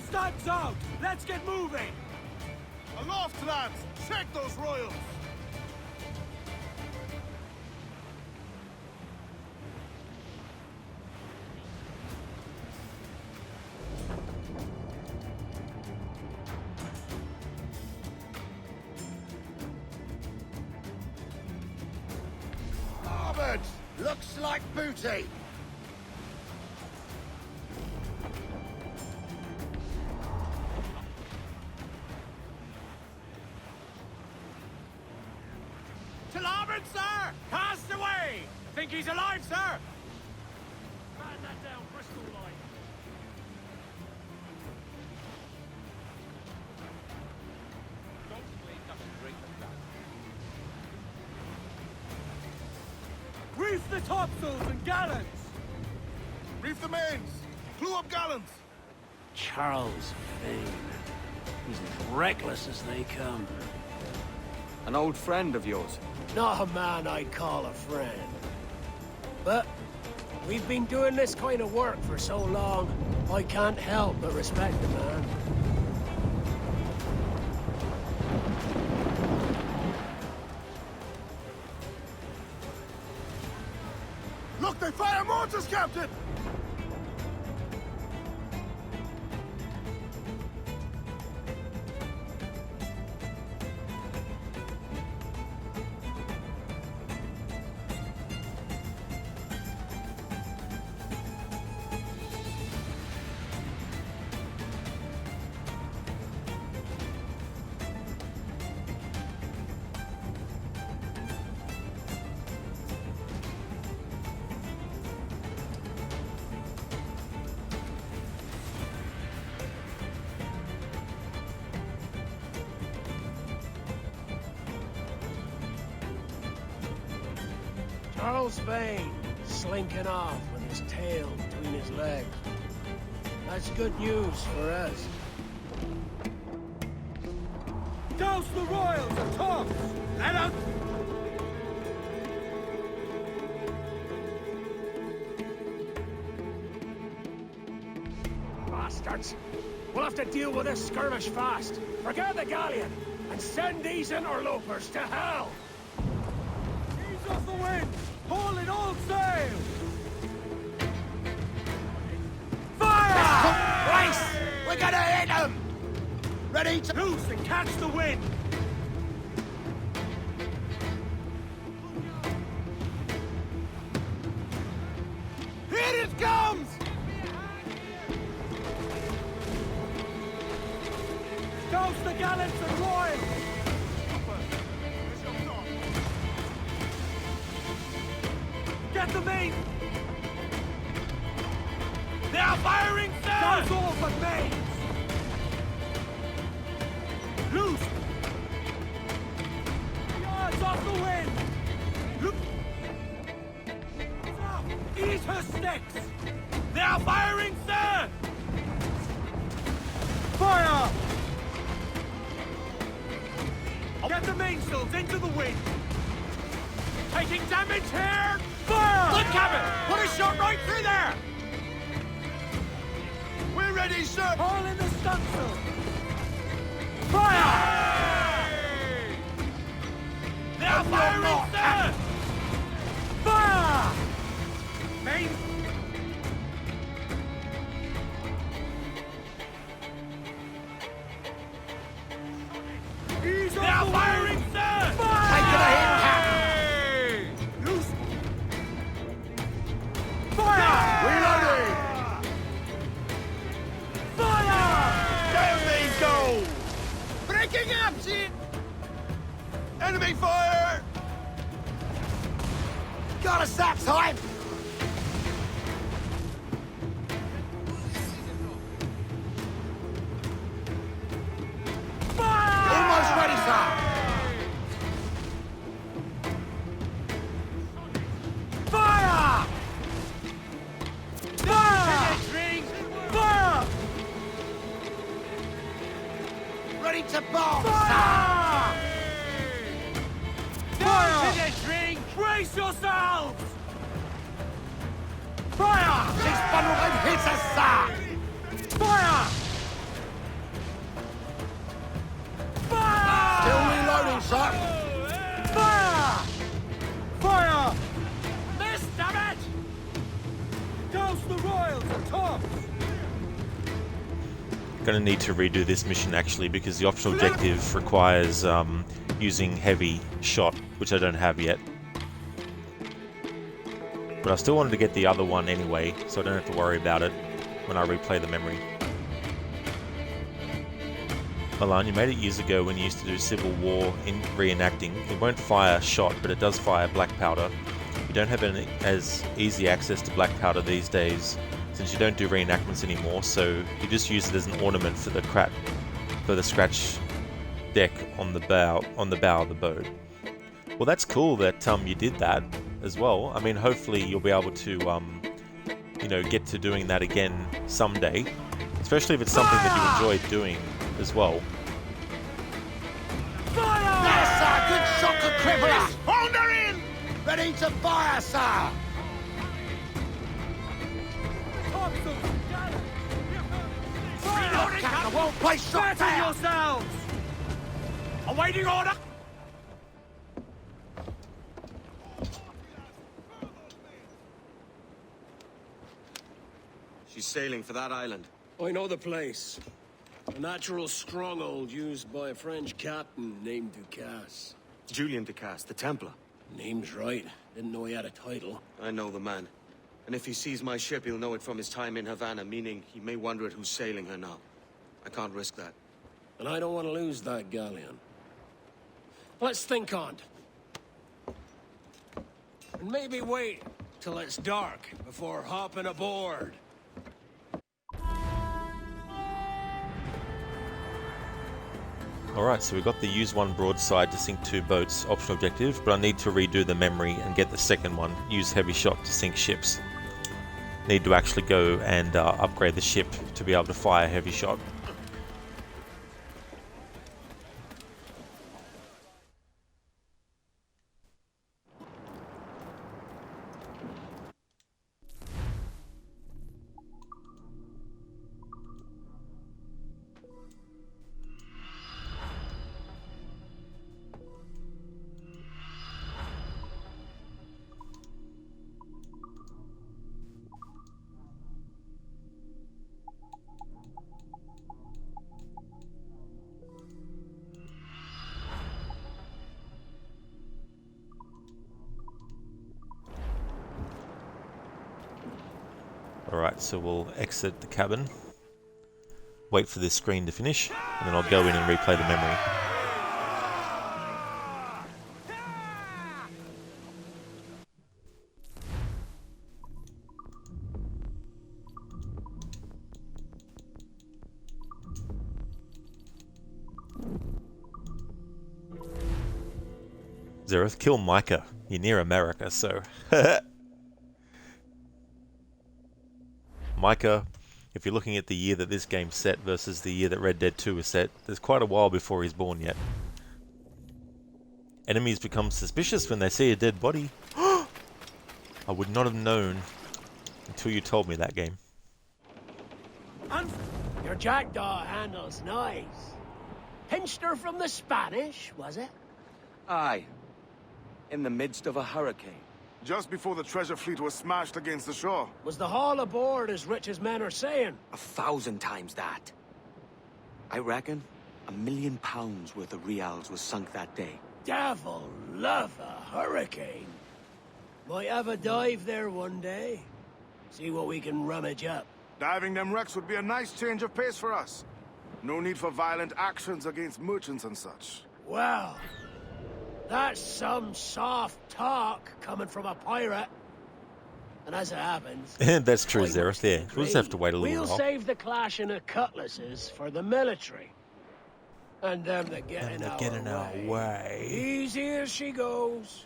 Studs out! Let's get moving! Aloft, lads! Check those royals! Starboard! Looks like booty! To larboard, sir! Cast away! Think he's alive, sir? Man that down, Bristol line. Reef the topsails and gallants! Reef the mains! Clue up gallants! Charles Vane. He's as reckless as they come. An old friend of yours? Not a man I'd call a friend. But we've been doing this kind of work for so long, I can't help but respect the man. Look, they fire mortars, Captain! Charles Vane, slinking off with his tail between his legs. That's good news for us. Douse the royals and tops! Let out! Bastards! We'll have to deal with this skirmish fast. Forget the galleon, and send these interlopers to hell! Ease off the wind! Haul in all sail! Fire! Brace! We're gonna hit them! Ready to... Loose and catch the wind! Here it comes! Douse the gallants and royals! Get the main! They are firing, sir! Douse all but mains! Loose! Yards off the wind! Look! Ease her sticks! They are firing, sir! Fire! Get the mainsails into the wind! Taking damage here! Fire! Good cabin! Put a shot right through there! We're ready, sir! Haul in the stunsail! Fire! They are firing, sir! Fire! Main... Ease they are firing, sir! Fire! Taking a hit, Captain! Loose! Fire! Reloading! Fire! Down they go! Breaking up, shit! Enemy fire! Got us that time! to ball, Fire! Fire! Down to the drink! Brace yourselves! Fire! This bundle hits us, sir! Fire! Fire! Still reloading, sir. Fire! Fire! Miss, damn it! Douse the royals at top! Gonna need to redo this mission actually because the optional objective requires using heavy shot, which I don't have yet. But I still wanted to get the other one anyway, so I don't have to worry about it when I replay the memory. Milan, you made it years ago when you used to do Civil War in reenacting. It won't fire shot, but it does fire black powder. You don't have as easy access to black powder these days, since you don't do reenactments anymore, so you just use it as an ornament for the scratch deck on the bow of the boat. Well, that's cool that you did that as well. I mean, hopefully you'll be able to you know, get to doing that again someday, especially if it's something that you enjoy doing as well. Fire! Yes, sir! Good shock of cripples! Hold her in! Ready to fire, sir! Reloading! I won't play shot Settle down! yourselves! Awaiting order! She's sailing for that island. I know the place. A natural stronghold used by a French captain named Ducasse. Julian Ducasse, the Templar. Name's right. Didn't know he had a title. I know the man. And if he sees my ship, he'll know it from his time in Havana, meaning he may wonder at who's sailing her now. I can't risk that. And I don't want to lose that galleon. Let's think on it. And maybe wait till it's dark before hopping aboard. Alright, so we got the use one broadside to sink 2 boats optional objective, but I need to redo the memory and get the second one, use heavy shot to sink ships. Need to actually go and upgrade the ship to be able to fire heavy shot. Alright, so we'll exit the cabin, wait for this screen to finish, and then I'll go in and replay the memory. Zereth, kill Micah. You're near America, so... Micah, if you're looking at the year that this game's set versus the year that Red Dead 2 was set, there's quite a while before he's born yet. Enemies become suspicious when they see a dead body. I would not have known until you told me that game. Your jackdaw handle's nice. Pinched her from the Spanish, was it? Aye. In the midst of a hurricane. Just before the treasure fleet was smashed against the shore. Was the haul aboard as rich as men are saying? 1,000 times that. I reckon £1 million worth of reals was sunk that day. Devil love a hurricane. Might have a dive there one day. See what we can rummage up. Diving them wrecks would be a nice change of pace for us. No need for violent actions against merchants and such. Well, that's some soft talk coming from a pirate. And as it happens... That's true, Zereth. Yeah, we'll just have to wait a little We'll while. save the clashing of cutlasses for the military. And them that get in our way. Easy as she goes.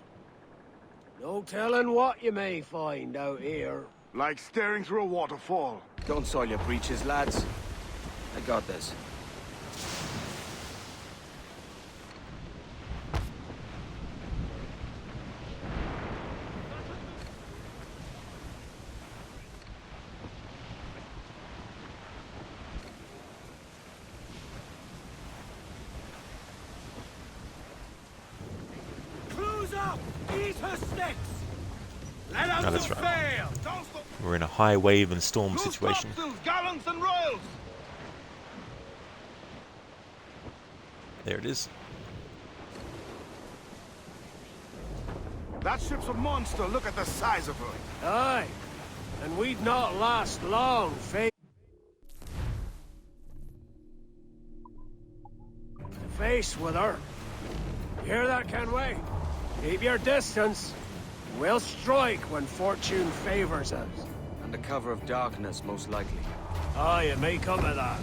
No telling what you may find out here. Like staring through a waterfall. Don't soil your breeches, lads. I got this. Nose up! Eat her sticks! Let us No, that's fail! right. We're in a high wave and storm situation. Gallants and royals! There it is. That ship's a monster. Look at the size of her. Aye, and we'd not last long, face with her. You hear that, Kenway? Keep your distance. We'll strike when fortune favors us. Under cover of darkness, most likely. Aye, it may come to that.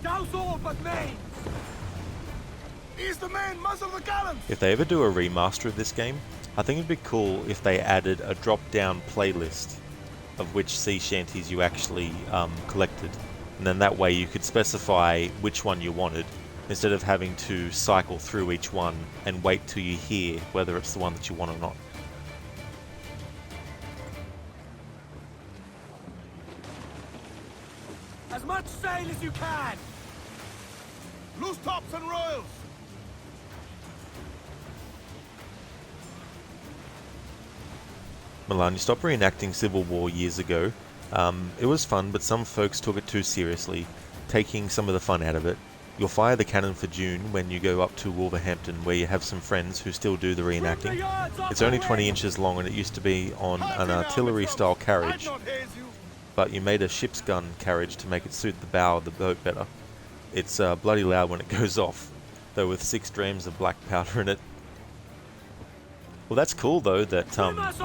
Douse all but mains! He's the main, muzzle the gallants! If they ever do a remaster of this game, I think it'd be cool if they added a drop-down playlist of which sea shanties you actually collected. And then that way you could specify which one you wanted, instead of having to cycle through each one and wait till you hear whether it's the one that you want or not. As much sail as you can! Loose tops and royals! Milan, you stopped reenacting Civil War years ago. It was fun, but some folks took it too seriously, taking some of the fun out of it. You'll fire the cannon for June when you go up to Wolverhampton, where you have some friends who still do the reenacting. It's only 20 inches long and it used to be on an artillery-style carriage, but you made a ship's gun carriage to make it suit the bow of the boat better. It's bloody loud when it goes off, though with 6 drams of black powder in it. Well, that's cool though that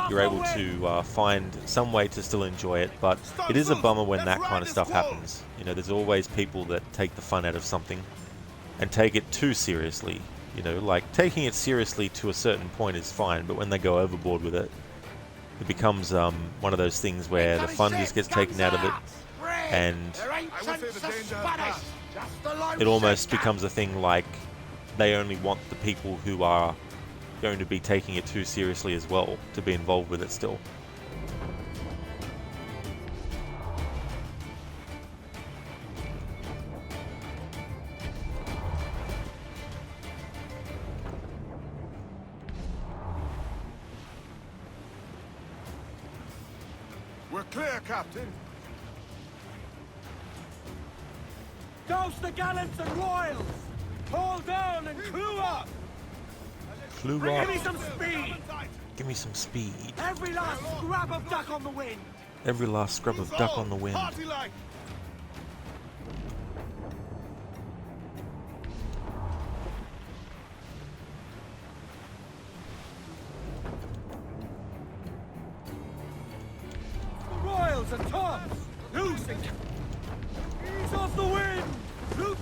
you're able to find some way to still enjoy it, but it is a bummer when that kind of stuff happens. You know, there's always people that take the fun out of something and take it too seriously. You know, like taking it seriously to a certain point is fine, but when they go overboard with it, it becomes one of those things where the fun just gets taken out of it, and it almost becomes a thing like they only want the people who are going to be taking it too seriously as well to be involved with it still. We're clear, Captain. Douse the gallants and royals! Haul down and clew up! Clue Give up. me some speed! Give me some speed. Every last scrap of duck on the wind! Every last scrub of duck on the wind. The royals and tops! Loose and... Ease off the wind! Loose...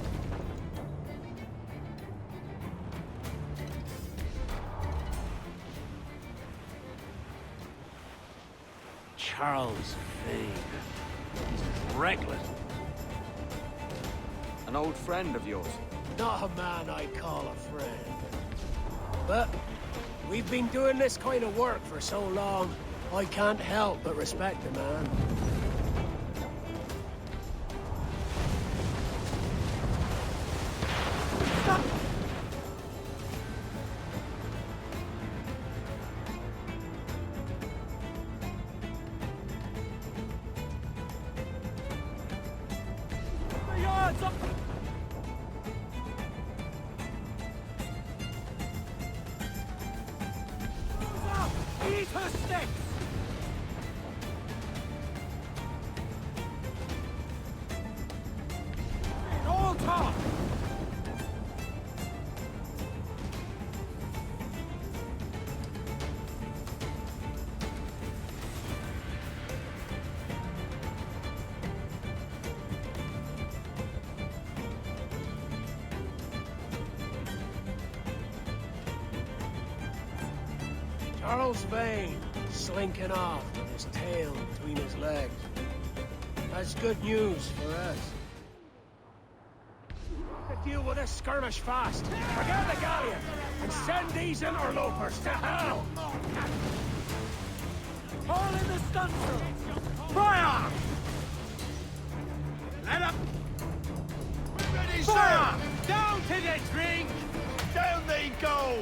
Charles Vane. He's reckless. An old friend of yours? Not a man I call a friend. But we've been doing this kind of work for so long, I can't help but respect the man. The yards up! Eat her sticks! In all talk! Charles Vane, slinking off with his tail between his legs. That's good news for us. deal with this skirmish fast. Forget the galleon, and send these interlopers to hell! All in the stunsail! Fire! Let up! Ready, Fire! sir! Down to the drink! Down they go!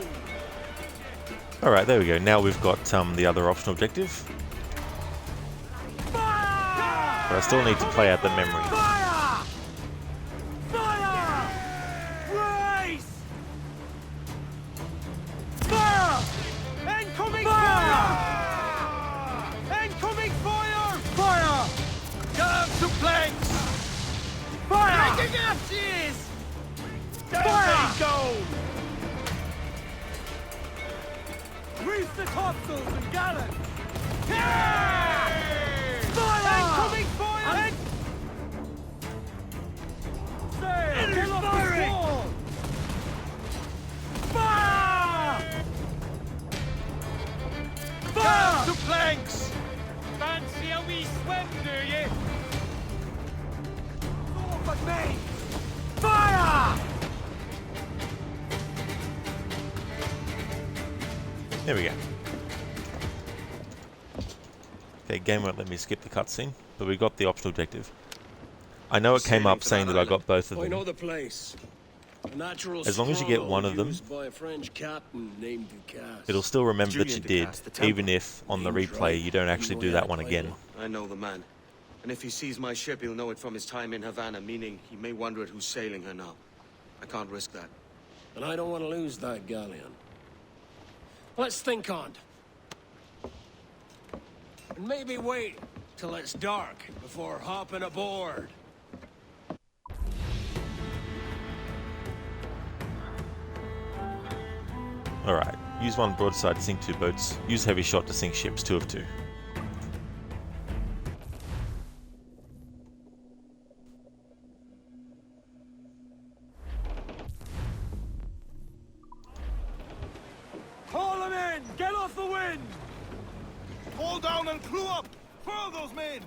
Alright, there we go. Now we've got the other optional objective. But I still need to play out the memory. Fire! Fire! Race! Fire! Incoming fire! Incoming fire! Fire! Down to planks! Fire! Taking axes! Down Fire! they go! Reef the topsails and gallants! Yeah! Fire! Incoming fire! Sail! Get off the wall! Fire! Fire! Down to planks! Fancy a wee swim, do ye? Off at me! Fire! There we go. Okay, game won't let me skip the cutscene, but we got the optional objective. I know it came up saying that I got both of I know them. the place. A natural As long as you get one of them, used by a French captain named Ducasse. it'll still remember that Julian you did, Ducasse, the Templar. even if on the replay you don't actually do that one again. I know the man. And if he sees my ship, he'll know it from his time in Havana, meaning he may wonder at who's sailing her now. I can't risk that. And I don't want to lose that galleon. Let's think on it. And maybe wait till it's dark before hopping aboard. Alright, use one broadside to sink 2 boats, use heavy shot to sink ships 2 of 2. Haul them in! Get off the wind! Hold down and crew up! Furl those men!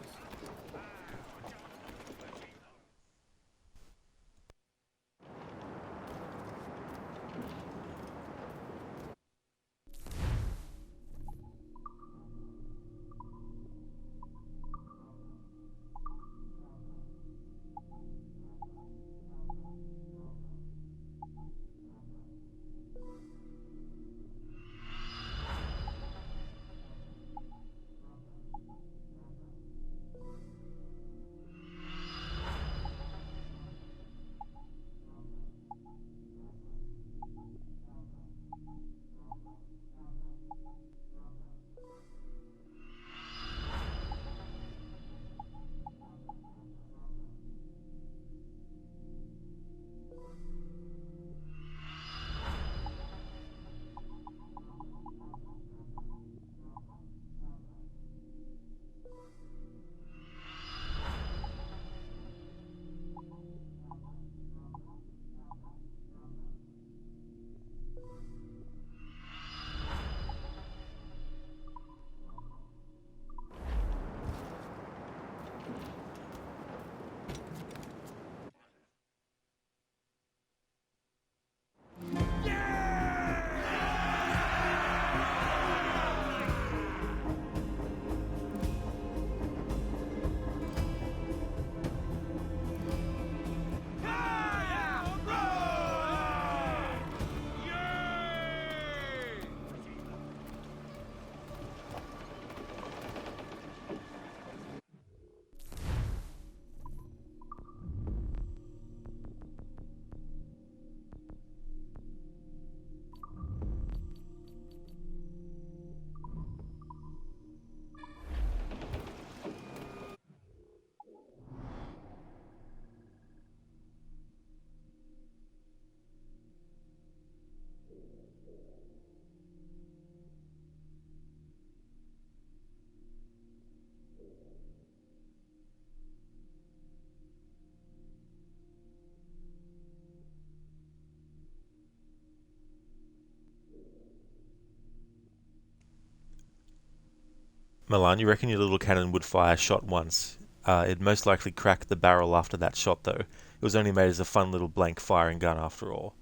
Milan, you reckon your little cannon would fire a shot once? It'd most likely crack the barrel after that shot, though. It was only made as a fun little blank firing gun after all.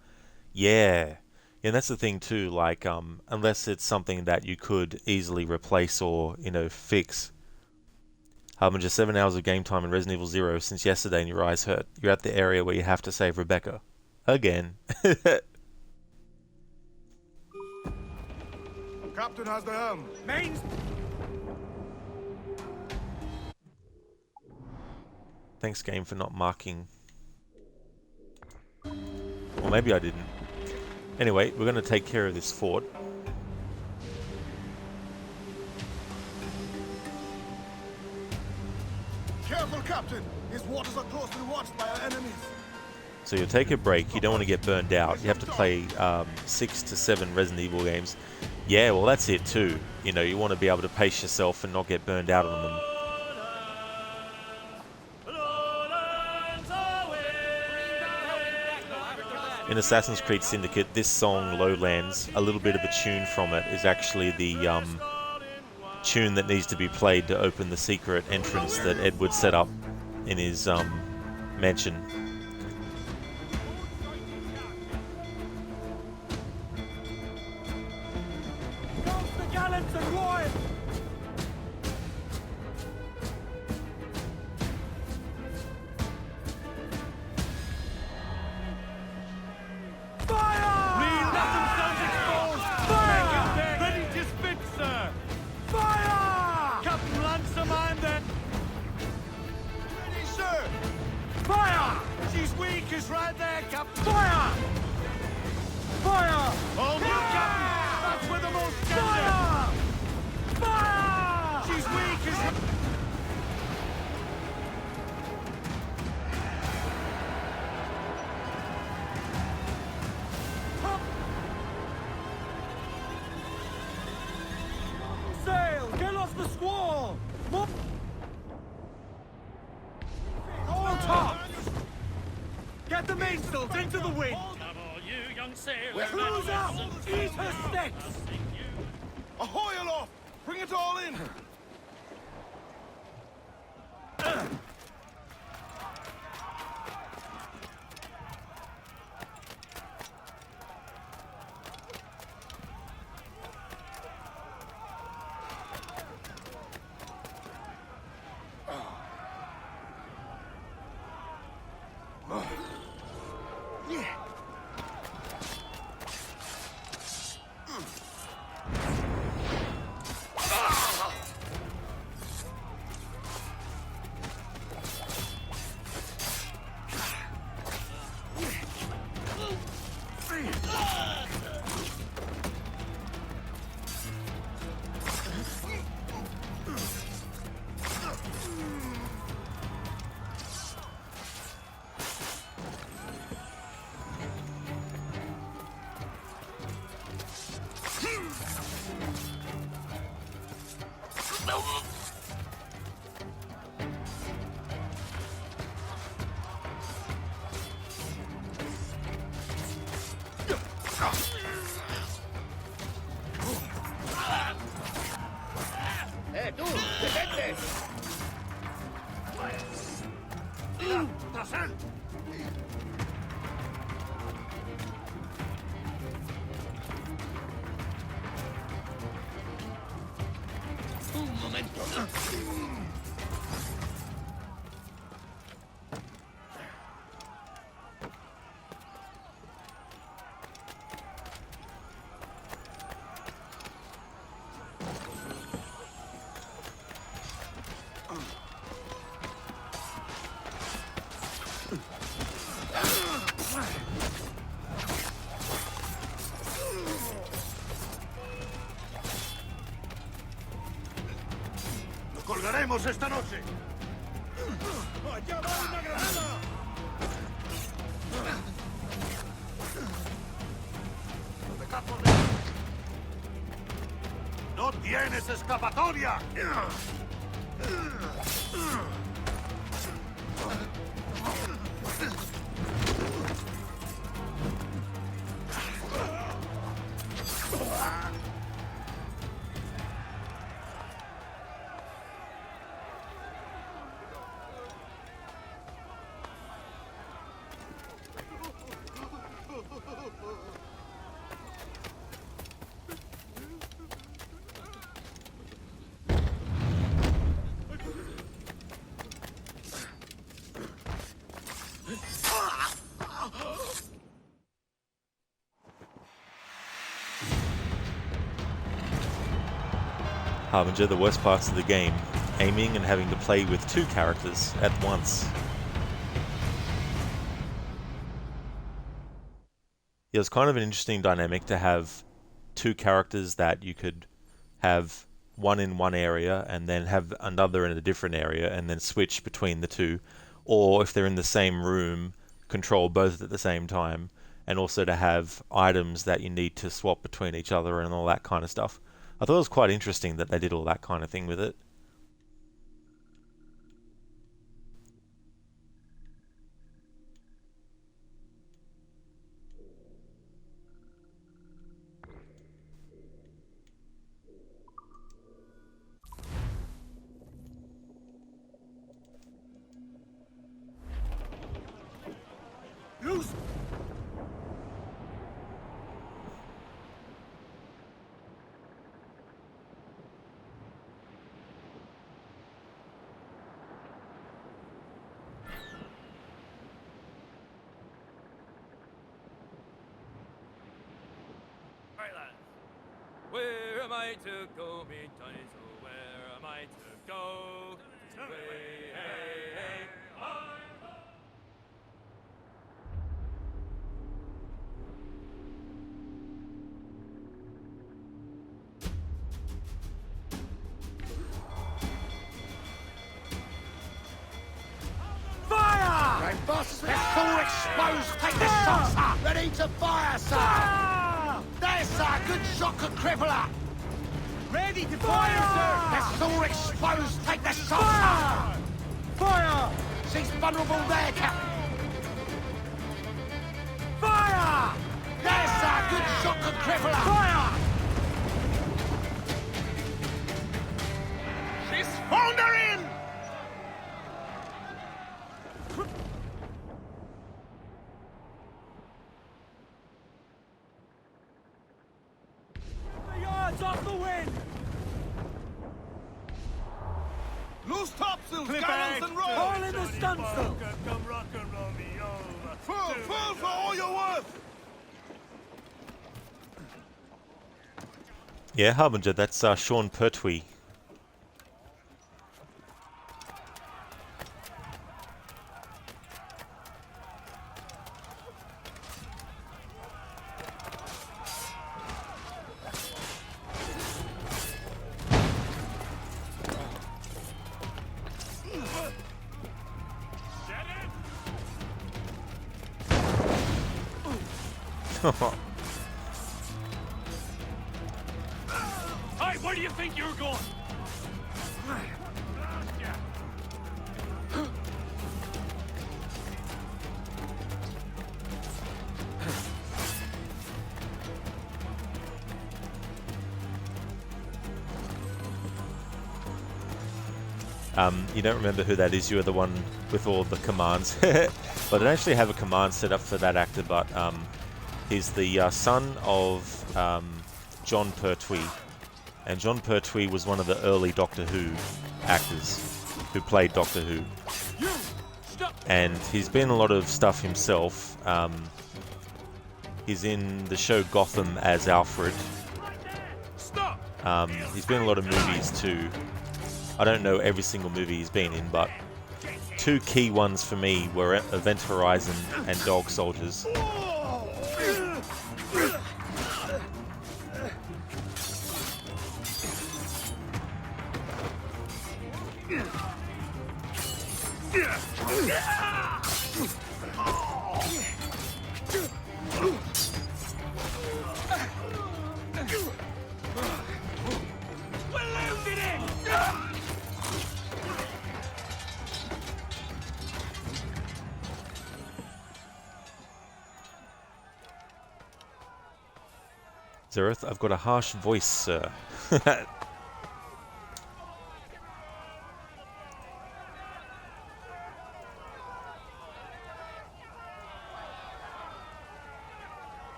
Yeah. And that's the thing too, like, unless it's something that you could easily replace or, fix. Harbinger, 7 hours of game time in Resident Evil 0 since yesterday and your eyes hurt. You're at the area where you have to save Rebecca. Again. Captain has the helm. Mains! Thanks, game, for not marking. Or maybe I didn't. Anyway, we're going to take care of this fort. Careful, Captain! His waters are closely watched by our enemies. So you'll take a break. You don't want to get burned out. You have to play 6 to 7 Resident Evil games. Yeah, well, that's it too. You want to be able to pace yourself and not get burned out on them. In Assassin's Creed Syndicate, this song, Lowlands, a little bit of a tune from it is actually the tune that needs to be played to open the secret entrance that Edward set up in his mansion. Get the mainsails into the wind! Cruise up! Eat her sticks! Ahoy aloft! Bring it all in! ¡Tú! ¡Detente! ¡Tras él! Un momento. ¡Colgaremos esta noche! ¡Allá va una granada! ¡No tienes escapatoria! Harbinger, the worst parts of the game, aiming and having to play with 2 characters at once. It was kind of an interesting dynamic to have 2 characters that you could have one in one area and then have another in a different area and then switch between the 2, or if they're in the same room, control both at the same time, and also to have items that you need to swap between each other and all that kind of stuff. I thought it was quite interesting that they did all that kind of thing with it. Loose! Alright, lads. Where am I to go, me Johnny? So where am I to go? Hey, hey, hey. Fire! Right, boss. Let's all exposed. Take the shot, sir. Ready to fire, sir. Fire! There, sir. Good shot could cripple her. Ready to fire, sir! Let's all exposed. Take the shot, sir. Fire! She's vulnerable there, Captain. Fire! There, sir. Good shot could cripple her. Fire! She's foundering! The yards off the wind! Loose topsails, Clip gallants egg. and roll! Haul in the stunsail! Come rock and roll me over. Full for all you're worth! Yeah, Harbinger, that's Sean Pertwee. Hey, where do you think you're going? You don't remember who that is, you're the one with all the commands. But I don't actually have a command set up for that actor, but he's the son of John Pertwee. And John Pertwee was one of the early Doctor Who actors who played Doctor Who. And he's been in a lot of stuff himself. He's in the show Gotham as Alfred. He's been in a lot of movies too. I don't know every single movie he's been in, but 2 key ones for me were Event Horizon and Dog Soldiers. Zereth, I've got a harsh voice, sir.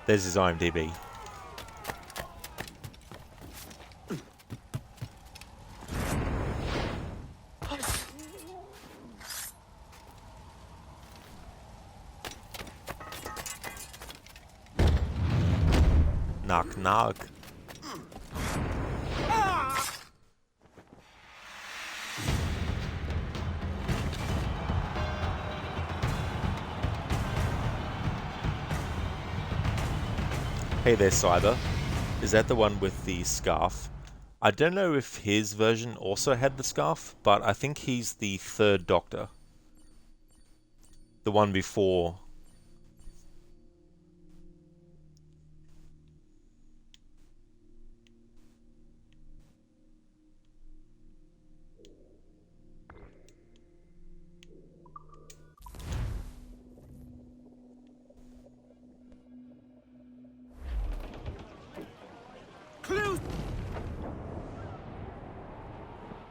There's his IMDb. Knock, knock. Hey there, Cyber. Is that the one with the scarf? I don't know if his version also had the scarf, but I think he's the third Doctor. The one before. Clues!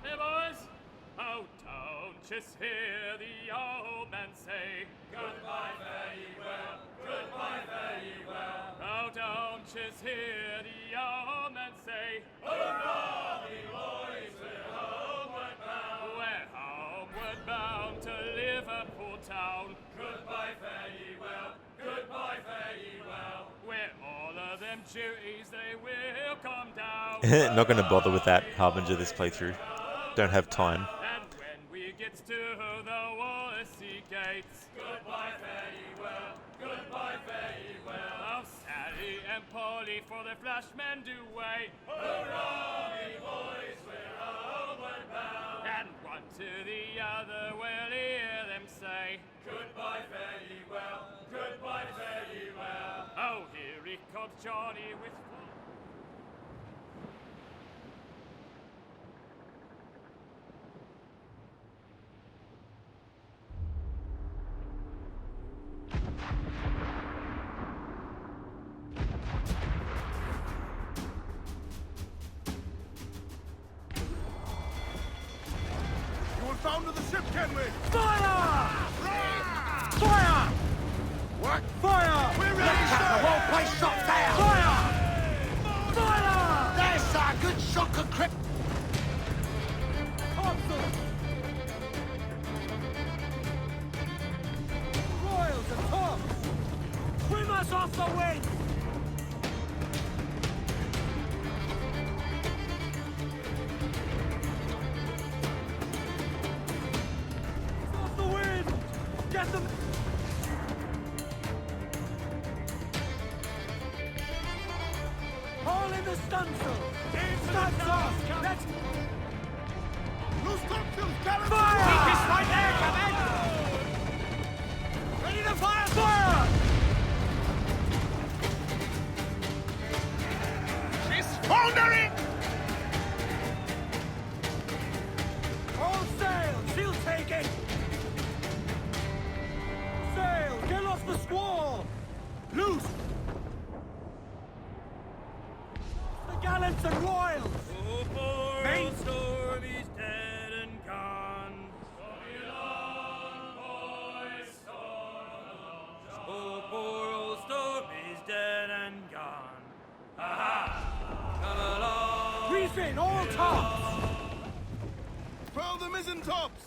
Hey, boys! Oh, don't just hear the old man say, goodbye, fare ye well, goodbye, fare ye well. Oh, don't just hear the old man say, hurrah, we boys, we're homeward bound. We're homeward bound to Liverpool town. Goodbye, fare ye well, goodbye, fare ye well. Where all of them duties they will come down. Not gonna bother with that Harbinger this playthrough. Don't have time. And when we get to the Wallasey gates, goodbye, fare ye well, goodbye, fare ye well. Oh, Sally and Polly for the flashmen do wait. Hurrah, me boys, we're homeward bound. And one to the other will hear them say, goodbye, fare ye well, goodbye, fare ye well. Oh, here he comes Johnny with... You will founder the ship, Kenway! Fire! Fire! What? Fire! We're ready, sir! The whole place shot down! Fire! Fire! There's a good shock of crip! Thompson! Royals and tops! Swim us off the wind! Off the wind! Get them! All in the stunsail! Stunsail! Let's... Loose topsails, Garrett! Fire! Weakest right there, come in! Ready to fire! Fire! She's foundering! All sail! She'll take it! Sail! Get off the squall! Loose! The gallants and royals! Oh, poor Main- old Stormy's dead and gone. Stormy along, boys, storm along. Oh, poor old Stormy's dead and gone. Ha-ha! Come along. Reefing all tops! Furl the mizzen tops!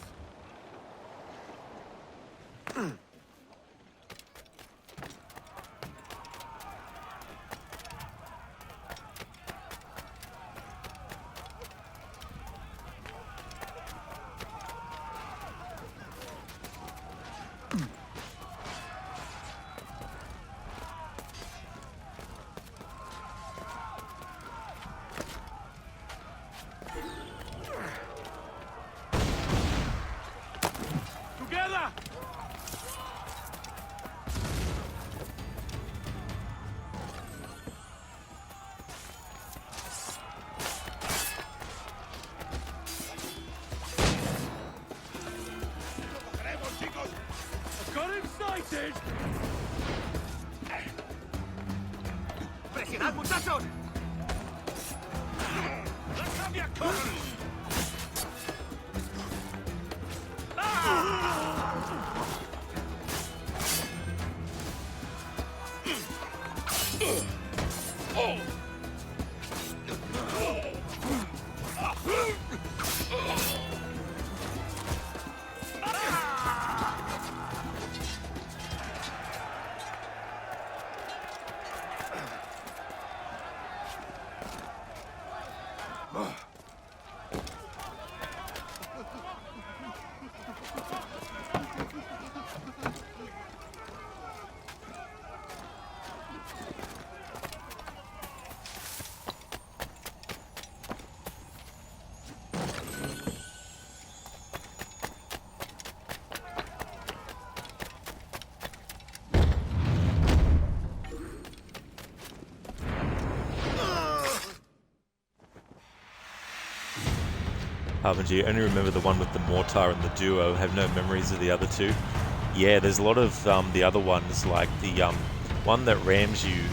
Together! Got him sighted! ¡Presionad, muchachos! Do you only remember the one with the mortar and the duo, have no memories of the other two? Yeah, there's a lot of the other ones, like the one that rams you,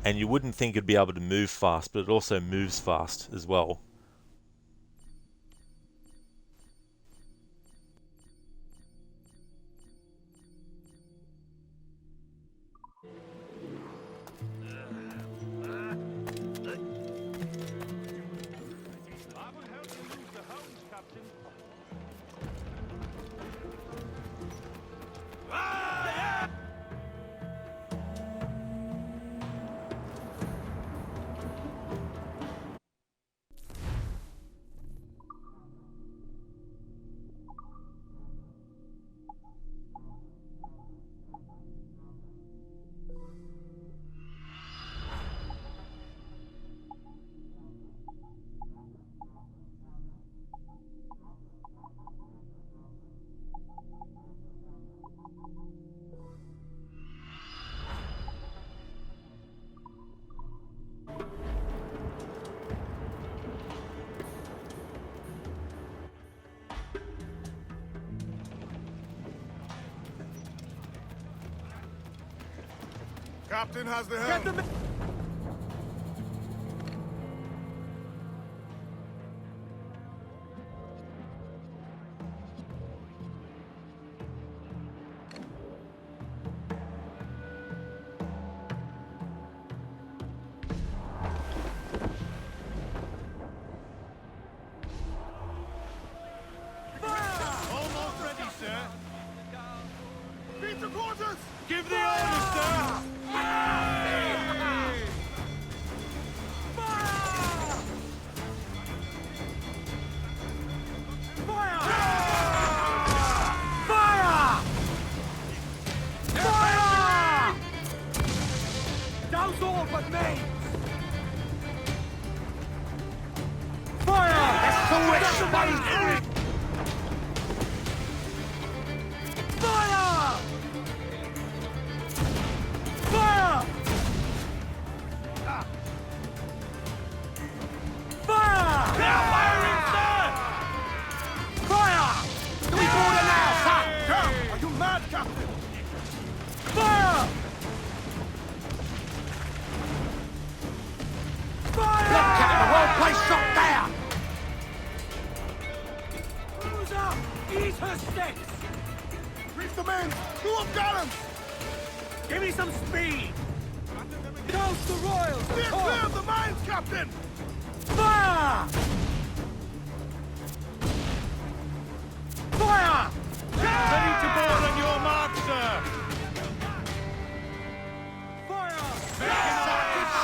and you wouldn't think it'd be able to move fast, but it also moves fast as well. Captain has the helm. Almost ready, sir. Beat the quarters! Give the order, sir! Douse all but me! Fire! Fire! Fire! Fire! Now firing, sir! Fire! Do we order now, sir? Come! Are you mad, Captain? Fire! Fire! Look, Captain, the whole place shot down! Who's up? Eat her sticks! Reach the men! Blew up gallants! Give me some speed! Douse the royals! Steer clear of the mines, Captain! Fire! Fire! Ready to board on your mark, sir! Fire!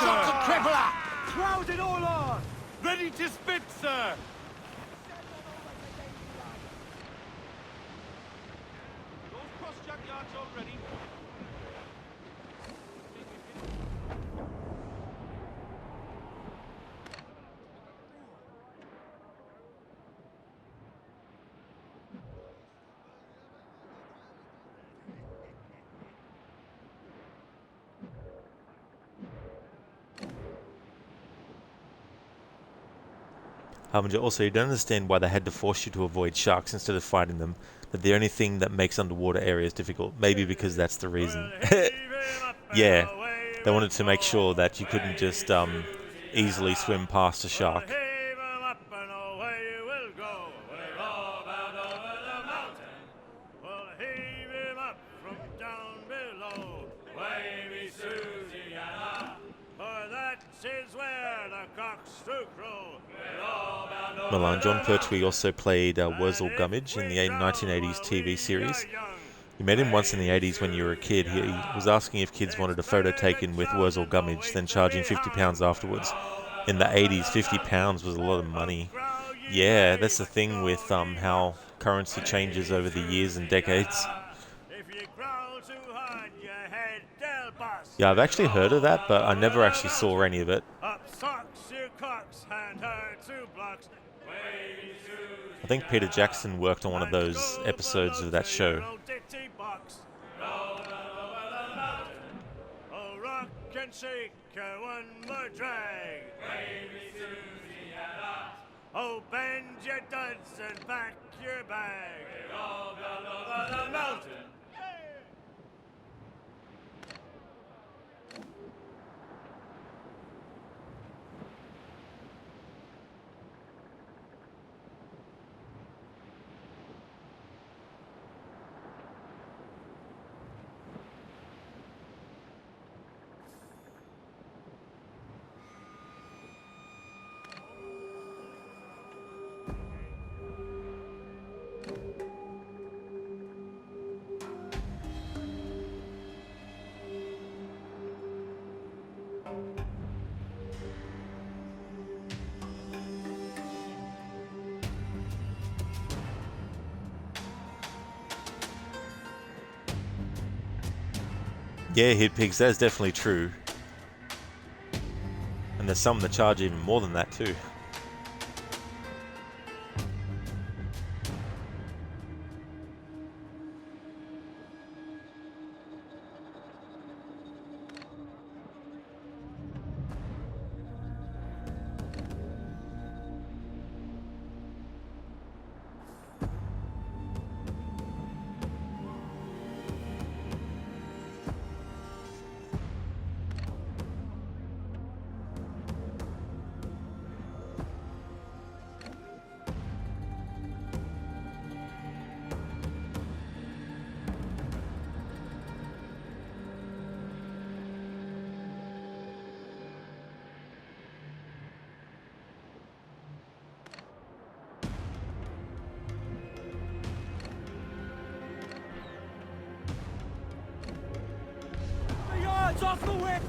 Shot the crippler! Crowd it all on! Ready to spit, sir! Those cross-jack yards all ready. Also, you don't understand why they had to force you to avoid sharks instead of fighting them. That the only thing that makes underwater areas difficult. Maybe because that's the reason. Yeah, they wanted to make sure that you couldn't just easily swim past a shark. Milan, John Pertwee also played Wurzel Gummidge in the 1980s TV series. You met him once in the 80s when you were a kid. He was asking if kids wanted a photo taken with Wurzel Gummidge, then charging £50 afterwards. In the 80s, £50 was a lot of money. Yeah, that's the thing with how currency changes over the years and decades. Yeah, I've actually heard of that, but I never actually saw any of it. I think Peter Jackson worked on one of those episodes of that show. Oh, bend your duds and pack your bag. We're all down over the mountain. Yeah, Hit Pigs, that's definitely true. And there's some that charge even more than that too. Off the way!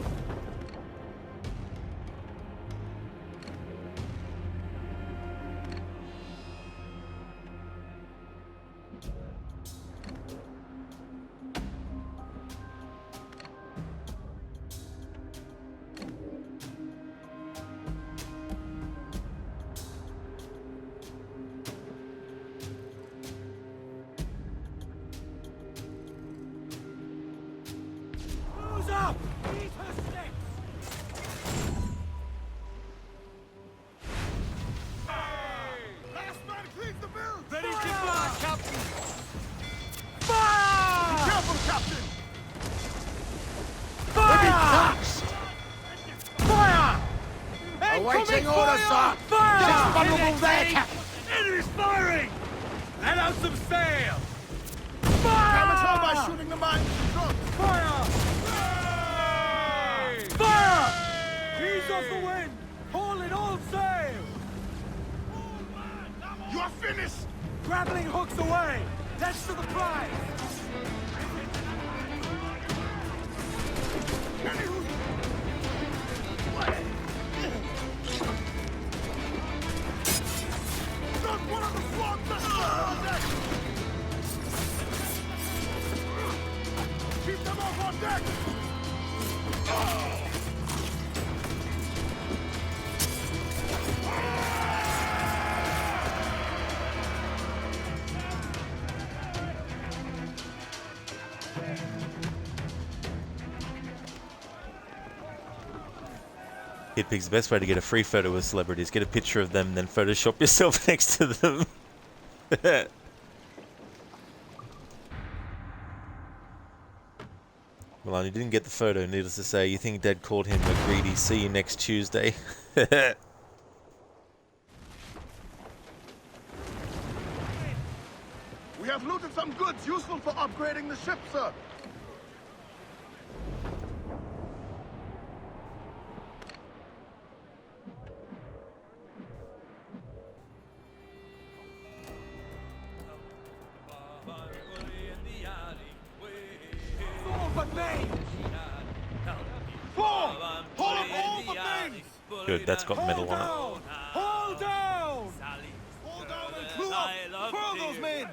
Who's up? Eat her sticks! Last man cleans the bill! Ready to fire, Captain! Fire! Be careful, Captain! Fire! Fire! Awaiting orders, sir! Fire! Just vulnerable there, Captain! Enemy's firing! Let out some sail! Fire! Damage her by shooting the mine trucks! Fire! Fire! Ease off the wind! Haul in all sail! You are finished! Grappling hooks away! That's to the prize! Not one of the swamp deck! Keep them off on deck! Hit Pigs, the best way to get a free photo with celebrities, get a picture of them, then Photoshop yourself next to them. Well, you didn't get the photo, needless to say. You think Dad called him a greedy, see you next Tuesday. We have looted some goods useful for upgrading the ship, sir. All but me! Hold up all the things! Good, that's got metal on it. Hold down! Hold down and clew up! Furl those men!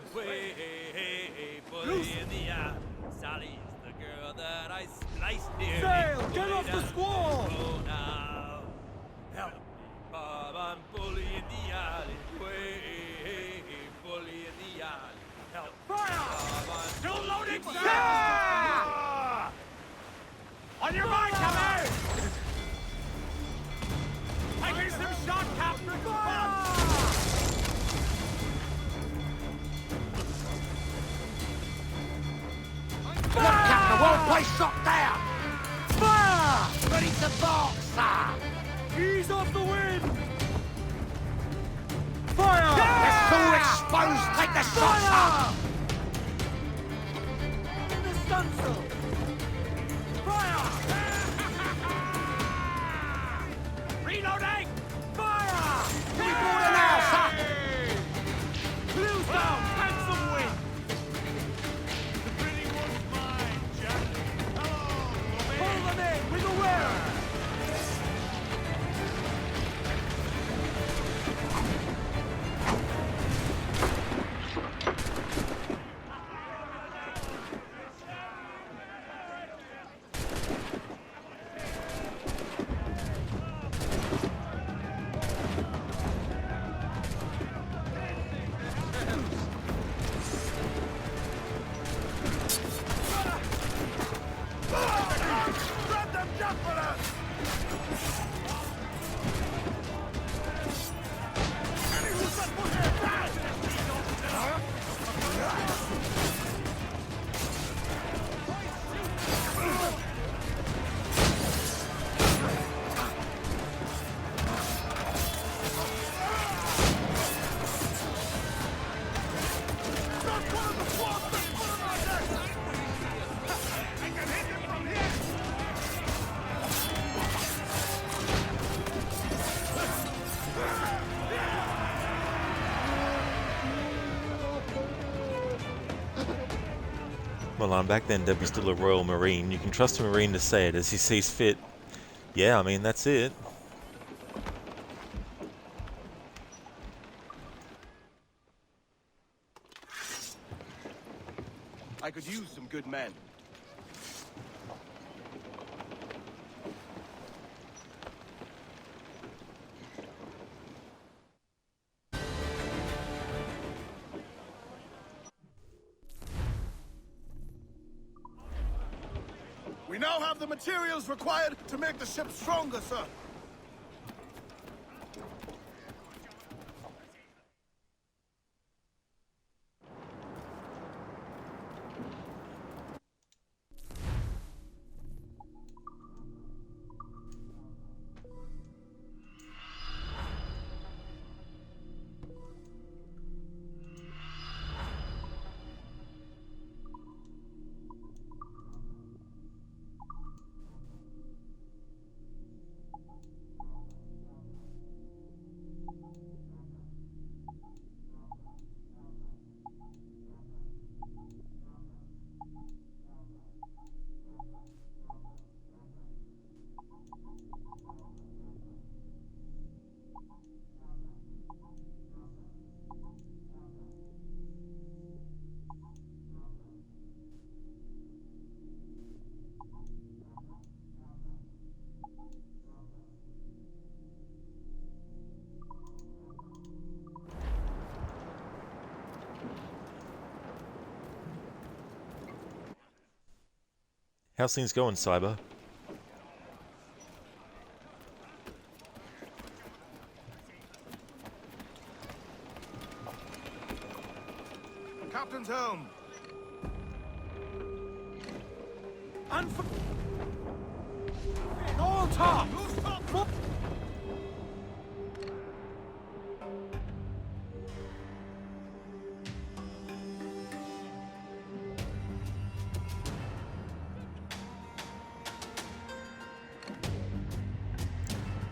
Loose in the eye. Sally's the girl that I sliced near. Sail! Get off the squall! Oh, now. Help me, Bob. I'm bully in the alley. Way, bully in the alley. Help me, Fire! Bob. I'm Still bully loading, in the sir! alley. On your mark, Captain! Taking some shot, Captain! Fire! Nice shot there! Fire! Ready to box, sir! Ease off the wind! Fire! They're so exposed! Take the shot, sir! In the stunsail! Fire! Reloading! Fire! We border now, sir! Blues down! Catch some wind! The pretty one's mine, Jack. Hello, Pull them in with the wearer! Grab them duffers! Milan, back then Debbie's still a Royal Marine. You can trust a Marine to say it as he sees fit. Yeah, I mean, that's it. I could use some good men. We now have the materials required to make the ship stronger, sir. How's things going, Cyber? Captain's home. All top!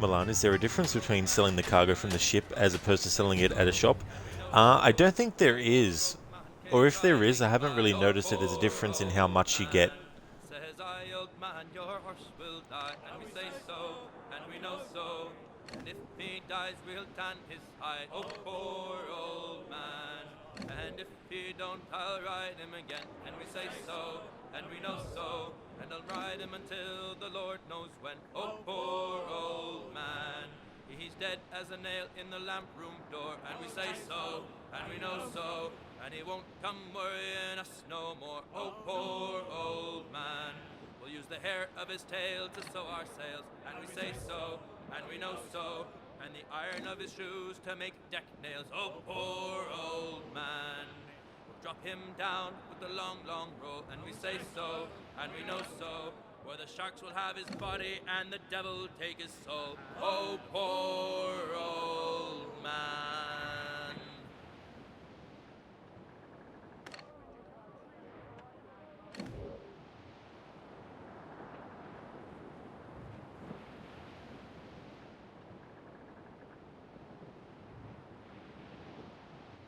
Milan, is there a difference between selling the cargo from the ship as opposed to selling it at a shop? I don't think there is. Or if there is, I haven't really noticed that there's a difference in how much you get. Says I, old man, your horse will die, and we say so, and we know so. And if he dies, we'll tan his hide. Oh, poor old man. And if he don't, I'll ride him again, and we say so, and we know so. And I'll ride him until the Lord knows when. Oh, poor old man. He's dead as a nail in the lamp room door, and we say so, and we know so. And he won't come worrying us no more. Oh, poor old man. We'll use the hair of his tail to sew our sails, and we say so, and we know so. And the iron of his shoes to make deck nails. Oh, poor old man. We'll drop him down with the long, long roll, and we say so, and we know so, where the sharks will have his body and the devil take his soul. Oh, poor old man.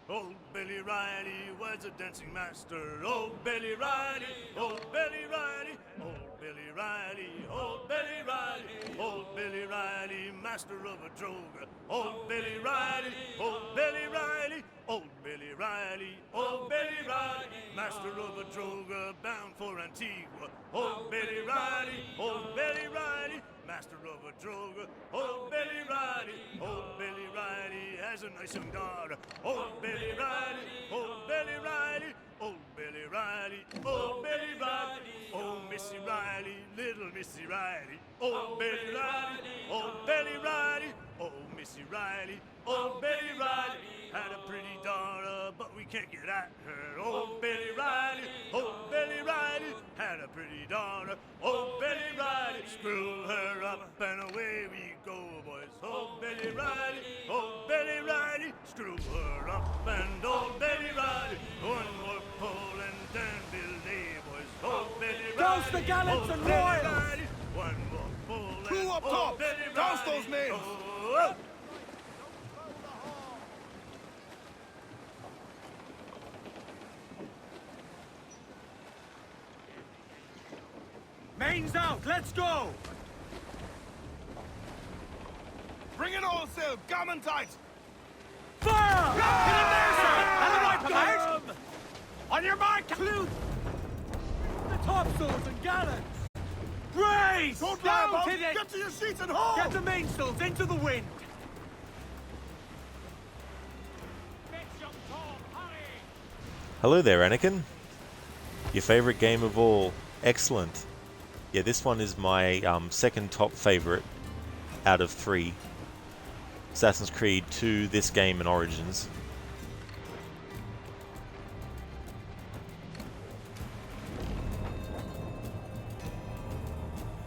Old Billy Riley was a dancing master. Old Billy Riley, old Billy Riley, old Billy Riley, old Billy Riley, old Billy Riley, master of a droga. Old Billy Riley, old Billy Riley, old Billy Riley, old Billy Riley, master of a droga bound for Antigua. Old Billy Riley, old Billy Riley, master of a droga. Old Billy Riley, old Billy Riley has a nice young daughter. Old Billy Riley, old Billy Riley, old Billy Riley, old Billy Riley, old Missy Riley, little Missy Riley. Old Billy Riley, old Billy Riley, old Missy Riley, old Billy Riley had a pretty daughter, but we can't get at her. Old Billy Riley, old Billy Riley had a pretty daughter. Old Billy Riley, screw her up and away we go, boys. Old Billy Riley, old Billy Riley, screw her up and old Billy Riley. One more pull and then belay, boys. Old Billy Riley, Douse the gallants and Billy royals. Riley, one more pull. Crew up top! Douse those men! Oh, Mains out, let's go! Bring it all sail, gammon tight! Fire! Get in there, sir! And the right out! On your mark! Clue! The topsails and gallants! Brace! Don't lie Down about to it! the... Get to your seats and hold! Get the mainsails into the wind! Hello there, Anakin. Your favorite game of all. Excellent. Yeah, this one is my second top favorite out of 3. Assassin's Creed 2, this game, and Origins.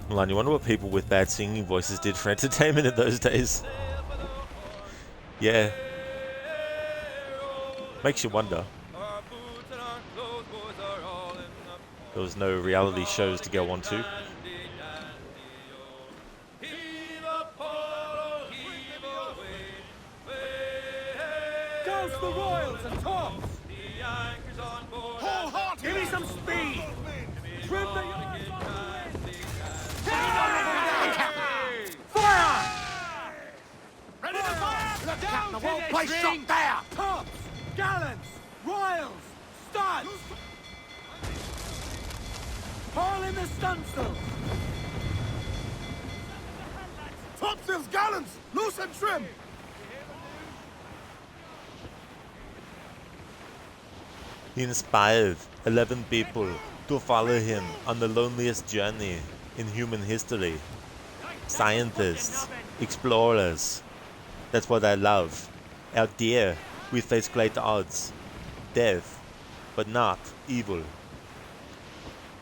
Milan, you wonder what people with bad singing voices did for entertainment in those days. Yeah. Makes you wonder. There was no reality shows to go on to. Douse the royals and tops! Wholehearted! Give me some speed! Trim the yards on the wind! Fire! Ready to fire! Look, Down Captain, the to whole the place string. shot there! Tops! Gallants! Royals! Studs! Haul in the stunsails! Topsails, gallants! Loose and trim! He inspired 11 people to follow him on the loneliest journey in human history. Scientists, explorers. That's what I love. Out there, we face great odds. Death, but not evil.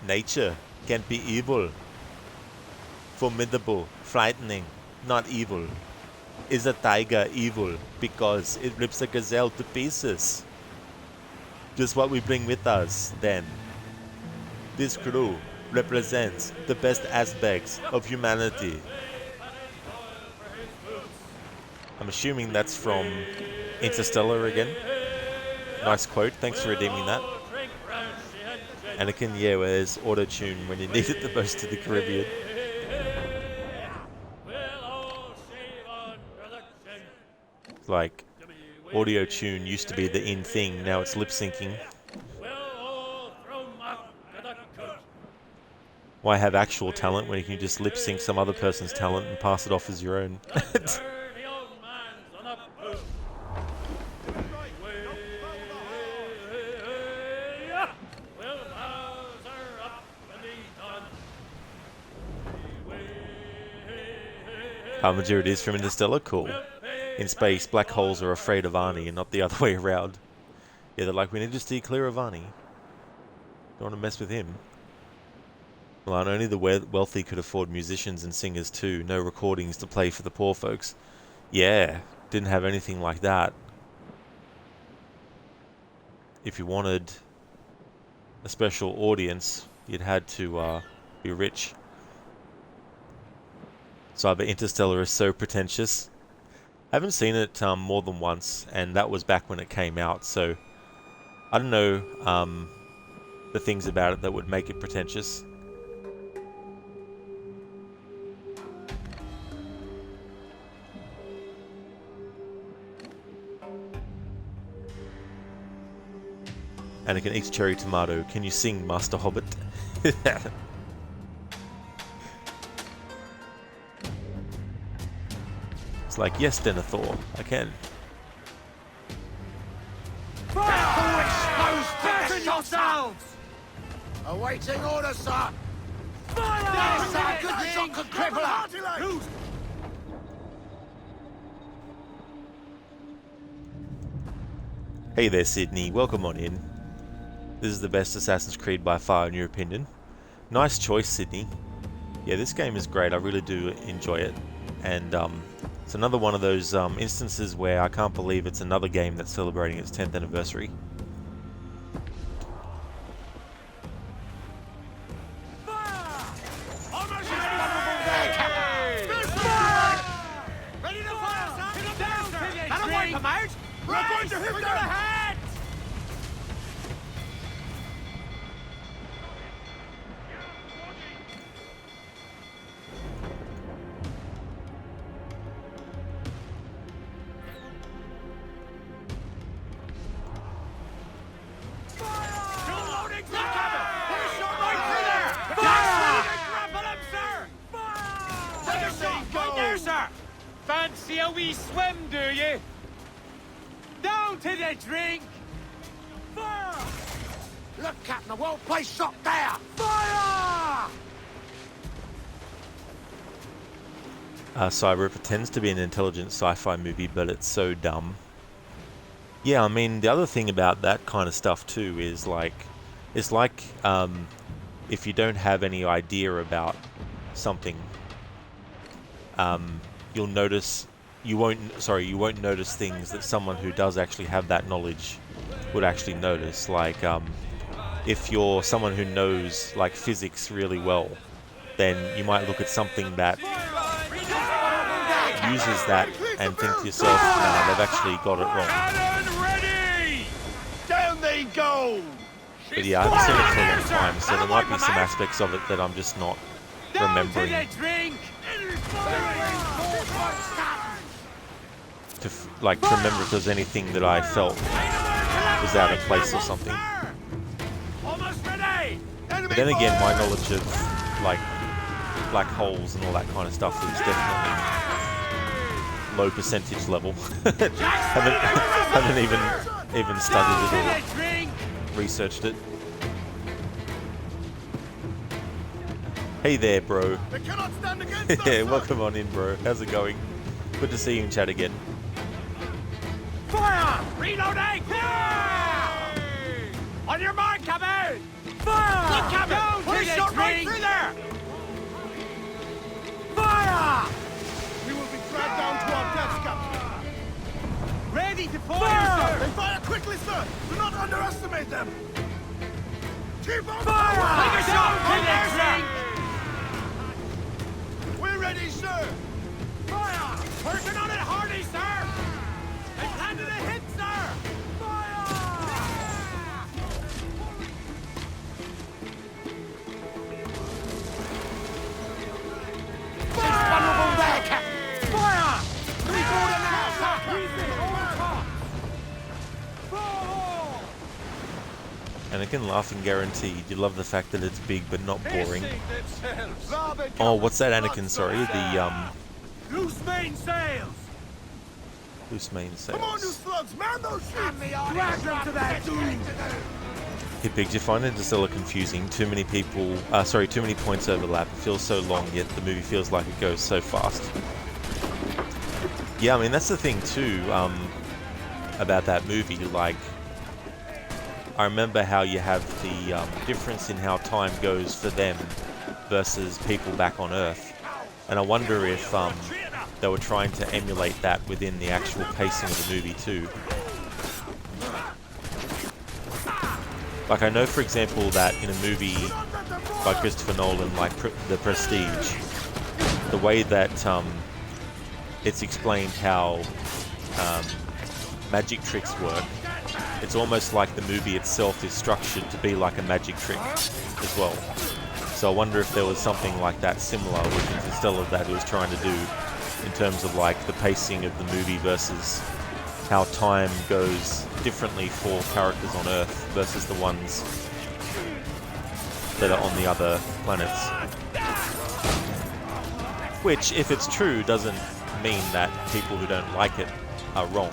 Nature can't be evil. Formidable, frightening, not evil. Is a tiger evil because it rips a gazelle to pieces? Just what we bring with us, then. This crew represents the best aspects of humanity. I'm assuming that's from Interstellar again. Nice quote, thanks for redeeming that. Anakin, yeah, where's auto-tune when you need it the most to the Caribbean? Like, audio-tune used to be the in thing, now it's lip-syncing. Why have actual talent when you can just lip-sync some other person's talent and pass it off as your own? Armageddon is from Interstellar, cool. In space, black holes are afraid of Arnie and not the other way around. Yeah, they're like, we need to steer clear of Arnie. Don't want to mess with him. Well, and only the wealthy could afford musicians and singers too. No recordings to play for the poor folks. Yeah, didn't have anything like that. If you wanted a special audience, you'd had to be rich. Cyber Interstellar is so pretentious. I haven't seen it more than once, and that was back when it came out, so I don't know the things about it that would make it pretentious. Anakin eats cherry tomato. Can you sing, Master Hobbit? It's like, yes, Denethor, I can. Exposed yourselves! Awaiting orders, sir! Fire! Yes, sir! Good shot could cripple her! Hey there, Sydney. Welcome on in. This is the best Assassin's Creed by far, in your opinion. Nice choice, Sydney. Yeah, this game is great. I really do enjoy it. And it's another one of those instances where I can't believe it's another game that's celebrating its 10th anniversary. Ready to fire, sir! Hit him down, sir! That'll wipe him out! We're going to hit them ahead! Fancy a wee swim, do you? Down to the drink! Fire! Look, Captain, a well-placed shot there! Fire! Cyber pretends to be an intelligent sci-fi movie, but it's so dumb. Yeah, I mean, the other thing about that kind of stuff too is like, it's like if you don't have any idea about something, you won't notice things that someone who does actually have that knowledge would actually notice. Like, if you're someone who knows like physics really well, then you might look at something that uses that and think to yourself, nah, they've actually got it wrong. Cannon ready! Down they go! But yeah, I haven't seen it for a long time, so there might be some aspects of it that I'm just not remembering. To remember if there's anything that I felt was out of place or something. But then again, my knowledge of like black holes and all that kind of stuff is definitely low percentage level. haven't even studied it or researched it. Hey there, bro. Yeah, welcome on in, bro. How's it going? Good to see you in chat again. Fire! Reloading! Fire! On your mark, Captain! Fire! Look, Captain! Put a shot right through there! Fire! We will be dragged down to our deaths, Captain. Ready to fire, sir! They fire quickly, sir! Do not underestimate them! Keep on fire! Take a shot! Take there, sir! We're ready, sir! Fire! Working on it hardy, sir! They planted a hit, sir! Fire! It's vulnerable there, Captain! Fire! Three-quarter now, sir! Anakin laughing guaranteed. You love the fact that it's big but not boring. Oh, what's that, Anakin? Sorry, the Loose main sails! loose main sails. Come on, you slugs! Man those ships! Drag them to that doom! Hey, Big, do you find Interstellar confusing? Too many points overlap. It feels so long, yet the movie feels like it goes so fast. Yeah, I mean, that's the thing too, about that movie. Like, I remember how you have the difference in how time goes for them versus people back on Earth. And I wonder if they were trying to emulate that within the actual pacing of the movie too. Like, I know, for example, that in a movie by Christopher Nolan, like The Prestige, the way that it's explained how magic tricks work, it's almost like the movie itself is structured to be like a magic trick as well. So I wonder if there was something like that similar with Interstellar that it was trying to do in terms of like the pacing of the movie versus how time goes differently for characters on Earth versus the ones that are on the other planets. Which, if it's true, doesn't mean that people who don't like it are wrong.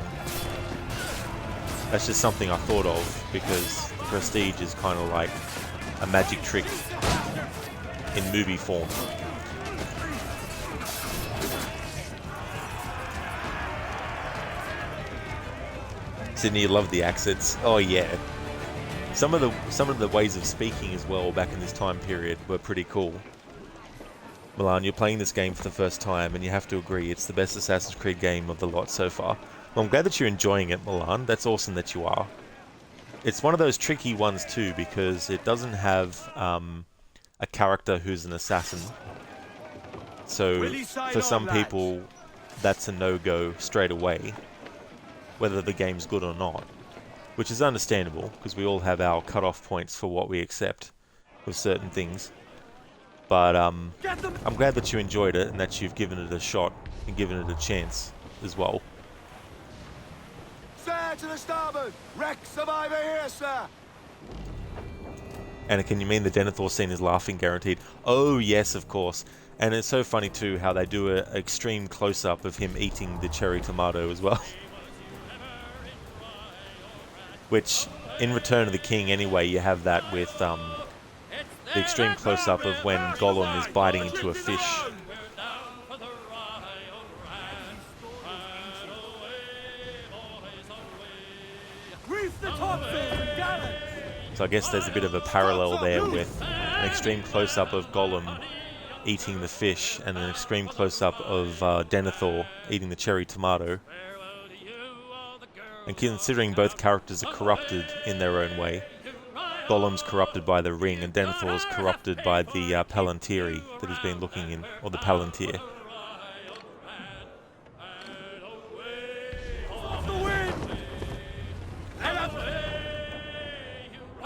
That's just something I thought of, because The Prestige is kind of like a magic trick in movie form. Sydney, you love the accents. Oh yeah. Some of the ways of speaking as well back in this time period were pretty cool. Milan, you're playing this game for the first time, and you have to agree it's the best Assassin's Creed game of the lot so far. Well, I'm glad that you're enjoying it, Milan. That's awesome that you are. It's one of those tricky ones too, because it doesn't have a character who's an assassin. So for some people, that's a no-go straight away, whether the game's good or not, which is understandable because we all have our cut-off points for what we accept with certain things. But I'm glad that you enjoyed it and that you've given it a shot and given it a chance as well. Sir, to the starboard! Wreck survivor here, sir! Anakin, you mean the Denethor scene is laughing guaranteed? Oh yes, of course. And it's so funny too how they do an extreme close-up of him eating the cherry tomato as well. Which, in Return of the King anyway, you have that with the extreme close-up of when Gollum is biting into a fish. So I guess there's a bit of a parallel there with an extreme close-up of Gollum eating the fish and an extreme close-up of Denethor eating the cherry tomato. And considering both characters are corrupted in their own way, Gollum's corrupted by the ring and Denethor's corrupted by the Palantiri that he's been looking in, or the Palantir.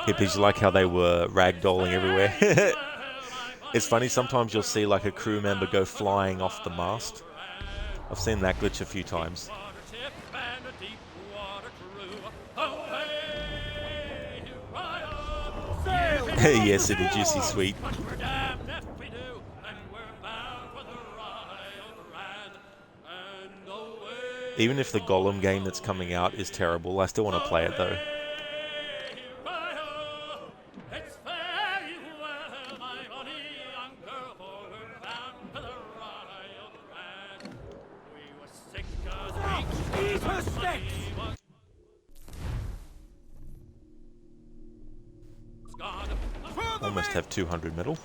Hippies, you like how they were ragdolling everywhere? It's funny, sometimes you'll see like a crew member go flying off the mast. I've seen that glitch a few times. Yes, it is juicy sweet. Even if the Gollum game that's coming out is terrible, I still want to play it though. Almost have 200 metal.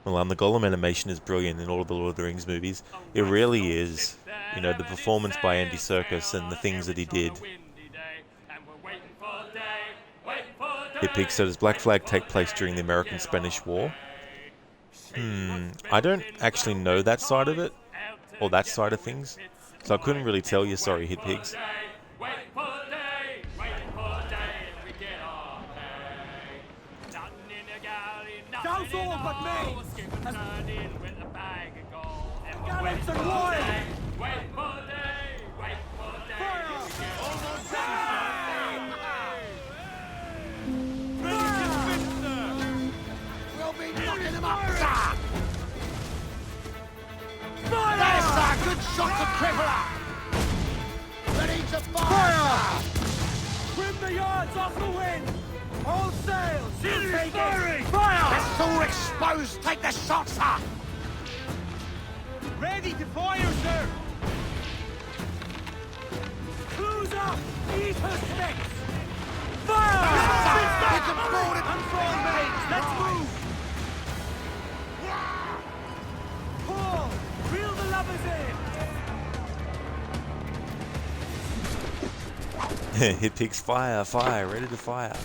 Well, the Gollum animation is brilliant in all of the Lord of the Rings movies. It really is. You know, the performance by Andy Serkis and the things that he did. Hitpig, so does Black Flag take place during the American-Spanish War? I don't actually know that side of it, or that side of things, so I couldn't really tell you, sorry, Hitpigs. Don't all but me! Gallants and warriors! We'll be knocking them up, sir! Fire! There's a good shot to cripple her! Ready to fire! Trim the yards off the wind! All sails! Serious firing! Fire! Vessel exposed! Take the shot, sir! Ready to fire, sir! Beneath her sticks! Fire! It's a boat! Unfurl mains! Let's move! Pull! Reel the lovers in! Hit picks fire, fire, ready to fire.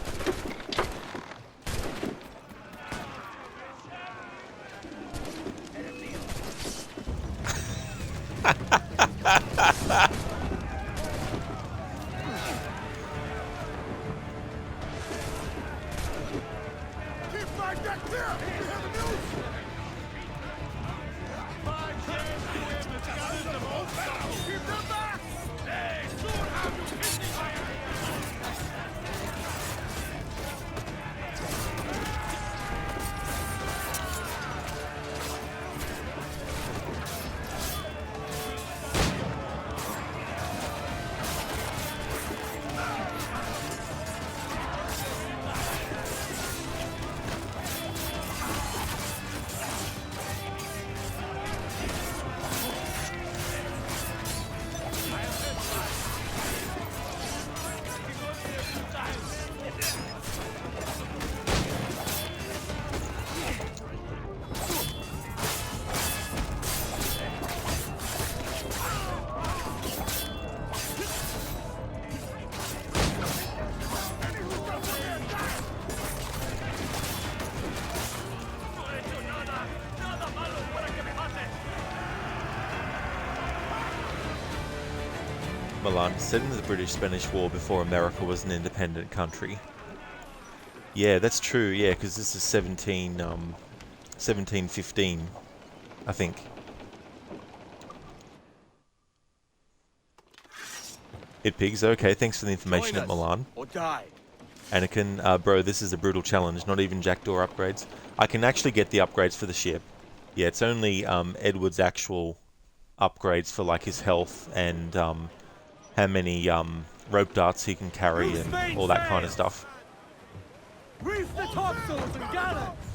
Milan, set in the British-Spanish War before America was an independent country. Yeah, that's true, yeah, because this is 1715, I think. Hit pigs, okay, thanks for the information at Milan. Or die. Anakin, bro, this is a brutal challenge, not even jackdaw upgrades. I can actually get the upgrades for the ship. Yeah, it's only Edward's actual upgrades for like his health and how many rope darts he can carry and all that kind of stuff. Reef the topsails and gallants!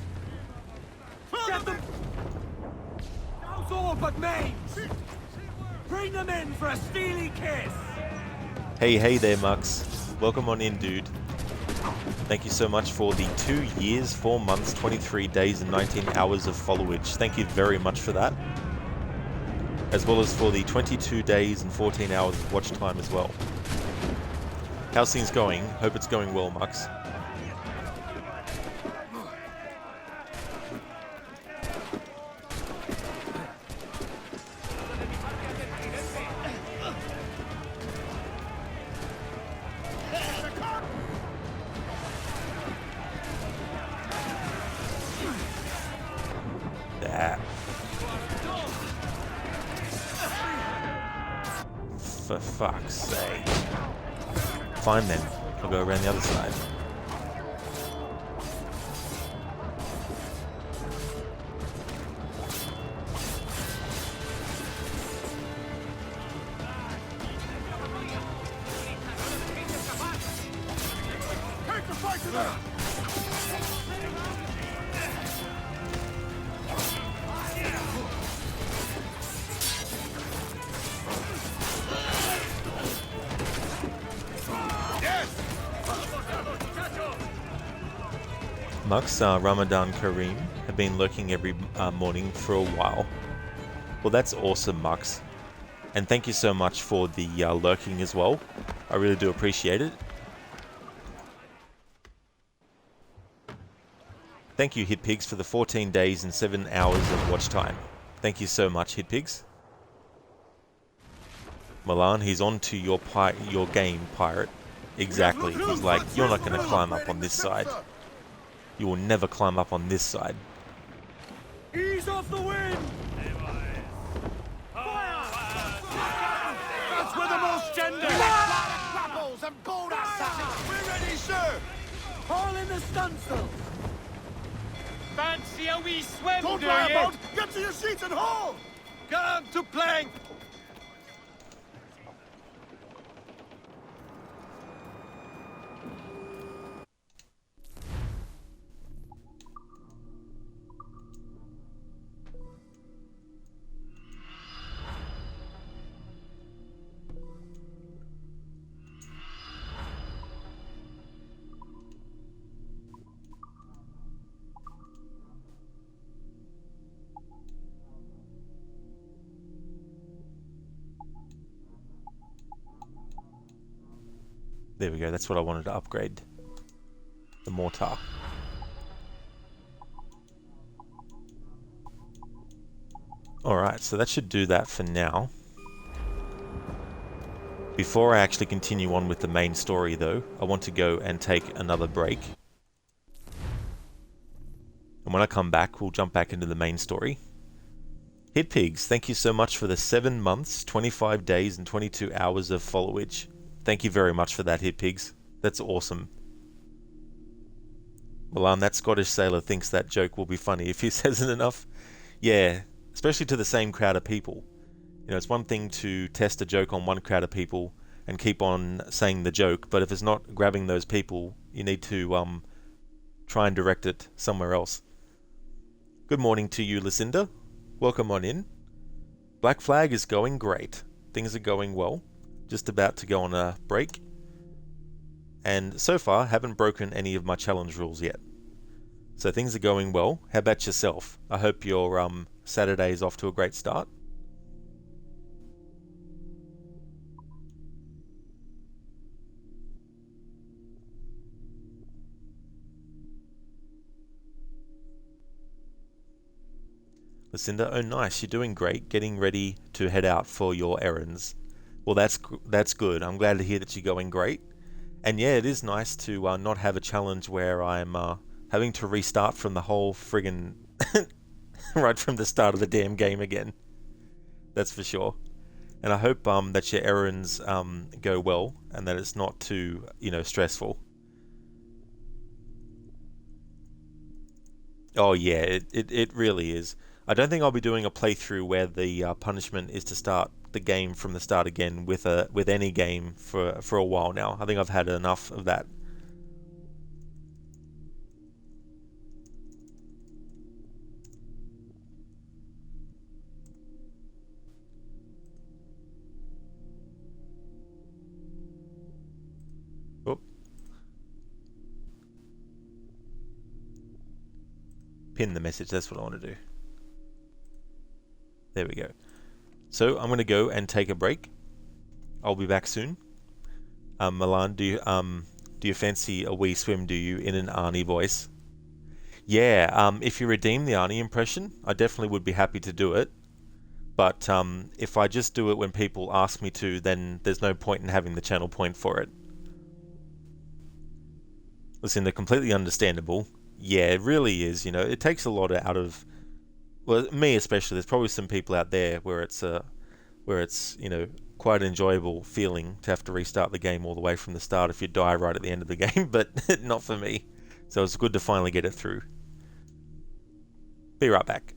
Get them! Now's all but mains! Bring them in for a steely kiss! Hey there, Mux. Welcome on in, dude. Thank you so much for the 2 years, 4 months, 23 days and 19 hours of followage. Thank you very much for that. As well as for the 22 days and 14 hours of watch time as well. How's things going? Hope it's going well, Mux. For fuck's sake. Fine then, I'll go around the other side. Take the fight to them! Mux, Ramadan Kareem have been lurking every morning for a while. Well, that's awesome, Mux. And thank you so much for the lurking as well. I really do appreciate it. Thank you, Hitpigs, for the 14 days and 7 hours of watch time. Thank you so much, Hitpigs. Milan, he's on to your game, pirate. Exactly. He's like, you're not going to climb up on this side. You will never climb up on this side. Ease off the wind! That's where the most gender! Grapples and bold assassins! We're ready, sir! Haul in the stunsail! Fancy a wee swim, Don't do lie you? about! Get to your seats and haul! Come to plank! There we go, that's what I wanted to upgrade. The mortar. Alright, so that should do that for now. Before I actually continue on with the main story though, I want to go and take another break. And when I come back, we'll jump back into the main story. Hit Pigs, thank you so much for the 7 months, 25 days and 22 hours of followage. Thank you very much for that, Hit Pigs. That's awesome. Well, that Scottish sailor thinks that joke will be funny if he says it enough. Yeah, especially to the same crowd of people. You know, it's one thing to test a joke on one crowd of people and keep on saying the joke, but if it's not grabbing those people, you need to try and direct it somewhere else. Good morning to you, Lucinda. Welcome on in. Black Flag is going great. Things are going well. Just about to go on a break. And so far, haven't broken any of my challenge rules yet. So things are going well. How about yourself? I hope your Saturday is off to a great start. Lucinda, oh nice, you're doing great, getting ready to head out for your errands. Well, that's good. I'm glad to hear that you're going great. And yeah, it is nice to not have a challenge where I'm having to restart from the whole friggin' right from the start of the damn game again. That's for sure. And I hope that your errands go well and that it's not too, stressful. Oh yeah, it really is. I don't think I'll be doing a playthrough where the punishment is to start the game from the start again with any game for a while now. I think I've had enough of that. Oh. Pin the message, that's what I want to do. There we go. So I'm going to go and take a break. I'll be back soon. Milan, do you fancy a wee swim, do you, in an Arnie voice? Yeah, if you redeem the Arnie impression, I definitely would be happy to do it. But if I just do it when people ask me to, then there's no point in having the channel point for it. Listen, they're completely understandable. Yeah, it really is, it takes a lot out of... Well, me especially. There's probably some people out there where it's quite an enjoyable feeling to have to restart the game all the way from the start if you die right at the end of the game, but not for me. So it's good to finally get it through. Be right back.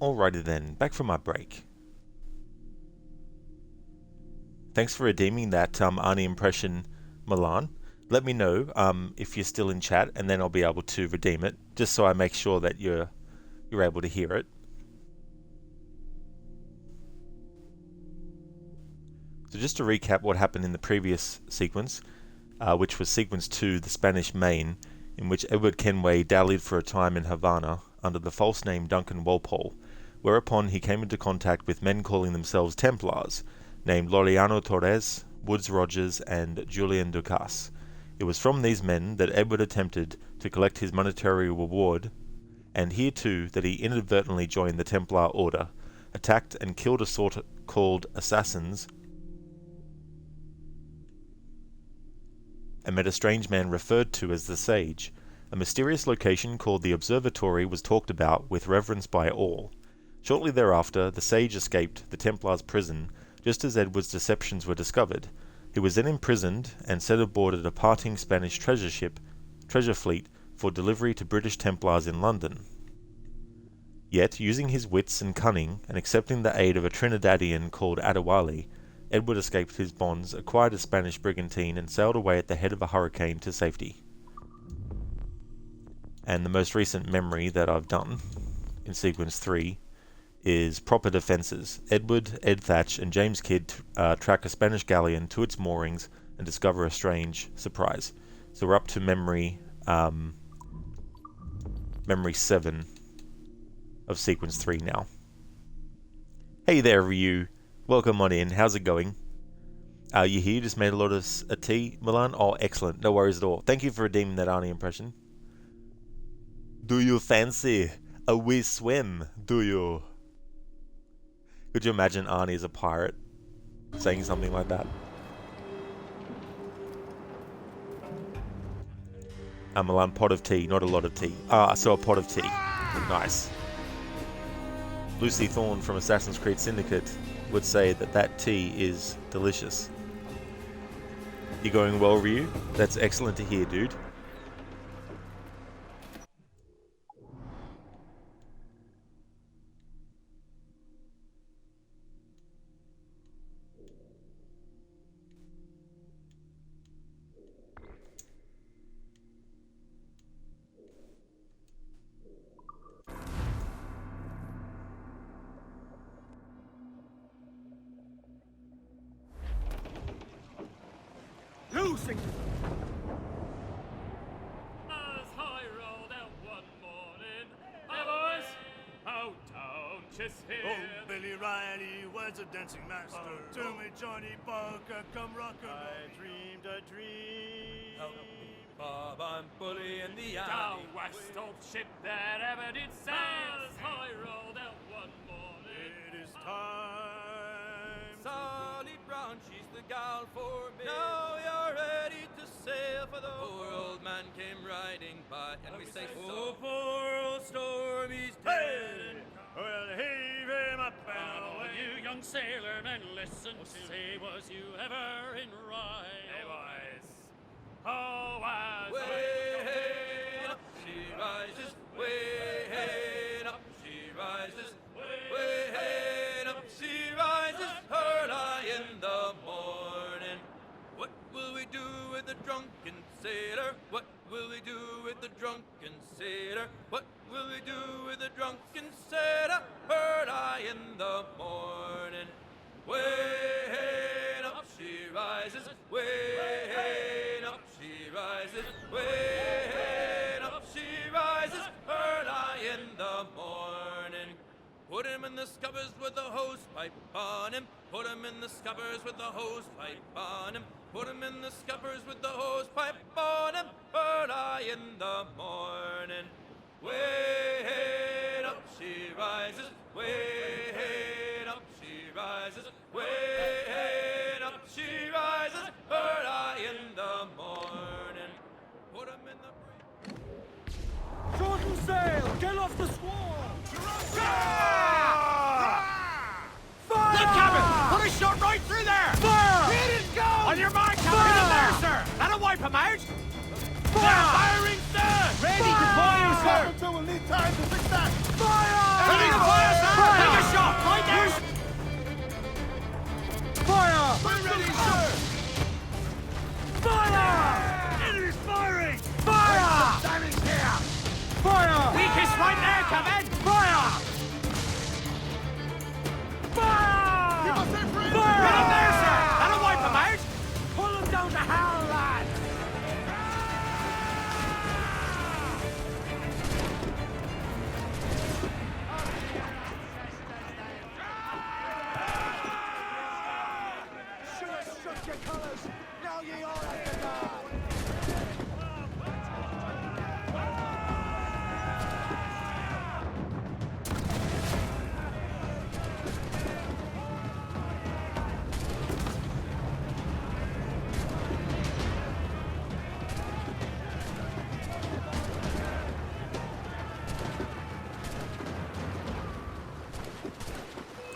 Alrighty then, back from my break. Thanks for redeeming that Arnie impression, Milan. Let me know if you're still in chat, and then I'll be able to redeem it, just so I make sure that you're able to hear it. So just to recap what happened in the previous sequence, which was sequence 2, the Spanish Main, in which Edward Kenway dallied for a time in Havana under the false name Duncan Walpole, whereupon he came into contact with men calling themselves Templars, named Laureano Torres, Woodes Rogers, and Julian Ducasse. It was from these men that Edward attempted to collect his monetary reward, and here too that he inadvertently joined the Templar Order, attacked and killed a sort called assassins, and met a strange man referred to as the Sage. A mysterious location called the Observatory was talked about with reverence by all. Shortly thereafter, the Sage escaped the Templars' prison, just as Edward's deceptions were discovered. He was then imprisoned and set aboard a departing Spanish treasure fleet for delivery to British Templars in London. Yet, using his wits and cunning, and accepting the aid of a Trinidadian called Adewale, Edward escaped his bonds, acquired a Spanish brigantine, and sailed away at the head of a hurricane to safety. And the most recent memory that I've done in sequence 3 is proper defences. Edward, Ed Thatch, and James Kidd track a Spanish galleon to its moorings and discover a strange surprise. So we're up to memory 7 of sequence 3 now. Hey there, Ryu. Welcome on in. How's it going? You here? Just made a lot of tea, Milan? Oh, excellent. No worries at all. Thank you for redeeming that Arnie impression. Do you fancy a wee swim? Do you? Could you imagine Arnie as a pirate saying something like that? Milan, pot of tea, not a lot of tea. So a pot of tea. Nice. Lucy Thorne from Assassin's Creed Syndicate would say that tea is delicious. You going well, Ryu? That's excellent to hear, dude. Losing! As I rolled out one morning, hey boys, oh don't just hear. Oh, Billy Riley was a dancing master. To me, Johnny Parker, come rock I dreamed a dream. Oh, Bob, I'm bully in the alley. Down west, old ship that ever did sail. As I rolled out one morning, it is time. Sally Brown, she's the gal for me. Now you're ready to sail for the poor old man came riding by, and we say, oh, poor old Stormy's dead. Well, heave him up and away. You young sailormen, listen to say, was you ever in rhyme? Hey boys, oh, as way up she rises, way up she rises, way up she rises, early in the morning. What will we do with the drunken sailor? What will we do with the drunken sailor? What will we do with the drunken sailor? Early in the morning. Way up she rises, way up she rises, way up she rises, early in the morning. Put him in the scuppers with the hose pipe on him. Put him in the scuppers with the hose pipe on him. Put him in the scuppers with the hose pipe on him. Early in the morning. Way up she rises. Way up she rises. Way up she rises. Early in the morning. Put him in the Shorten sail! Get off the squall! Fire! Look, Captain! Put a shot right through there! Fire! Hit it, go! On your mark, Captain! Get in there, sir! That'll wipe him out! Fire! Firing, sir! Ready to fire, sir! We'll need time to fix that! Fire! Ready to fire, sir! Ready, sir! Fire! Enemy's firing! Fire! Damage here! Fire! Weakest right there, Kevin! Fire! Fire! You must have friends! Get up there, sir! That'll wipe them out! Pull them down to hell, lad! Should have struck your colours! Now ye all have to die!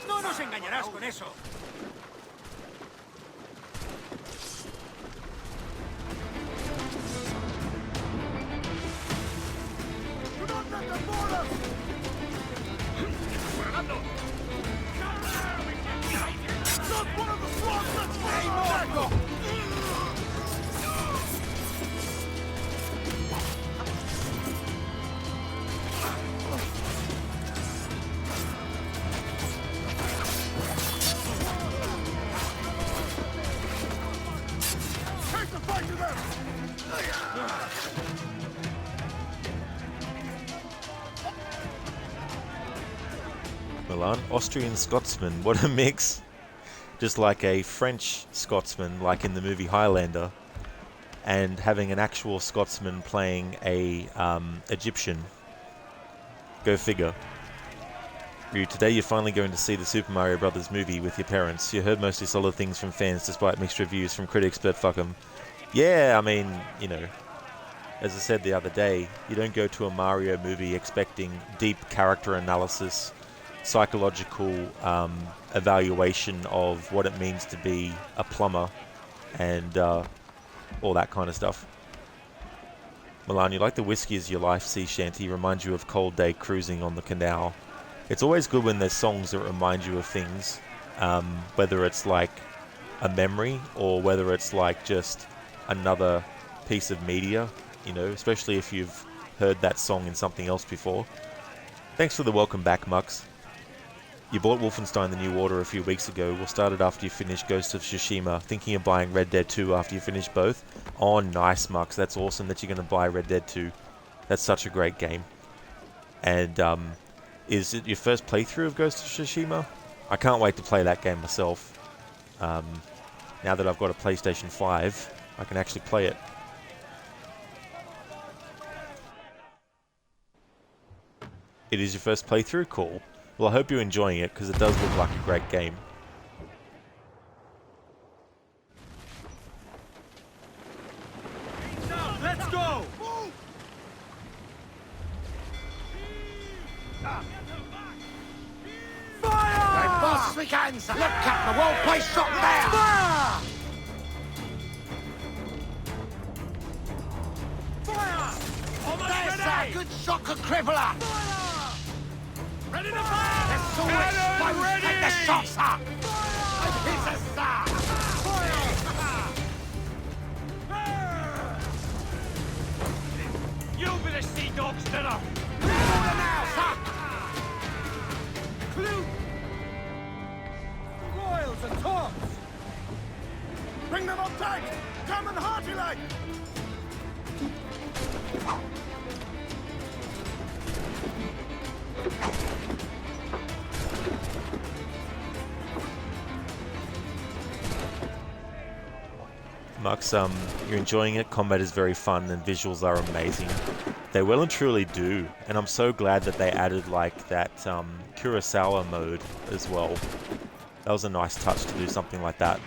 No nos engañarás con eso. Do not let them board us! Not one of the swans that's hey, Marco! Take the fight to them! Milan, Austrian Scotsman, what a mix. Just like a French Scotsman, like in the movie Highlander, and having an actual Scotsman playing a Egyptian. Go figure. Ryu, today you're finally going to see the Super Mario Brothers movie with your parents. You heard mostly solid things from fans despite mixed reviews from critics, but fuck 'em. Yeah, I mean, you know, as I said the other day, you don't go to a Mario movie expecting deep character analysis, psychological evaluation of what it means to be a plumber, and all that kind of stuff. Milan, you like the whiskey as your life sea shanty, reminds you of cold day cruising on the canal. It's always good when there's songs that remind you of things, whether it's like a memory or whether it's like just another piece of media, you know, especially if you've heard that song in something else before. Thanks for the welcome back, Mux. You bought Wolfenstein The New Order a few weeks ago. We'll start it after you finish Ghost of Tsushima. Thinking of buying Red Dead 2 after you finish both? Oh, nice, Mux. That's awesome that you're going to buy Red Dead 2. That's such a great game. And is it your first playthrough of Ghost of Tsushima? I can't wait to play that game myself. Now that I've got a PlayStation 5, I can actually play it. It is your first playthrough? Cool. Well, I hope you're enjoying it, because it does look like a great game. Let's go! Fire! As fast as we can, sir. Look, Captain, the whole place shot down! Fire! Fire! Almost There's ready! a good shot could cripple her! Fire! Ready to fire! The sword exposed! Take the shot, sir! A piece of sir! You'll be the sea dog's dinner! Order now, sir! Clue! Royals and tops! Bring them up tight! Come and hearty like! Mux, you're enjoying it. Combat is very fun and visuals are amazing. They well and truly do, and I'm so glad that they added like that Kurosawa mode as well. That was a nice touch to do something like that.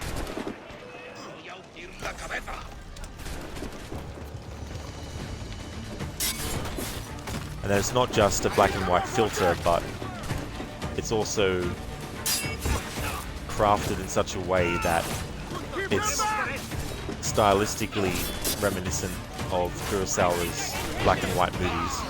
And then it's not just a black and white filter, but it's also crafted in such a way that it's stylistically reminiscent of Kurosawa's black and white movies.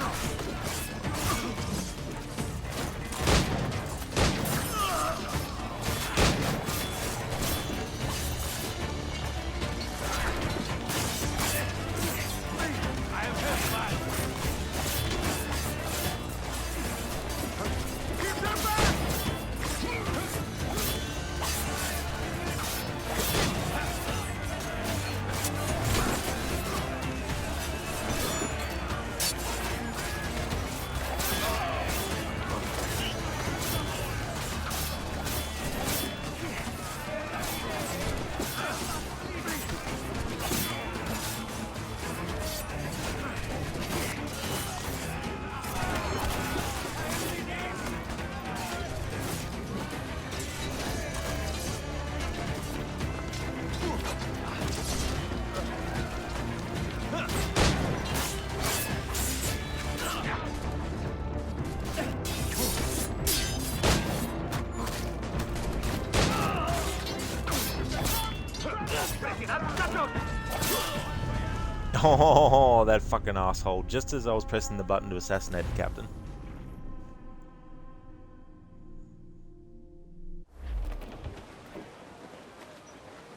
Oh, that fucking asshole. Just as I was pressing the button to assassinate the captain.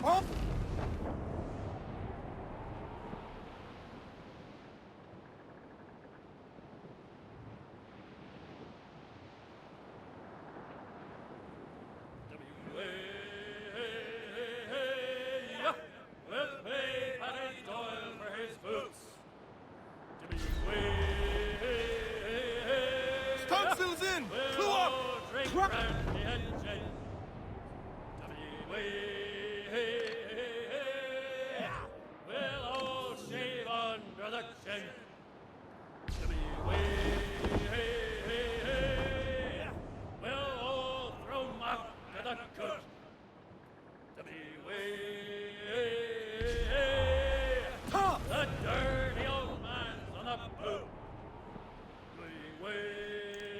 Oh. Stunsails in! Clue up! We'll all shave under the chin. We'll all throw muck to the good. The dirty old man's on the boot.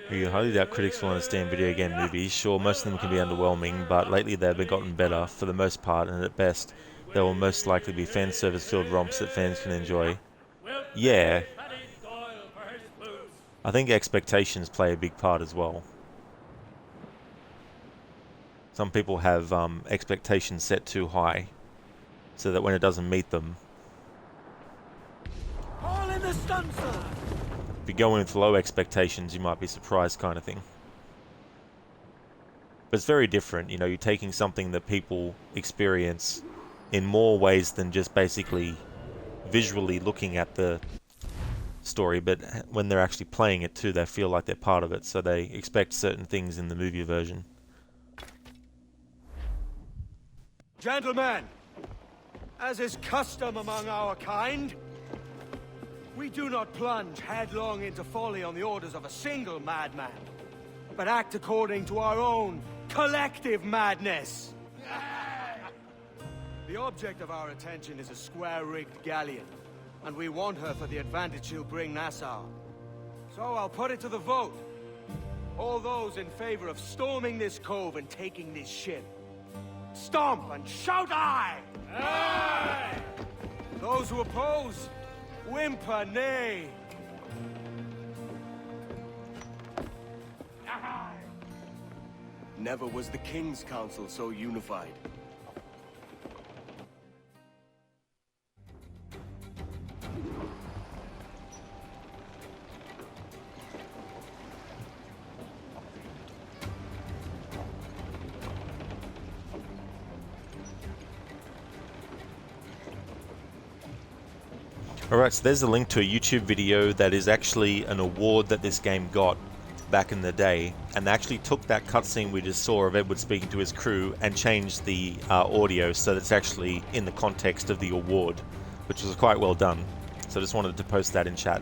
You highly doubt critics will understand video game movies. Sure, most of them can be underwhelming, but lately they've been gotten better for the most part, and at best, they will most likely be fan service-filled romps that fans can enjoy. Yeah. I think expectations play a big part as well. Some people have expectations set too high, so that when it doesn't meet them, All in the stunsail! if you go in with low expectations, you might be surprised, kind of thing. But it's very different, you know, you're taking something that people experience in more ways than just basically visually looking at the story, but when they're actually playing it too, they feel like they're part of it, so they expect certain things in the movie version. Gentlemen, as is custom among our kind, we do not plunge headlong into folly on the orders of a single madman, but act according to our own collective madness. The object of our attention is a square-rigged galleon, and we want her for the advantage she'll bring Nassau. So I'll put it to the vote. All those in favor of storming this cove and taking this ship, stomp and shout aye! Aye! Those who oppose, whimper nay. Never was the King's Council so unified. Alright, so there's a link to a YouTube video that is actually an award that this game got back in the day, and they actually took that cutscene we just saw of Edward speaking to his crew and changed the audio so that it's actually in the context of the award, which was quite well done. So I just wanted to post that in chat.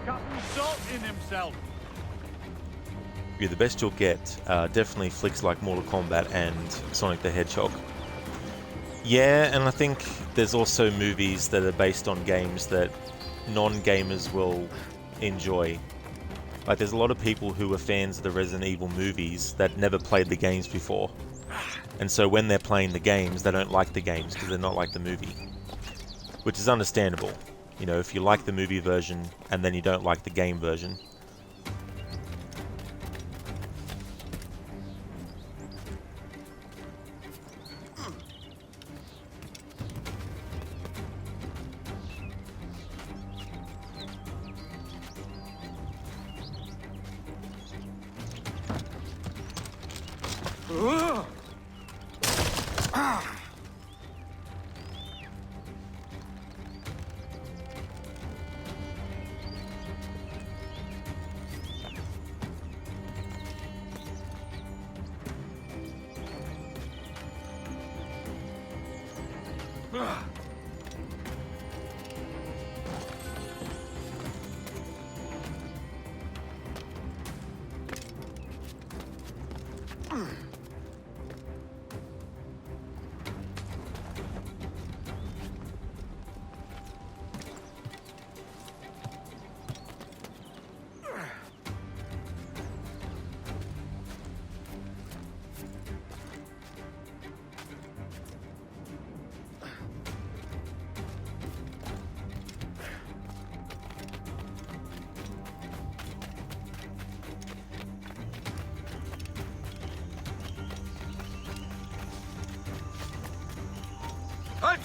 Captain Salt in himself. Yeah, the best you'll get, definitely flicks like Mortal Kombat and Sonic the Hedgehog. Yeah, and I think there's also movies that are based on games that non-gamers will enjoy. Like, there's a lot of people who are fans of the Resident Evil movies that never played the games before. And so when they're playing the games, they don't like the games because they're not like the movie. Which is understandable. You know, if you like the movie version and then you don't like the game version.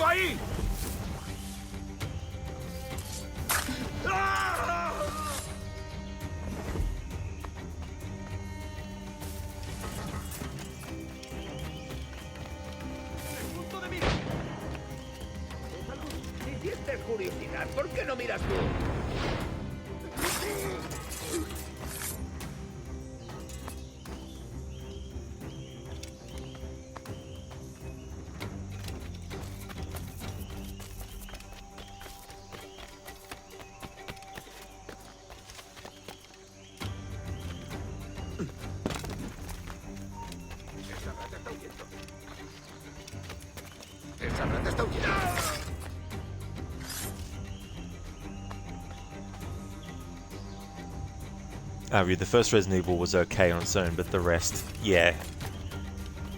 ¡Alto ahí! Si sientes curiosidad, ¿por qué no miras tú? Esa rata está huyendo. The first Resident Evil was okay on its own, but the rest, yeah.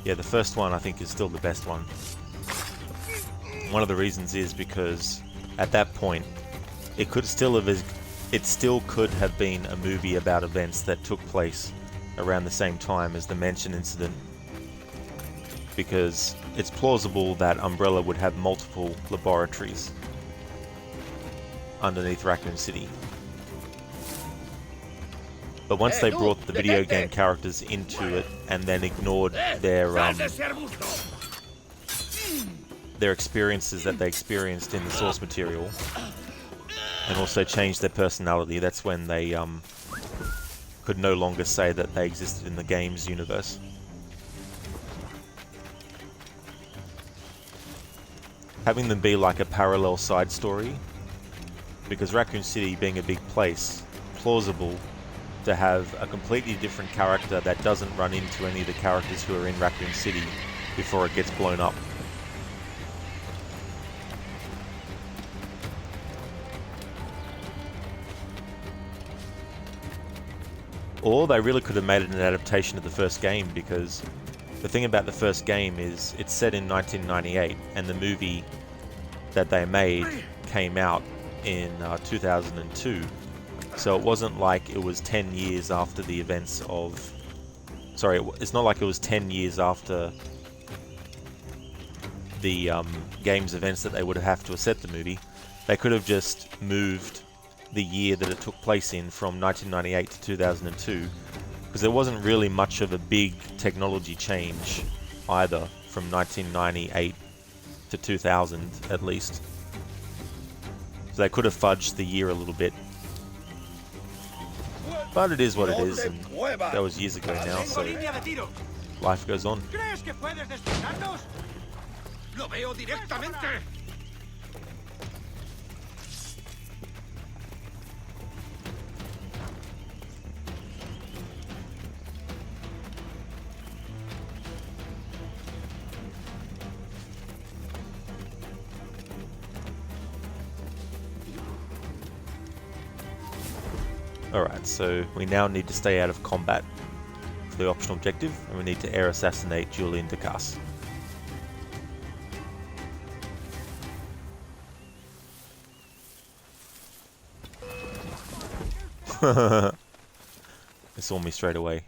Yeah, the first one I think is still the best one. One of the reasons is because at that point, it still could have been a movie about events that took place around the same time as the Mansion incident. Because it's plausible that Umbrella would have multiple laboratories underneath Raccoon City. But once they brought the video game characters into it and then ignored their experiences that they experienced in the source material and also changed their personality, that's when they could no longer say that they existed in the game's universe. Having them be like a parallel side story, because Raccoon City being a big place, plausible to have a completely different character that doesn't run into any of the characters who are in Raccoon City before it gets blown up. Or they really could have made it an adaptation of the first game, because the thing about the first game is it's set in 1998 and the movie that they made came out in 2002. So it wasn't like it was 10 years after the events of... Sorry, it's not like it was 10 years after the game's events that they would have to have set the movie. They could have just moved the year that it took place in from 1998 to 2002, because there wasn't really much of a big technology change either from 1998 to 2000 at least. So they could have fudged the year a little bit. But it is what it is, and that was years ago now, so life goes on. Lo veo directamente. Alright, so we now need to stay out of combat for the optional objective, and we need to air assassinate Julian Ducasse. It saw me straight away.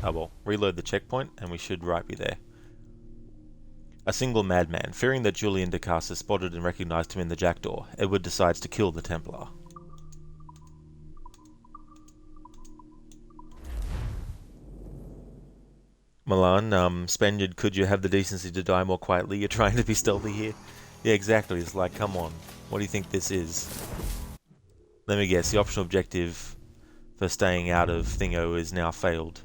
Oh well, reload the checkpoint and we should right be there. A single madman, fearing that Julian Ducasse has spotted and recognized him in the Jackdaw, Edward decides to kill the Templar. Milan, Spaniard, could you have the decency to die more quietly? You're trying to be stealthy here. Yeah, exactly. It's like, come on. What do you think this is? Let me guess, the optional objective for staying out of Thingo is now failed.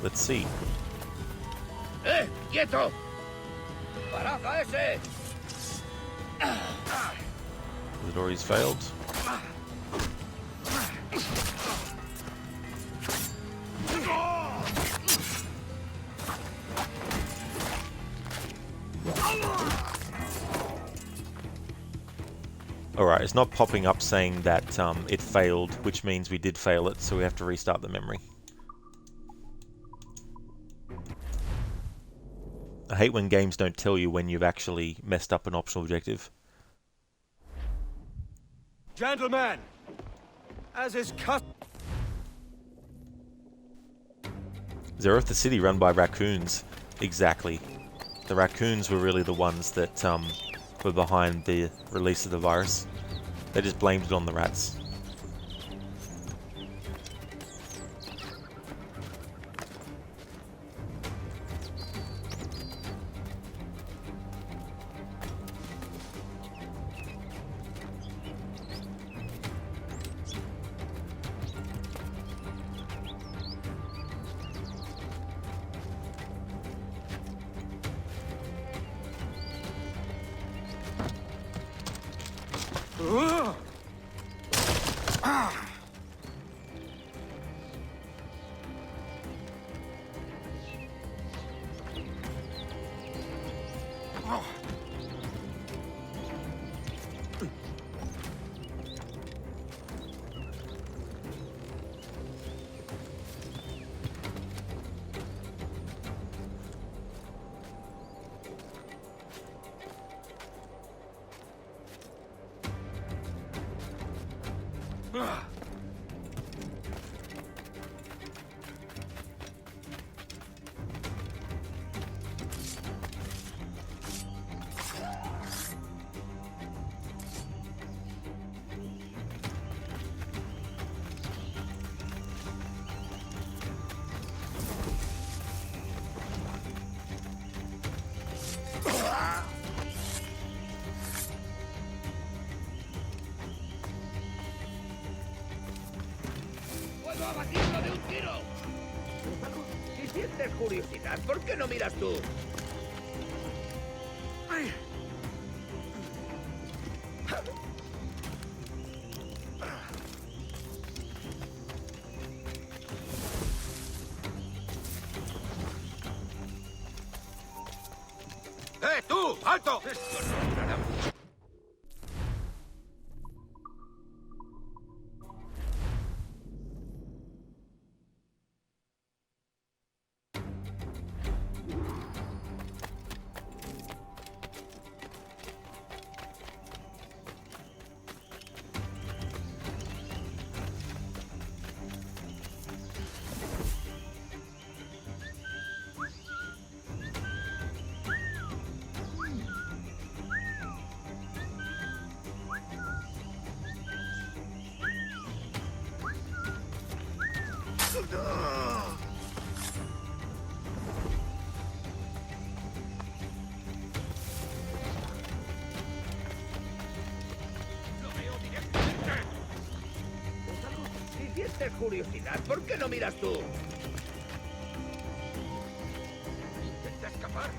Let's see. ¡Quieto! ¡Baraja ese! The door is failed. Alright, it's not popping up saying that it failed, which means we did fail it, so we have to restart the memory. I hate when games don't tell you when you've actually messed up an optional objective. Gentlemen, as is custom... Zereth, the city run by raccoons. Exactly. The raccoons were really the ones that were behind the release of the virus. They just blamed it on the rats. ¡Puedo abatirlo de un tiro! Si sientes curiosidad, ¿por qué no miras tú? ¡Tú! ¡Alto! Si sientes curiosidad, ¿por qué no miras tú? Intenta escapar.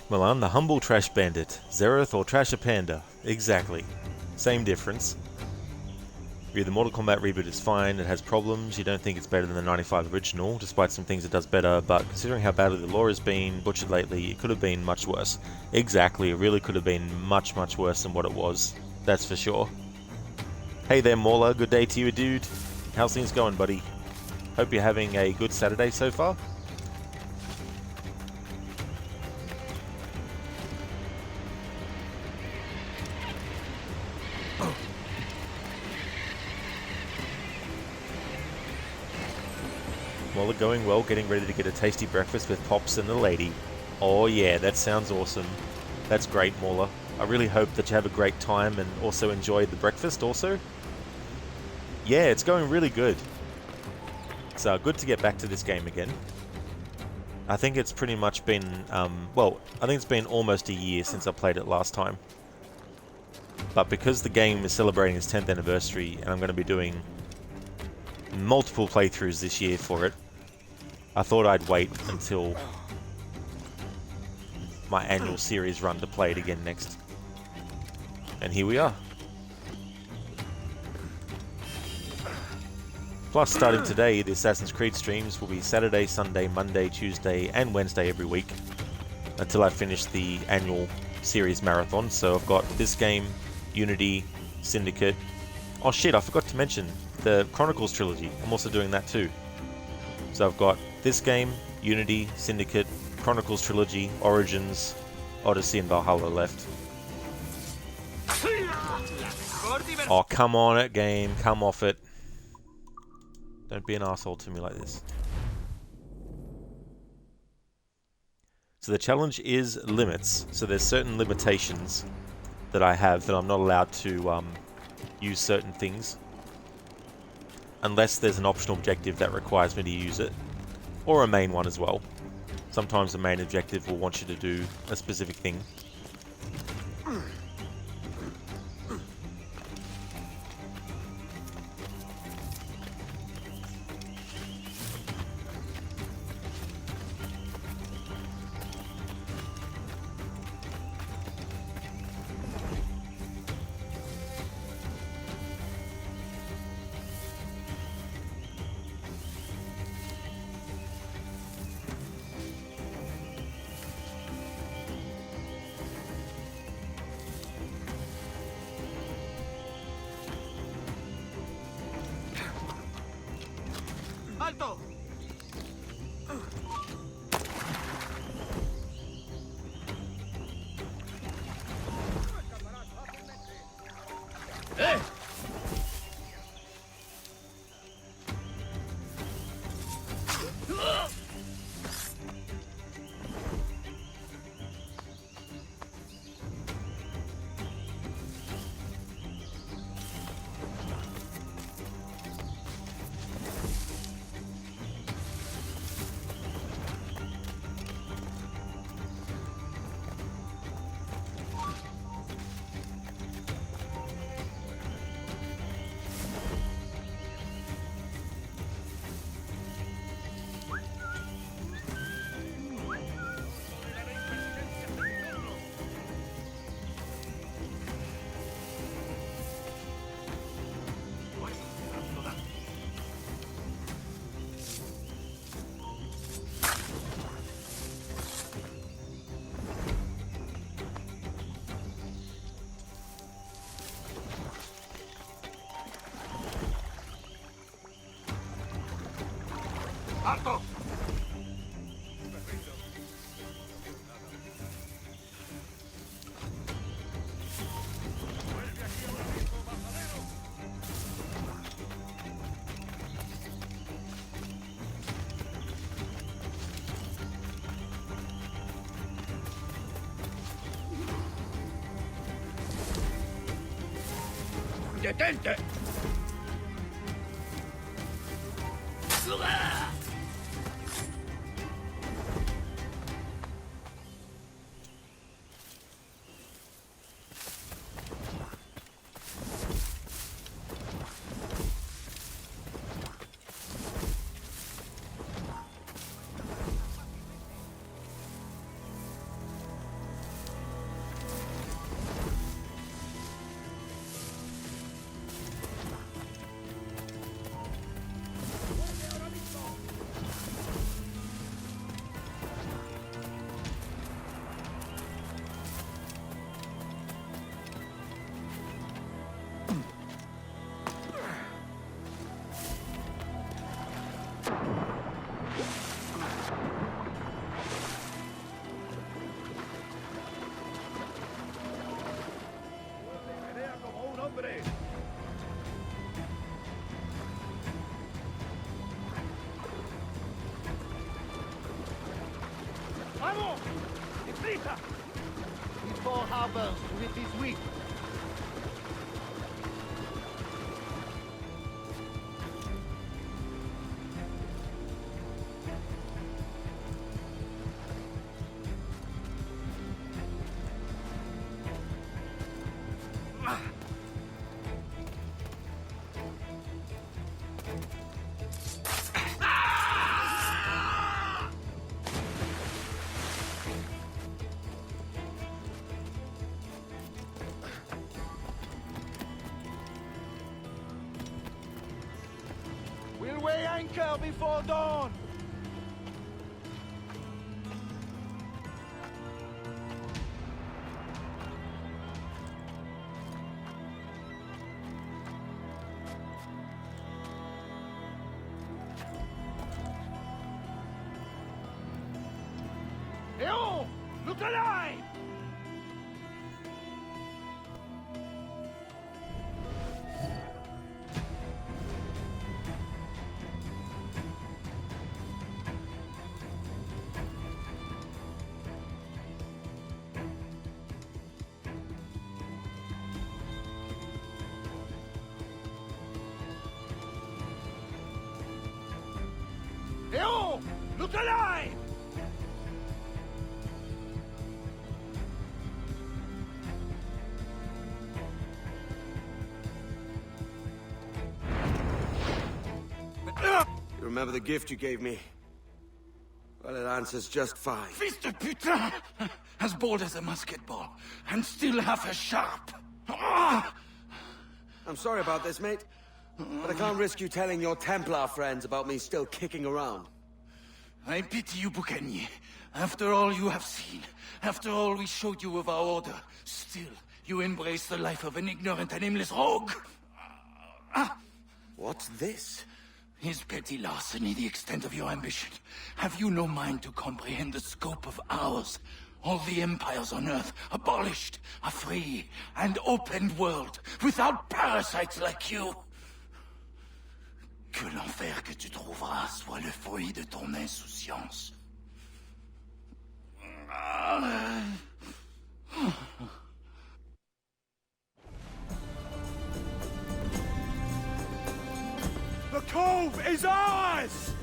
Well, I'm the humble trash bandit. Zereth or Trash a Panda. Exactly. Same difference. The Mortal Kombat reboot is fine, it has problems, you don't think it's better than the 95 original, despite some things it does better, but considering how badly the lore has been butchered lately, it could have been much worse. Exactly, it really could have been much, much worse than what it was. That's for sure. Hey there, Mauler, good day to you, dude. How's things going, buddy? Hope you're having a good Saturday so far. Mola. Going well, getting ready to get a tasty breakfast with Pops and the lady. Oh yeah, that sounds awesome. That's great, Mola. I really hope that you have a great time and also enjoy the breakfast also. Yeah, it's going really good. It's good to get back to this game again. I think it's pretty much been, well, I think it's been almost a year since I played it last time. But because the game is celebrating its 10th anniversary and I'm going to be doing multiple playthroughs this year for it, I thought I'd wait until my annual series run to play it again next. And here we are. Plus, starting today, the Assassin's Creed streams will be Saturday, Sunday, Monday, Tuesday, and Wednesday every week until I finish the annual series marathon. So I've got this game, Unity, Syndicate. Oh shit, I forgot to mention the Chronicles trilogy. I'm also doing that too. So I've got this game, Unity, Syndicate, Chronicles trilogy, Origins, Odyssey, and Valhalla left. Oh, come on it, game. Come off it. Don't be an asshole to me like this. So the challenge is limits. So there's certain limitations that I have that I'm not allowed to use certain things unless there's an optional objective that requires me to use it, or a main one as well. Sometimes the main objective will want you to do a specific thing. ¡Alto! ¡Alto! ¡Detente! Vamos! Deprisa! These four harbors with this weak. We'll weigh anchor before dawn. Hey-oh! Look alive! Hey-oh! Look alive! You remember the gift you gave me? Well, it answers just fine. Fils de putain! As bold as a musket ball, and still half as sharp. Ah! I'm sorry about this, mate. But I can't risk you telling your Templar friends about me still kicking around. I pity you, Boucanier. After all you have seen, after all we showed you of our order, still you embrace the life of an ignorant and aimless rogue. What's this? Is petty larceny the extent of your ambition? Have you no mind to comprehend the scope of ours? All the empires on Earth abolished, a free and open world, without parasites like you. Que l'enfer que tu trouveras soit le fruit de ton insouciance. The cove is ours!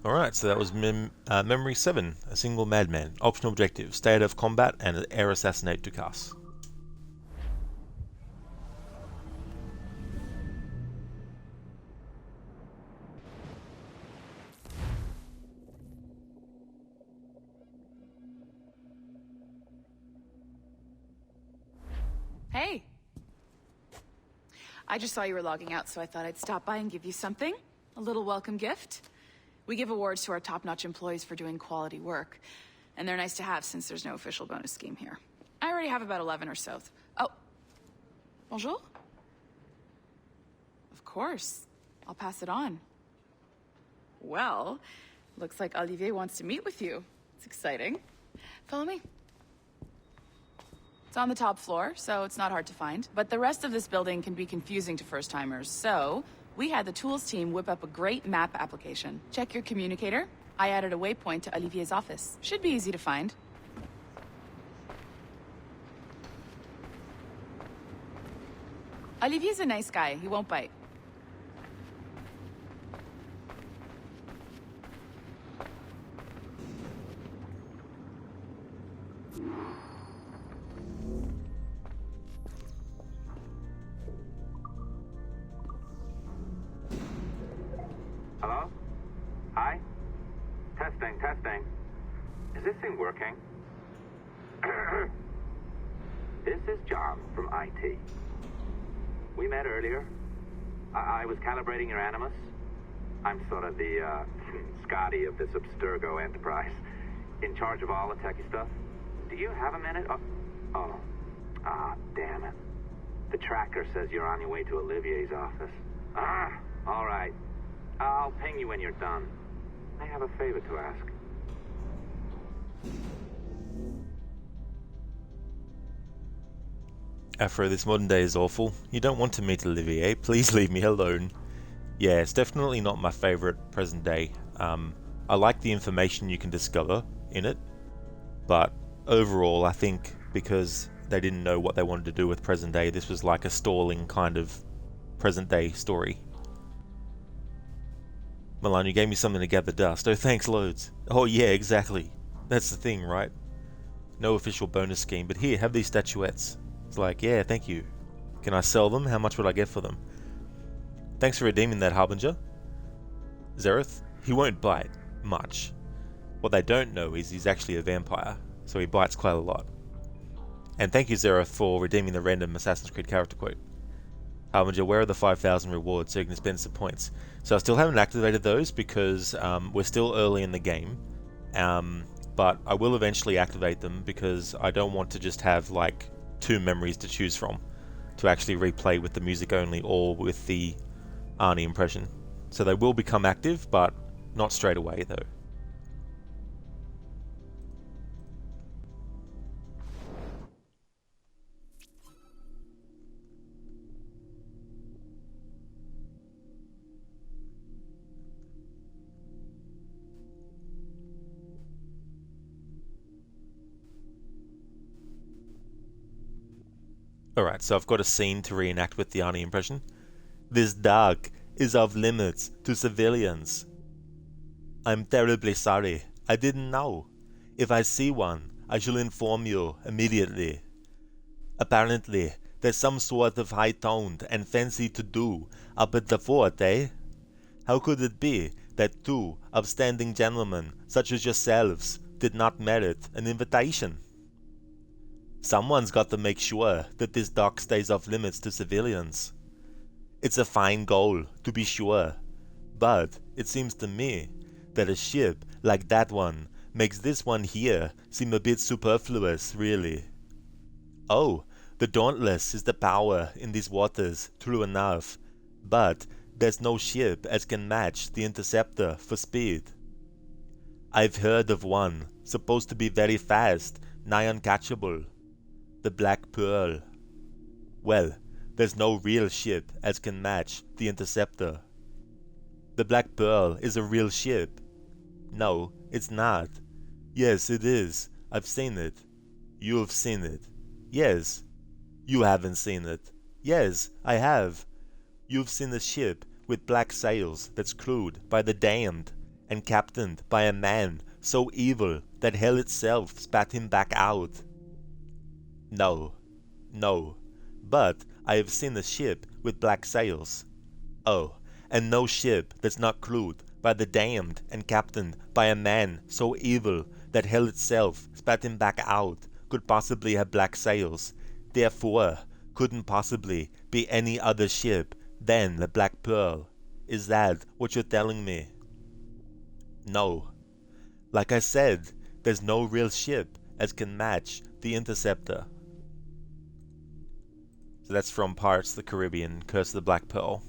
Alright, so that was Memory 7, a single madman. Optional objective, stay out of combat and air assassinate Dukas. Hey. I just saw you were logging out, so I thought I'd stop by and give you something. A little welcome gift. We give awards to our top-notch employees for doing quality work, and they're nice to have since there's no official bonus scheme here. I already have about 11 or so. Oh. Bonjour? Of course. I'll pass it on. Well, looks like Olivier wants to meet with you. It's exciting. Follow me. It's on the top floor, so it's not hard to find. But the rest of this building can be confusing to first-timers, so we had the tools team whip up a great map application. Check your communicator. I added a waypoint to Olivier's office. Should be easy to find. Olivier's a nice guy. He won't bite. Hello? Hi? Testing. Is this thing working? This is John from IT. We met earlier. I was calibrating your Animus. I'm sort of the, Scotty of this Abstergo enterprise. In charge of all the techie stuff. Do you have a minute? Damn it. The tracker says you're on your way to Olivier's office. All right. I'll ping you when you're done. I have a favor to ask. Afro, this modern day is awful. You don't want to meet Olivier. Please leave me alone. Yeah, it's definitely not my favorite present day. I like the information you can discover in it, but overall I think because they didn't know what they wanted to do with present day, this was like a stalling kind of present day story. Milan, you gave me something to gather dust. Oh, thanks loads. Oh yeah, exactly. That's the thing, right? No official bonus scheme, but here, have these statuettes. It's like, yeah, thank you. Can I sell them? How much would I get for them? Thanks for redeeming that, Harbinger. Zereth, he won't bite much. What they don't know is he's actually a vampire, so he bites quite a lot. And thank you, Zereth, for redeeming the random Assassin's Creed character quote. Harbinger, where are the 5,000 rewards so you can spend some points? So I still haven't activated those because we're still early in the game. But I will eventually activate them because I don't want to just have like 2 memories to choose from to actually replay with the music only or with the Arnie impression. So they will become active, but not straight away though. Alright, so I've got a scene to reenact with the Arnie impression. This dog is off limits to civilians. I'm terribly sorry. I didn't know. If I see one, I shall inform you immediately. Apparently, there's some sort of high-toned and fancy to-do up at the fort, eh? How could it be that 2 upstanding gentlemen such as yourselves did not merit an invitation? Someone's got to make sure that this dock stays off limits to civilians. It's a fine goal, to be sure, but it seems to me that a ship like that one makes this one here seem a bit superfluous, really. Oh, the Dauntless is the power in these waters, true enough, but there's no ship as can match the Interceptor for speed. I've heard of one, supposed to be very fast, nigh uncatchable. The Black Pearl. Well, there's no real ship as can match the Interceptor. The Black Pearl is a real ship. No, it's not. Yes, it is. I've seen it. You've seen it. Yes. You haven't seen it. Yes, I have. You've seen a ship with black sails that's crewed by the damned and captained by a man so evil that hell itself spat him back out. No, but I have seen a ship with black sails. Oh, and no ship that's not crewed by the damned and captained by a man so evil that hell itself spat him back out could possibly have black sails. Therefore, couldn't possibly be any other ship than the Black Pearl. Is that what you're telling me? No. Like I said, there's no real ship as can match the Interceptor. So that's from Pirates of the Caribbean, Curse of the Black Pearl.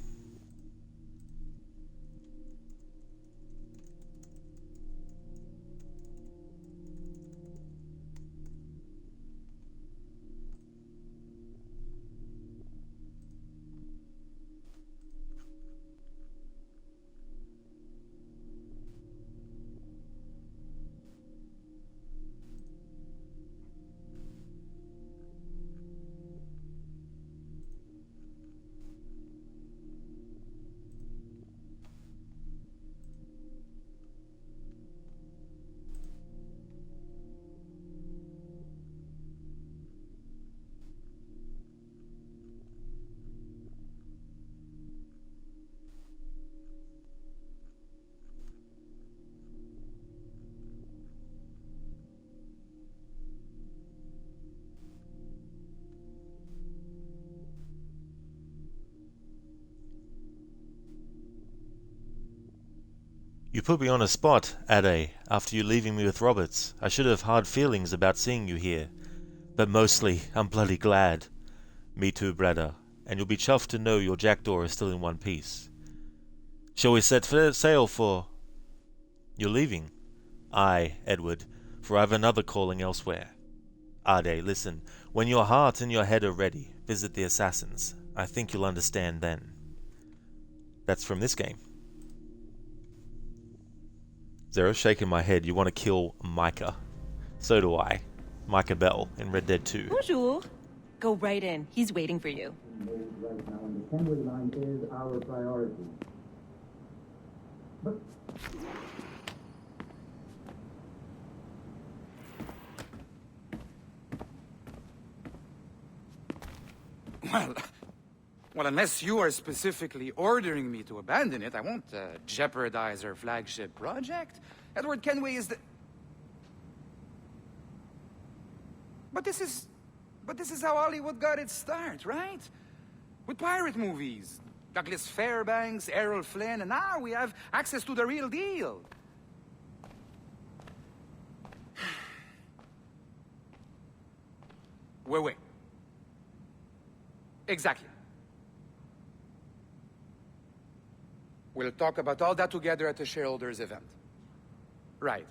You put me on a spot, Ade, after you leaving me with Roberts. I should have hard feelings about seeing you here. But mostly, I'm bloody glad. Me too, brother. And you'll be chuffed to know your jackdaw is still in one piece. Shall we set sail for... You're leaving? Aye, Edward, for I've another calling elsewhere. Ade, listen, when your heart and your head are ready, visit the assassins. I think you'll understand then. That's from this game. Zero, shaking my head. You want to kill Micah. So do I. Micah Bell in Red Dead 2. Bonjour. Go right in. He's waiting for you. Right now, and the Kenway line is our priority. But Well, unless you are specifically ordering me to abandon it, I won't jeopardize our flagship project. Edward Kenway is the... But this is how Hollywood got its start, right? With pirate movies. Douglas Fairbanks, Errol Flynn, and now we have access to the real deal. Wait. Exactly. We'll talk about all that together at the shareholders event. Right.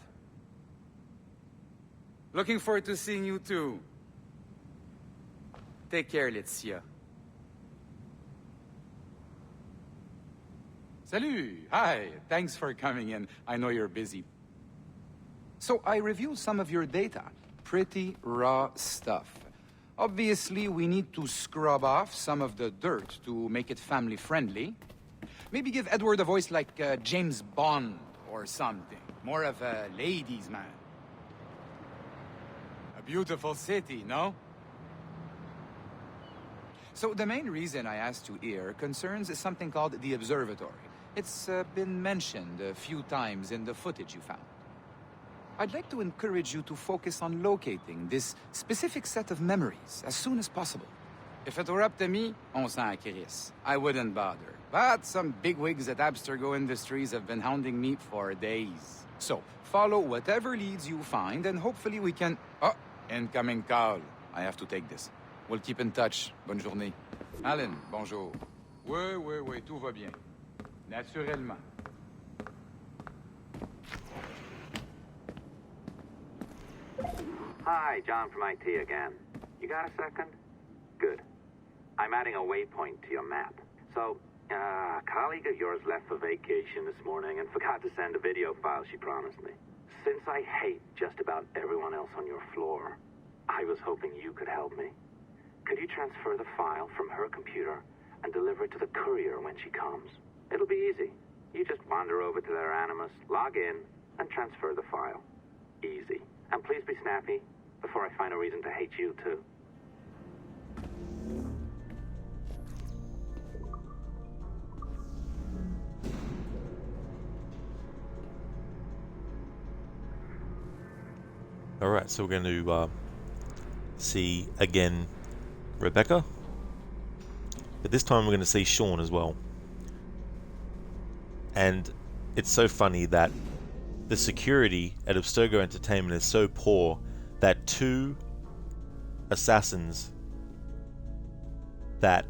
Looking forward to seeing you too. Take care, Laetitia. Salut! Hi, thanks for coming in. I know you're busy. So I reviewed some of your data. Pretty raw stuff. Obviously, we need to scrub off some of the dirt to make it family-friendly. Maybe give Edward a voice like James Bond or something. More of a ladies' man. A beautiful city, no? So the main reason I asked you here concerns something called the Observatory. It's been mentioned a few times in the footage you found. I'd like to encourage you to focus on locating this specific set of memories as soon as possible. If it were up to me, on s'en crisse. I wouldn't bother. But some bigwigs at Abstergo Industries have been hounding me for days. So, follow whatever leads you find, and hopefully we can... Oh, incoming call. I have to take this. We'll keep in touch. Bonne journée. Alan, bonjour. Oui, tout va bien. Naturellement. Hi, John from IT again. You got a second? Good. I'm adding a waypoint to your map. So, a colleague of yours left for vacation this morning and forgot to send a video file she promised me. Since I hate just about everyone else on your floor, I was hoping you could help me. Could you transfer the file from her computer and deliver it to the courier when she comes? It'll be easy. You just wander over to their Animus, log in, and transfer the file. Easy. And please be snappy before I find a reason to hate you, too. Alright, so we're going to see again Rebecca. But this time we're going to see Sean as well. And it's so funny that the security at Abstergo Entertainment is so poor that two assassins that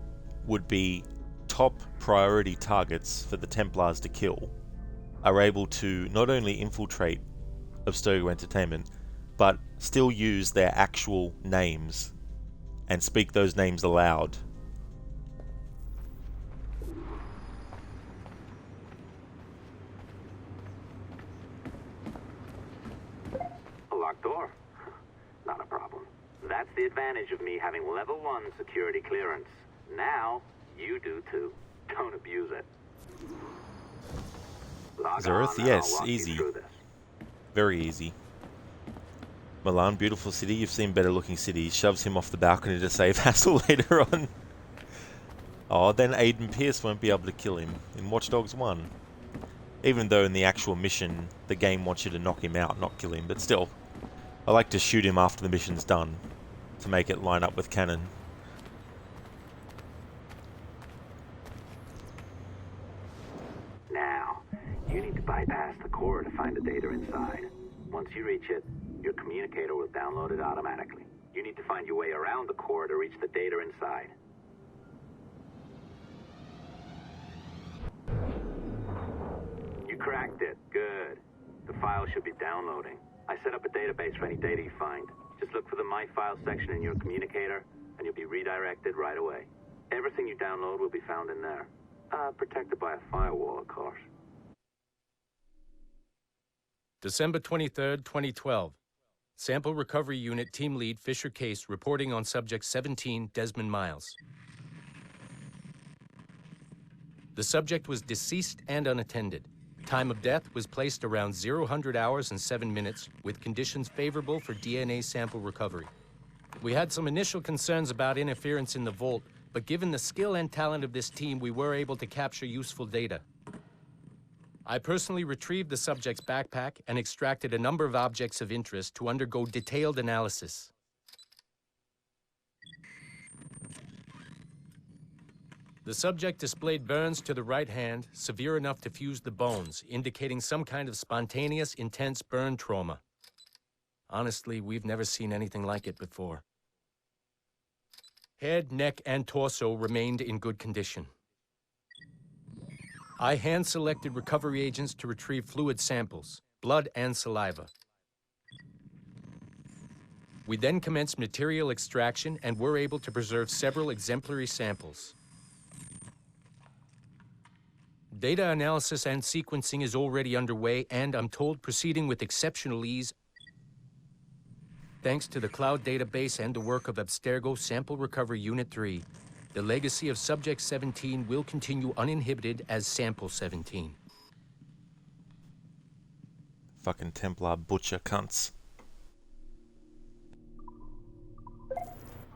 would be top priority targets for the Templars to kill are able to not only infiltrate Abstergo Entertainment, but still use their actual names and speak those names aloud. A locked door? Not a problem. That's the advantage of me having level 1 security clearance. Now, you do too. Don't abuse it. Zareth, yes, easy. Very easy. Milan, beautiful city. You've seen better looking cities. Shoves him off the balcony to save Hassel later on. Oh, then Aiden Pierce won't be able to kill him in Watch Dogs 1. Even though in the actual mission, the game wants you to knock him out, not kill him. But still, I like to shoot him after the mission's done to make it line up with canon. Now, you need to bypass the core to find the data inside. Once you reach it, your communicator will download it automatically. You need to find your way around the core to reach the data inside. You cracked it. Good. The file should be downloading. I set up a database for any data you find. Just look for the My Files section in your communicator and you'll be redirected right away. Everything you download will be found in there. Protected by a firewall, of course. December 23rd, 2012. Sample Recovery Unit Team Lead Fisher Case reporting on Subject 17, Desmond Miles. The subject was deceased and unattended. Time of death was placed around 00 hours and 7 minutes, with conditions favorable for DNA sample recovery. We had some initial concerns about interference in the vault, but given the skill and talent of this team, we were able to capture useful data. I personally retrieved the subject's backpack and extracted a number of objects of interest to undergo detailed analysis. The subject displayed burns to the right hand, severe enough to fuse the bones, indicating some kind of spontaneous, intense burn trauma. Honestly, we've never seen anything like it before. Head, neck, and torso remained in good condition. I hand-selected recovery agents to retrieve fluid samples, blood and saliva. We then commenced material extraction and were able to preserve several exemplary samples. Data analysis and sequencing is already underway, and I'm told proceeding with exceptional ease. Thanks to the cloud database and the work of Abstergo Sample Recovery Unit 3, the legacy of Subject 17 will continue uninhibited as Sample 17. Fucking Templar butcher cunts.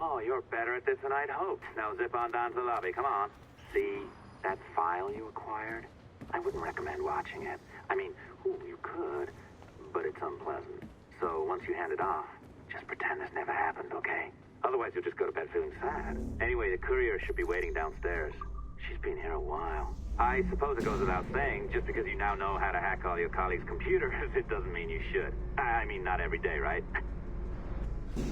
Oh, you're better at this than I'd hoped. Now zip on down to the lobby, come on. See that file you acquired? I wouldn't recommend watching it. I mean, you could, but it's unpleasant. So once you hand it off, just pretend this never happened, okay? Otherwise, you'll just go to bed feeling sad. Anyway, the courier should be waiting downstairs. She's been here a while. I suppose it goes without saying, just because you now know how to hack all your colleagues' computers, it doesn't mean you should. I mean, not every day, right? This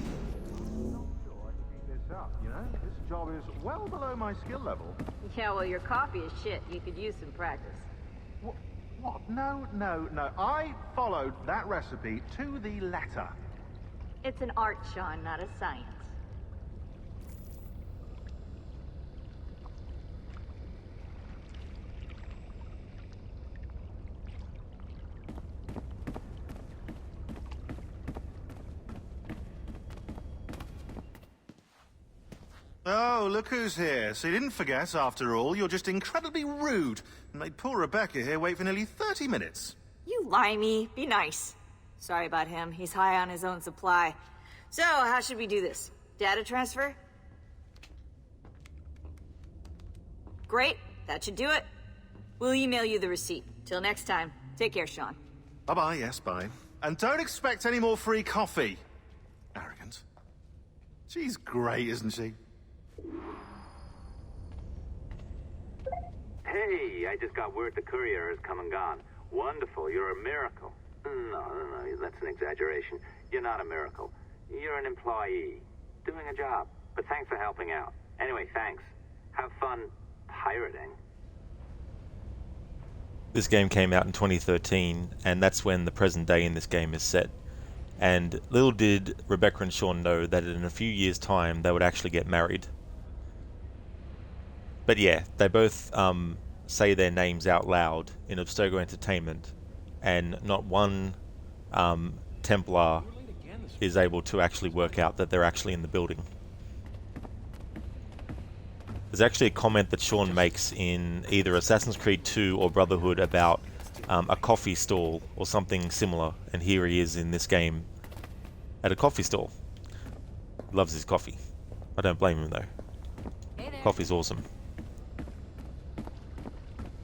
job is well below my skill level. Yeah, well, your coffee is shit. You could use some practice. What? No. I followed that recipe to the letter. It's an art, Sean, not a science. Oh, look who's here. So you didn't forget, after all. You're just incredibly rude and made poor Rebecca here wait for nearly 30 minutes. You limey. Be nice. Sorry about him. He's high on his own supply. So, how should we do this? Data transfer? Great. That should do it. We'll email you the receipt. Till next time. Take care, Sean. Bye-bye, yes, bye. And don't expect any more free coffee. Arrogant. She's great, isn't she? Hey, I just got word the courier has come and gone. Wonderful, you're a miracle. No, that's an exaggeration. You're not a miracle. You're an employee, doing a job. But thanks for helping out. Anyway, thanks. Have fun pirating. This game came out in 2013, and that's when the present day in this game is set. And little did Rebecca and Sean know that in a few years' time they would actually get married. But yeah, they both say their names out loud in Abstergo Entertainment, and not one Templar is able to actually work out that they're actually in the building. There's actually a comment that Sean makes in either Assassin's Creed 2 or Brotherhood about a coffee stall or something similar, and here he is in this game at a coffee stall. Loves his coffee. I don't blame him though. Coffee's awesome.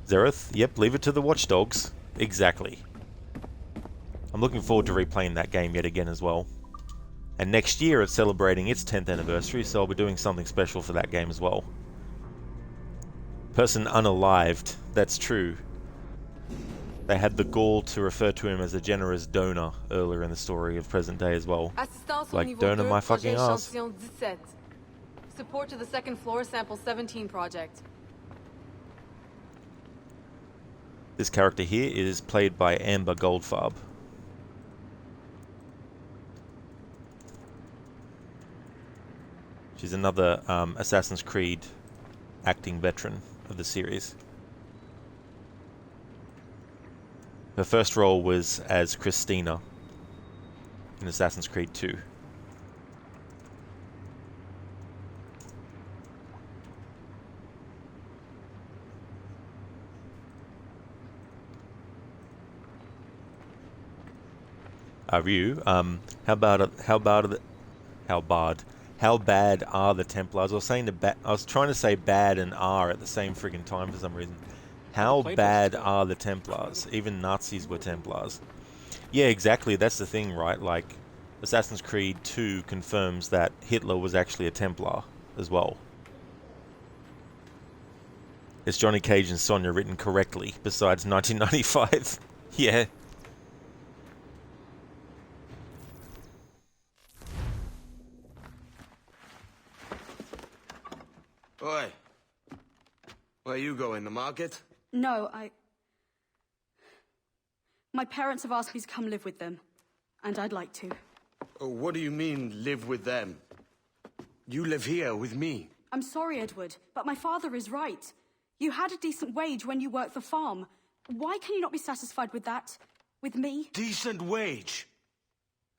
Zereth, yep, leave it to the watchdogs. Exactly. I'm looking forward to replaying that game yet again as well. And next year it's celebrating its 10th anniversary, so I'll be doing something special for that game as well. Person unalived, that's true. They had the gall to refer to him as a generous donor earlier in the story of present day as well. Like, donor my fucking ass. Support to the second floor sample 17 project. This character here is played by Amber Goldfarb. She's another Assassin's Creed acting veteran of the series. Her first role was as Christina in Assassin's Creed 2. Ryu, how bad are the Templars? I was trying to say bad and are at the same friggin' time for some reason. How bad are the Templars? Even Nazis were Templars. Yeah, exactly. That's the thing, right? Like, Assassin's Creed 2 confirms that Hitler was actually a Templar as well. It's Johnny Cage and Sonya written correctly, besides 1995. Yeah. Oi. Where you going, the market? No, My parents have asked me to come live with them, and I'd like to. Oh, what do you mean, live with them? You live here with me. I'm sorry, Edward, but my father is right. You had a decent wage when you worked the farm. Why can you not be satisfied with that? With me? Decent wage?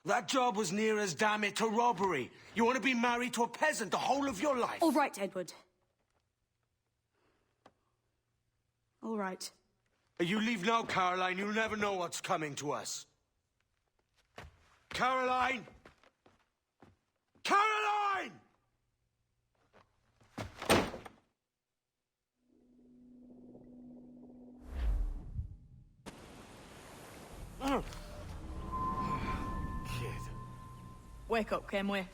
That job was near as, damn it, to robbery. You want to be married to a peasant the whole of your life? All right, Edward. All right. You leave now, Caroline. You'll never know what's coming to us. Caroline! Caroline! Oh. Kid. Wake up, Kenway.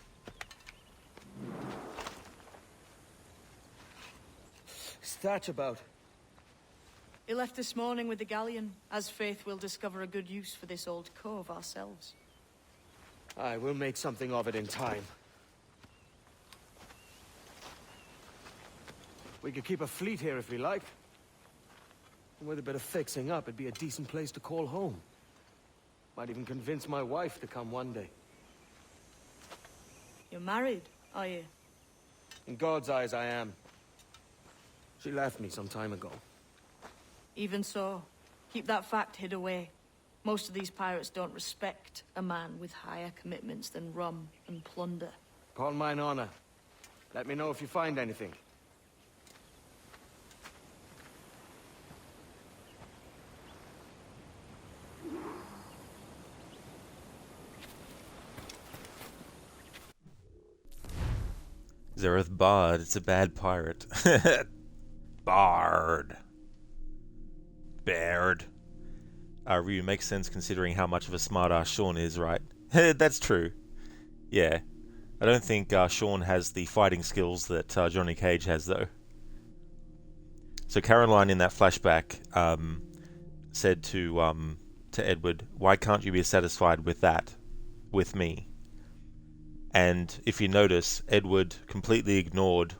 What's that about? He left this morning with the galleon. As faith, we'll discover a good use for this old cove ourselves. Aye, we'll make something of it in time. We could keep a fleet here if we like. And with a bit of fixing up, it'd be a decent place to call home. Might even convince my wife to come one day. You're married, are you? In God's eyes, I am. She left me some time ago. Even so, keep that fact hid away. Most of these pirates don't respect a man with higher commitments than rum and plunder. Upon mine honor. Let me know if you find anything. Zareth Bard, it's a bad pirate. Bard. Baird. Ryu makes sense considering how much of a smartass Sean is, right? That's true. Yeah. I don't think Sean has the fighting skills that Johnny Cage has, though. So Caroline in that flashback said to Edward, "Why can't you be satisfied with that? With me?" And if you notice, Edward completely ignored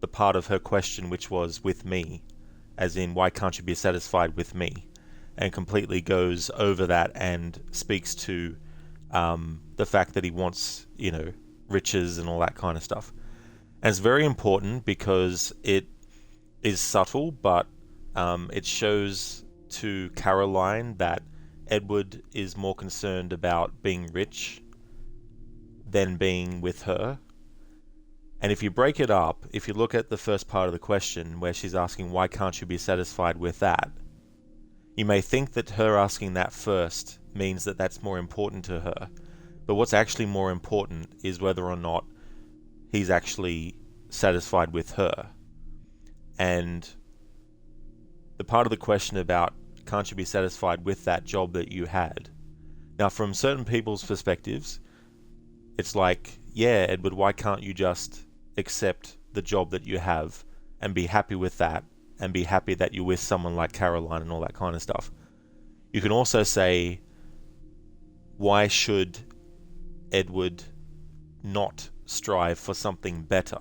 the part of her question which was with me, as in, why can't you be satisfied with me? And completely goes over that and speaks to the fact that he wants, you know, riches and all that kind of stuff. And it's very important because it is subtle, but it shows to Caroline that Edward is more concerned about being rich than being with her. And if you break it up, if you look at the first part of the question where she's asking why can't you be satisfied with that, you may think that her asking that first means that that's more important to her. But what's actually more important is whether or not he's actually satisfied with her. And the part of the question about can't you be satisfied with that job that you had? Now, from certain people's perspectives, it's like, yeah, Edward, why can't you just accept the job that you have and be happy with that and be happy that you're with someone like Caroline and all that kind of stuff? You can also say, why should Edward not strive for something better?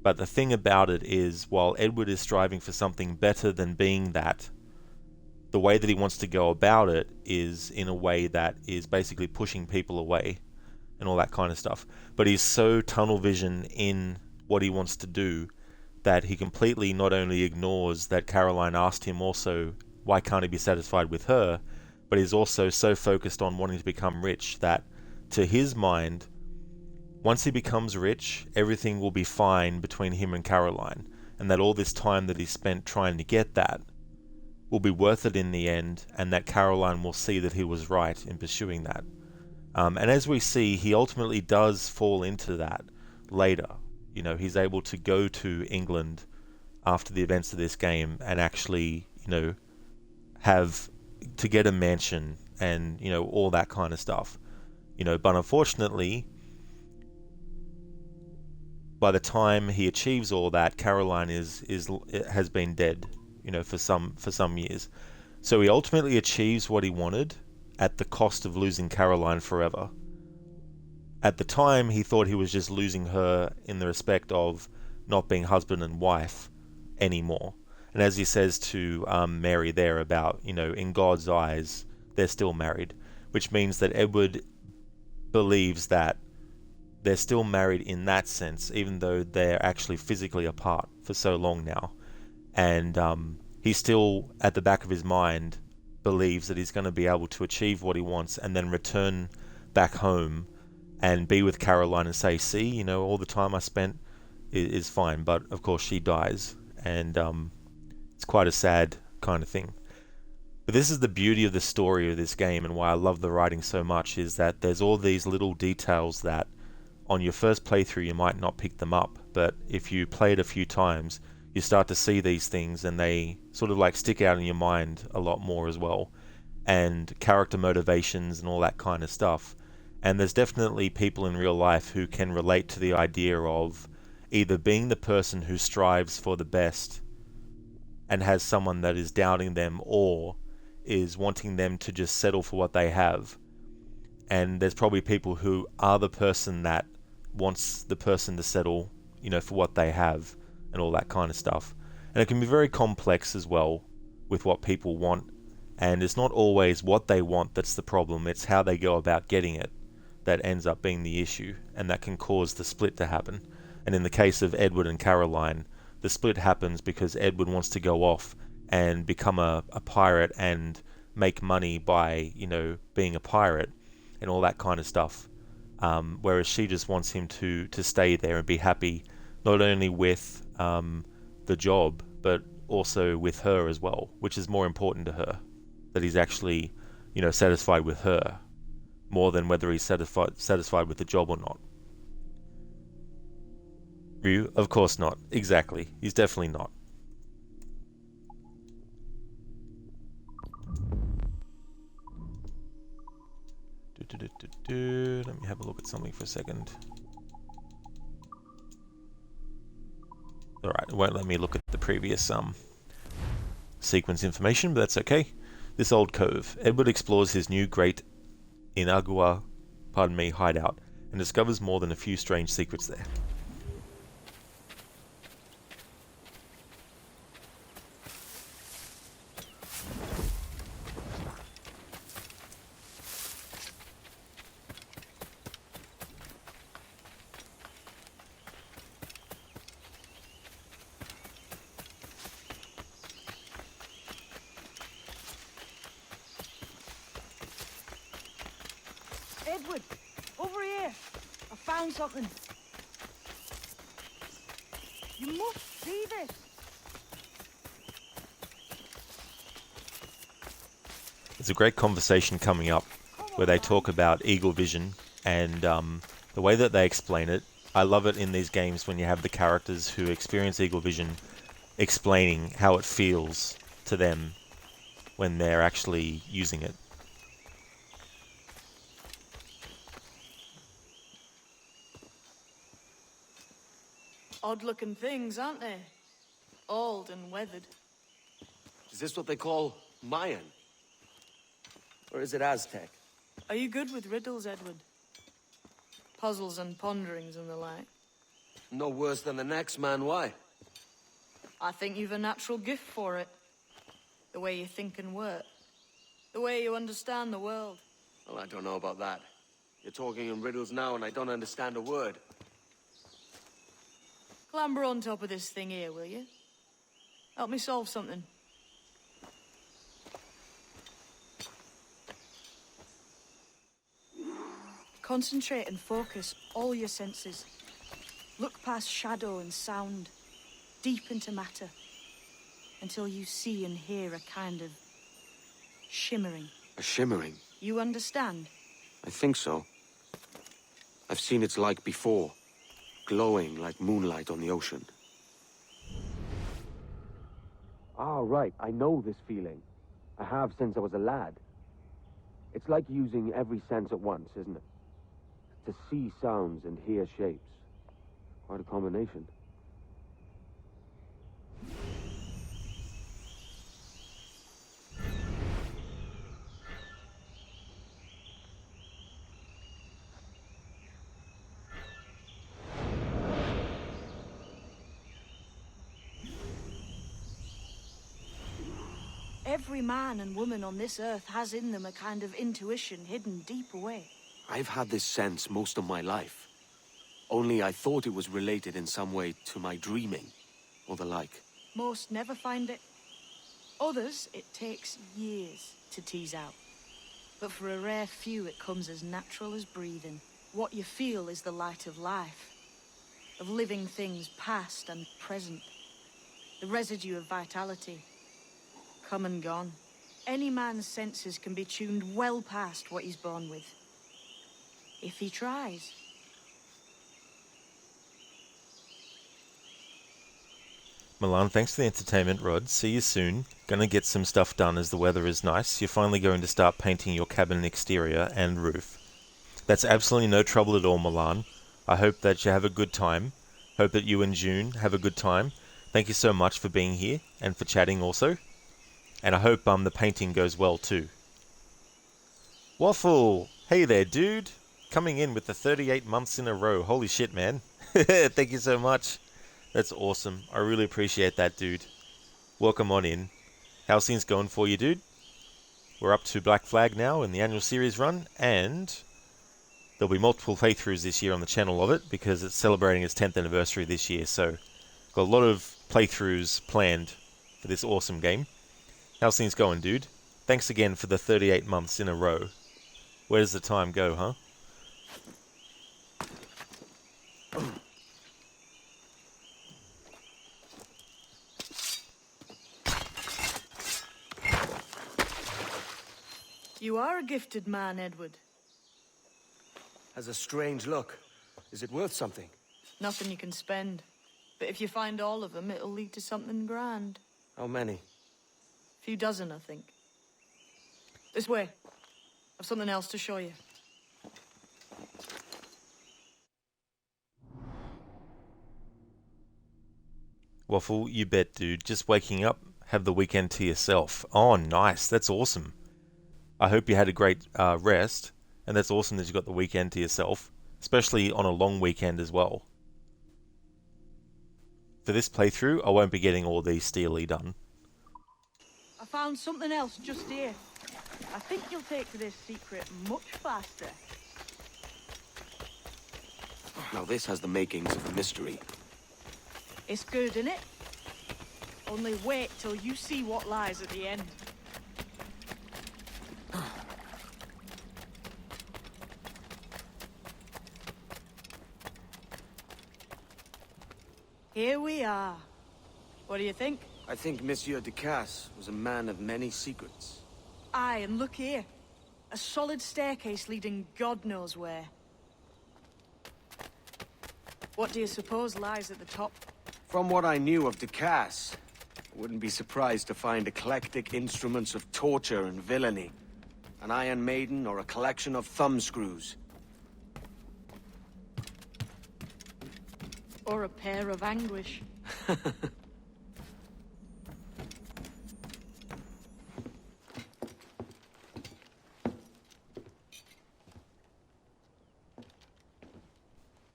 But the thing about it is, while Edward is striving for something better than being that, the way that he wants to go about it is in a way that is basically pushing people away. and all that kind of stuff. But he's so tunnel vision in what he wants to do that he completely not only ignores that Caroline asked him also why can't he be satisfied with her, but he's also so focused on wanting to become rich that to his mind, once he becomes rich, everything will be fine between him and Caroline, and that all this time that he spent trying to get that will be worth it in the end, and that Caroline will see that he was right in pursuing that. And as we see, he ultimately does fall into that later. You know, he's able to go to England after the events of this game and actually, you know, have to get a mansion and, you know, all that kind of stuff. You know, but unfortunately, by the time he achieves all that, Caroline has been dead, you know, for some years. So he ultimately achieves what he wanted at the cost of losing Caroline forever. At the time, he thought he was just losing her in the respect of not being husband and wife anymore. And as he says to Mary there about, you know, in God's eyes, they're still married, which means that Edward believes that they're still married in that sense, even though they're actually physically apart for so long now. And he still, at the back of his mind, believes that he's going to be able to achieve what he wants and then return back home and be with Caroline and say, see, you know, all the time I spent is fine. But of course she dies, and it's quite a sad kind of thing. But this is the beauty of the story of this game, and why I love the writing so much, is that there's all these little details that on your first playthrough you might not pick them up, but if you play it a few times, you start to see these things and they sort of like stick out in your mind a lot more as well, and character motivations and all that kind of stuff. And there's definitely people in real life who can relate to the idea of either being the person who strives for the best and has someone that is doubting them, or is wanting them to just settle for what they have. And there's probably people who are the person that wants the person to settle, you know, for what they have and all that kind of stuff. And it can be very complex as well with what people want, and it's not always what they want that's the problem, it's how they go about getting it that ends up being the issue, and that can cause the split to happen. And in the case of Edward and Caroline, the split happens because Edward wants to go off and become a pirate and make money by, you know, being a pirate and all that kind of stuff, whereas she just wants him to stay there and be happy, not only with the job, but also with her as well, which is more important to her, that he's actually, you know, satisfied with her more than whether he's satisfied with the job or not. Ryu? Of course not. Exactly. He's definitely not. Let me have a look at something for a second. Alright, it won't let me look at the previous sequence information, but that's okay. This old cove. Edward explores his new Great Inagua, hideout, and discovers more than a few strange secrets there. Edward, over here. I found something. You must see this. There's a great conversation coming up where they talk about eagle vision, and the way that they explain it, I love it in these games when you have the characters who experience eagle vision explaining how it feels to them when they're actually using it. Odd-looking things, aren't they? Old and weathered. Is this what they call Mayan? Or is it Aztec? Are you good with riddles, Edward? Puzzles and ponderings and the like? No worse than the next man, why? I think you've a natural gift for it. The way you think and work. The way you understand the world. Well, I don't know about that. You're talking in riddles now and I don't understand a word. Clamber on top of this thing here, will you? Help me solve something. Concentrate and focus all your senses. Look past shadow and sound, deep into matter, until you see and hear a kind of shimmering. A shimmering? You understand? I think so. I've seen its like before, glowing like moonlight on the ocean. Ah, right, I know this feeling. I have since I was a lad. It's like using every sense at once, isn't it? To see sounds and hear shapes. Quite a combination. Every man and woman on this earth has in them a kind of intuition hidden deep away. I've had this sense most of my life. Only I thought it was related in some way to my dreaming, or the like. Most never find it. Others, it takes years to tease out. But for a rare few, it comes as natural as breathing. What you feel is the light of life, of living things past and present. The residue of vitality, come and gone. Any man's senses can be tuned well past what he's born with. If he tries. Milan, thanks for the entertainment, Rod. See you soon. Gonna get some stuff done as the weather is nice. You're finally going to start painting your cabin exterior and roof. That's absolutely no trouble at all, Milan. I hope that you have a good time. Hope that you and June have a good time. Thank you so much for being here and for chatting also. And I hope the painting goes well too. Waffle! Hey there, dude! Coming in with the 38 months in a row. Holy shit, man. Thank you so much. That's awesome. I really appreciate that, dude. Welcome on in. How's things going for you, dude? We're up to Black Flag now in the annual series run, and there'll be multiple playthroughs this year on the channel of it because it's celebrating its 10th anniversary this year, so got a lot of playthroughs planned for this awesome game. How's things going, dude? Thanks again for the 38 months in a row. Where does the time go, huh? You are a gifted man, Edward. Has a strange look. Is it worth something? Nothing you can spend. But if you find all of them, it'll lead to something grand. How many? A few dozen, I think. This way. I've something else to show you. Waffle, you bet, dude. Just waking up, have the weekend to yourself. Oh, nice. That's awesome. I hope you had a great rest, and that's awesome that you got the weekend to yourself, especially on a long weekend as well. For this playthrough, I won't be getting all these steely done. I found something else just here. I think you'll take to this secret much faster. Now this has the makings of a mystery. It's good, innit? Only wait till you see what lies at the end. Here we are. What do you think? I think Monsieur Ducasse was a man of many secrets. Aye, and look here. A solid staircase leading God knows where. What do you suppose lies at the top? From what I knew of Ducasse, I wouldn't be surprised to find eclectic instruments of torture and villainy. An Iron Maiden or a collection of thumbscrews. Or a pair of anguish.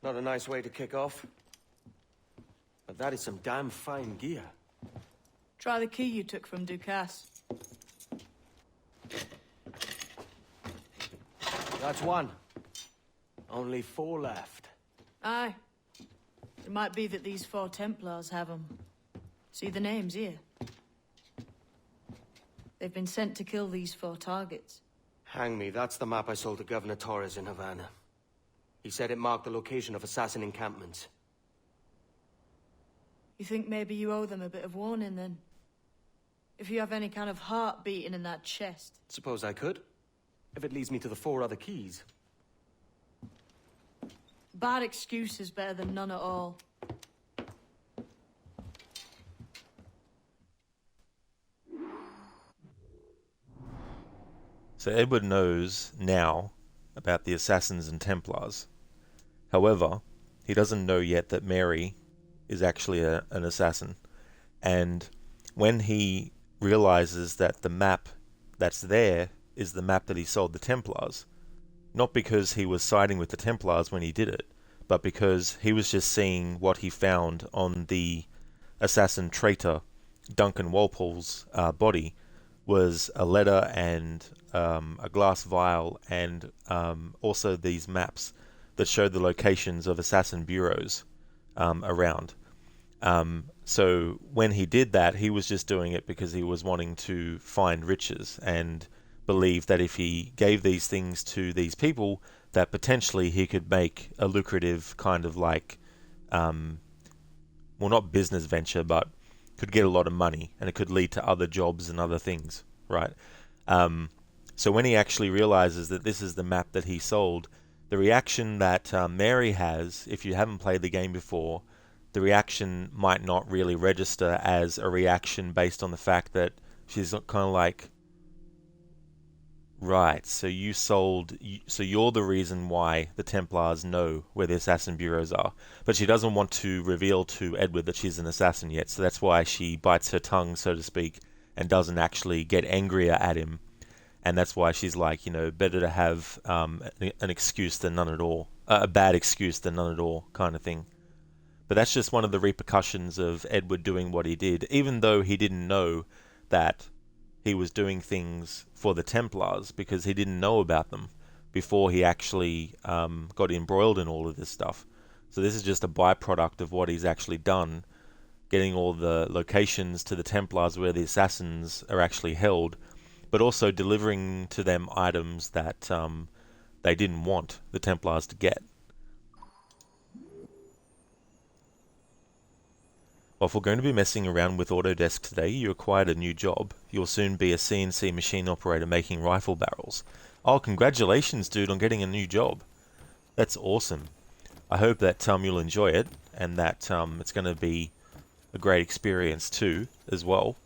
Not a nice way to kick off. But that is some damn fine gear. Try the key you took from Ducasse. That's one. Only 4 left. Aye. It might be that these 4 Templars have them. See the names here? They've been sent to kill these 4 targets. Hang me, that's the map I sold to Governor Torres in Havana. He said it marked the location of assassin encampments. You think maybe you owe them a bit of warning, then? If you have any kind of heart beating in that chest. Suppose I could, if it leads me to the 4 other keys. Bad excuse is better than none at all. So Edward knows now about the Assassins and Templars. However, he doesn't know yet that Mary is actually an assassin. And when he realizes that the map that's there is the map that he sold the Templars, not because he was siding with the Templars when he did it, but because he was just seeing what he found on the assassin traitor Duncan Walpole's body was a letter and a glass vial and also these maps that showed the locations of assassin bureaus around. So when he did that, he was just doing it because he was wanting to find riches and believed that if he gave these things to these people, that potentially he could make a lucrative kind of like, well, not business venture, but could get a lot of money and it could lead to other jobs and other things, right? So when he actually realizes that this is the map that he sold, the reaction that Mary has, if you haven't played the game before, the reaction might not really register as a reaction based on the fact that she's kind of like, right, so you're the reason why the Templars know where the assassin bureaus are. But she doesn't want to reveal to Edward that she's an assassin yet, so that's why she bites her tongue, so to speak, and doesn't actually get angrier at him. And that's why she's like, you know, better to have an excuse than none at all. A bad excuse than none at all kind of thing. But that's just one of the repercussions of Edward doing what he did, even though he didn't know that he was doing things for the Templars, because he didn't know about them before he actually got embroiled in all of this stuff. So this is just a byproduct of what he's actually done, getting all the locations to the Templars where the assassins are actually held, but also delivering to them items that they didn't want the Templars to get. Well, if we're going to be messing around with Autodesk today, you acquired a new job. You'll soon be a CNC machine operator making rifle barrels. Oh, congratulations, dude, on getting a new job. That's awesome. I hope that you'll enjoy it, and that it's going to be a great experience too, as well.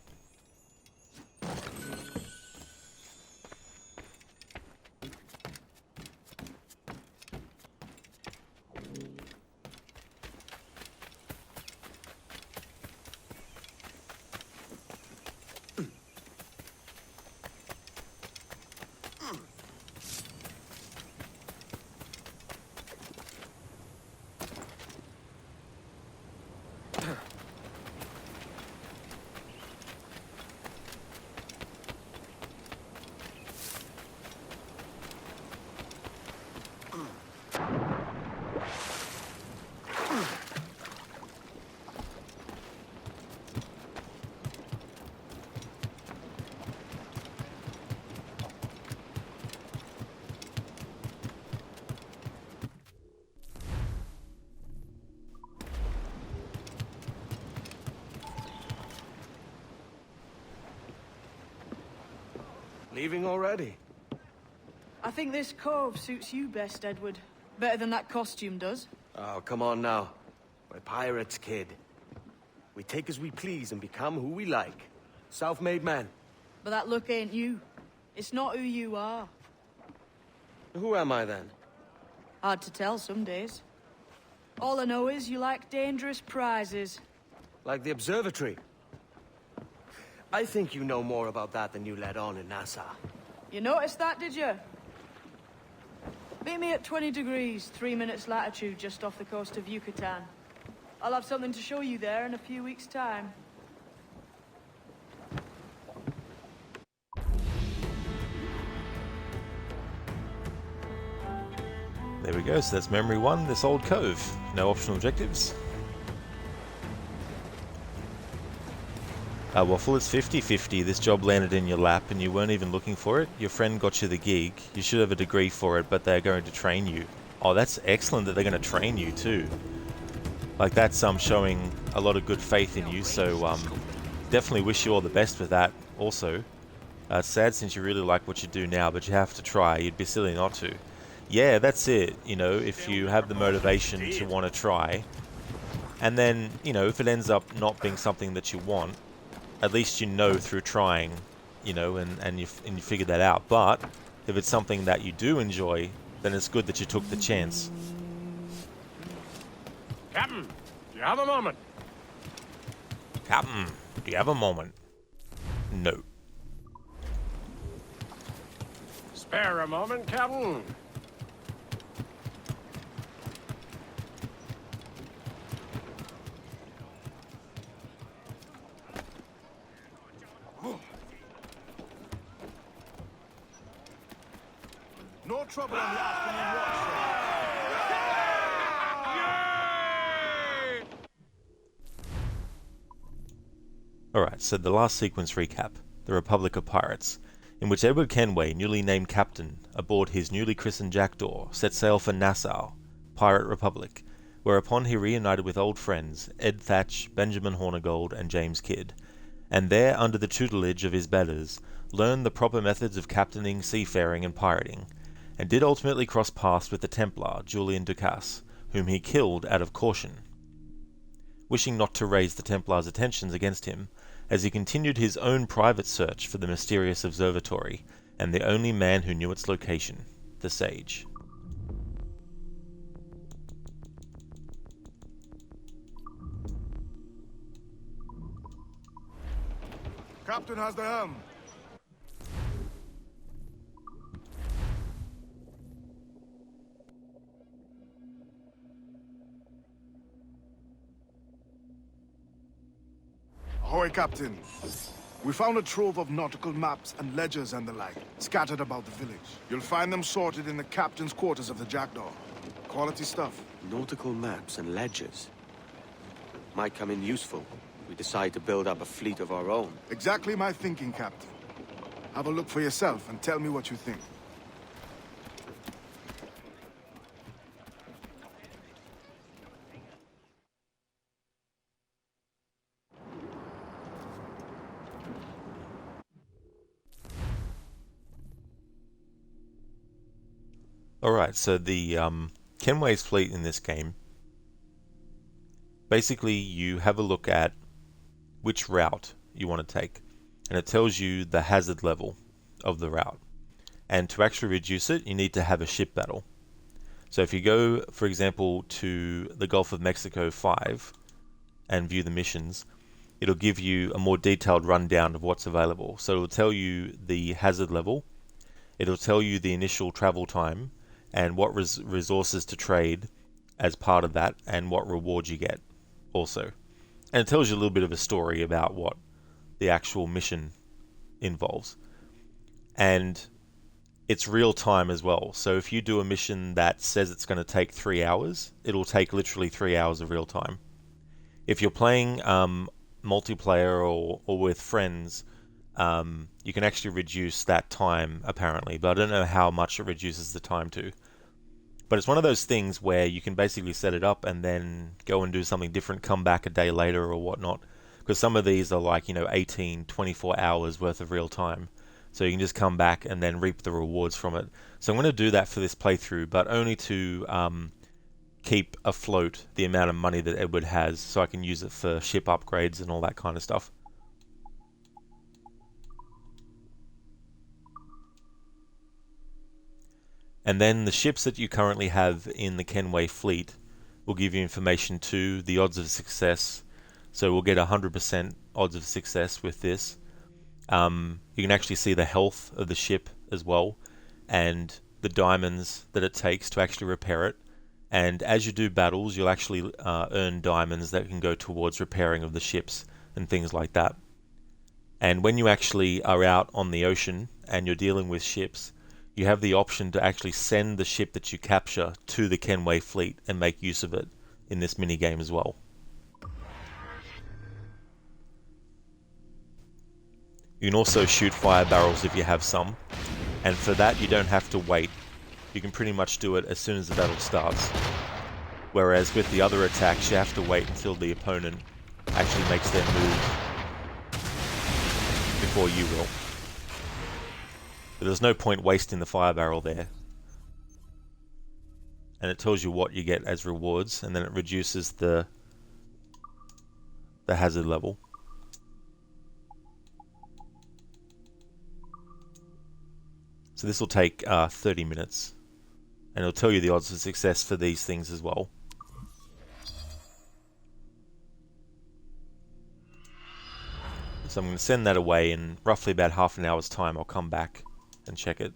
Leaving already? I think this cove suits you best, Edward. Better than that costume does. Oh, come on now. We're pirates, kid. We take as we please and become who we like. Self-made men. But that look ain't you. It's not who you are. Who am I, then? Hard to tell some days. All I know is you like dangerous prizes. Like the observatory. I think you know more about that than you let on in Nassau. You noticed that, did you? Meet me at 20 degrees, 3 minutes latitude, just off the coast of Yucatan. I'll have something to show you there in a few weeks' time. There we go, so that's Memory 1, this old cove. No optional objectives. Waffle, it's 50-50. This job landed in your lap and you weren't even looking for it. Your friend got you the gig. You should have a degree for it, but they're going to train you. Oh, that's excellent that they're going to train you too. Like, that's showing a lot of good faith in you, so definitely wish you all the best with that also. It's sad since you really like what you do now, but you have to try. You'd be silly not to. Yeah, that's it. You know, if you have the motivation to want to try, and then, you know, if it ends up not being something that you want, at least you know through trying, you know, and you figured that out. But if it's something that you do enjoy, then it's good that you took the chance. Captain, do you have a moment? Captain, do you have a moment? No. Spare a moment, Captain. No trouble on the afternoon watch, sir. Alright, so the last sequence recap. The Republic of Pirates, in which Edward Kenway, newly named captain, aboard his newly christened Jackdaw, set sail for Nassau, Pirate Republic, whereupon he reunited with old friends, Ed Thatch, Benjamin Hornigold, and James Kidd, and there, under the tutelage of his betters, learned the proper methods of captaining, seafaring, and pirating, and did ultimately cross paths with the Templar, Julian Ducasse, whom he killed out of caution, wishing not to raise the Templars' attentions against him, as he continued his own private search for the mysterious observatory, and the only man who knew its location, the Sage. Captain has the helm. Ahoy, Captain. We found a trove of nautical maps and ledgers and the like, scattered about the village. You'll find them sorted in the captain's quarters of the Jackdaw. Quality stuff. Nautical maps and ledgers. Might come in useful. We decide to build up a fleet of our own. Exactly my thinking, Captain. Have a look for yourself and tell me what you think. Alright, so the Kenway's fleet in this game, basically you have a look at which route you want to take, and it tells you the hazard level of the route. And to actually reduce it, you need to have a ship battle. So if you go, for example, to the Gulf of Mexico 5 and view the missions, it'll give you a more detailed rundown of what's available. So it'll tell you the hazard level, it'll tell you the initial travel time, and what resources to trade as part of that, and what rewards you get also. And it tells you a little bit of a story about what the actual mission involves. And it's real time as well. So if you do a mission that says it's going to take 3 hours, it'll take literally 3 hours of real time. If you're playing multiplayer or with friends, you can actually reduce that time apparently, but I don't know how much it reduces the time to. But it's one of those things where you can basically set it up and then go and do something different, come back a day later or whatnot. Because some of these are like, 18, 24 hours worth of real time. So you can just come back and then reap the rewards from it. So I'm going to do that for this playthrough, but only to keep afloat the amount of money that Edward has, so I can use it for ship upgrades and all that kind of stuff. And then the ships that you currently have in the Kenway fleet will give you information to the odds of success. So we'll get 100% odds of success with this. You can actually see the health of the ship as well, and the diamonds that it takes to actually repair it. And as you do battles, you'll actually earn diamonds that can go towards repairing of the ships and things like that. And when you actually are out on the ocean and you're dealing with ships, you have the option to actually send the ship that you capture to the Kenway fleet and make use of it in this minigame as well. You can also shoot fire barrels if you have some, and for that you don't have to wait. You can pretty much do it as soon as the battle starts. Whereas with the other attacks you have to wait until the opponent actually makes their move before you will. But there's no point wasting the fire barrel there. And it tells you what you get as rewards, and then it reduces the hazard level. So this will take 30 minutes, and it'll tell you the odds of success for these things as well. So I'm going to send that away in roughly about half an hour's time. I'll come back and check it.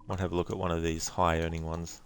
Might have a look at one of these high earning ones.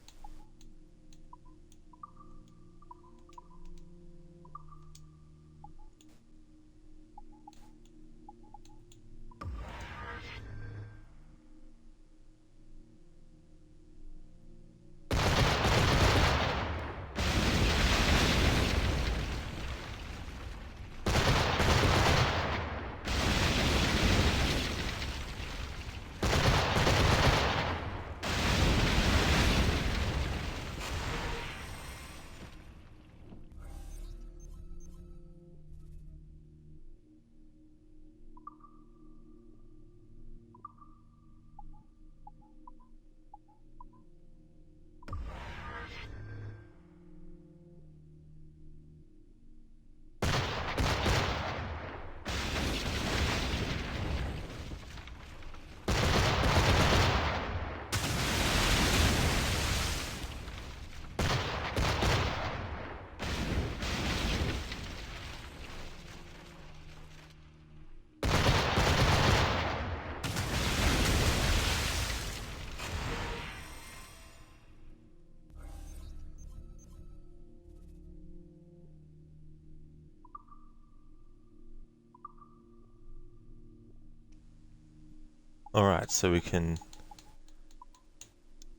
Alright, so we can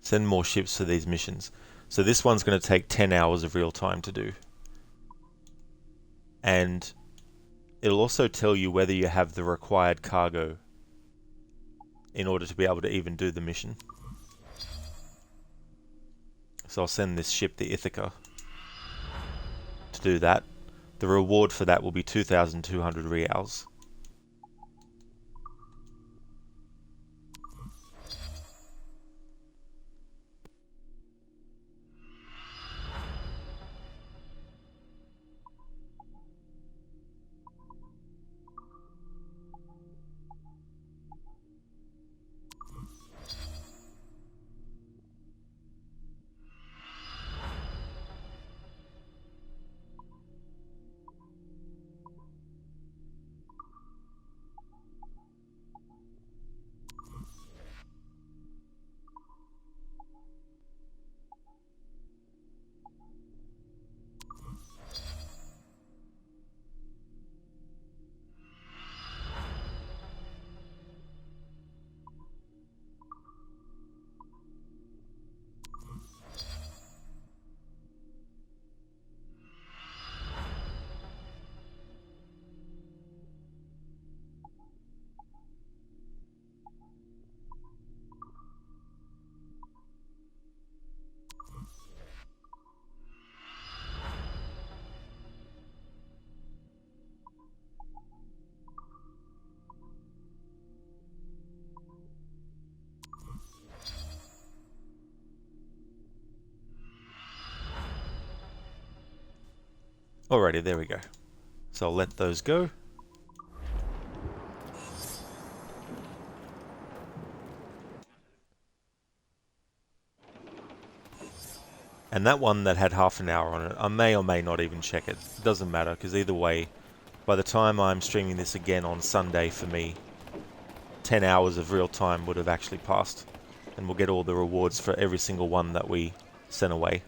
send more ships for these missions. So this one's going to take 10 hours of real time to do. And it'll also tell you whether you have the required cargo in order to be able to even do the mission. So I'll send this ship, the Ithaca, to do that. The reward for that will be 2,200 reals. Alrighty, there we go. So I'll let those go. And that one that had half an hour on it, I may or may not even check it. It doesn't matter, because either way, by the time I'm streaming this again on Sunday for me, 10 hours of real time would have actually passed. And we'll get all the rewards for every single one that we sent away.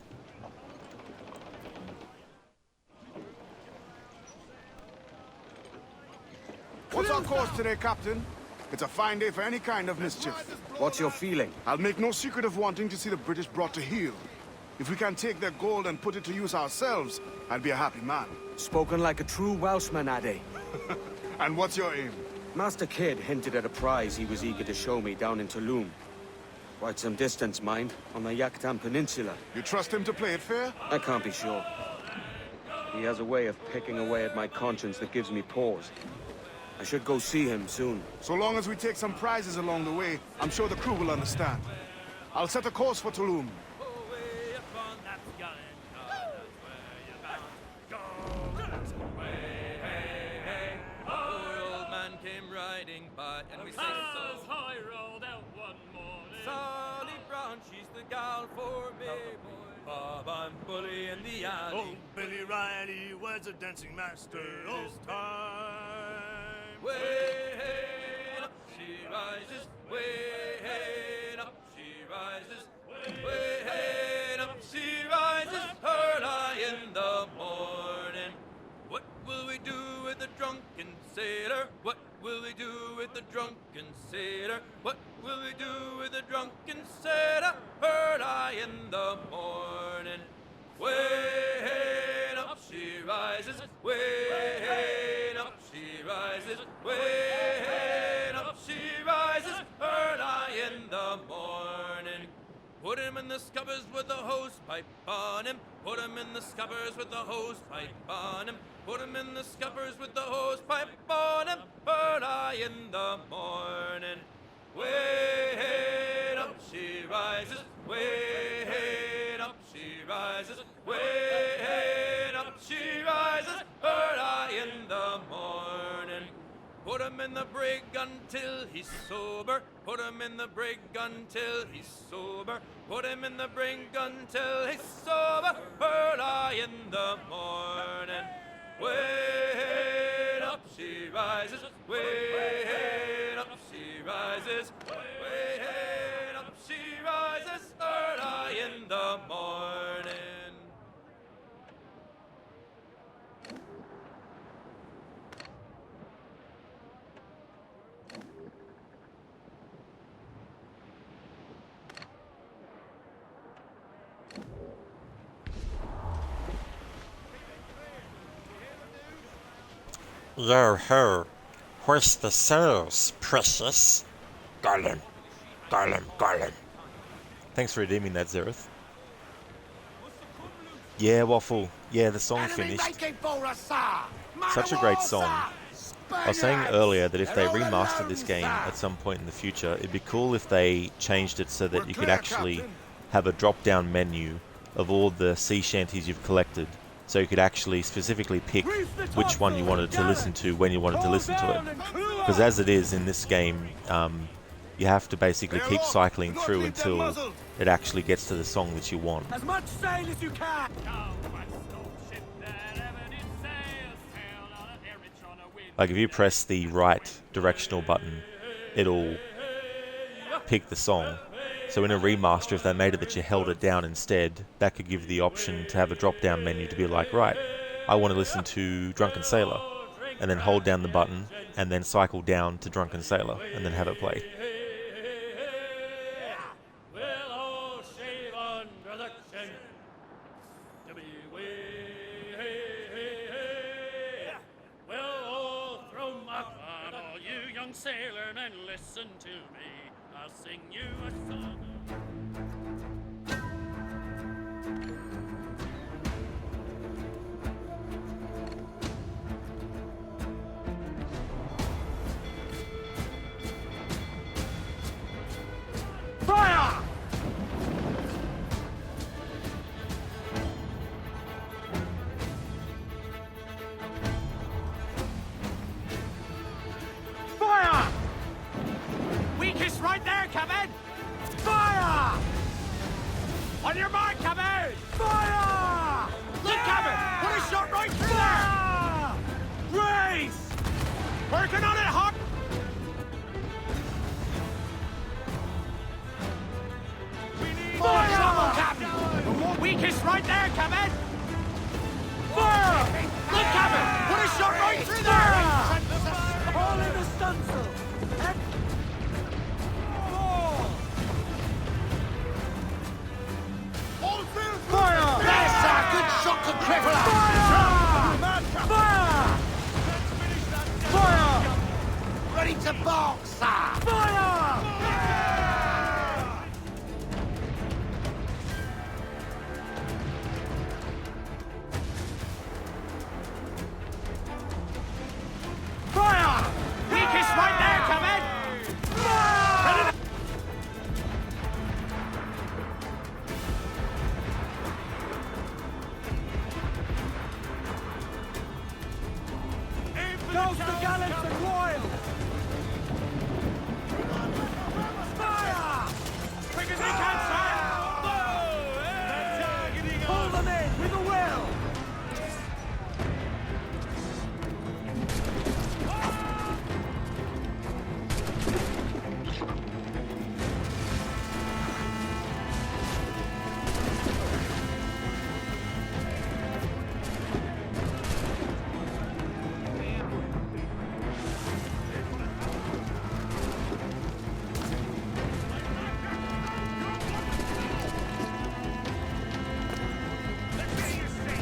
off today, Captain. It's a fine day for any kind of mischief. What's your feeling? I'll make no secret of wanting to see the British brought to heel. If we can take their gold and put it to use ourselves, I'll be a happy man. Spoken like a true Welshman, Ade. And what's your aim? Master Kidd hinted at a prize he was eager to show me down in Tulum. Quite some distance, mind, on the Yaktan Peninsula. You trust him to play it fair? I can't be sure. He has a way of picking away at my conscience that gives me pause. I should go see him soon. So long as we take some prizes along the way, I'm sure the crew will understand. I'll set a course for Tulum. Riding by and we sang so high rolled out one morning. Sally Brown, she's the gal for me, boy. Bob, I'm bully in the alley. Old Billy Riley was a dancing master. Old time. Way up, she rises. Way up, she rises. Way up, she rises. Early in the morning. What will we do with the drunken sailor? What will we do with the drunken sailor? What will we do with the drunken sailor? Early in the morning. Way up she rises. Way up she rises. Way up she rises. Early in the morning. Put him in the scuppers with the hose pipe on him. Put him in the scuppers with the hose pipe on him. Put him in the scuppers with the hose pipe on him. Early in the morning. Way up she rises. Way up she rises. Way up she rises. Early in the morning. Put him in the brig until he's sober. Put him in the brig until he's sober. Put him in the brig until he's sober. Early in the morning. Way up she rises. Way up she rises. Way up she rises. Early in the morning. Yo ho, hoist the sails, precious. Gollum, Gollum, Gollum. Thanks for redeeming that, Zereth. Yeah, Waffle. Yeah, the song finished. Such a great song. I was saying earlier that if they remastered this game at some point in the future, it'd be cool if they changed it so that you could actually have a drop-down menu of all the sea shanties you've collected. So you could actually specifically pick which one you wanted to listen to when you wanted to listen to it. Because as it is in this game, you have to basically keep cycling through until it actually gets to the song that you want. As much sail as you can! Like if you press the right directional button, it'll pick the song. So in a remaster, if they made it that you held it down instead, that could give the option to have a drop-down menu to be like, right, I want to listen to Drunken Sailor, and then hold down the button, and then cycle down to Drunken Sailor, and then have it play. Sailor, and listen to me. I'll sing you a song. Fire! Fire! Weakest right there, Kevin! Fire! On your mark, Kevin! Fire! Look, Kevin! Put a shot right through there! Race! Working on it, Hawk! Fire! Trouble, Captain! Weakest right there, Kevin! Fire! Look, Kevin! Put a shot right through there! All in the stunsail! Fire! That's a good shot to cripple her! Fire! Fire! Fire! Ready to box, sir! Fire! Fire! Weakest right there, Command! Fire! Goes the gallants and royals! Fire! Quick as he can, sir! Pull them in with a will!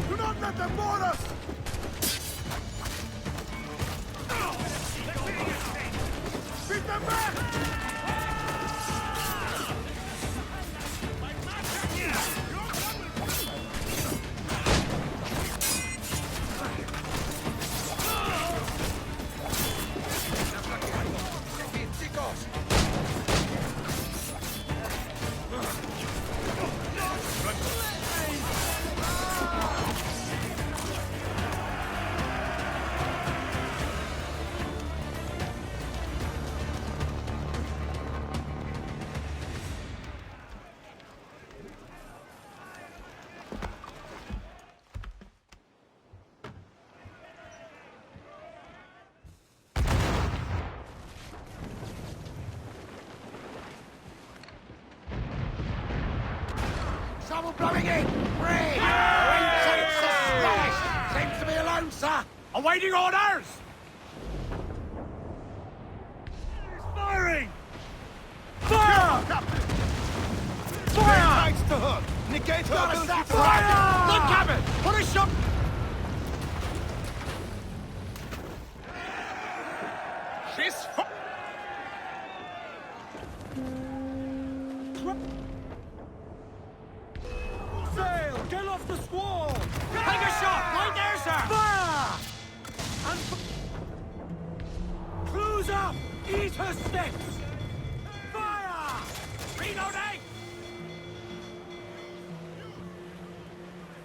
Do not let them board us! Beat them back! Trouble blowing in! Free! Ancient suspicious! Seems to be alone, sir! Awaiting orders! He's firing! Fire! Fire! Thanks to her! Negate her ability to Fire! Good cabin! Put a shot! She's Sail! Get off the squall! Take a shot! Right there, sir! Fire! And close up! Eat her sticks! Fire! Reloading!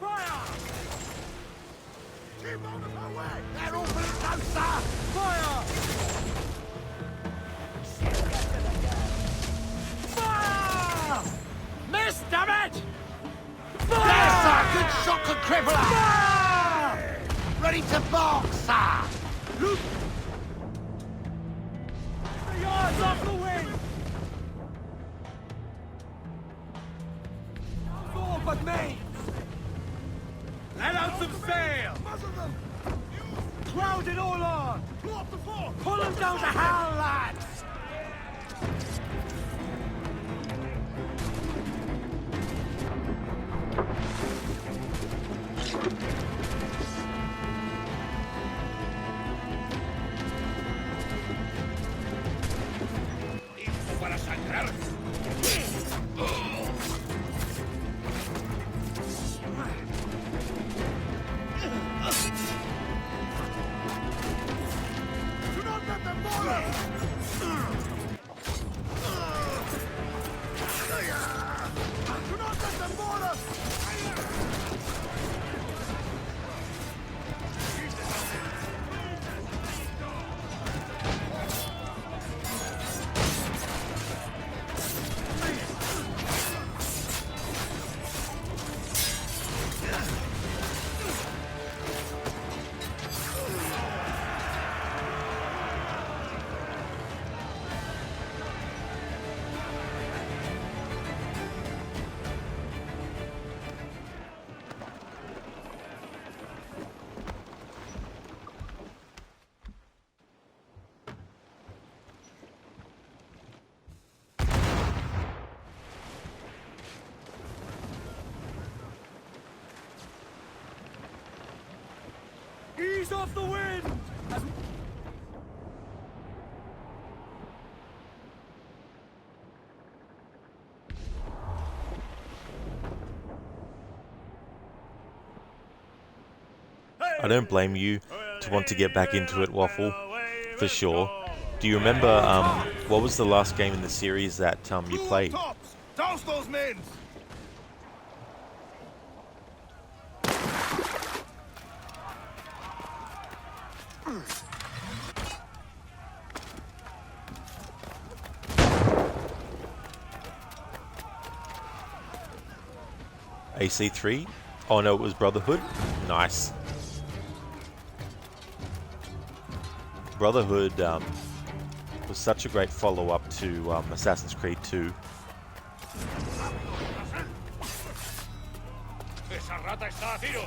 Fire! Keep out of her way! They're awfully close, sir! Fire! Fire! Miss, damn it! Yes, sir! Good shot to cripple her! Fire! Ready to box, sir! Look! The yards off the wing! All but mains! Let out some sail! Crowd it all on! Pull them down to hell, lads! Para sangrar. Do not let them board us! Do not let them board us! Ease off the wind! I don't blame you to want to get back into it, Waffle, for sure. Do you remember, what was the last game in the series that you played? Douse those men! AC3? Oh no, it was Brotherhood? Nice. Brotherhood was such a great follow-up to Assassin's Creed 2. ¡Esa rata está a tiro!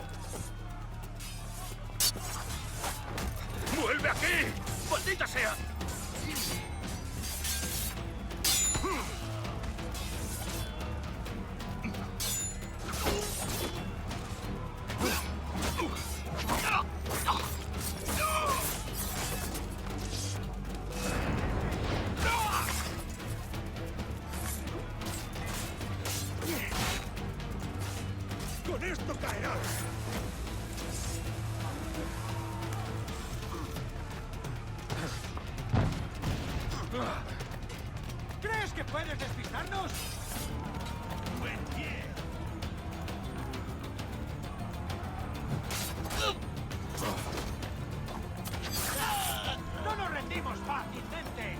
¡Vuelve aquí! ¡Maldita sea! ¡Con esto caerá! ¿Crees que puedes despistarnos? ¡Buen pie! ¡No nos rendimos fácilmente!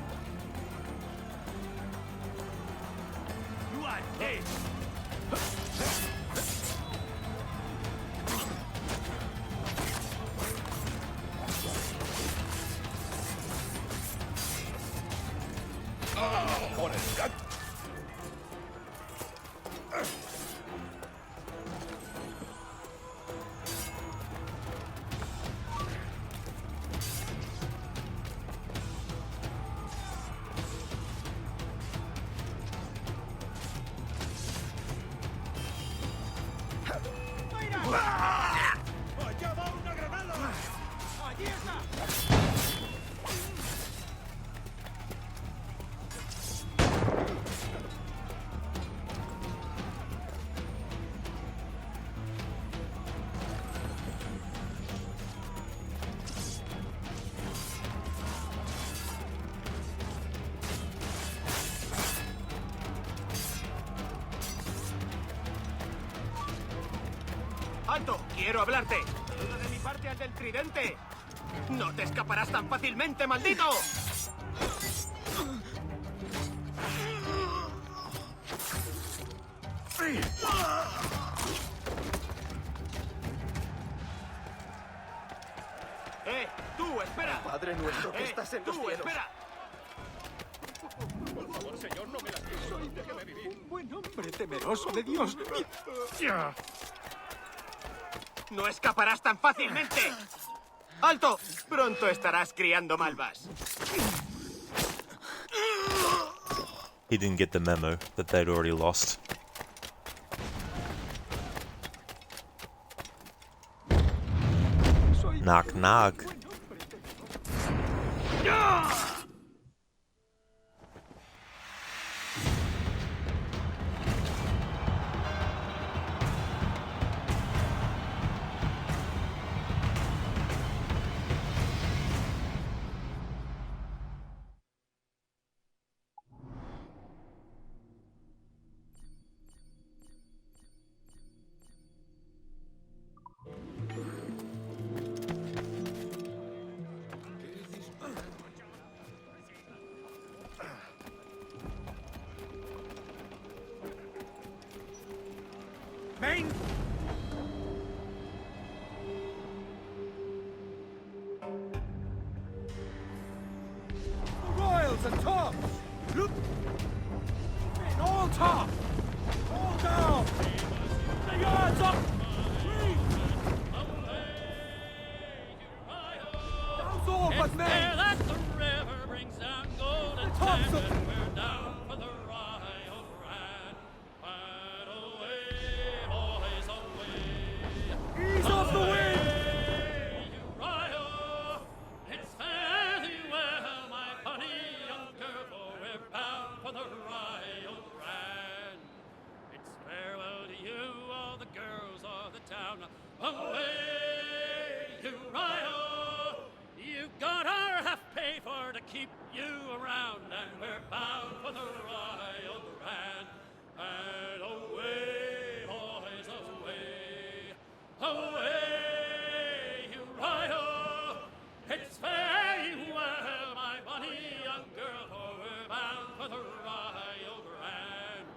¡You are dead! ¡Por el gato! ¡Allá va una granada! ¡Allí está! ¡Alto! ¡Quiero hablarte! ¡Saluda de mi parte al del tridente! ¡No te escaparás tan fácilmente, maldito! ¡Tú, espera! Padre nuestro que estás en los tú, cielos. espera! Por favor, señor, no me lastimes. Déjeme vivir. Un buen hombre temeroso de Dios. ¡No escaparás tan fácilmente! ¡Alto! Pronto estarás criando malvas. He didn't get the memo that they'd already lost. Knock knock. Main! The royals and tops! Look! Men, all top! All down! The yards up! Down's all but men! That the river brings down golden The tops sand, of... and we're down for the Rio Grande. And away, boys, away. Ease off the wind! You Rio down. Away, Uriah! You've got our half pay for to keep you around, and we're bound for the Royal Grand. And away, boys, away, away, Uriah! It's farewell, my bonny young girl, for we're bound for the Royal Grand.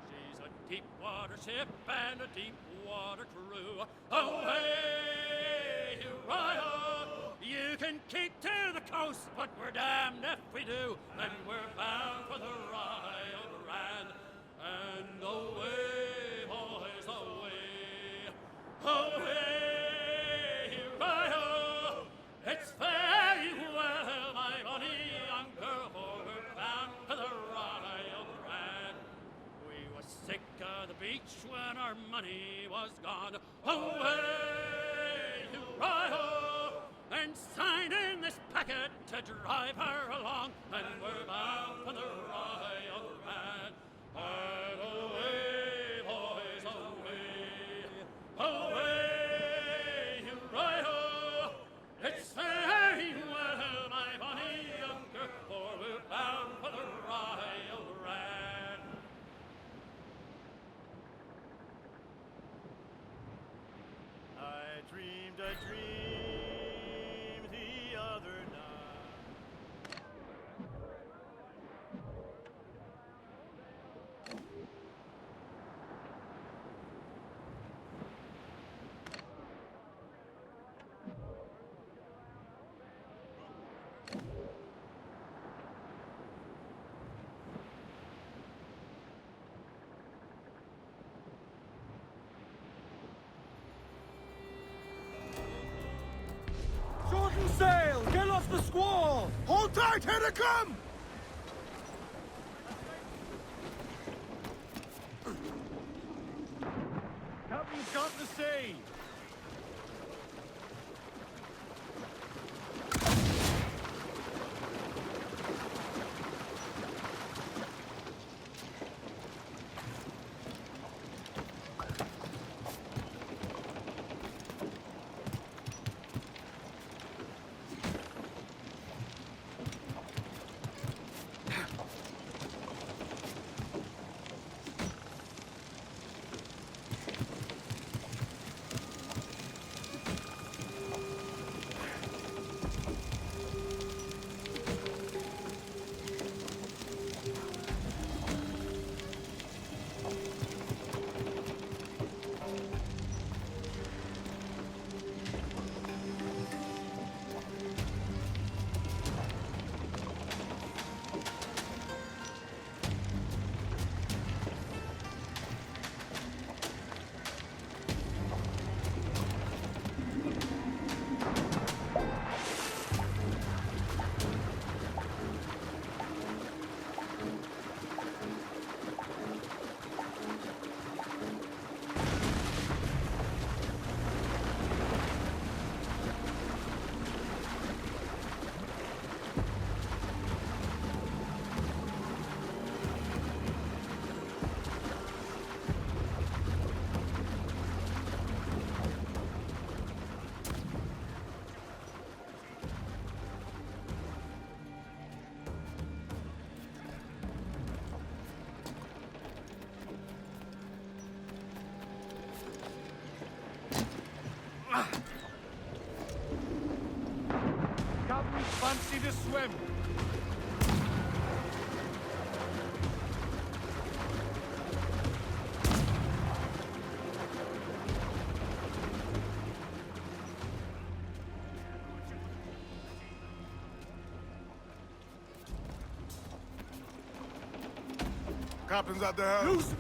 She's a deep water ship and a deep water crew. Away, Uriah! You can keep to the coast, but we're damned if we do. And we're bound for the Royal Grand. And away, boys, away, away, Uriah! It's farewell, my bonny young girl, for we're bound for the Royal Grand. We was sick of the beach when our money was gone. Away, Uriah! And signed in this packet to drive her along, and we're bound for the Royal Grand. And away, boys, away, away, Uriah! It's farewell, my bonny young girl, for we're bound for the Royal Grand. I dreamed a dream the other night. Shorten sail! Get off the squall! Hold tight, here they come! Captain's got the sea! Captain, fancy to swim! Captain's at the helm. Loose!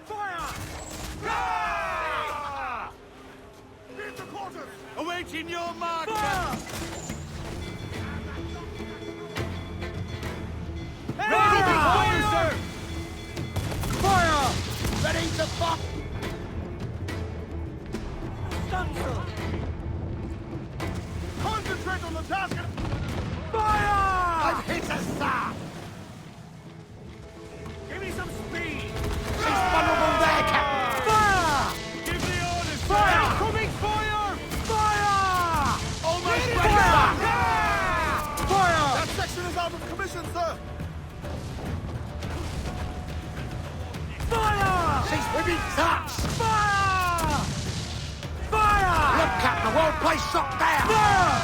Fire! Ah! Beat the quarters! Awaiting your mark! Fire! Fire! Fire! Ready to fuck! Stunsail! Concentrate on the task! Fire! I've hit a star! Give me some speed! These vulnerable We've been touched! Fire! Fire! Look, Captain, the whole place shut down! Fire!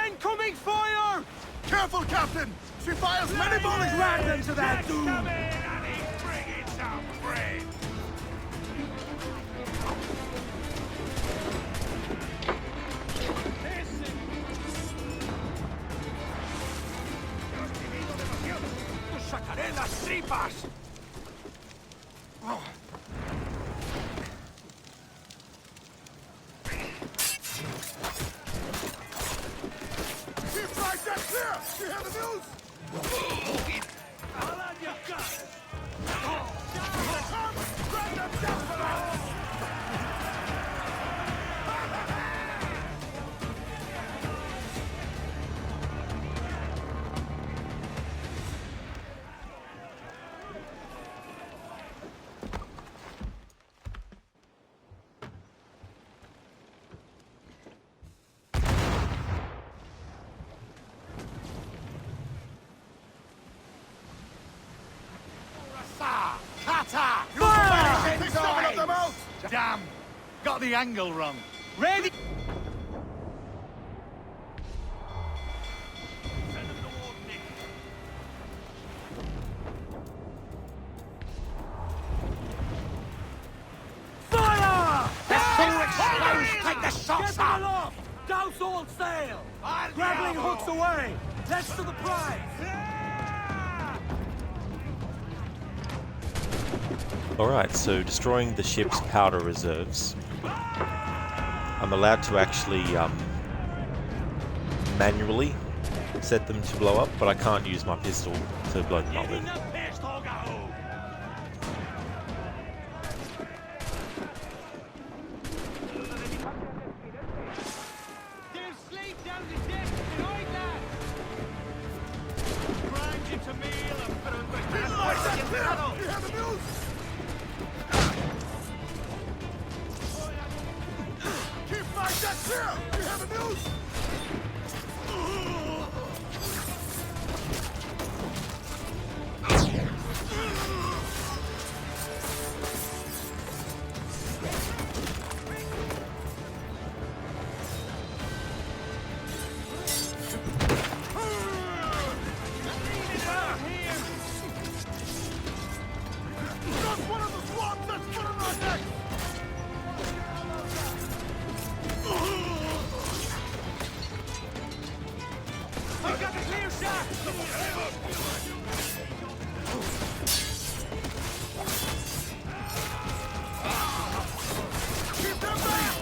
Incoming fire! Careful, Captain! She fires many volleys Random to their doom! Bring some bread! ¡Te sacaré las tripas! Keep right there clear! You hear the news? I'll have your gun! Grab them down for us! Damn! Got the angle wrong. Ready? Fire! The sewer explodes! Take the shots up! Aloft! Douse all sail! Grappling hooks away! Let's to the prize! Alright, so destroying the ship's powder reserves. I'm allowed to actually manually set them to blow up, but I can't use my pistol to blow them up with. Keep my deck clear! You hear the news? That's one of the swabs that's put on our deck! I've got the clear shot! Keep them back!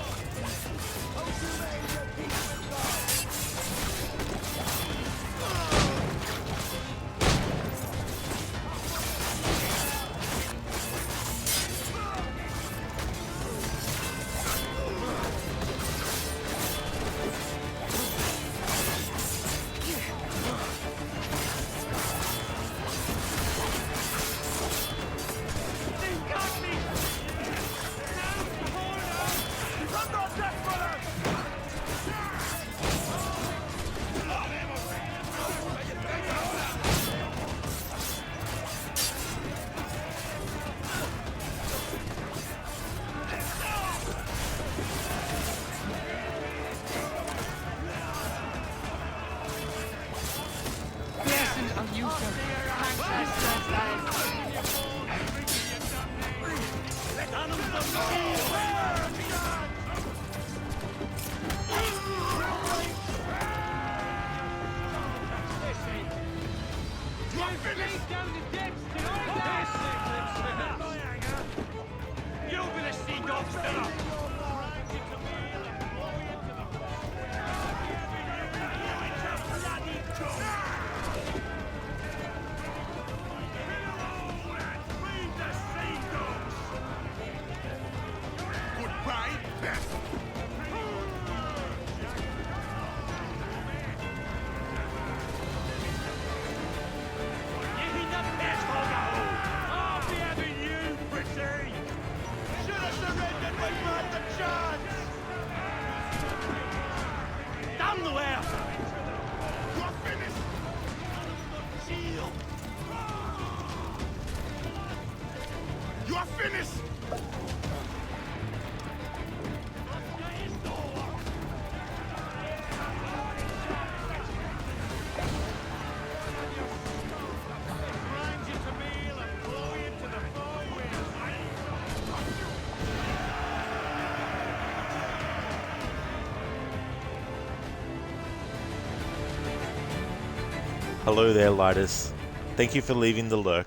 Hello there, Lidus. Thank you for leaving the lurk.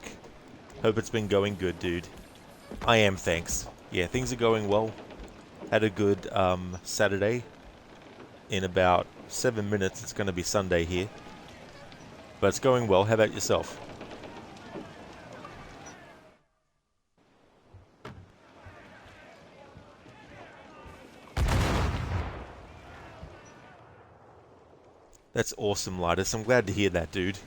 Hope it's been going good, dude. I am, thanks. Yeah, things are going well. Had a good Saturday. In about 7 minutes, it's going to be Sunday here. But it's going well. How about yourself? That's awesome, Lidus. I'm glad to hear that, dude.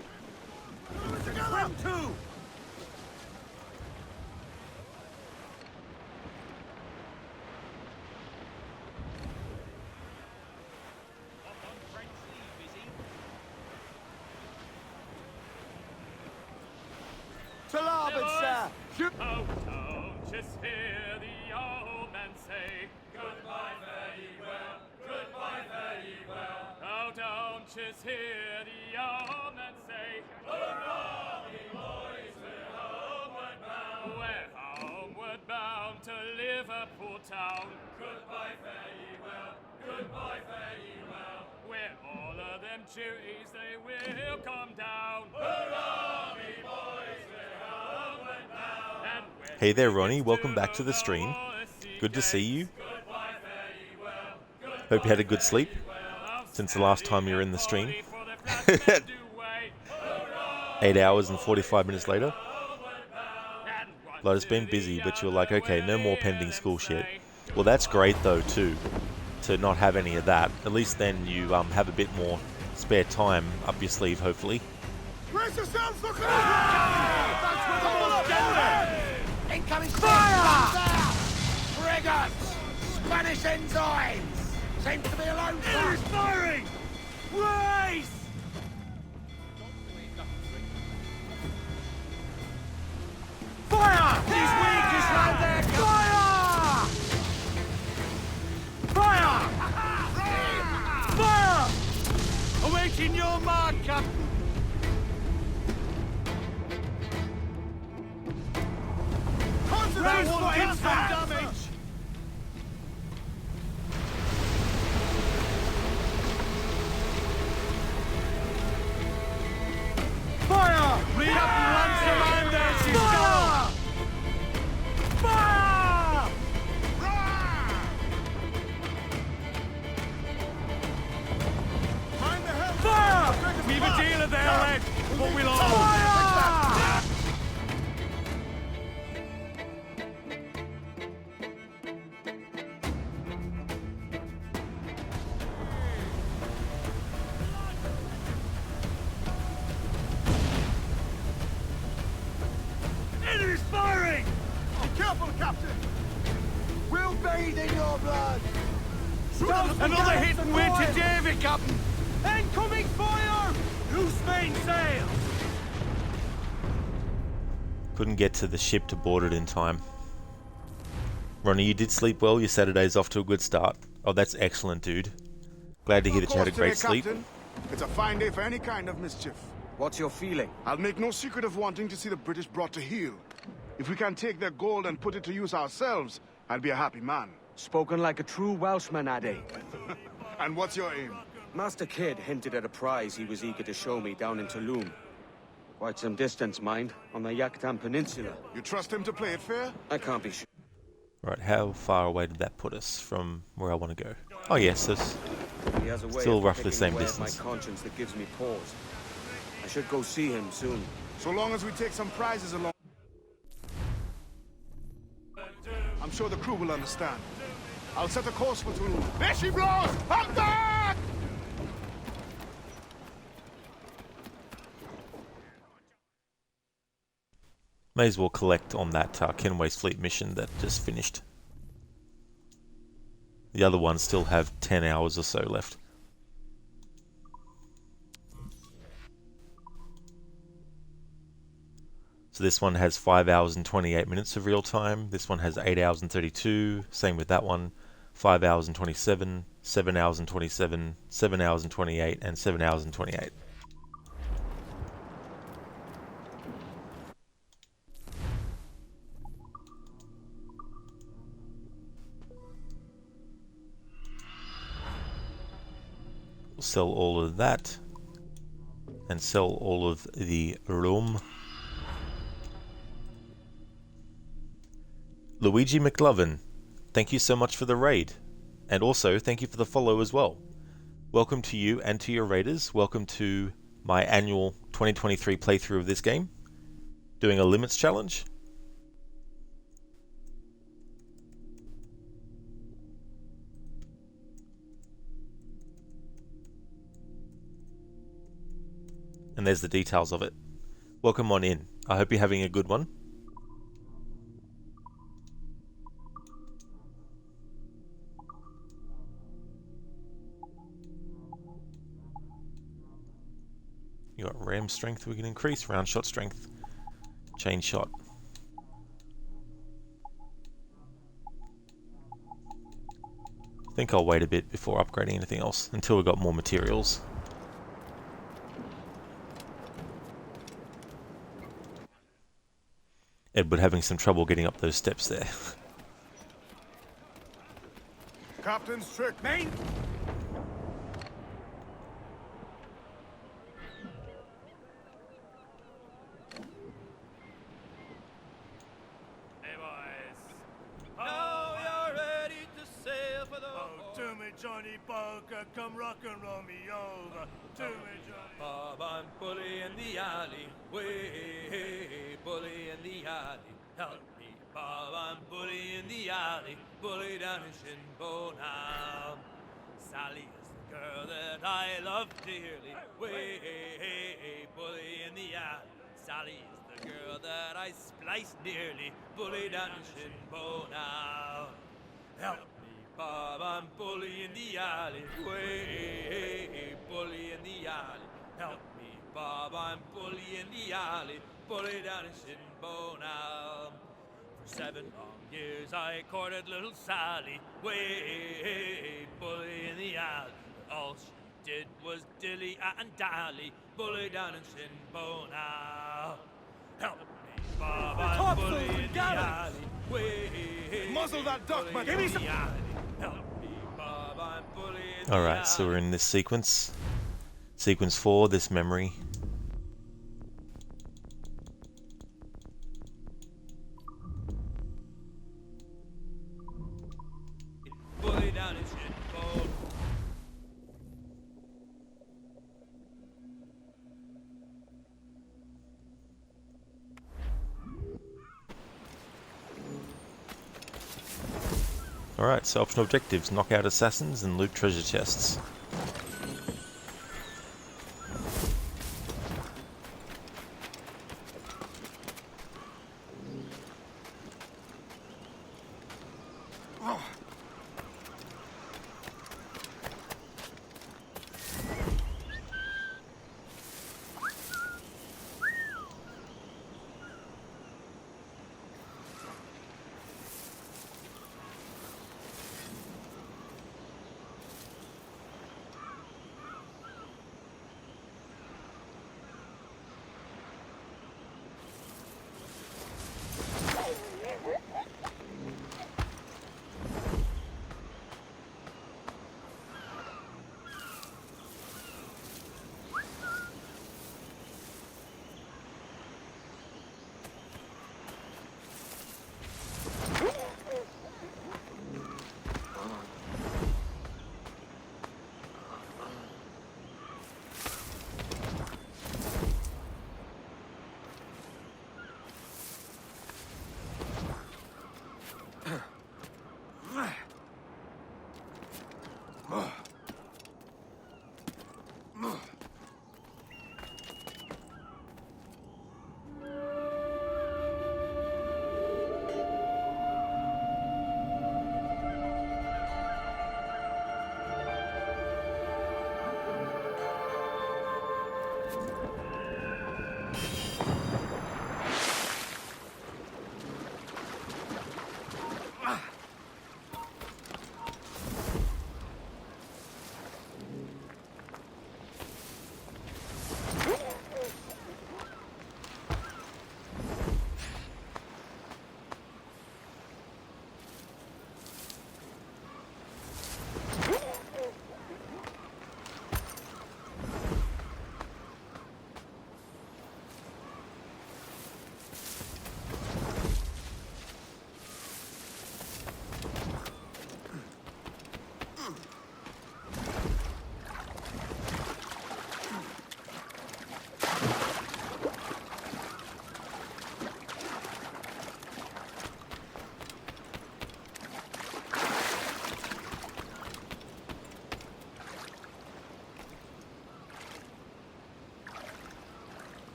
To larboard, sir! Oh, don't just hear the old man say, goodbye, fare ye well, goodbye, fare ye well. Oh, don't just hear the old man say, hurrah, we boys, we're homeward bound. We're homeward bound to Liverpool town. Goodbye, fare ye well, goodbye, fare ye well. Where all of them duties, they will come down. Hurrah, we boys, we're homeward bound. Hey there, Ronnie. Welcome back to the stream. Good to see you. Hope you had a good sleep since the last time you were in the stream. 8 hours and 45 minutes later. It's been busy, but you're like, okay, no more pending school shit. Well, that's great though too, to not have any of that. At least then you have a bit more spare time up your sleeve, hopefully. Brace yourselves for That's where the ball's going! Incoming fire! Frigates! Spanish ensigns! Seems to be alone, sir! It is firing! Race! Fire! He's weak, he's round there! Fire! Fire! Fire! Awaiting your mark, Captain! Raise for instant damage! Fire! Lead up and run some there, she's gone! Fire! Fire! We've a dealer there, lad, but we'll all... Fire! Enemy's firing! Be careful, Captain! We'll bathe in your blood! Another hit and we're to Davy, Captain! Incoming fire! Loose mainsail! Couldn't get to the ship to board it in time. Ronnie, you did sleep well. Your Saturday's off to a good start. Oh, that's excellent, dude. Glad to hear that you had a great sleep. Captain. It's a fine day for any kind of mischief. What's your feeling? I'll make no secret of wanting to see the British brought to heel. If we can take their gold and put it to use ourselves, I'll be a happy man. Spoken like a true Welshman, Addy. And what's your aim? Master Kidd hinted at a prize he was eager to show me down in Tulum. Quite some distance, mind, on the Yucatan Peninsula. You trust him to play it fair? I can't be sure. Right, how far away did that put us from where I want to go? Oh yes, that's He has a way still of roughly the picking same away at distance. my conscience that gives me pause. I should go see him soon. So long as we take some prizes along. I'm sure the crew will understand. I'll set a course for Tulum. There she blows! I'm back! May as well collect on that Kenway's Fleet mission that just finished. The other ones still have 10 hours or so left. So this one has 5 hours and 28 minutes of real time. This one has 8 hours and 32. Same with that one. 5 hours and 27, 7 hours and 27, 7 hours and 28, and 7 hours and 28. We'll sell all of that. and sell all of the rum. Luigi McLovin, thank you so much for the raid, and also thank you for the follow as well. Welcome to you and to your raiders. Welcome to my annual 2023 playthrough of this game, doing a limits challenge. And there's the details of it. Welcome on in. I hope you're having a good one. You got ram strength we can increase, round shot strength, chain shot. I think I'll wait a bit before upgrading anything else until we've got more materials. Edward having some trouble getting up those steps there. Captain's trick. Main! Hey boys. Now you're ready to sail for the To me, Johnny Poker, come rock and roll me over. To me, Johnny. Bob, I'm bully in the alley. Way, bully in the alley. Help me, Bob, I'm bully in the alley. Bully down in Shinbo now. Sally is the girl that I love dearly. Way, bully in the alley. Sally is the girl that I spliced nearly. Bully down in Shinbo now. Help me, Bob, I'm bully in the alley. Way, bully in the alley. Help me, Bob, I'm bully in the alley. Bully down in Shinbo now. For 7 long years I courted little Sally. Way, bully in the alley. All she did was dilly and dally. Bully down in Shinbo now. Help me, Bob, I'm bully in the alley. Way, Muzzle that duck, man. Give me some. Help me, Bob, I'm bully in the Alright, so we're in this sequence. Sequence 4, this memory. Bully down in Shinbo. Alright, so optional objectives, knock out assassins and loot treasure chests.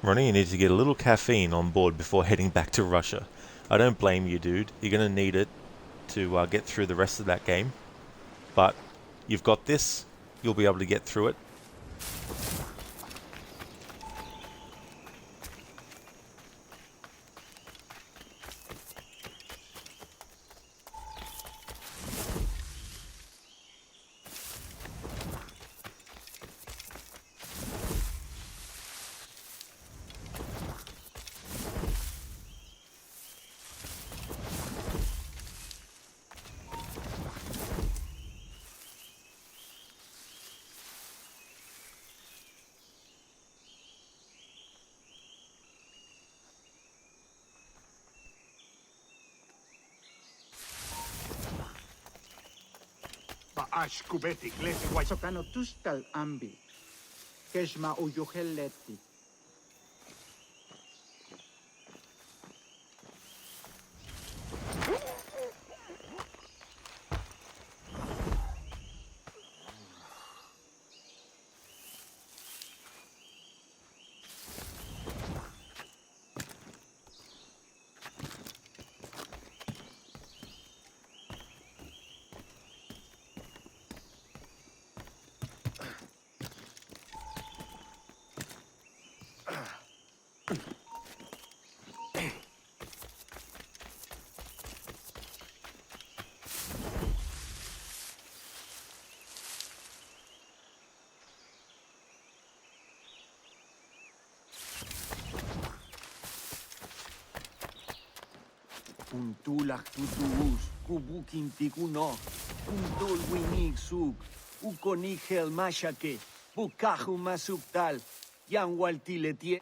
Ronnie, you need to get a little caffeine on board before heading back to Russia. I don't blame you, dude. You're going to need it to get through the rest of that game. But you've got this. You'll be able to get through it. Ba'ash kubeti glesi wai sokano tustal ambi. Keshma uyoheleti. Untulak tutuus, kubukintikunok, untul winig suk, ukonik hel mashake, bukahu masuktal, yanwaltiletie.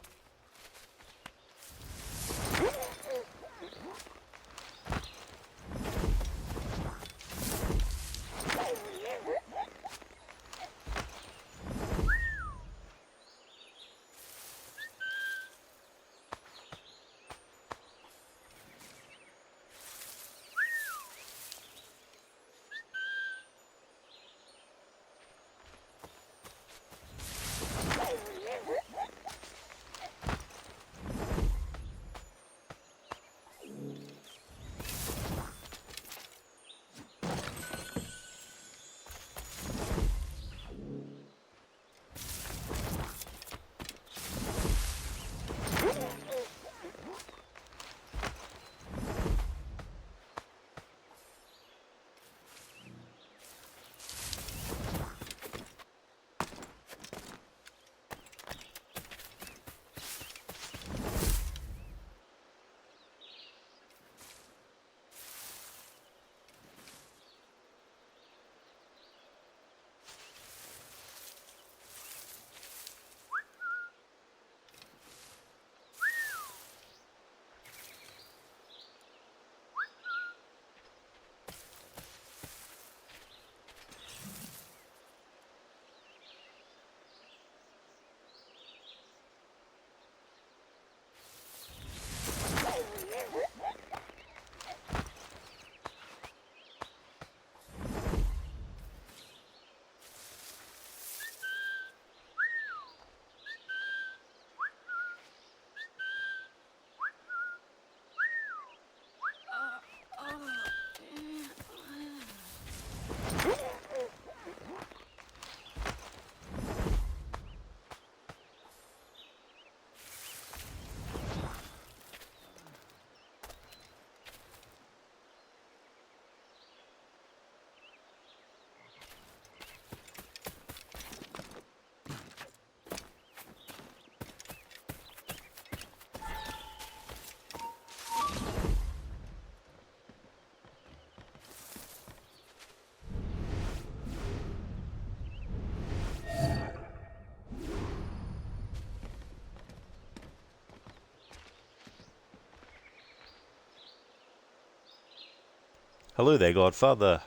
Hello there, Godfather.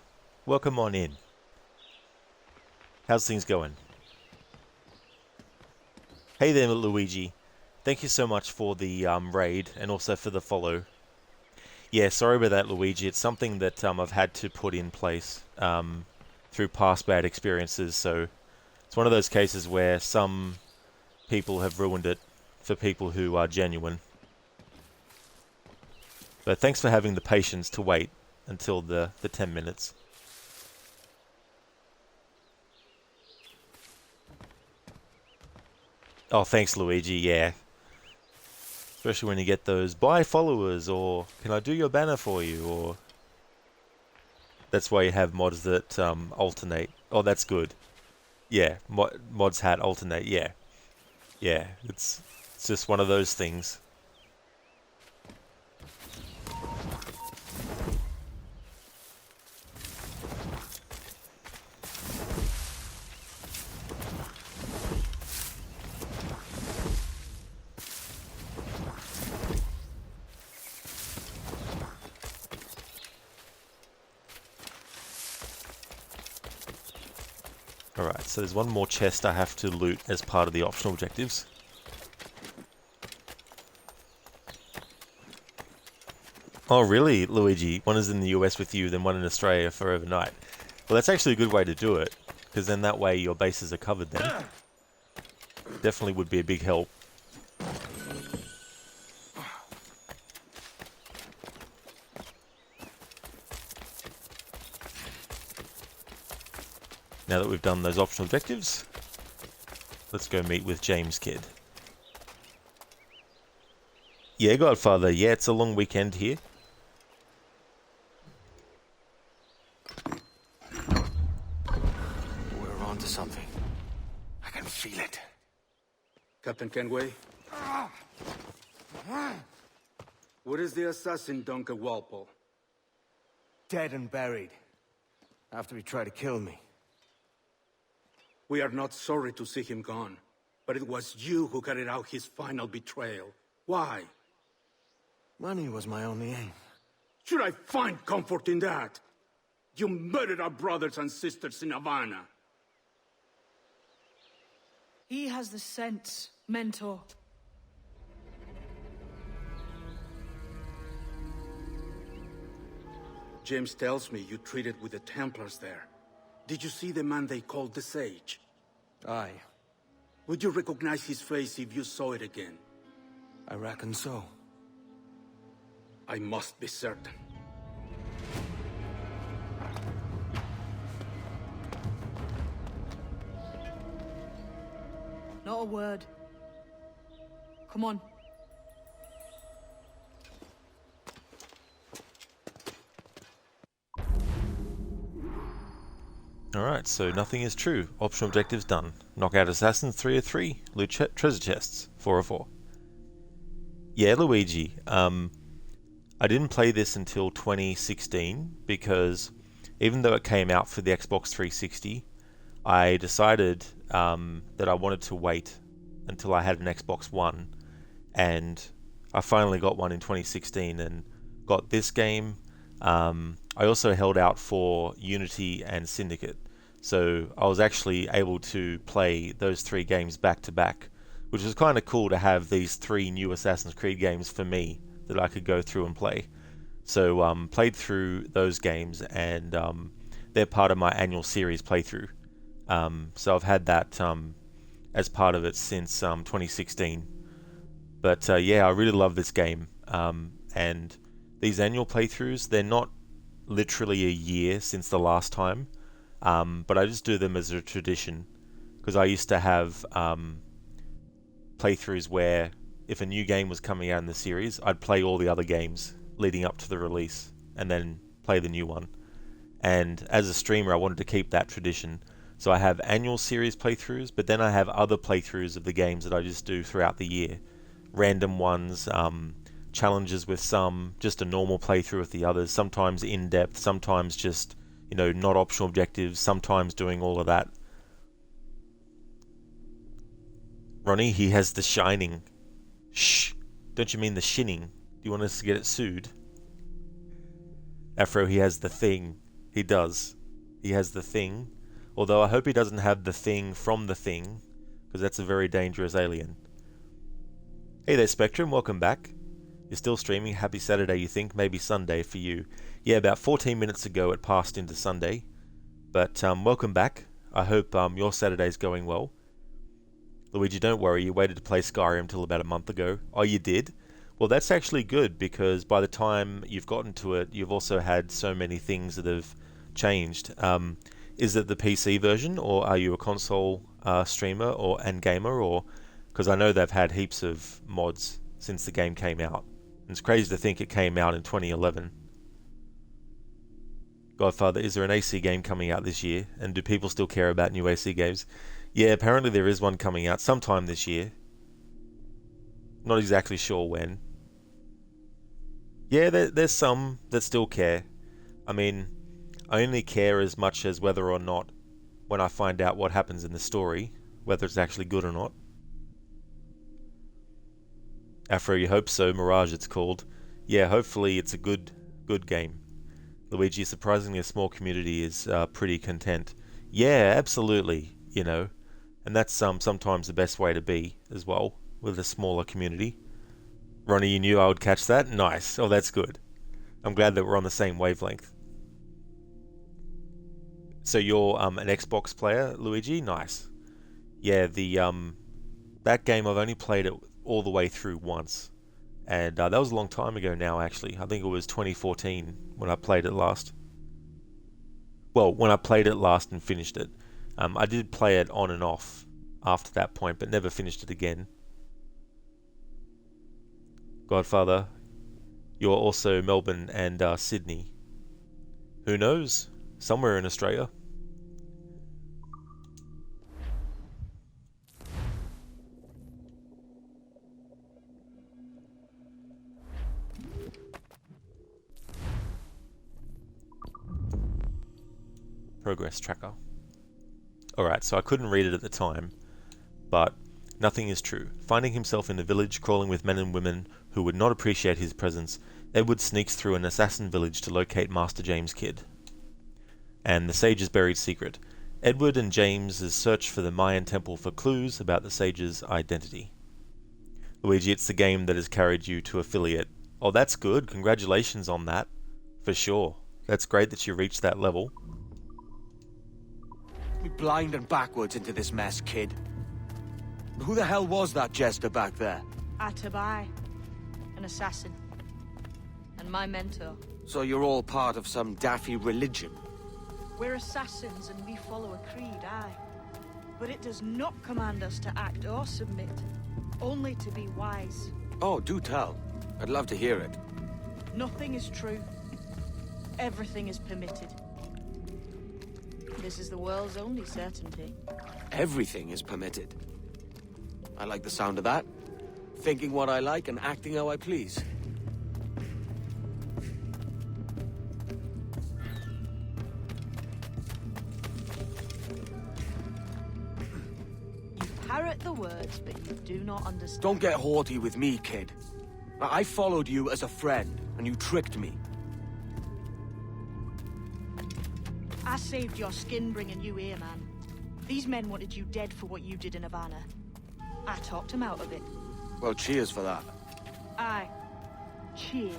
Welcome on in. How's things going? Hey there, Luigi. Thank you so much for the raid and also for the follow. Yeah, sorry about that, Luigi. It's something that I've had to put in place through past bad experiences. So it's one of those cases where some people have ruined it for people who are genuine. But thanks for having the patience to wait until the 10 minutes. Oh, thanks, Luigi, yeah. Especially when you get those buy followers, or can I do your banner for you, or... That's why you have mods that alternate. Oh, that's good. Yeah, mods hat alternate, yeah. Yeah, it's just one of those things. Alright, so there's one more chest I have to loot as part of the optional objectives. Oh really, Luigi? One is in the US with you, then one in Australia for overnight. Well, that's actually a good way to do it, because then that way your bases are covered then. Definitely would be a big help. Now that we've done those optional objectives, let's go meet with James Kidd. Yeah, Godfather, yeah, it's a long weekend here. We're on to something. I can feel it. Captain Kenway? What is the assassin Duncan Walpole? Dead and buried. After he tried to kill me. We are not sorry to see him gone, but it was you who carried out his final betrayal. Why? Money was my only aim. Should I find comfort in that? You murdered our brothers and sisters in Havana. He has the sense, Mentor. James tells me you treated with the Templars there. Did you see the man they called the Sage? Aye. Would you recognize his face if you saw it again? I reckon so. I must be certain. Not a word. Come on. Alright, so nothing is true. Optional objectives done. Knock out assassins 3 of 3. Loot treasure chests 4 of 4. Yeah, Luigi. I didn't play this until 2016 because even though it came out for the Xbox 360, I decided that I wanted to wait until I had an Xbox One, and I finally got one in 2016 and got this game. I also held out for Unity and Syndicate, so I was actually able to play those 3 games back to back, which was kind of cool to have these 3 new Assassin's Creed games for me that I could go through and play. So played through those games, and they're part of my annual series playthrough. So I've had that as part of it since 2016. But yeah, I really love this game, and these annual playthroughs, they're not literally a year since the last time, but I just do them as a tradition, because I used to have playthroughs where if a new game was coming out in the series, I'd play all the other games leading up to the release and then play the new one. And as a streamer, I wanted to keep that tradition, so I have annual series playthroughs, but then I have other playthroughs of the games that I just do throughout the year, random ones, challenges with some, just a normal playthrough with the others, sometimes in-depth, sometimes just, you know, not optional objectives, sometimes doing all of that. Ronnie, he has The Shining. Shh! Don't you mean The Shinning? Do you want us to get it sued? Afro, he has The Thing. He does. He has The Thing. Although I hope he doesn't have The Thing from The Thing, because that's a very dangerous alien. Hey there, Spectrum, welcome back. You're still streaming. Happy Saturday, you think? Maybe Sunday for you. Yeah, about 14 minutes ago it passed into Sunday. But welcome back. I hope your Saturday's going well. Luigi, don't worry, you waited to play Skyrim till about a month ago. Oh, you did? Well, that's actually good, because by the time you've gotten to it, you've also had so many things that have changed. Is it the PC version, or are you a console streamer and gamer? Or because I know they've had heaps of mods since the game came out. And it's crazy to think it came out in 2011. Godfather, is there an AC game coming out this year? And do people still care about new AC games? Yeah, apparently there is one coming out sometime this year. Not exactly sure when. Yeah, there's some that still care. I mean, I only care as much as whether or not, when I find out what happens in the story, whether it's actually good or not. Afro, you hope so. Mirage, it's called. Yeah, hopefully it's a good game. Luigi, surprisingly a small community is pretty content. Yeah, absolutely, you know. And that's sometimes the best way to be as well, with a smaller community. Ronnie, you knew I would catch that? Nice. Oh, that's good. I'm glad that we're on the same wavelength. So you're an Xbox player, Luigi? Nice. Yeah, that game I've only played it all the way through once. And that was a long time ago now, actually. I think it was 2014 when I played it last. Well, when I played it last and finished it. I did play it on and off after that point, but never finished it again. Godfather, you're also Melbourne and Sydney. Who knows? Somewhere in Australia. Progress tracker. Alright, so I couldn't read it at the time, but nothing is true. Finding himself in a village crawling with men and women who would not appreciate his presence, Edward sneaks through an assassin village to locate Master James Kidd and the sage's buried secret. Edward and James's search for the Mayan temple for clues about the sage's identity. Luigi, it's the game that has carried you to affiliate. Oh, that's good. Congratulations on that. For sure. That's great that you reached that level. Me blind and backwards into this mess, kid. Who the hell was that jester back there? Atabai, an assassin, and my mentor. So you're all part of some daffy religion? We're assassins and we follow a creed, aye. But it does not command us to act or submit, only to be wise. Oh, do tell. I'd love to hear it. Nothing is true. Everything is permitted. This is the world's only certainty. Everything is permitted. I like the sound of that. Thinking what I like and acting how I please. You parrot the words, but you do not understand. Don't get haughty with me, kid. I followed you as a friend, and you tricked me. I saved your skin bringing you here, man. These men wanted you dead for what you did in Havana. I talked him out of it. Well, cheers for that. Aye. Cheers.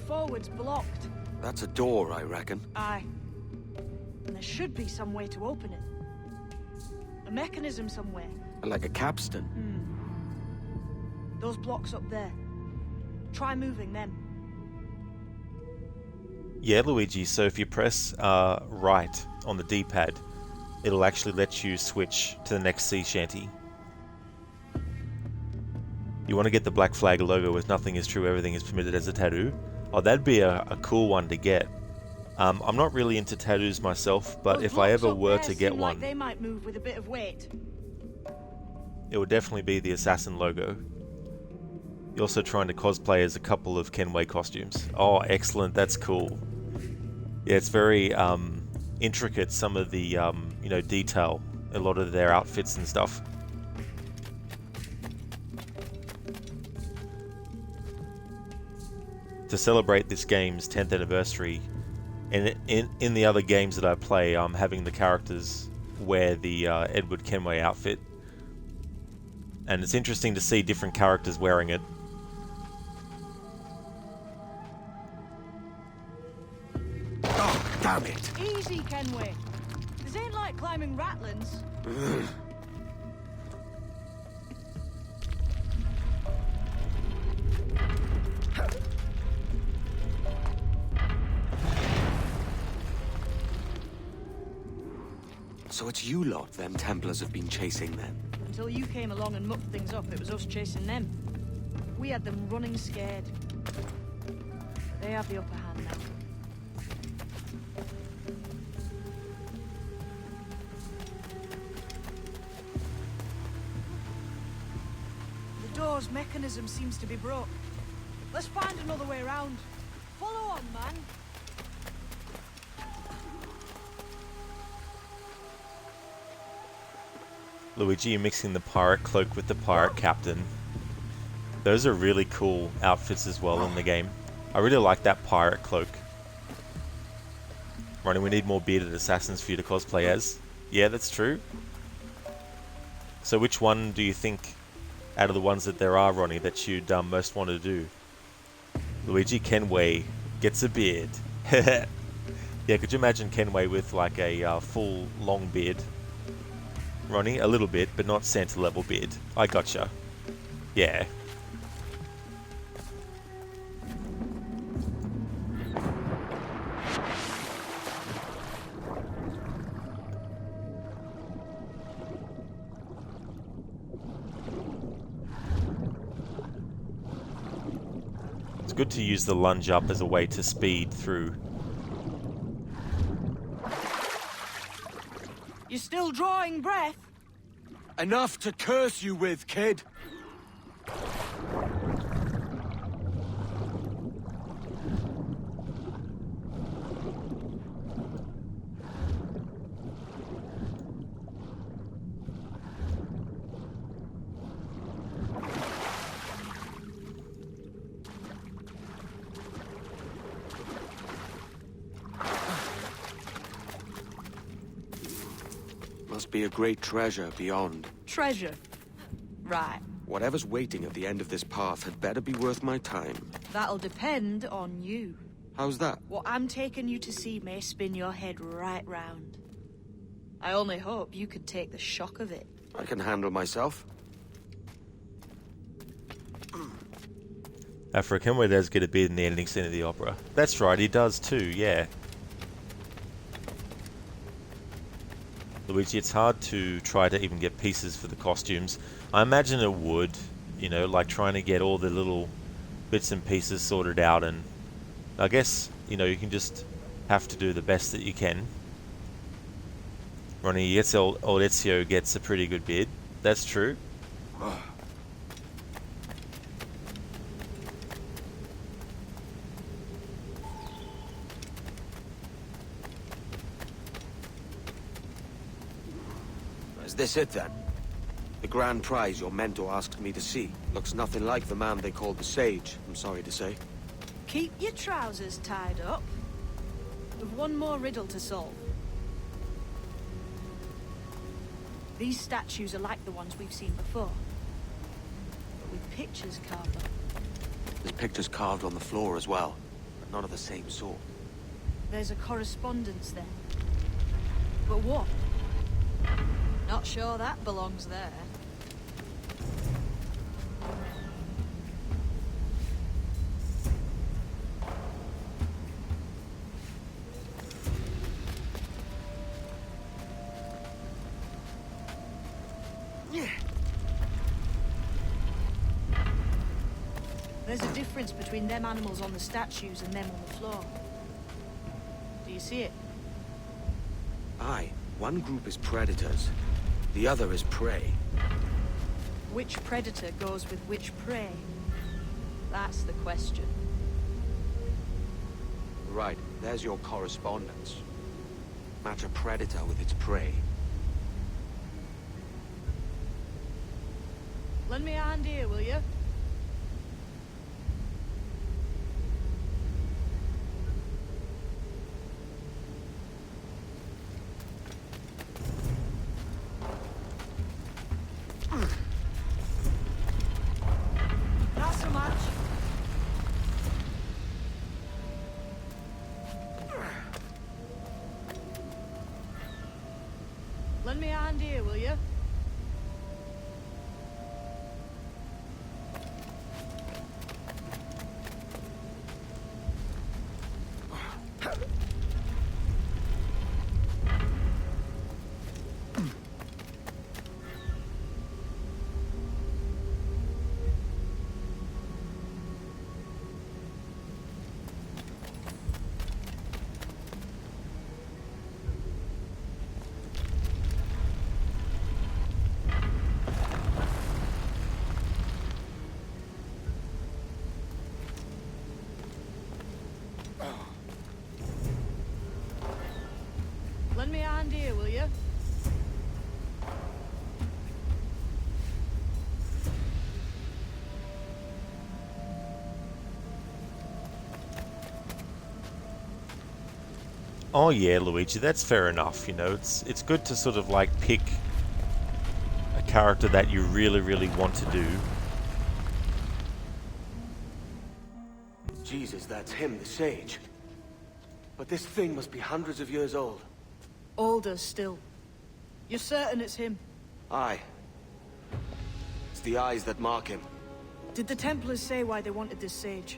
Forward's blocked. That's a door, I reckon. Aye. And there should be some way to open it. A mechanism somewhere. Like a capstan? Those blocks up there. Try moving them. Yeah, Luigi, so if you press right on the D-pad, it'll actually let you switch to the next sea shanty. You want to get the Black Flag logo with nothing is true, everything is permitted as a tattoo? Oh, that'd be a cool one to get. I'm not really into tattoos myself, but Those if I ever blocks up were there to get seem one, like they might move with a bit of weight. it would definitely be the assassin logo. You're also trying to cosplay as a couple of Kenway costumes. Oh, excellent, that's cool. Yeah, it's very intricate, some of the detail, a lot of their outfits and stuff. to celebrate this game's 10th anniversary, and in the other games that I play, I'm having the characters wear the Edward Kenway outfit, and it's interesting to see different characters wearing it. Oh, damn it! Easy, Kenway. This ain't like climbing Ratlands. So it's you lot them Templars have been chasing then? Until you came along and mucked things up, it was us chasing them. We had them running scared. They have the upper hand now. The door's mechanism seems to be broke. Let's find another way around. Follow on, man. Luigi, you're mixing the pirate cloak with the pirate captain. Those are really cool outfits as well in the game. I really like that pirate cloak. Ronnie, we need more bearded assassins for you to cosplay as. Yeah, that's true. So which one do you think, out of the ones that there are, Ronnie, that you'd most want to do? Luigi Kenway gets a beard. Yeah, could you imagine Kenway with like a full long beard? Ronnie, a little bit, but not Santa level beard. I gotcha. Yeah. It's good to use the lunge up as a way to speed through. You're still drawing breath? Enough to curse you with, kid! Must be a great treasure beyond. Treasure? Right. Whatever's waiting at the end of this path had better be worth my time. That'll depend on you. How's that? What I'm taking you to see may spin your head right round. I only hope you could take the shock of it. I can handle myself. Afro Kenway does get a beard in the ending scene of the opera. That's right, he does too, yeah. Luigi, it's hard to try to even get pieces for the costumes. I imagine it would, you know, like trying to get all the little bits and pieces sorted out, and I guess, you know, you can just have to do the best that you can. Ronnie, yes, old Ezio gets a pretty good beard. That's true. Is this it then? The grand prize your mentor asked me to see. Looks nothing like the man they called the Sage, I'm sorry to say. Keep your trousers tied up. We've one more riddle to solve. These statues are like the ones we've seen before, but with pictures carved on. There's pictures carved on the floor as well, but none of the same sort. There's a correspondence there. But what? Not sure that belongs there. There's a difference between them animals on the statues and them on the floor. Do you see it? Aye. One group is predators. The other is prey. Which predator goes with which prey? That's the question. Right, there's your correspondence. Match a predator with its prey. Lend me a hand here, will you? Lend me a hand here, will you? Lend me a hand here, will you? Oh yeah, Luigi, that's fair enough, you know, it's good to sort of like pick a character that you really, really want to do. Jesus, that's him, the sage. But this thing must be hundreds of years old. Older still. You're certain it's him? Aye. It's the eyes that mark him. Did the Templars say why they wanted this sage?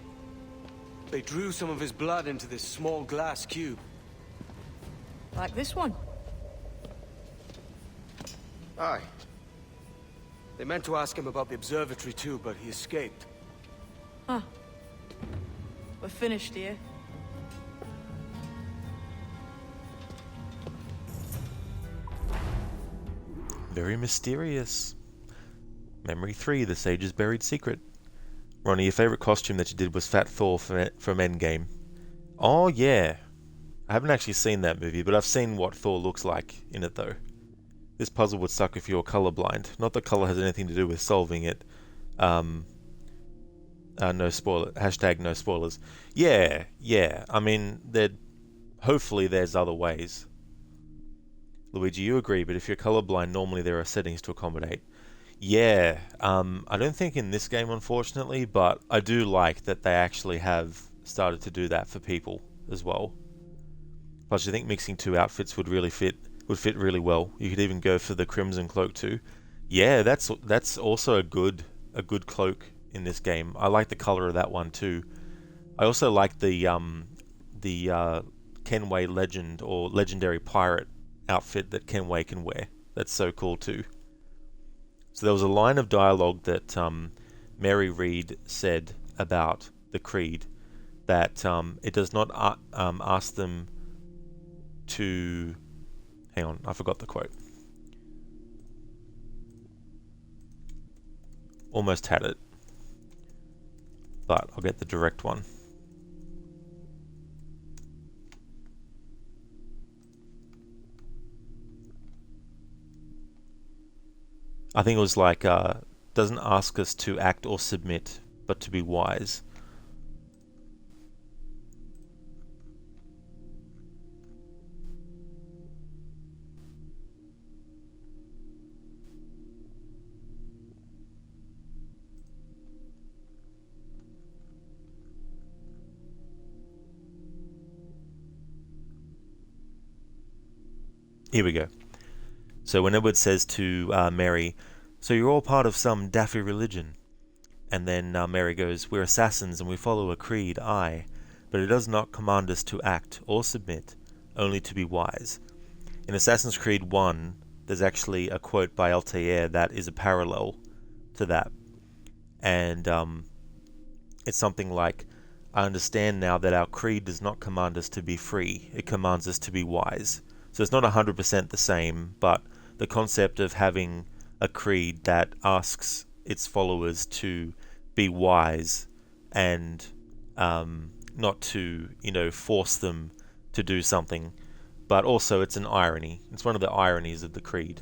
They drew some of his blood into this small glass cube. Like this one? Aye. They meant to ask him about the observatory too, but he escaped. Huh. We're finished here. Very mysterious. Memory 3, The Sage's Buried Secret. Ronnie, your favourite costume that you did was Fat Thor from Endgame. Oh yeah. I haven't actually seen that movie, but I've seen what Thor looks like in it though. This puzzle would suck if you're colorblind. Not that color has anything to do with solving it. No spoiler. Hashtag no spoilers. Yeah. I mean, hopefully there's other ways. Luigi, you agree, but if you're colorblind, normally there are settings to accommodate. Yeah, I don't think in this game, unfortunately, but I do like that they actually have started to do that for people as well. Plus, I think mixing two outfits would fit really well. You could even go for the Crimson Cloak too. Yeah, that's also a good cloak in this game. I like the color of that one too. I also like the Kenway legend or legendary pirate outfit that Kenway can wear. That's so cool too. So there was a line of dialogue that Mary Read said about the Creed that it does not ask them to... Hang on, I forgot the quote. Almost had it, but I'll get the direct one. I think it was like, doesn't ask us to act or submit, but to be wise. Here we go. So when Edward says to Mary, "So you're all part of some daffy religion?" And then Mary goes, "We're assassins and we follow a creed, aye, but it does not command us to act or submit, only to be wise." In Assassin's Creed 1, there's actually a quote by Altair that is a parallel to that. And it's something like, "I understand now that our creed does not command us to be free, it commands us to be wise." So it's not 100% the same, but the concept of having a creed that asks its followers to be wise and not to, force them to do something, but also it's an irony. It's one of the ironies of the creed.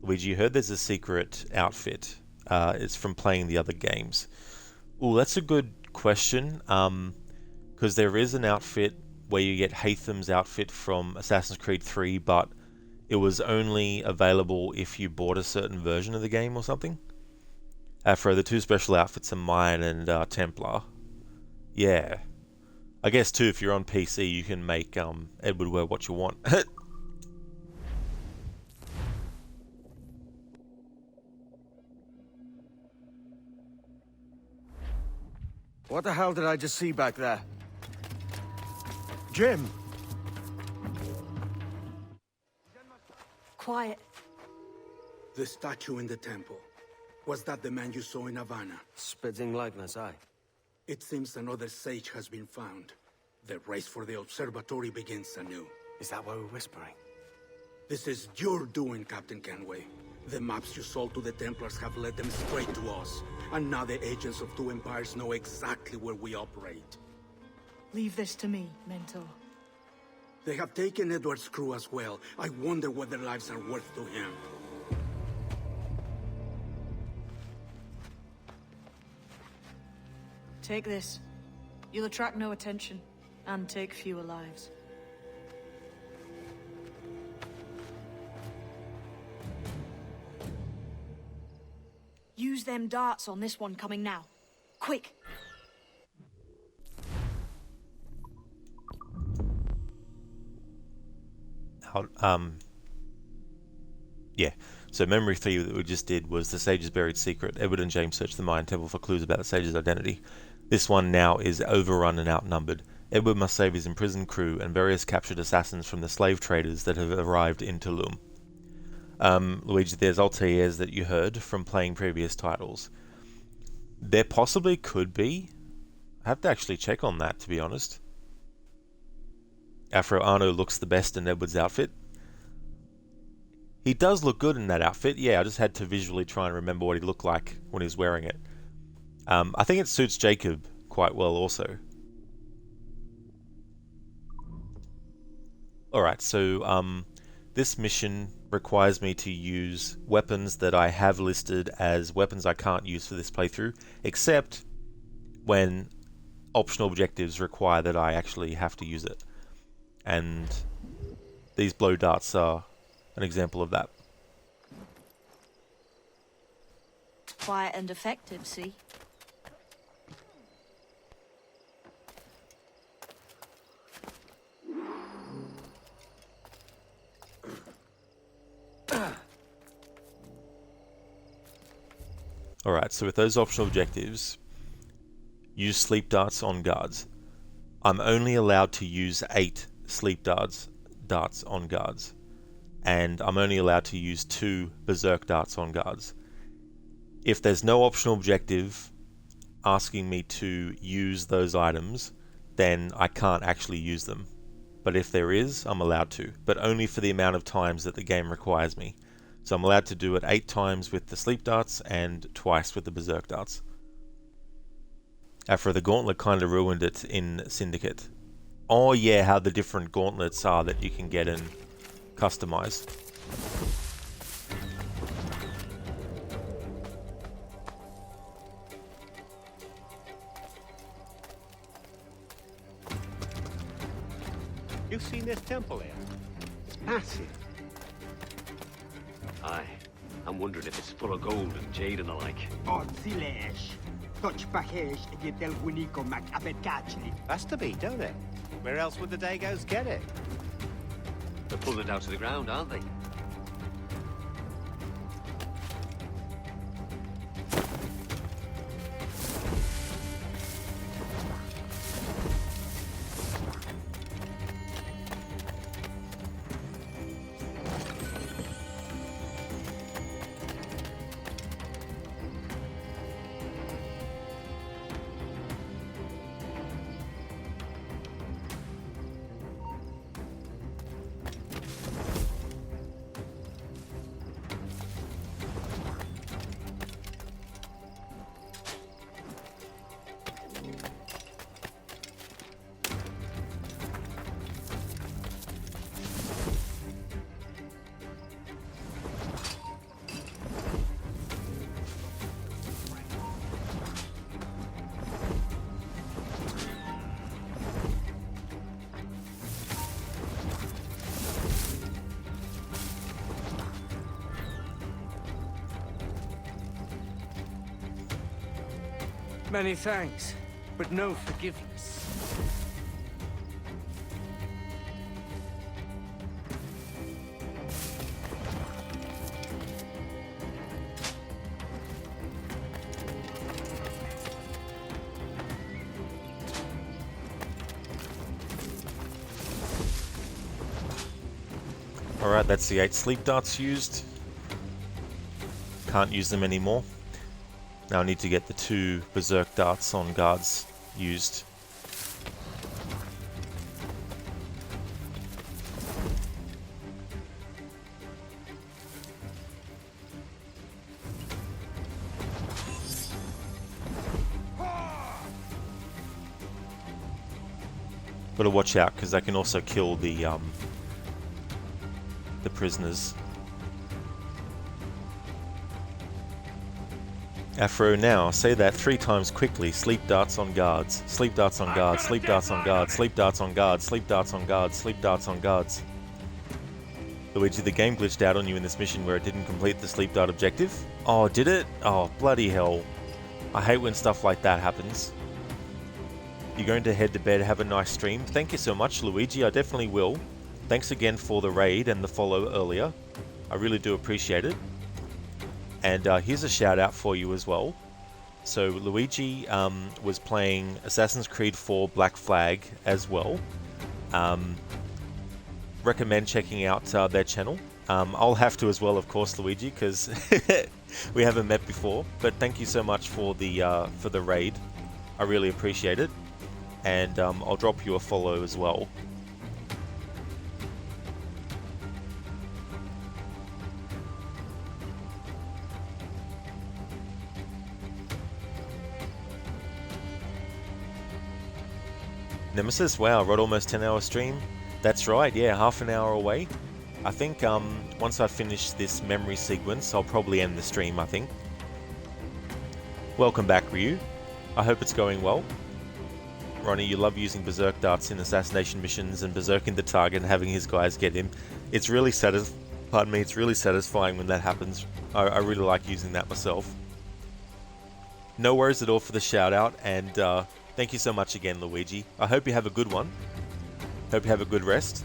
Luigi, you heard there's a secret outfit. It's from playing the other games. Ooh, that's a good question, because there is an outfit where you get Haytham's outfit from Assassin's Creed 3, but it was only available if you bought a certain version of the game or something. For the two special outfits are mine and Templar. Yeah. I guess too, if you're on PC, you can make Edward wear what you want. What the hell did I just see back there? Jim! Quiet. The statue in the temple. Was that the man you saw in Havana? Spitting likeness, aye. It seems another sage has been found. The race for the observatory begins anew. Is that why we're whispering? This is your doing, Captain Kenway. The maps you sold to the Templars have led them straight to us. And now the agents of two empires know exactly where we operate. Leave this to me, Mentor. They have taken Edward's crew as well. I wonder what their lives are worth to him. Take this. You'll attract no attention, and take fewer lives. Use them darts on this one coming now. Quick! Yeah. So memory 3 that we just did was the Sage's Buried Secret. Edward and James search the Mayan Temple for clues about the Sage's identity. This one now is overrun and outnumbered. Edward must save his imprisoned crew and various captured assassins from the slave traders that have arrived in Tulum. Luigi, there's Altair's that you heard from playing previous titles. There possibly could be. I have to actually check on that, to be honest. Afro Arno looks the best in Edward's outfit. He does look good in that outfit. Yeah, I just had to visually try and remember what he looked like when he was wearing it. I think it suits Jacob quite well also. Alright, so this mission requires me to use weapons that I have listed as weapons I can't use for this playthrough, except when optional objectives require that I actually have to use it. And these blow darts are an example of that. Quiet and effective, see? Alright, so with those optional objectives, use sleep darts on guards. I'm only allowed to use 8 sleep darts on guards. And I'm only allowed to use 2 berserk darts on guards. If there's no optional objective asking me to use those items, then I can't actually use them. But if there is, I'm allowed to, but only for the amount of times that the game requires me. So I'm allowed to do it 8 times with the sleep darts and twice with the berserk darts. After the gauntlet kind of ruined it in Syndicate. Oh yeah, how the different gauntlets are that you can get and customize. You've seen this temple here? It's massive. Aye. I'm wondering if it's full of gold and jade and the like. Has to be, don't it? Where else would the Dagos get it? They're pulling it down to the ground, aren't they? Many thanks, but no forgiveness. Alright, that's the 8 sleep darts used. Can't use them anymore. Now I need to get the 2 berserk darts on guards used. Got to watch out because they can also kill the prisoners. Afro, now say that 3 times quickly. Sleep darts on guards. Sleep darts on guards. Sleep darts on guards. Sleep darts on guards. Sleep darts on guards. Sleep darts on guards. Luigi, the game glitched out on you in this mission where it didn't complete the sleep dart objective. Oh, did it? Oh, bloody hell. I hate when stuff like that happens. You're going to head to bed, have a nice stream. Thank you so much, Luigi. I definitely will. Thanks again for the raid and the follow earlier. I really do appreciate it. And here's a shout out for you as well. So Luigi was playing Assassin's Creed 4 Black Flag as well. Recommend checking out their channel. I'll have to as well, of course, Luigi, because we haven't met before. But thank you so much for the raid. I really appreciate it. And I'll drop you a follow as well. Nemesis, wow, right, almost 10-hour stream. That's right, yeah, half an hour away. I think once I finish this memory sequence, I'll probably end the stream, I think. Welcome back, Ryu. I hope it's going well. Ronnie, you love using berserk darts in assassination missions and berserking the target and having his guys get him. It's really it's really satisfying when that happens. I really like using that myself. No worries at all for the shout out, and thank you so much again, Luigi. I hope you have a good one. Hope you have a good rest.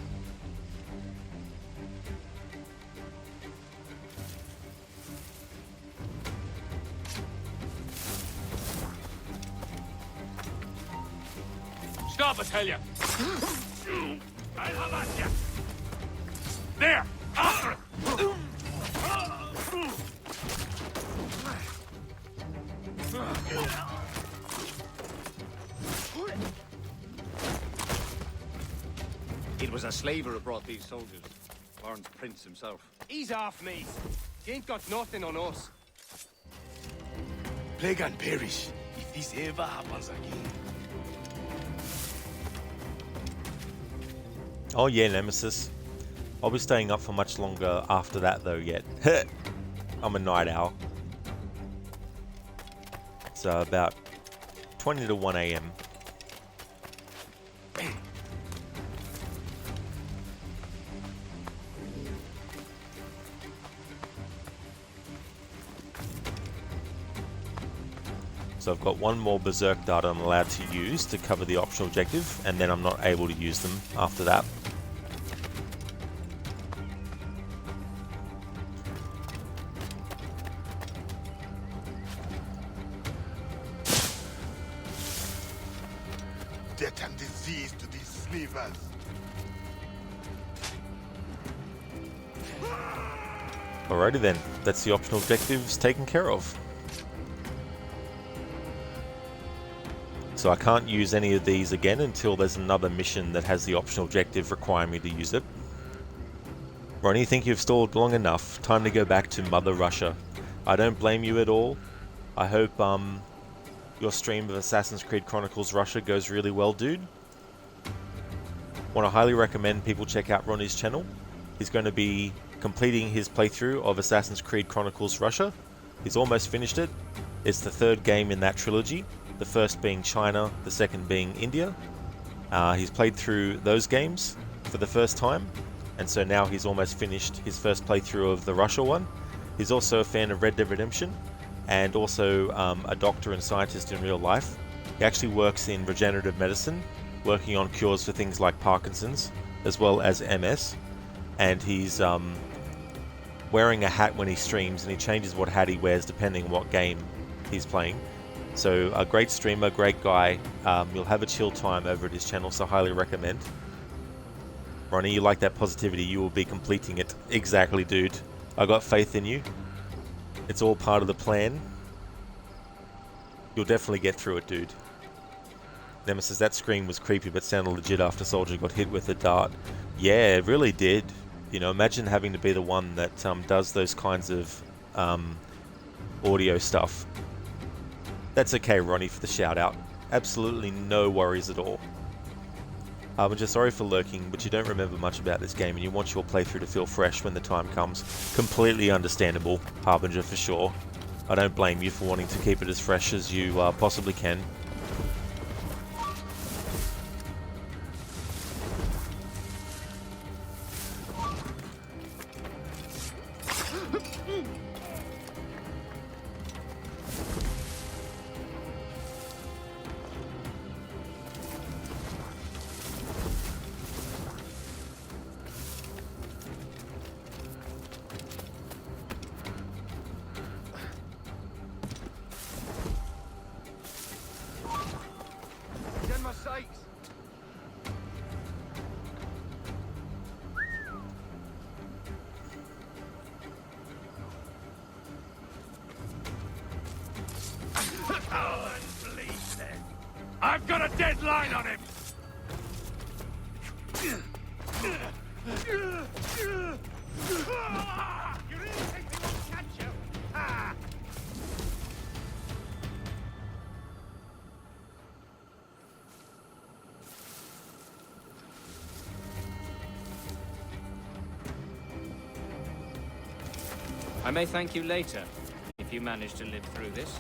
Stop, I tell you! I'll have at you! There! After it! It was a slaver who brought these soldiers. Lawrence Prince himself. Ease off, mate. You ain't got nothing on us. Plague and perish if this ever happens again. Oh yeah, Nemesis. I'll be staying up for much longer after that though yet. I'm a night owl. It's about 20 to 1 AM. So I've got one more berserk dart I'm allowed to use to cover the optional objective, and then I'm not able to use them after that. Death and disease to these slavers. Alrighty then, that's the optional objectives taken care of. So I can't use any of these again until there's another mission that has the optional objective requiring me to use it. Ronnie, think you've stalled long enough. Time to go back to Mother Russia. I don't blame you at all. I hope your stream of Assassin's Creed Chronicles Russia goes really well, dude. Want to highly recommend people check out Ronnie's channel. He's going to be completing his playthrough of Assassin's Creed Chronicles Russia. He's almost finished it. It's the 3rd game in that trilogy. The first being China, the second being India. He's played through those games for the first time, and so now he's almost finished his first playthrough of the Russia one. He's also a fan of Red Dead Redemption, and also a doctor and scientist in real life. He actually works in regenerative medicine, working on cures for things like Parkinson's, as well as MS, and he's wearing a hat when he streams, and he changes what hat he wears depending on what game he's playing. So a great streamer, great guy. You'll have a chill time over at his channel, so highly recommend. Ronnie, you like that positivity, you will be completing it. Exactly, dude. I got faith in you. It's all part of the plan. You'll definitely get through it, dude. Nemesis, that scream was creepy but sounded legit after Soldier got hit with a dart. Yeah, it really did. You know, imagine having to be the one that does those kinds of audio stuff. That's okay, Ronnie, for the shout out. Absolutely no worries at all. I'm just sorry for lurking, but you don't remember much about this game and you want your playthrough to feel fresh when the time comes. Completely understandable, Harbinger, for sure. I don't blame you for wanting to keep it as fresh as you possibly can. I've got a deadline on him! You really think we won't catch you? Ah! I may thank you later, if you manage to live through this.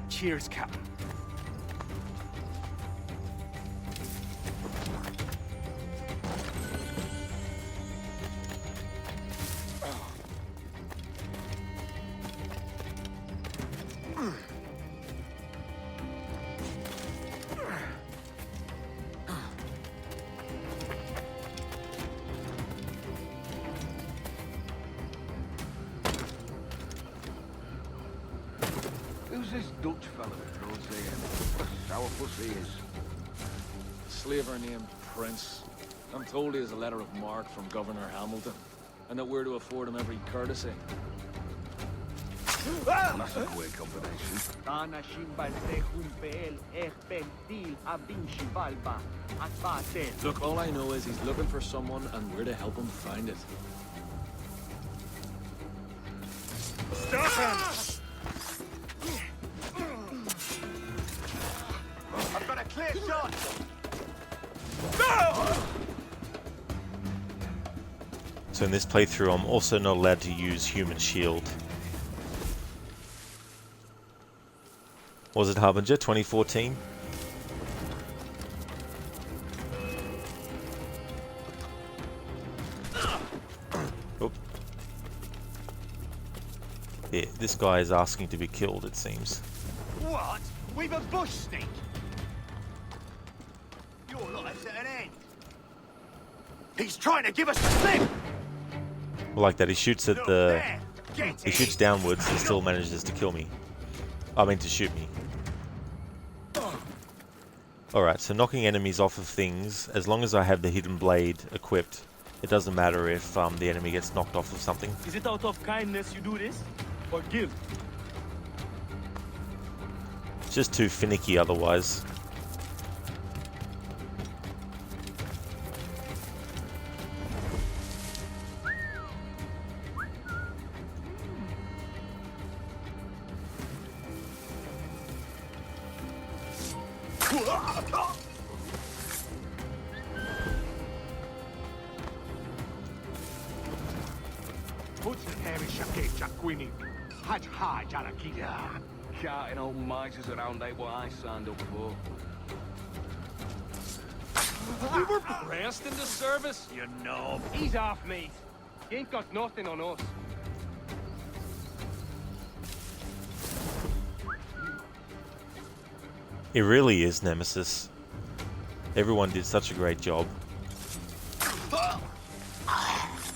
Cheers, Captain. Who's this Dutch fella that throws the sourpuss he is? Slaver named Prince. I'm told he has a letter of marque from Governor Hamilton, and that we're to afford him every courtesy. That's a queer combination. Look, all I know is he's looking for someone, and we're to help him find it. Stop him! I've got a clear shot! No! So in this playthrough, I'm also not allowed to use Human Shield. Was it Harbinger 2014? Oh. Yeah, this guy is asking to be killed, it seems. What? We've a bush snake! Your life's at an end! He's trying to give us the slip! I like that he shoots at the... He shoots downwards and still manages to kill me. I mean to shoot me. Alright, so knocking enemies off of things, as long as I have the hidden blade equipped, it doesn't matter if the enemy gets knocked off of something. Is it out of kindness you do this? Or guilt? It's just too finicky otherwise. Carting old misers around ain't what I signed up for. We were pressed into service? You know. Ease off, mate. You ain't got nothing on us. It really is Nemesis. Everyone did such a great job.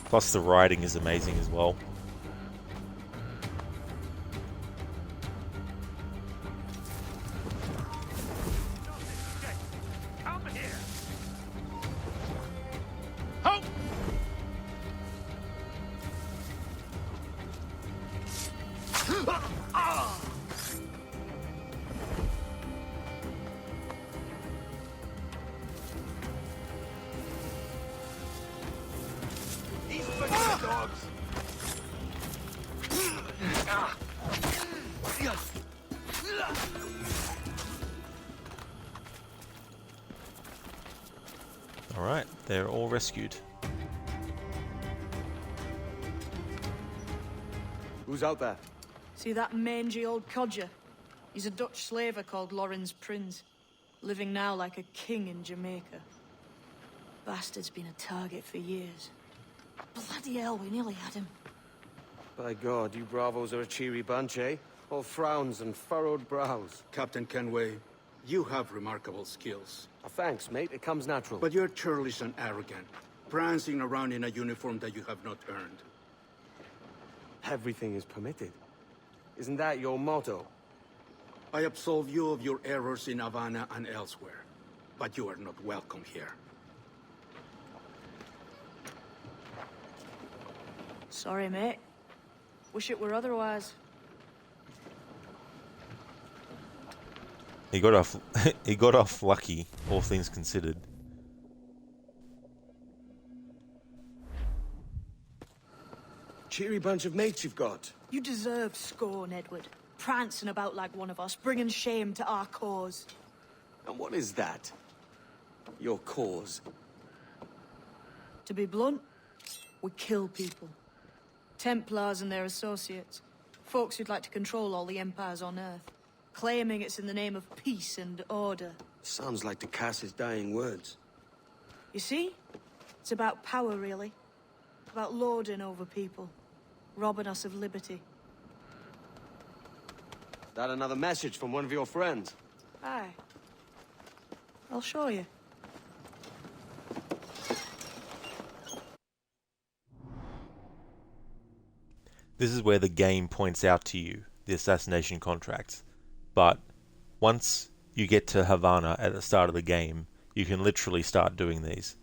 Plus the writing is amazing as well. Come here. Alright, they're all rescued. Who's out there? See that mangy old codger? He's a Dutch slaver called Lorenz Prins, living now like a king in Jamaica. Bastard's been a target for years. Bloody hell, we nearly had him. By God, you bravos are a cheery bunch, eh? All frowns and furrowed brows. Captain Kenway, you have remarkable skills. Thanks, mate. It comes natural. But you're churlish and arrogant, prancing around in a uniform that you have not earned. Everything is permitted. Isn't that your motto? I absolve you of your errors in Havana and elsewhere, but you are not welcome here. Sorry, mate. Wish it were otherwise. He got off lucky, all things considered. Cheery bunch of mates you've got. You deserve scorn, Edward. Prancing about like one of us, bringing shame to our cause. And what is that? Your cause? To be blunt, we kill people. Templars and their associates. Folks who'd like to control all the empires on Earth. Claiming it's in the name of peace and order. Sounds like to cast his dying words. You see? It's about power, really. About lording over people. Robbing us of liberty. That another message from one of your friends? Aye. I'll show you. This is where the game points out to you the assassination contracts. But once you get to Havana at the start of the game, you can literally start doing these.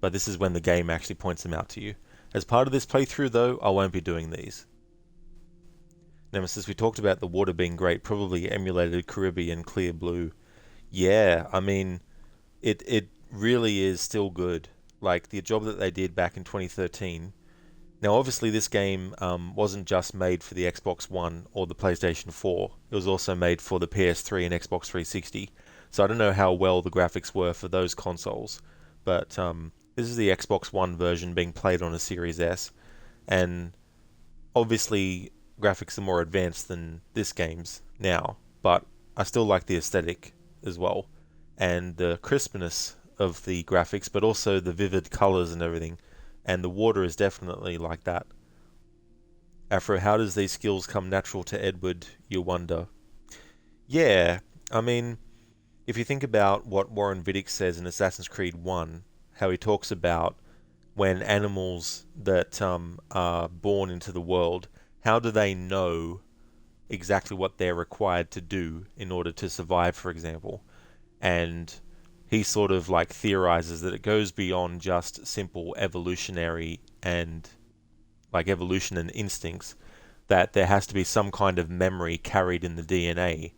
But this is when the game actually points them out to you. As part of this playthrough though, I won't be doing these. Nemesis, we talked about the water being great, probably emulated Caribbean Clear Blue. Yeah, I mean, it really is still good. Like, the job that they did back in 2013. Now, obviously, this game wasn't just made for the Xbox One or the PlayStation 4. It was also made for the PS3 and Xbox 360. So I don't know how well the graphics were for those consoles. But this is the Xbox One version being played on a Series S. And obviously, graphics are more advanced than this game's now. But I still like the aesthetic as well. And the crispness of the graphics, but also the vivid colors and everything. And the water is definitely like that. Afro, how does these skills come natural to Edward, you wonder? Yeah, I mean, if you think about what Warren Vidic says in Assassin's Creed 1, how he talks about when animals that are born into the world, how do they know exactly what they're required to do in order to survive, for example? And he sort of like theorizes that it goes beyond just simple evolutionary and like evolution and instincts, that there has to be some kind of memory carried in the DNA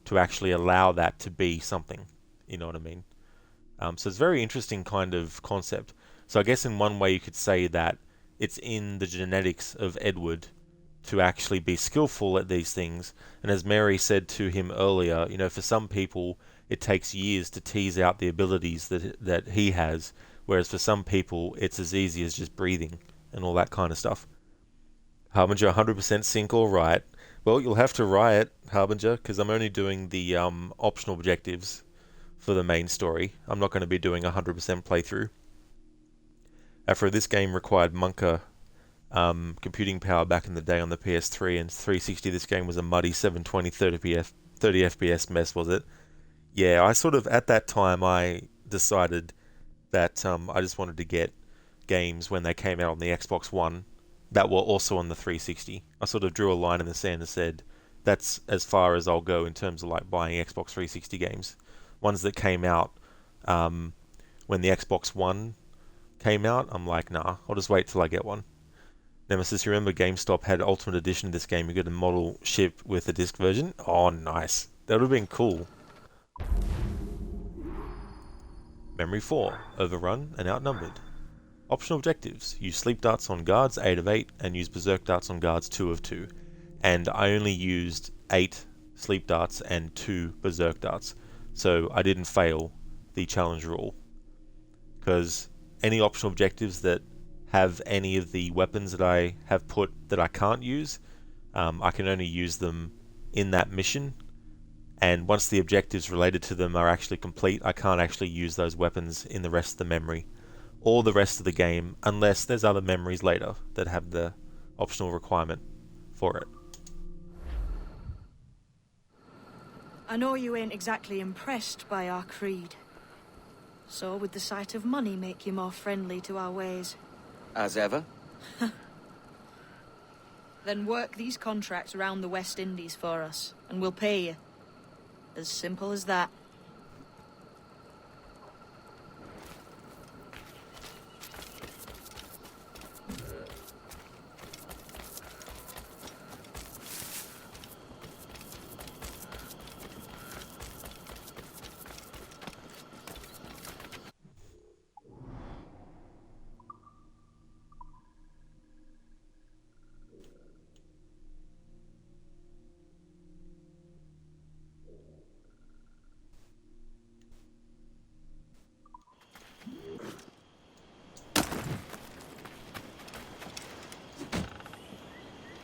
to actually allow that to be something. You know what I mean? So it's a very interesting kind of concept. So I guess in one way you could say that it's in the genetics of Edward to actually be skillful at these things. And as Mary said to him earlier, you know, for some people it takes years to tease out the abilities that he has, whereas for some people it's as easy as just breathing and all that kind of stuff. Harbinger 100% sync or riot. Well, you'll have to riot, Harbinger, because I'm only doing the optional objectives for the main story. I'm not going to be doing 100% playthrough. After this game required Monka computing power back in the day on the PS3 and 360. This game was a muddy 720 30 FPS mess, was it? Yeah, I sort of, at that time, I decided that I just wanted to get games when they came out on the Xbox One that were also on the 360. I sort of drew a line in the sand and said, that's as far as I'll go in terms of like buying Xbox 360 games. Ones that came out when the Xbox One came out, I'm like, nah, I'll just wait till I get one. Nemesis, you remember GameStop had Ultimate Edition of this game? You get a model ship with a disc version? Oh, nice. That would have been cool. Memory 4. Overrun and outnumbered. Optional objectives. Use sleep darts on guards 8 of 8 and use berserk darts on guards 2 of 2. And I only used 8 sleep darts and 2 berserk darts. So I didn't fail the challenge rule. Because any optional objectives that have any of the weapons that I have put that I can't use, I can only use them in that mission. And once the objectives related to them are actually complete, I can't actually use those weapons in the rest of the memory or the rest of the game unless there's other memories later that have the optional requirement for it. I know you ain't exactly impressed by our creed. So would the sight of money make you more friendly to our ways? As ever? Then work these contracts around the West Indies for us, and we'll pay you. As simple as that.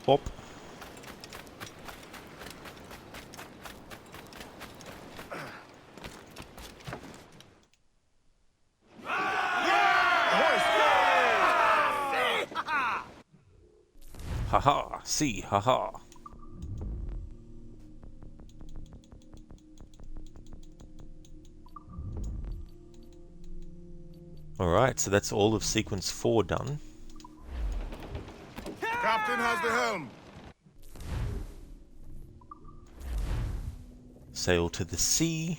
Pop. Haha, see, haha. Alright, so that's all of sequence 4 done. Captain has the helm. Sail to the sea.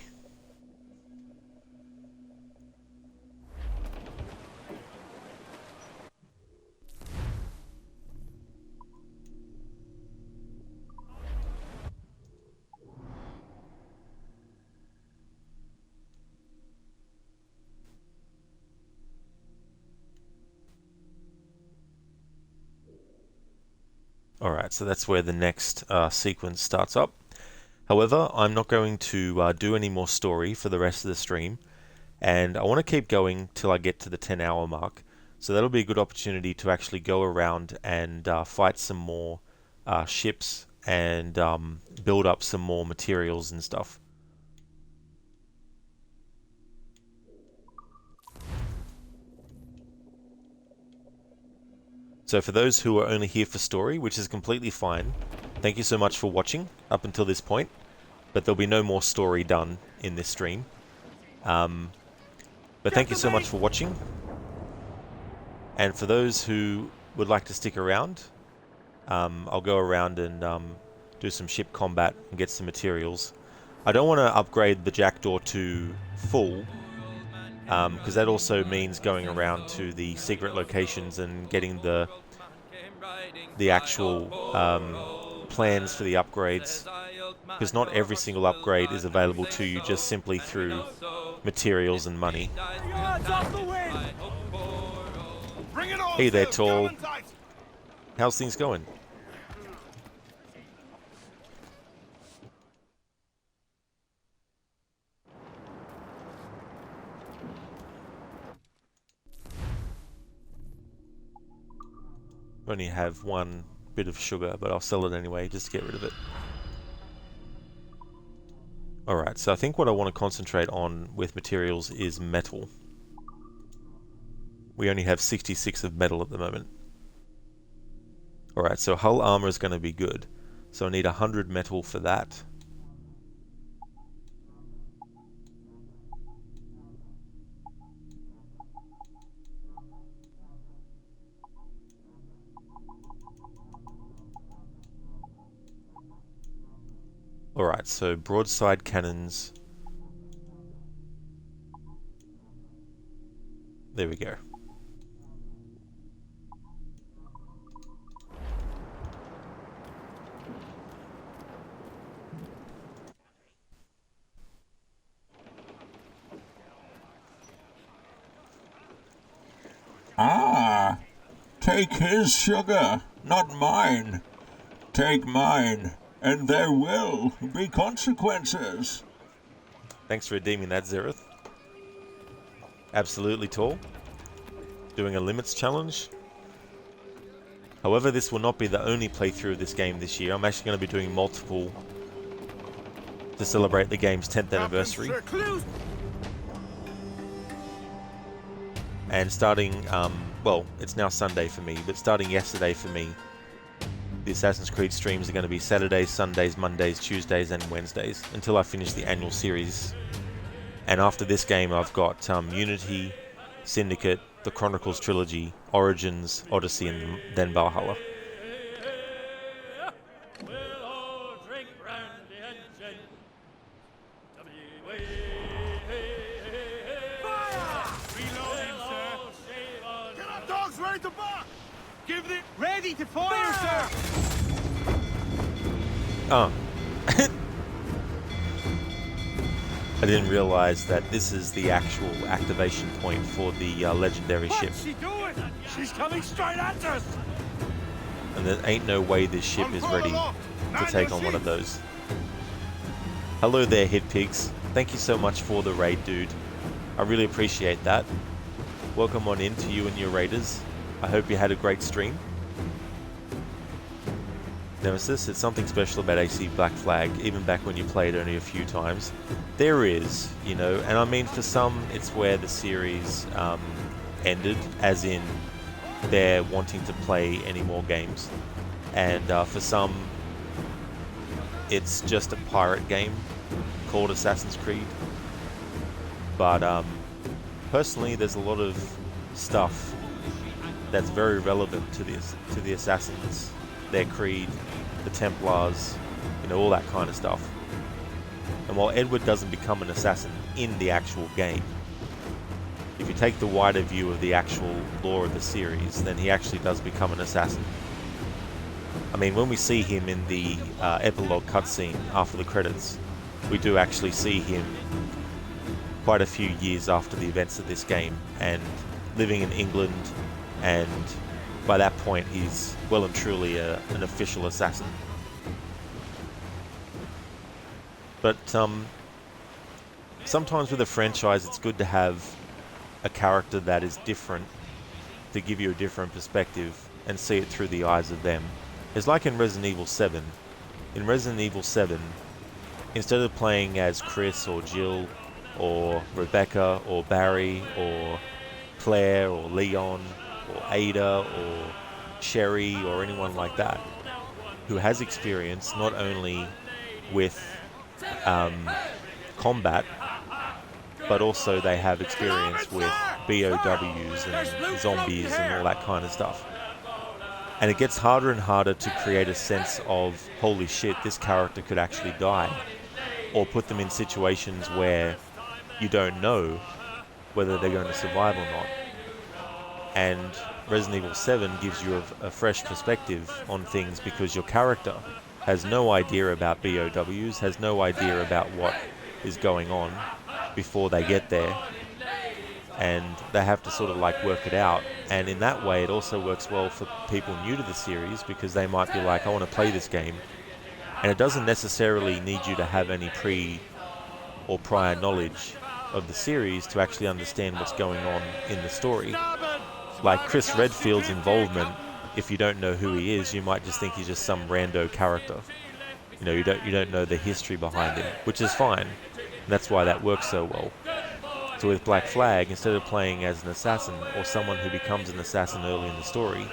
Alright, so that's where the next sequence starts up. However, I'm not going to do any more story for the rest of the stream, and I want to keep going till I get to the 10-hour mark. So that'll be a good opportunity to actually go around and fight some more ships and build up some more materials and stuff. So for those who are only here for story, which is completely fine, thank you so much for watching up until this point, but there'll be no more story done in this stream. But thank you so much for watching, and for those who would like to stick around, I'll go around and do some ship combat and get some materials. I don't want to upgrade the jackdaw to full, because that also means going around to the secret locations and getting the actual plans for the upgrades, because not every single upgrade is available to you just simply through materials and money. Hey there, Tall. How's things going? Only have one bit of sugar, but I'll sell it anyway, just to get rid of it. Alright, so I think what I want to concentrate on with materials is metal. We only have 66 of metal at the moment. Alright, so hull armor is going to be good. So I need 100 metal for that. Alright, so broadside cannons. There we go. Ah, take his sugar, not mine. Take mine, and there will be consequences. Thanks for redeeming that, Zereth. Absolutely tall. Doing a limits challenge. However, this will not be the only playthrough of this game this year. I'm actually going to be doing multiple to celebrate the game's 10th anniversary. And starting, well, it's now Sunday for me, but starting yesterday for me, the Assassin's Creed streams are going to be Saturdays, Sundays, Mondays, Tuesdays, and Wednesdays until I finish the annual series. And after this game, I've got Unity, Syndicate, the Chronicles Trilogy, Origins, Odyssey, and then Valhalla. Ready to fire, sir! Oh. I didn't realize that this is the actual activation point for the legendary ship. What's she doing? She's coming straight at us! And there ain't no way this ship is ready to take on one of those. Hello there, Hit Pigs. Thank you so much for the raid, dude. I really appreciate that. Welcome on in to you and your raiders. I hope you had a great stream. Nemesis, it's something special about AC Black Flag, even back when you played only a few times. There is, you know, and I mean for some it's where the series ended, as in they're wanting to play any more games. And for some it's just a pirate game called Assassin's Creed. But personally there's a lot of stuff that's very relevant to the Assassins, their creed, the Templars, you know, all that kind of stuff. And while Edward doesn't become an assassin in the actual game, if you take the wider view of the actual lore of the series, then he actually does become an assassin. I mean, when we see him in the epilogue cutscene after the credits, we do actually see him quite a few years after the events of this game, and living in England, and by that point he's well and truly an official assassin. But sometimes with a franchise it's good to have a character that is different, to give you a different perspective and see it through the eyes of them. It's like in Resident Evil 7. In Resident Evil 7, instead of playing as Chris or Jill or Rebecca or Barry or Claire or Leon or Ada or Sherry or anyone like that, who has experience not only with combat, but also they have experience with BOWs and zombies and all that kind of stuff. And it gets harder and harder to create a sense of, holy shit, this character could actually die, or put them in situations where you don't know whether they're going to survive or not. And Resident Evil 7 gives you a fresh perspective on things, because your character has no idea about BOWs, has no idea about what is going on before they get there, and they have to sort of like work it out. And in that way it also works well for people new to the series, because they might be like, I want to play this game, and it doesn't necessarily need you to have any or prior knowledge of the series to actually understand what's going on in the story. Like Chris Redfield's involvement if you don't know who he is, you might just think he's just some rando character. You know, you don't know the history behind him, which is fine. And that's why that works so well. So with Black Flag, instead of playing as an assassin or someone who becomes an assassin early in the story,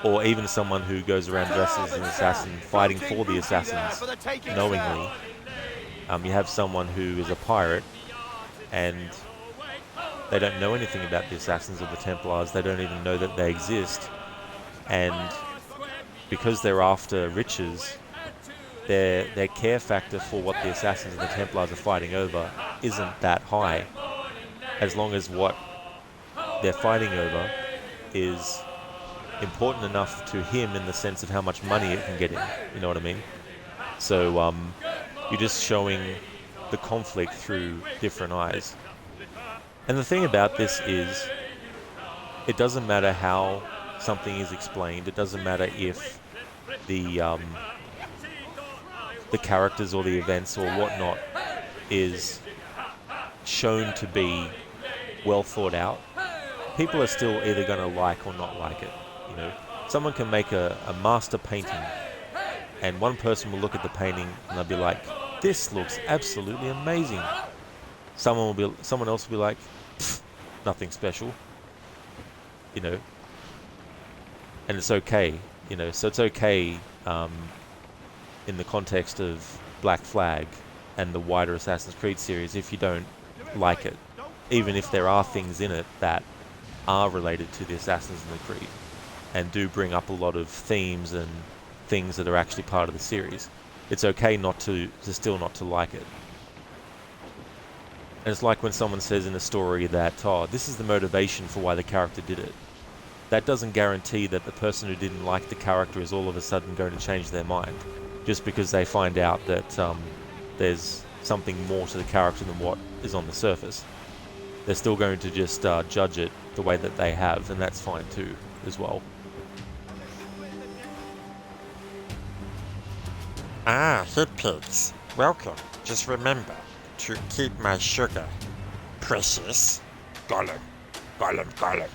or even someone who goes around dressed as an assassin fighting for the assassins knowingly, you have someone who is a pirate and they don't know anything about the assassins or the Templars. They don't even know that they exist. And because they're after riches, their care factor for what the assassins and the Templars are fighting over isn't that high, as long as what they're fighting over is important enough to him in the sense of how much money it can get him. You know what I mean? So you're just showing the conflict through different eyes. And the thing about this is, it doesn't matter how something is explained. It doesn't matter if the characters or the events or whatnot is shown to be well thought out. People are still either going to like or not like it. You know, someone can make a master painting, and one person will look at the painting and they'll be like, "This looks absolutely amazing." Someone else will be like, "Nothing special." You know, and it's okay. You know, so it's okay in the context of Black Flag and the wider Assassin's Creed series if you don't like it, even if there are things in it that are related to the Assassins and the Creed and do bring up a lot of themes and things that are actually part of the series. It's okay not to still not to like it. And it's like when someone says in a story that, oh, this is the motivation for why the character did it. That doesn't guarantee that the person who didn't like the character is all of a sudden going to change their mind just because they find out that there's something more to the character than what is on the surface. They're still going to just judge it the way that they have, and that's fine too, as well. Ah, hit pigs. Welcome. Just remember to keep my sugar precious. Gollum, Gollum, Gollum.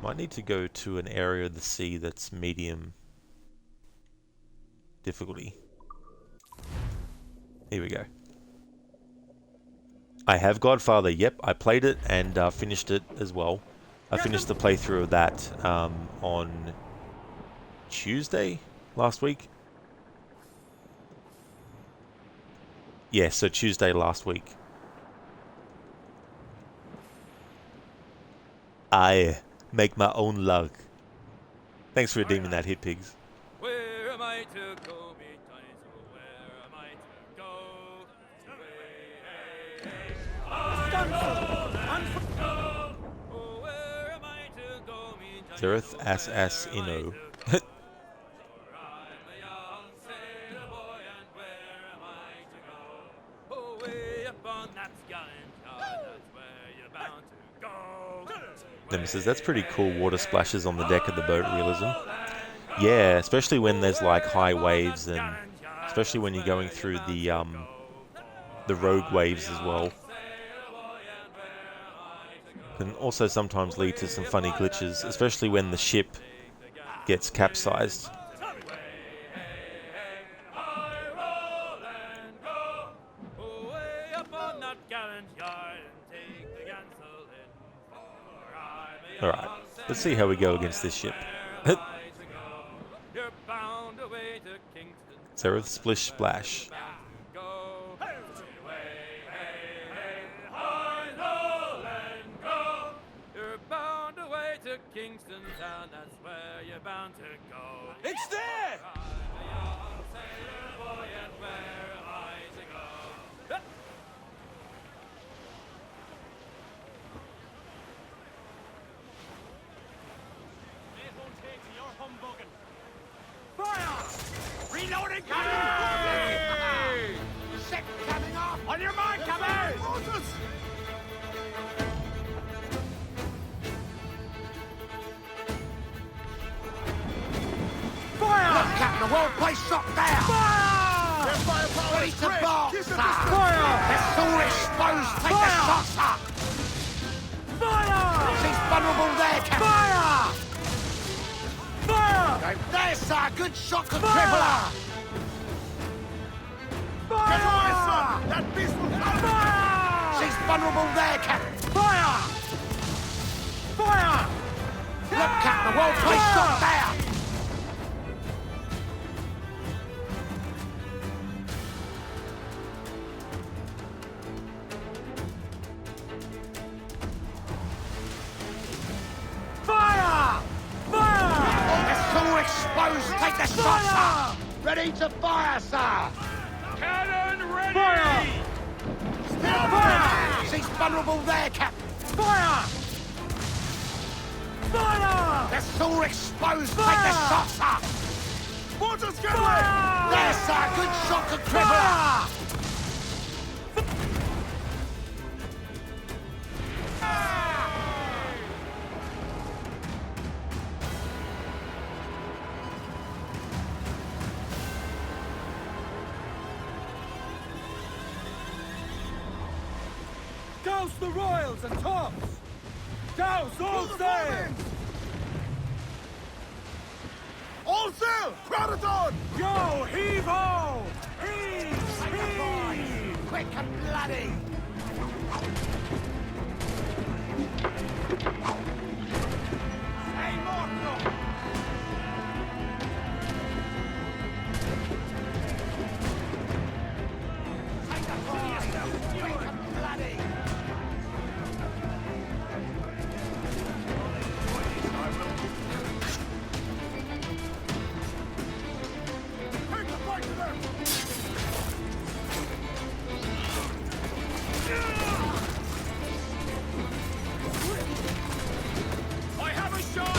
Might need to go to an area of the sea that's medium difficulty. Here we go. I have Godfather. Yep, I played it and finished it as well. I finished the playthrough of that on Tuesday last week. Yeah, so Tuesday last week. I make my own luck. Thanks for redeeming that, Hit Pigs. Where am I to go, me dinosaur? Where am I to go? Oh, where am I to go, me dinosaur? Zereth As Ino. Nemesis, that's pretty cool water splashes on the deck of the boat realism. Yeah, especially when there's like high waves and especially when you're going through the rogue waves as well. Can also sometimes lead to some funny glitches, especially when the ship gets capsized. Alright, let's see how we go against this ship. Zereth Splish Splash. You're bound away to Kingston Town, that's where you're bound to go. It's there! Reloading cannon! Shit coming off! On your mark, cover! Moses! Fire! Look, well-placed shot there! Fire! Their firepower Ready is to great! box, Keep the sir! distance! Fire! They're all exposed! Take the shot, sir! Fire! She's vulnerable there, Captain! Fire! Fire! There, sir! Good shot could cripple her! Fire! Get away, son! That beast will have Fire! She's vulnerable there, Captain! Fire! Fire! Look, Captain, a well-placed shot there! Fire! Fire! It's all exposed! Take the shot, sir! Ready to fire, sir! Cannon ready! Fire! Fire! She's vulnerable there, Captain! Fire! Fire! They're all exposed! Take the shot, sir! Mortars, get away! There, sir! Good shot to cripple her! Douse the royals and tops! Douse all sail! All sail! Crowd it on! Yo, heave-ho! Heave! Heave! Quick and bloody! Hey, Mortal! Take the fire! Quick and bloody! Take the fight to them! I have a shot!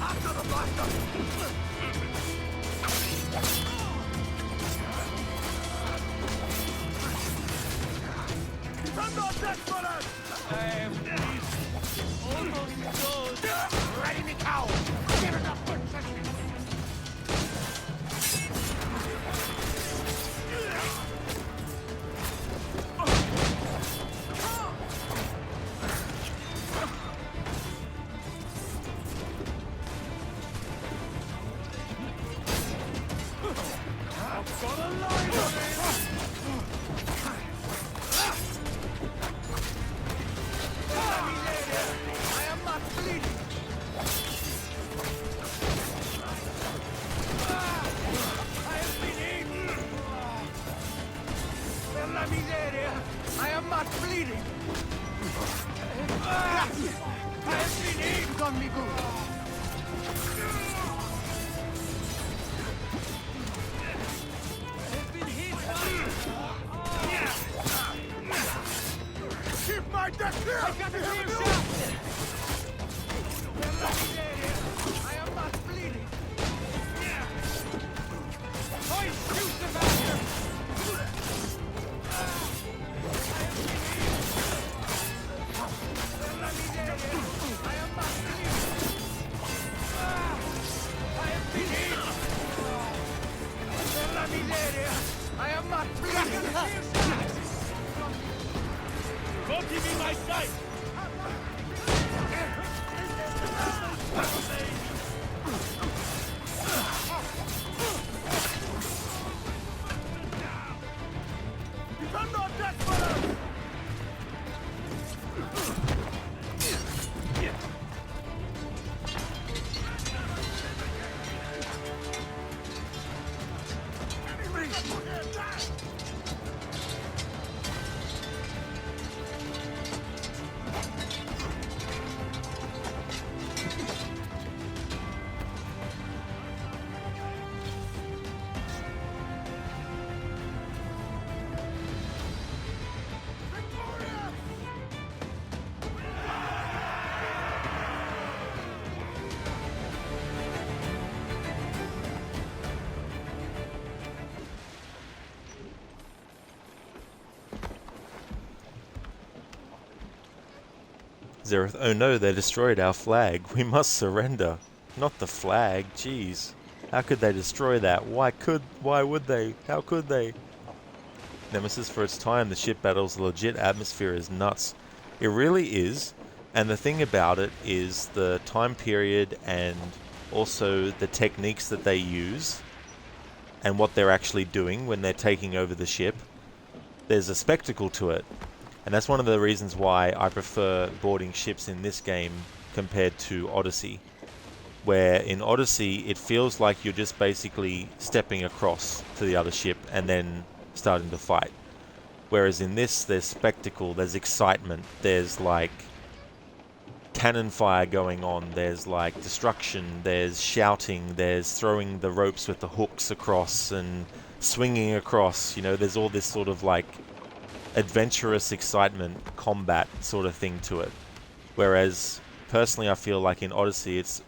After the blaster! Send on deck for us! Ready, Mikau! Get enough for I am not bleeding! I have been eaten! Per la miseria! I am not bleeding! I have been eaten, Don Miguel! Keep my deck clear! I got the clear shot! Per la miseria! I am not bleeding! I shoot the bastard! Per la miseria! I am not bleeding! I have been eaten! Per la miseria! I am not bleeding! Don't give me my sight! Send on deck for us! Zereth, oh no, they destroyed our flag. We must surrender. Not the flag, jeez. How could they destroy that? Why would they? How could they? Nemesis, for its time, the ship battle's legit atmosphere is nuts. It really is, and the thing about it is the time period and also the techniques that they use and what they're actually doing when they're taking over the ship. There's a spectacle to it, and that's one of the reasons why I prefer boarding ships in this game compared to Odyssey, where in Odyssey it feels like you're just basically stepping across to the other ship and then starting to fight. Whereas in this, there's spectacle, there's excitement, there's like cannon fire going on, there's like destruction, there's shouting, there's throwing the ropes with the hooks across and swinging across, you know, there's all this sort of like adventurous excitement, combat sort of thing to it. Whereas personally I feel like in Odyssey it's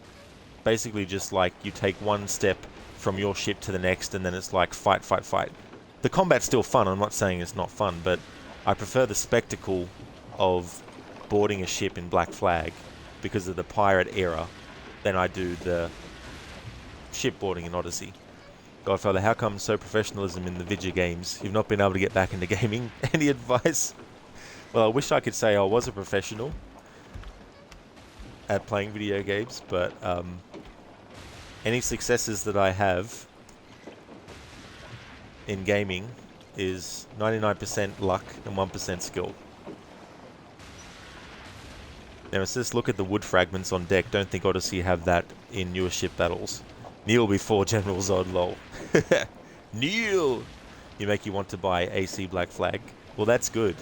basically just like you take one step from your ship to the next and then it's like fight, fight, fight. The combat's still fun, I'm not saying it's not fun, but I prefer the spectacle of boarding a ship in Black Flag because of the pirate era than I do the ship boarding in Odyssey. Godfather, how come so professionalism in the video games? You've not been able to get back into gaming? Any advice? Well, I wish I could say I was a professional at playing video games, but any successes that I have in gaming is 99% luck and 1% skill. Nemesis, look at the wood fragments on deck. Don't think Odyssey have that in newer ship battles. Kneel before General Zod, lol. Kneel! You make you want to buy AC Black Flag. Well, that's good.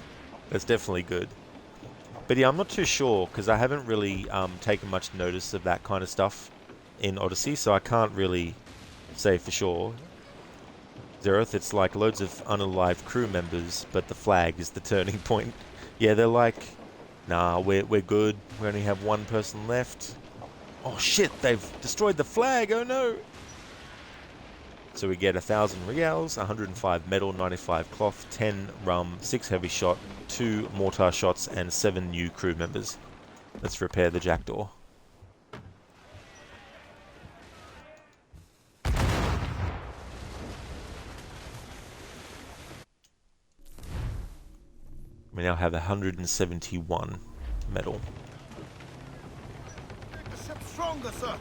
That's definitely good. But yeah, I'm not too sure, because I haven't really taken much notice of that kind of stuff in Odyssey, so I can't really say for sure. Zereth, it's like loads of unalived crew members, but the flag is the turning point. Yeah, they're like, nah, we're good. We only have one person left. Oh shit, they've destroyed the flag, oh no! So we get 1,000 reals, 105 metal, 95 cloth, 10 rum, 6 heavy shot, 2 mortar shots, and 7 new crew members. Let's repair the jackdaw. We now have 171 metal. The ship's stronger, sir.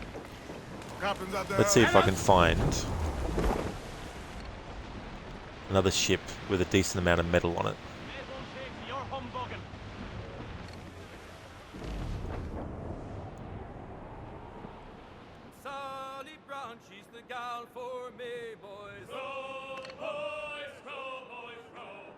Captain's out there. Let's see if I can find another ship with a decent amount of metal on it. Sally Brown, she's the gal for me, boys. Row, boys, row, boys, row.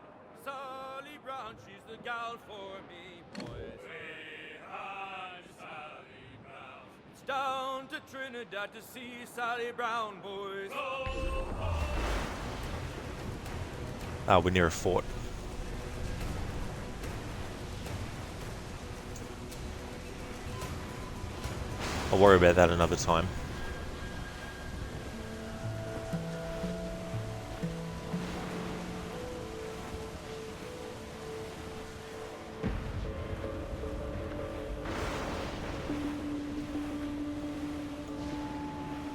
Sally Brown, she's the gal for me, boys. We had Sally Brown. It's down to Trinidad to see Sally Brown, boys. Ah, we're near a fort. I'll worry about that another time.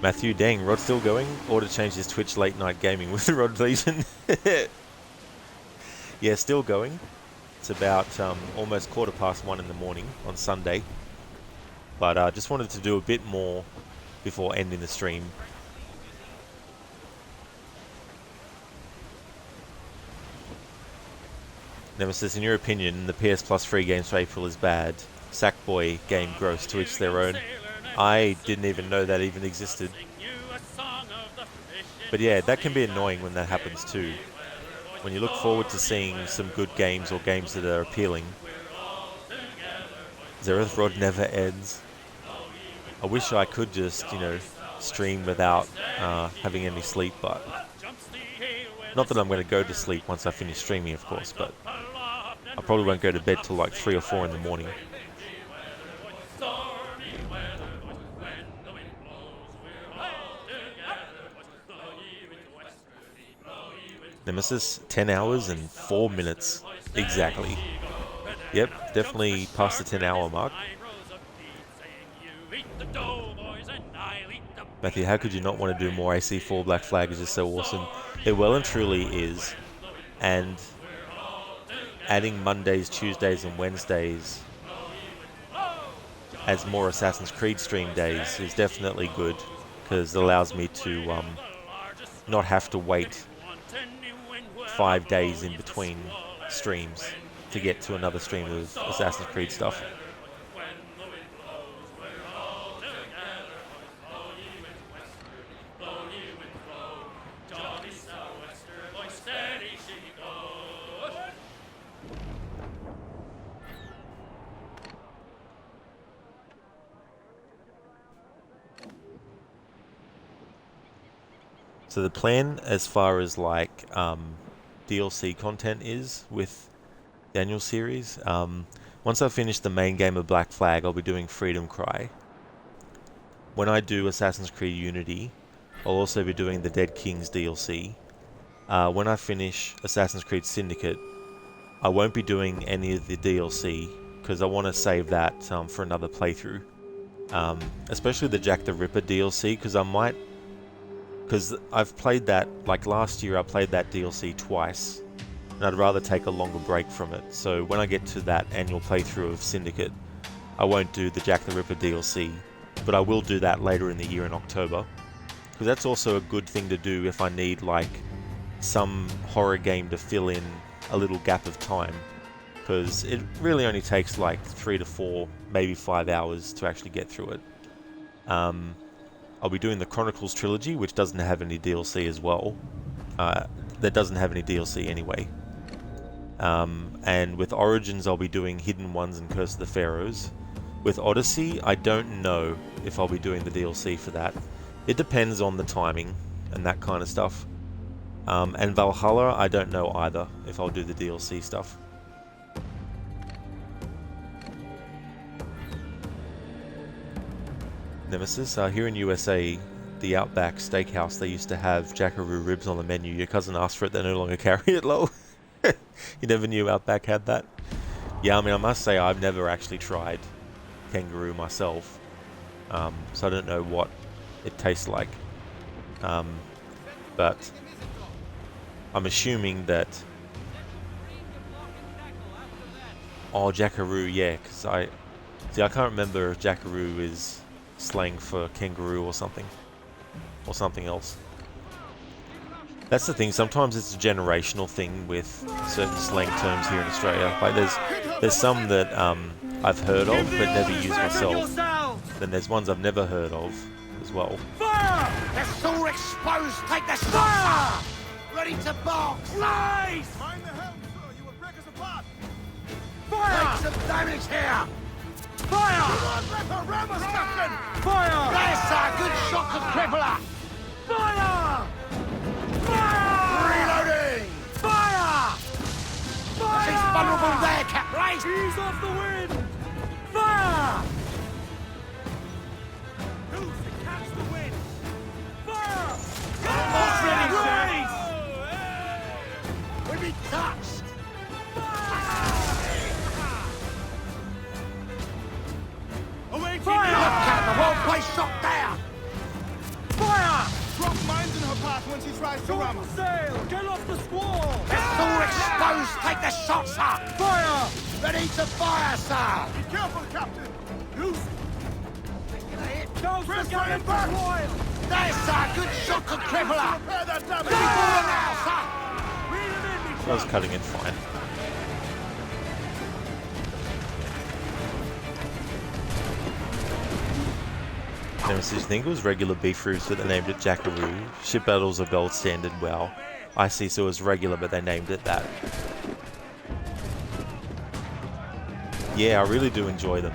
Matthew, dang, Rod's still going? Or to change his Twitch late night gaming with Rod Legion. Yeah, still going. It's about almost 1:15 in the morning on Sunday. But I just wanted to do a bit more before ending the stream. Nemesis, in your opinion, the PS Plus free games for April is bad. Sackboy game gross, to each their own. I didn't even know that even existed. But yeah, that can be annoying when that happens too. When you look forward to seeing some good games or games that are appealing. Zereth Rod never ends. I wish I could just, you know, stream without having any sleep, but... Not that I'm going to go to sleep once I finish streaming, of course, but... I probably won't go to bed till like 3 or 4 in the morning. Nemesis, 10 hours and 4 minutes. Exactly. Yep, definitely past the 10-hour mark. Matthew, how could you not want to do more? AC4 Black Flag is just so awesome. It well and truly is. And adding Mondays, Tuesdays, and Wednesdays as more Assassin's Creed stream days is definitely good, because it allows me to not have to wait 5 days in between streams to get to another stream of Assassin's Creed stuff. So the plan as far as like DLC content is with the annual series, once I finish the main game of Black Flag, I'll be doing Freedom Cry. When I do Assassin's Creed Unity, I'll also be doing the Dead Kings DLC. When I finish Assassin's Creed Syndicate, I won't be doing any of the DLC because I want to save that for another playthrough. Especially the Jack the Ripper DLC, because I've played that, like last year I played that DLC twice, and I'd rather take a longer break from it. So when I get to that annual playthrough of Syndicate, I won't do the Jack the Ripper DLC, but I will do that later in the year in October, because that's also a good thing to do if I need like some horror game to fill in a little gap of time, because it really only takes like 3 to 4, maybe 5 hours to actually get through it. I'll be doing the Chronicles trilogy, which doesn't have any DLC as well. That doesn't have any DLC anyway. And with Origins, I'll be doing Hidden Ones and Curse of the Pharaohs. With Odyssey, I don't know if I'll be doing the DLC for that. It depends on the timing and that kind of stuff. And Valhalla, I don't know either if I'll do the DLC stuff. Nemesis, here in USA, the Outback Steakhouse, they used to have Jackaroo ribs on the menu. Your cousin asked for it, they no longer carry it, lol. You never knew Outback had that? Yeah, I mean, I must say I've never actually tried kangaroo myself, so I don't know what it tastes like. But I'm assuming that... Oh, Jackaroo, yeah, because I can't remember if Jackaroo is slang for kangaroo or something else. That's the thing, sometimes it's a generational thing with certain slang terms here in Australia. Like there's some that I've heard of but never used myself. Then there's ones I've never heard of as well. Fire! They're so exposed, take the shot! Ready to box! Nice! Mind the helm, sir, you will break us apart! Fire! Take some damage here! Fire! Come on, Ripper, ram us, Captain! Fire! There's a good shot to crippler! Fire! Fire! Reloading! Fire! Fire! She's vulnerable there, Cap, right? He's off the wind! Fire! Who's to catch the wind? Fire! Almost ready, sir! We'll be touched! Fire! Look out, the whole place shot down! Fire! Drop mines in her path when she tries to ram us. Sail! Get off the squall! It's all exposed! Take the shot, sir! Fire! Ready to fire, sir! Be careful, Captain! Loose! Don't forget it, Royal! There's, sir! Good shot to cripple her! Repair that damage! Now, sir! I was cutting it fine. Nemesis, you think it was regular beef ribs but they named it Jackaroo? Ship battles are gold standard, wow. I see, so it was regular but they named it that. Yeah, I really do enjoy them.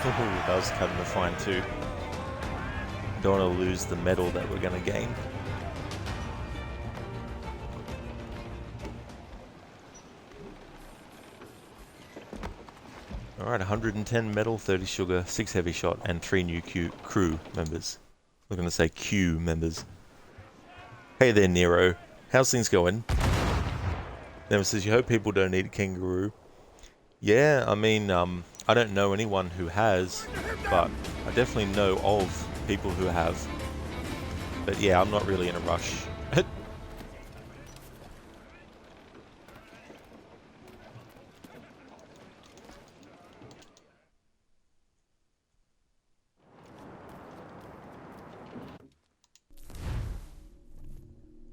That was cutting the fine too. Don't want to lose the medal that we're going to gain. Alright, 110 metal, 30 sugar, 6 heavy shot, and 3 new crew members. We're going to say Q members. Hey there, Nero. How's things going? Nemesis, you hope people don't eat a kangaroo. Yeah, I mean, I don't know anyone who has, but I definitely know of people who have. But yeah, I'm not really in a rush.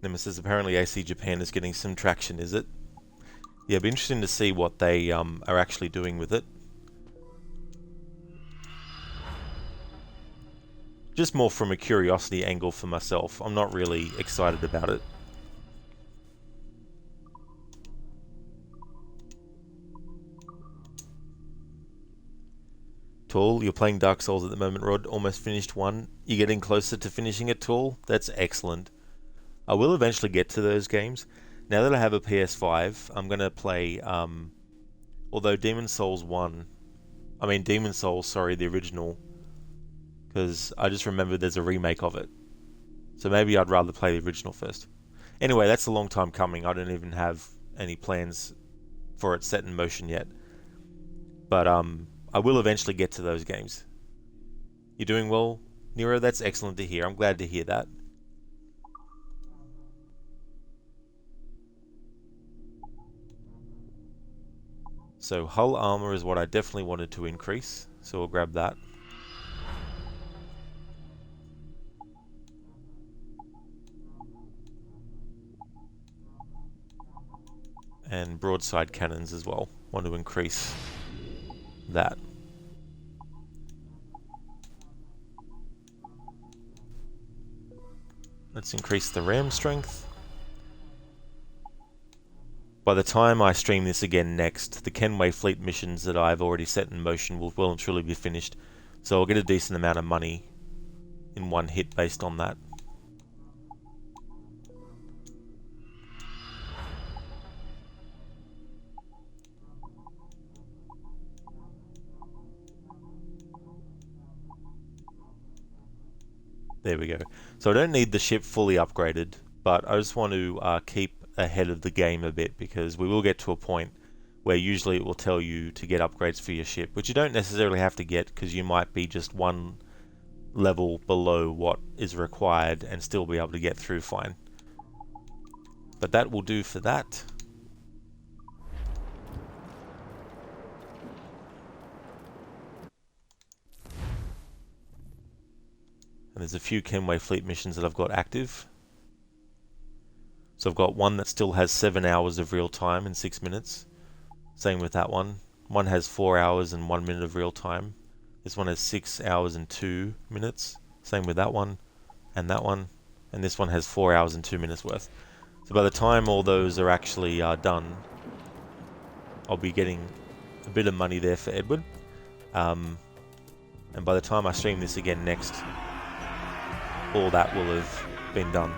Nemesis, apparently AC Japan is getting some traction, is it? Yeah, it'd be interesting to see what they are actually doing with it. Just more from a curiosity angle for myself. I'm not really excited about it. Tool, you're playing Dark Souls at the moment, Rod. Almost finished one. You're getting closer to finishing it, Tool. That's excellent. I will eventually get to those games. Now that I have a PS5, I'm going to play, although Demon's Souls, the original, because I just remembered there's a remake of it. So maybe I'd rather play the original first. Anyway, that's a long time coming. I don't even have any plans for it set in motion yet. But I will eventually get to those games. You're doing well, Nero? That's excellent to hear. I'm glad to hear that. So hull armor is what I definitely wanted to increase, so we'll grab that. And broadside cannons as well. Want to increase that. Let's increase the ram strength. By the time I stream this again next, the Kenway fleet missions that I've already set in motion will well and truly be finished, so I'll get a decent amount of money in one hit based on that. There we go. So I don't need the ship fully upgraded, but I just want to keep ahead of the game a bit, because we will get to a point where usually it will tell you to get upgrades for your ship, which you don't necessarily have to get, because you might be just one level below what is required and still be able to get through fine. But that will do for that. And there's a few Kenway fleet missions that I've got active. So I've got one that still has 7 hours of real time in 6 minutes. Same with that one. One has 4 hours and 1 minute of real time. This one has 6 hours and 2 minutes. Same with that one and that one. And this one has 4 hours and 2 minutes worth. So by the time all those are actually done, I'll be getting a bit of money there for Edward. And by the time I stream this again next, all that will have been done.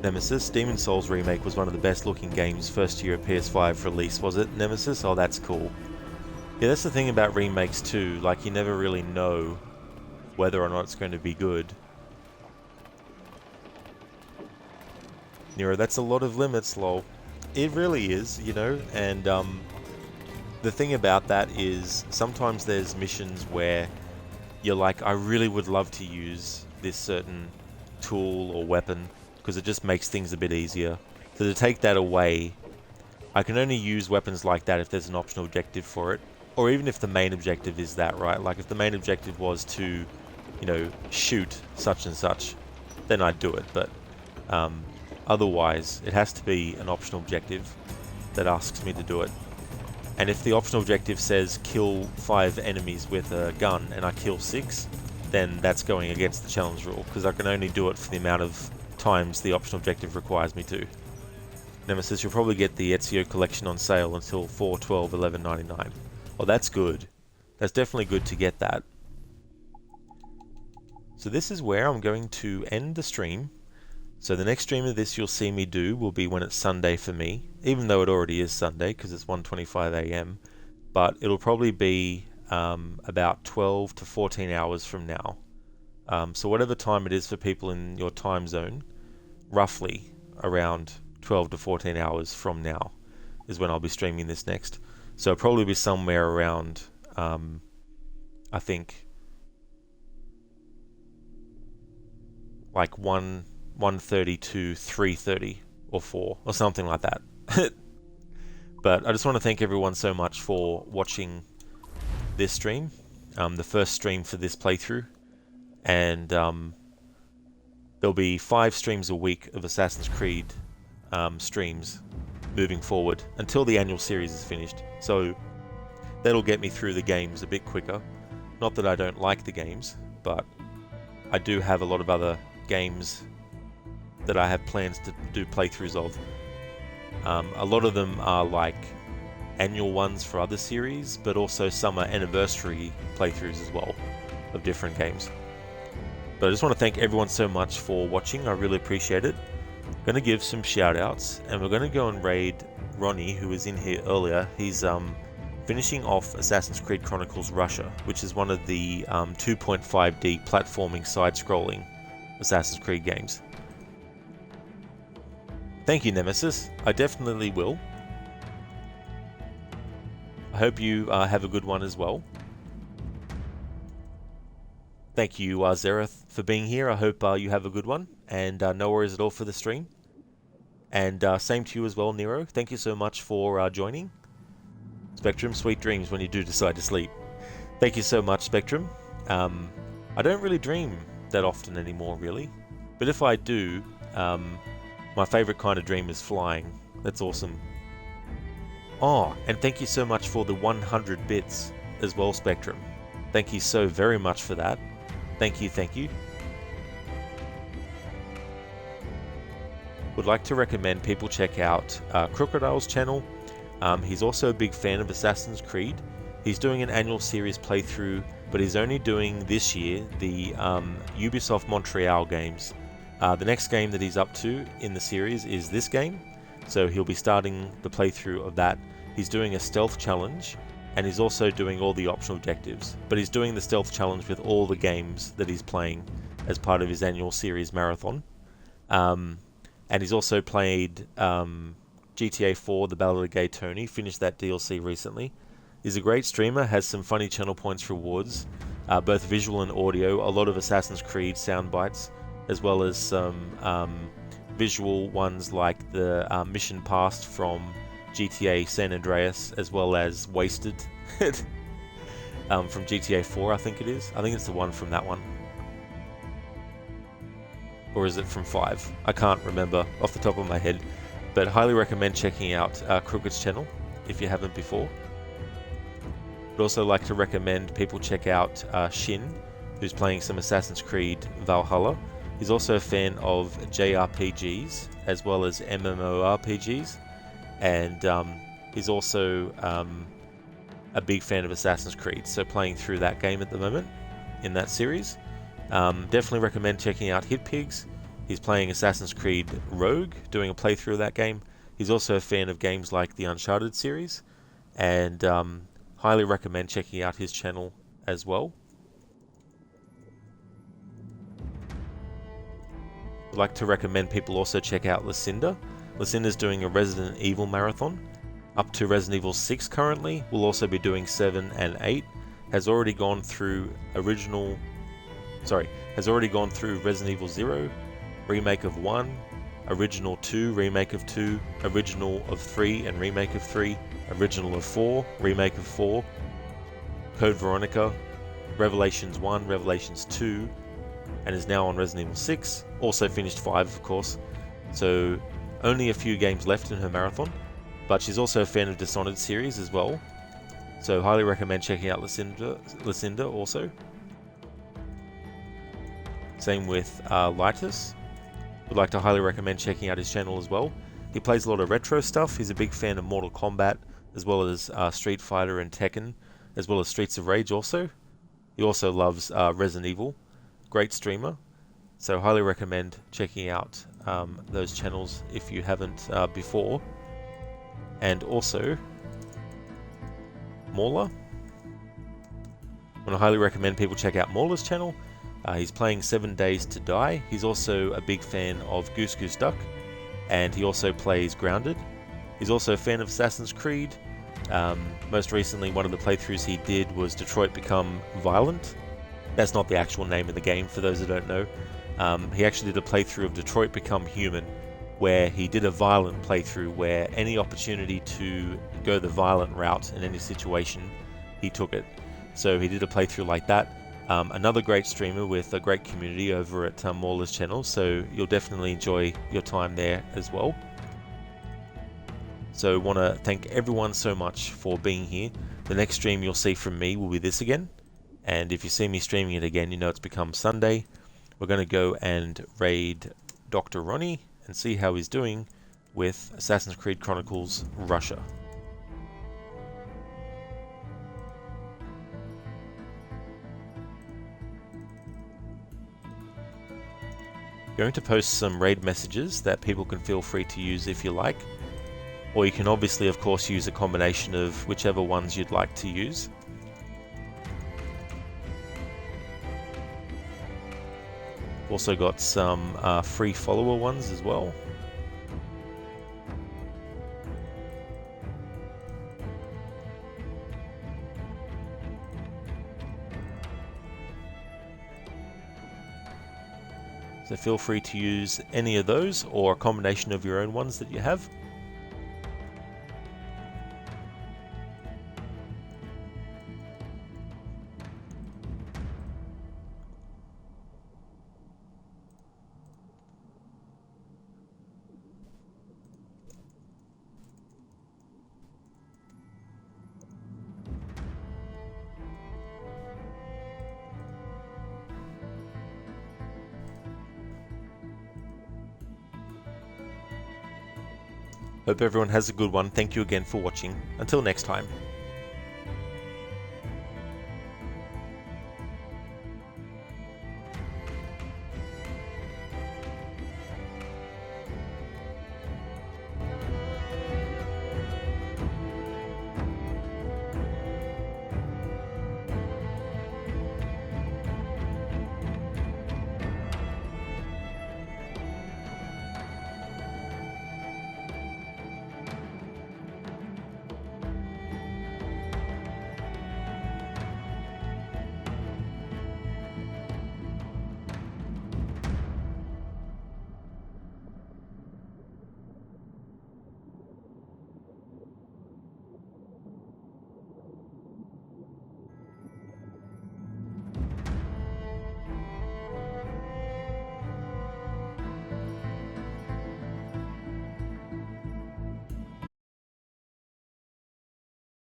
Nemesis, Demon's Souls remake was one of the best looking games first year of PS5 release, was it, Nemesis? Oh, that's cool. Yeah, that's the thing about remakes too, like you never really know whether or not it's going to be good. Nero, that's a lot of limits, lol. It really is, you know, and the thing about that is sometimes there's missions where you're like, I really would love to use this certain tool or weapon, because it just makes things a bit easier. So to take that away, I can only use weapons like that if there's an optional objective for it, or even if the main objective is that, right? Like if the main objective was to, you know, shoot such and such, then I'd do it, but otherwise it has to be an optional objective that asks me to do it. And if the optional objective says kill 5 enemies with a gun and I kill 6, then that's going against the challenge rule, because I can only do it for the amount of times the optional objective requires me to. Nemesis, you'll probably get the Ezio collection on sale until 4/12/11/99. Oh, that's good. That's definitely good to get that. So this is where I'm going to end the stream. So the next stream of this you'll see me do will be when it's Sunday for me, even though it already is Sunday because it's 1:25 AM. But it'll probably be about 12 to 14 hours from now. So whatever time it is for people in your time zone, roughly around 12 to 14 hours from now is when I'll be streaming this next. So it'll probably be somewhere around, I think, like 1:30 to 3:30 or 4 or something like that. But I just want to thank everyone so much for watching this stream, the first stream for this playthrough, and there'll be 5 streams a week of Assassin's Creed streams moving forward until the annual series is finished. So that'll get me through the games a bit quicker. Not that I don't like the games, but I do have a lot of other games that I have plans to do playthroughs of. A lot of them are like annual ones for other series, but also some are anniversary playthroughs as well of different games. But I just want to thank everyone so much for watching. I really appreciate it. I'm going to give some shout outs, and we're going to go and raid Ronnie, who was in here earlier. He's finishing off Assassin's Creed Chronicles Russia, which is one of the 2.5D platforming side-scrolling Assassin's Creed games. Thank you, Nemesis. I definitely will. I hope you have a good one as well. Thank you, Zereth, for being here. I hope you have a good one, and no worries at all for the stream. And same to you as well, Nero. Thank you so much for joining. Spectrum, sweet dreams when you do decide to sleep. Thank you so much, Spectrum. I don't really dream that often anymore, really. But if I do, my favourite kind of dream is flying. That's awesome. Oh, and thank you so much for the 100 bits as well, Spectrum. Thank you so very much for that. Thank you, thank you. Would like to recommend people check out Crocodile's channel. He's also a big fan of Assassin's Creed. He's doing an annual series playthrough, but he's only doing this year the Ubisoft Montreal games. The next game that he's up to in the series is this game, so he'll be starting the playthrough of that. He's doing a stealth challenge, and he's also doing all the optional objectives, but he's doing the stealth challenge with all the games that he's playing as part of his annual series marathon. And he's also played GTA 4, The Ballad of Gay Tony, finished that DLC recently. He's a great streamer, has some funny channel points rewards, both visual and audio, a lot of Assassin's Creed sound bites, as well as some visual ones like the mission passed from GTA San Andreas, as well as Wasted from GTA 4, I think it is. I think it's the one from that one. Or is it from 5? I can't remember off the top of my head. But highly recommend checking out Crooked's channel if you haven't before. I'd also like to recommend people check out Shin, who's playing some Assassin's Creed Valhalla. He's also a fan of JRPGs as well as MMORPGs. And he's also a big fan of Assassin's Creed, so playing through that game at the moment in that series. Definitely recommend checking out Hitpigs. He's playing Assassin's Creed Rogue, doing a playthrough of that game. He's also a fan of games like the Uncharted series, and highly recommend checking out his channel as well. I'd like to recommend people also check out Lucinda. Lucinda's doing a Resident Evil marathon, up to Resident Evil 6 currently. We'll also be doing 7 and 8. Has already gone through Resident Evil 0, Remake of 1, Original 2, Remake of 2, Original of 3 and Remake of 3, Original of 4, Remake of 4, Code Veronica, Revelations 1, Revelations 2, and is now on Resident Evil 6. Also finished 5, of course. So only a few games left in her marathon, but she's also a fan of Dishonored series as well. So highly recommend checking out Lucinda also. Same with Lytus. Would like to highly recommend checking out his channel as well. He plays a lot of retro stuff. He's a big fan of Mortal Kombat, as well as Street Fighter and Tekken, as well as Streets of Rage also. He also loves Resident Evil. Great streamer. So highly recommend checking out those channels if you haven't before. And also Mauler. I want to highly recommend people check out Mauler's channel. He's playing 7 Days to Die. He's also a big fan of Goose Goose Duck, and he also plays Grounded. He's also a fan of Assassin's Creed. Most recently, one of the playthroughs he did was Detroit Become Violent. That's not the actual name of the game, for those who don't know. He actually did a playthrough of Detroit Become Human, where he did a violent playthrough where any opportunity to go the violent route in any situation, he took it. So he did a playthrough like that. Another great streamer with a great community over at Mauler's channel, so you'll definitely enjoy your time there as well. So want to thank everyone so much for being here. The next stream you'll see from me will be this again, and if you see me streaming it again, you know it's become Sunday. We're going to go and raid Dr. Ronnie and see how he's doing with Assassin's Creed Chronicles Russia. Going to post some raid messages that people can feel free to use if you like, or you can obviously of course use a combination of whichever ones you'd like to use. Also got some free follower ones as well. So feel free to use any of those or a combination of your own ones that you have. Hope everyone has a good one. Thank you again for watching. Until next time.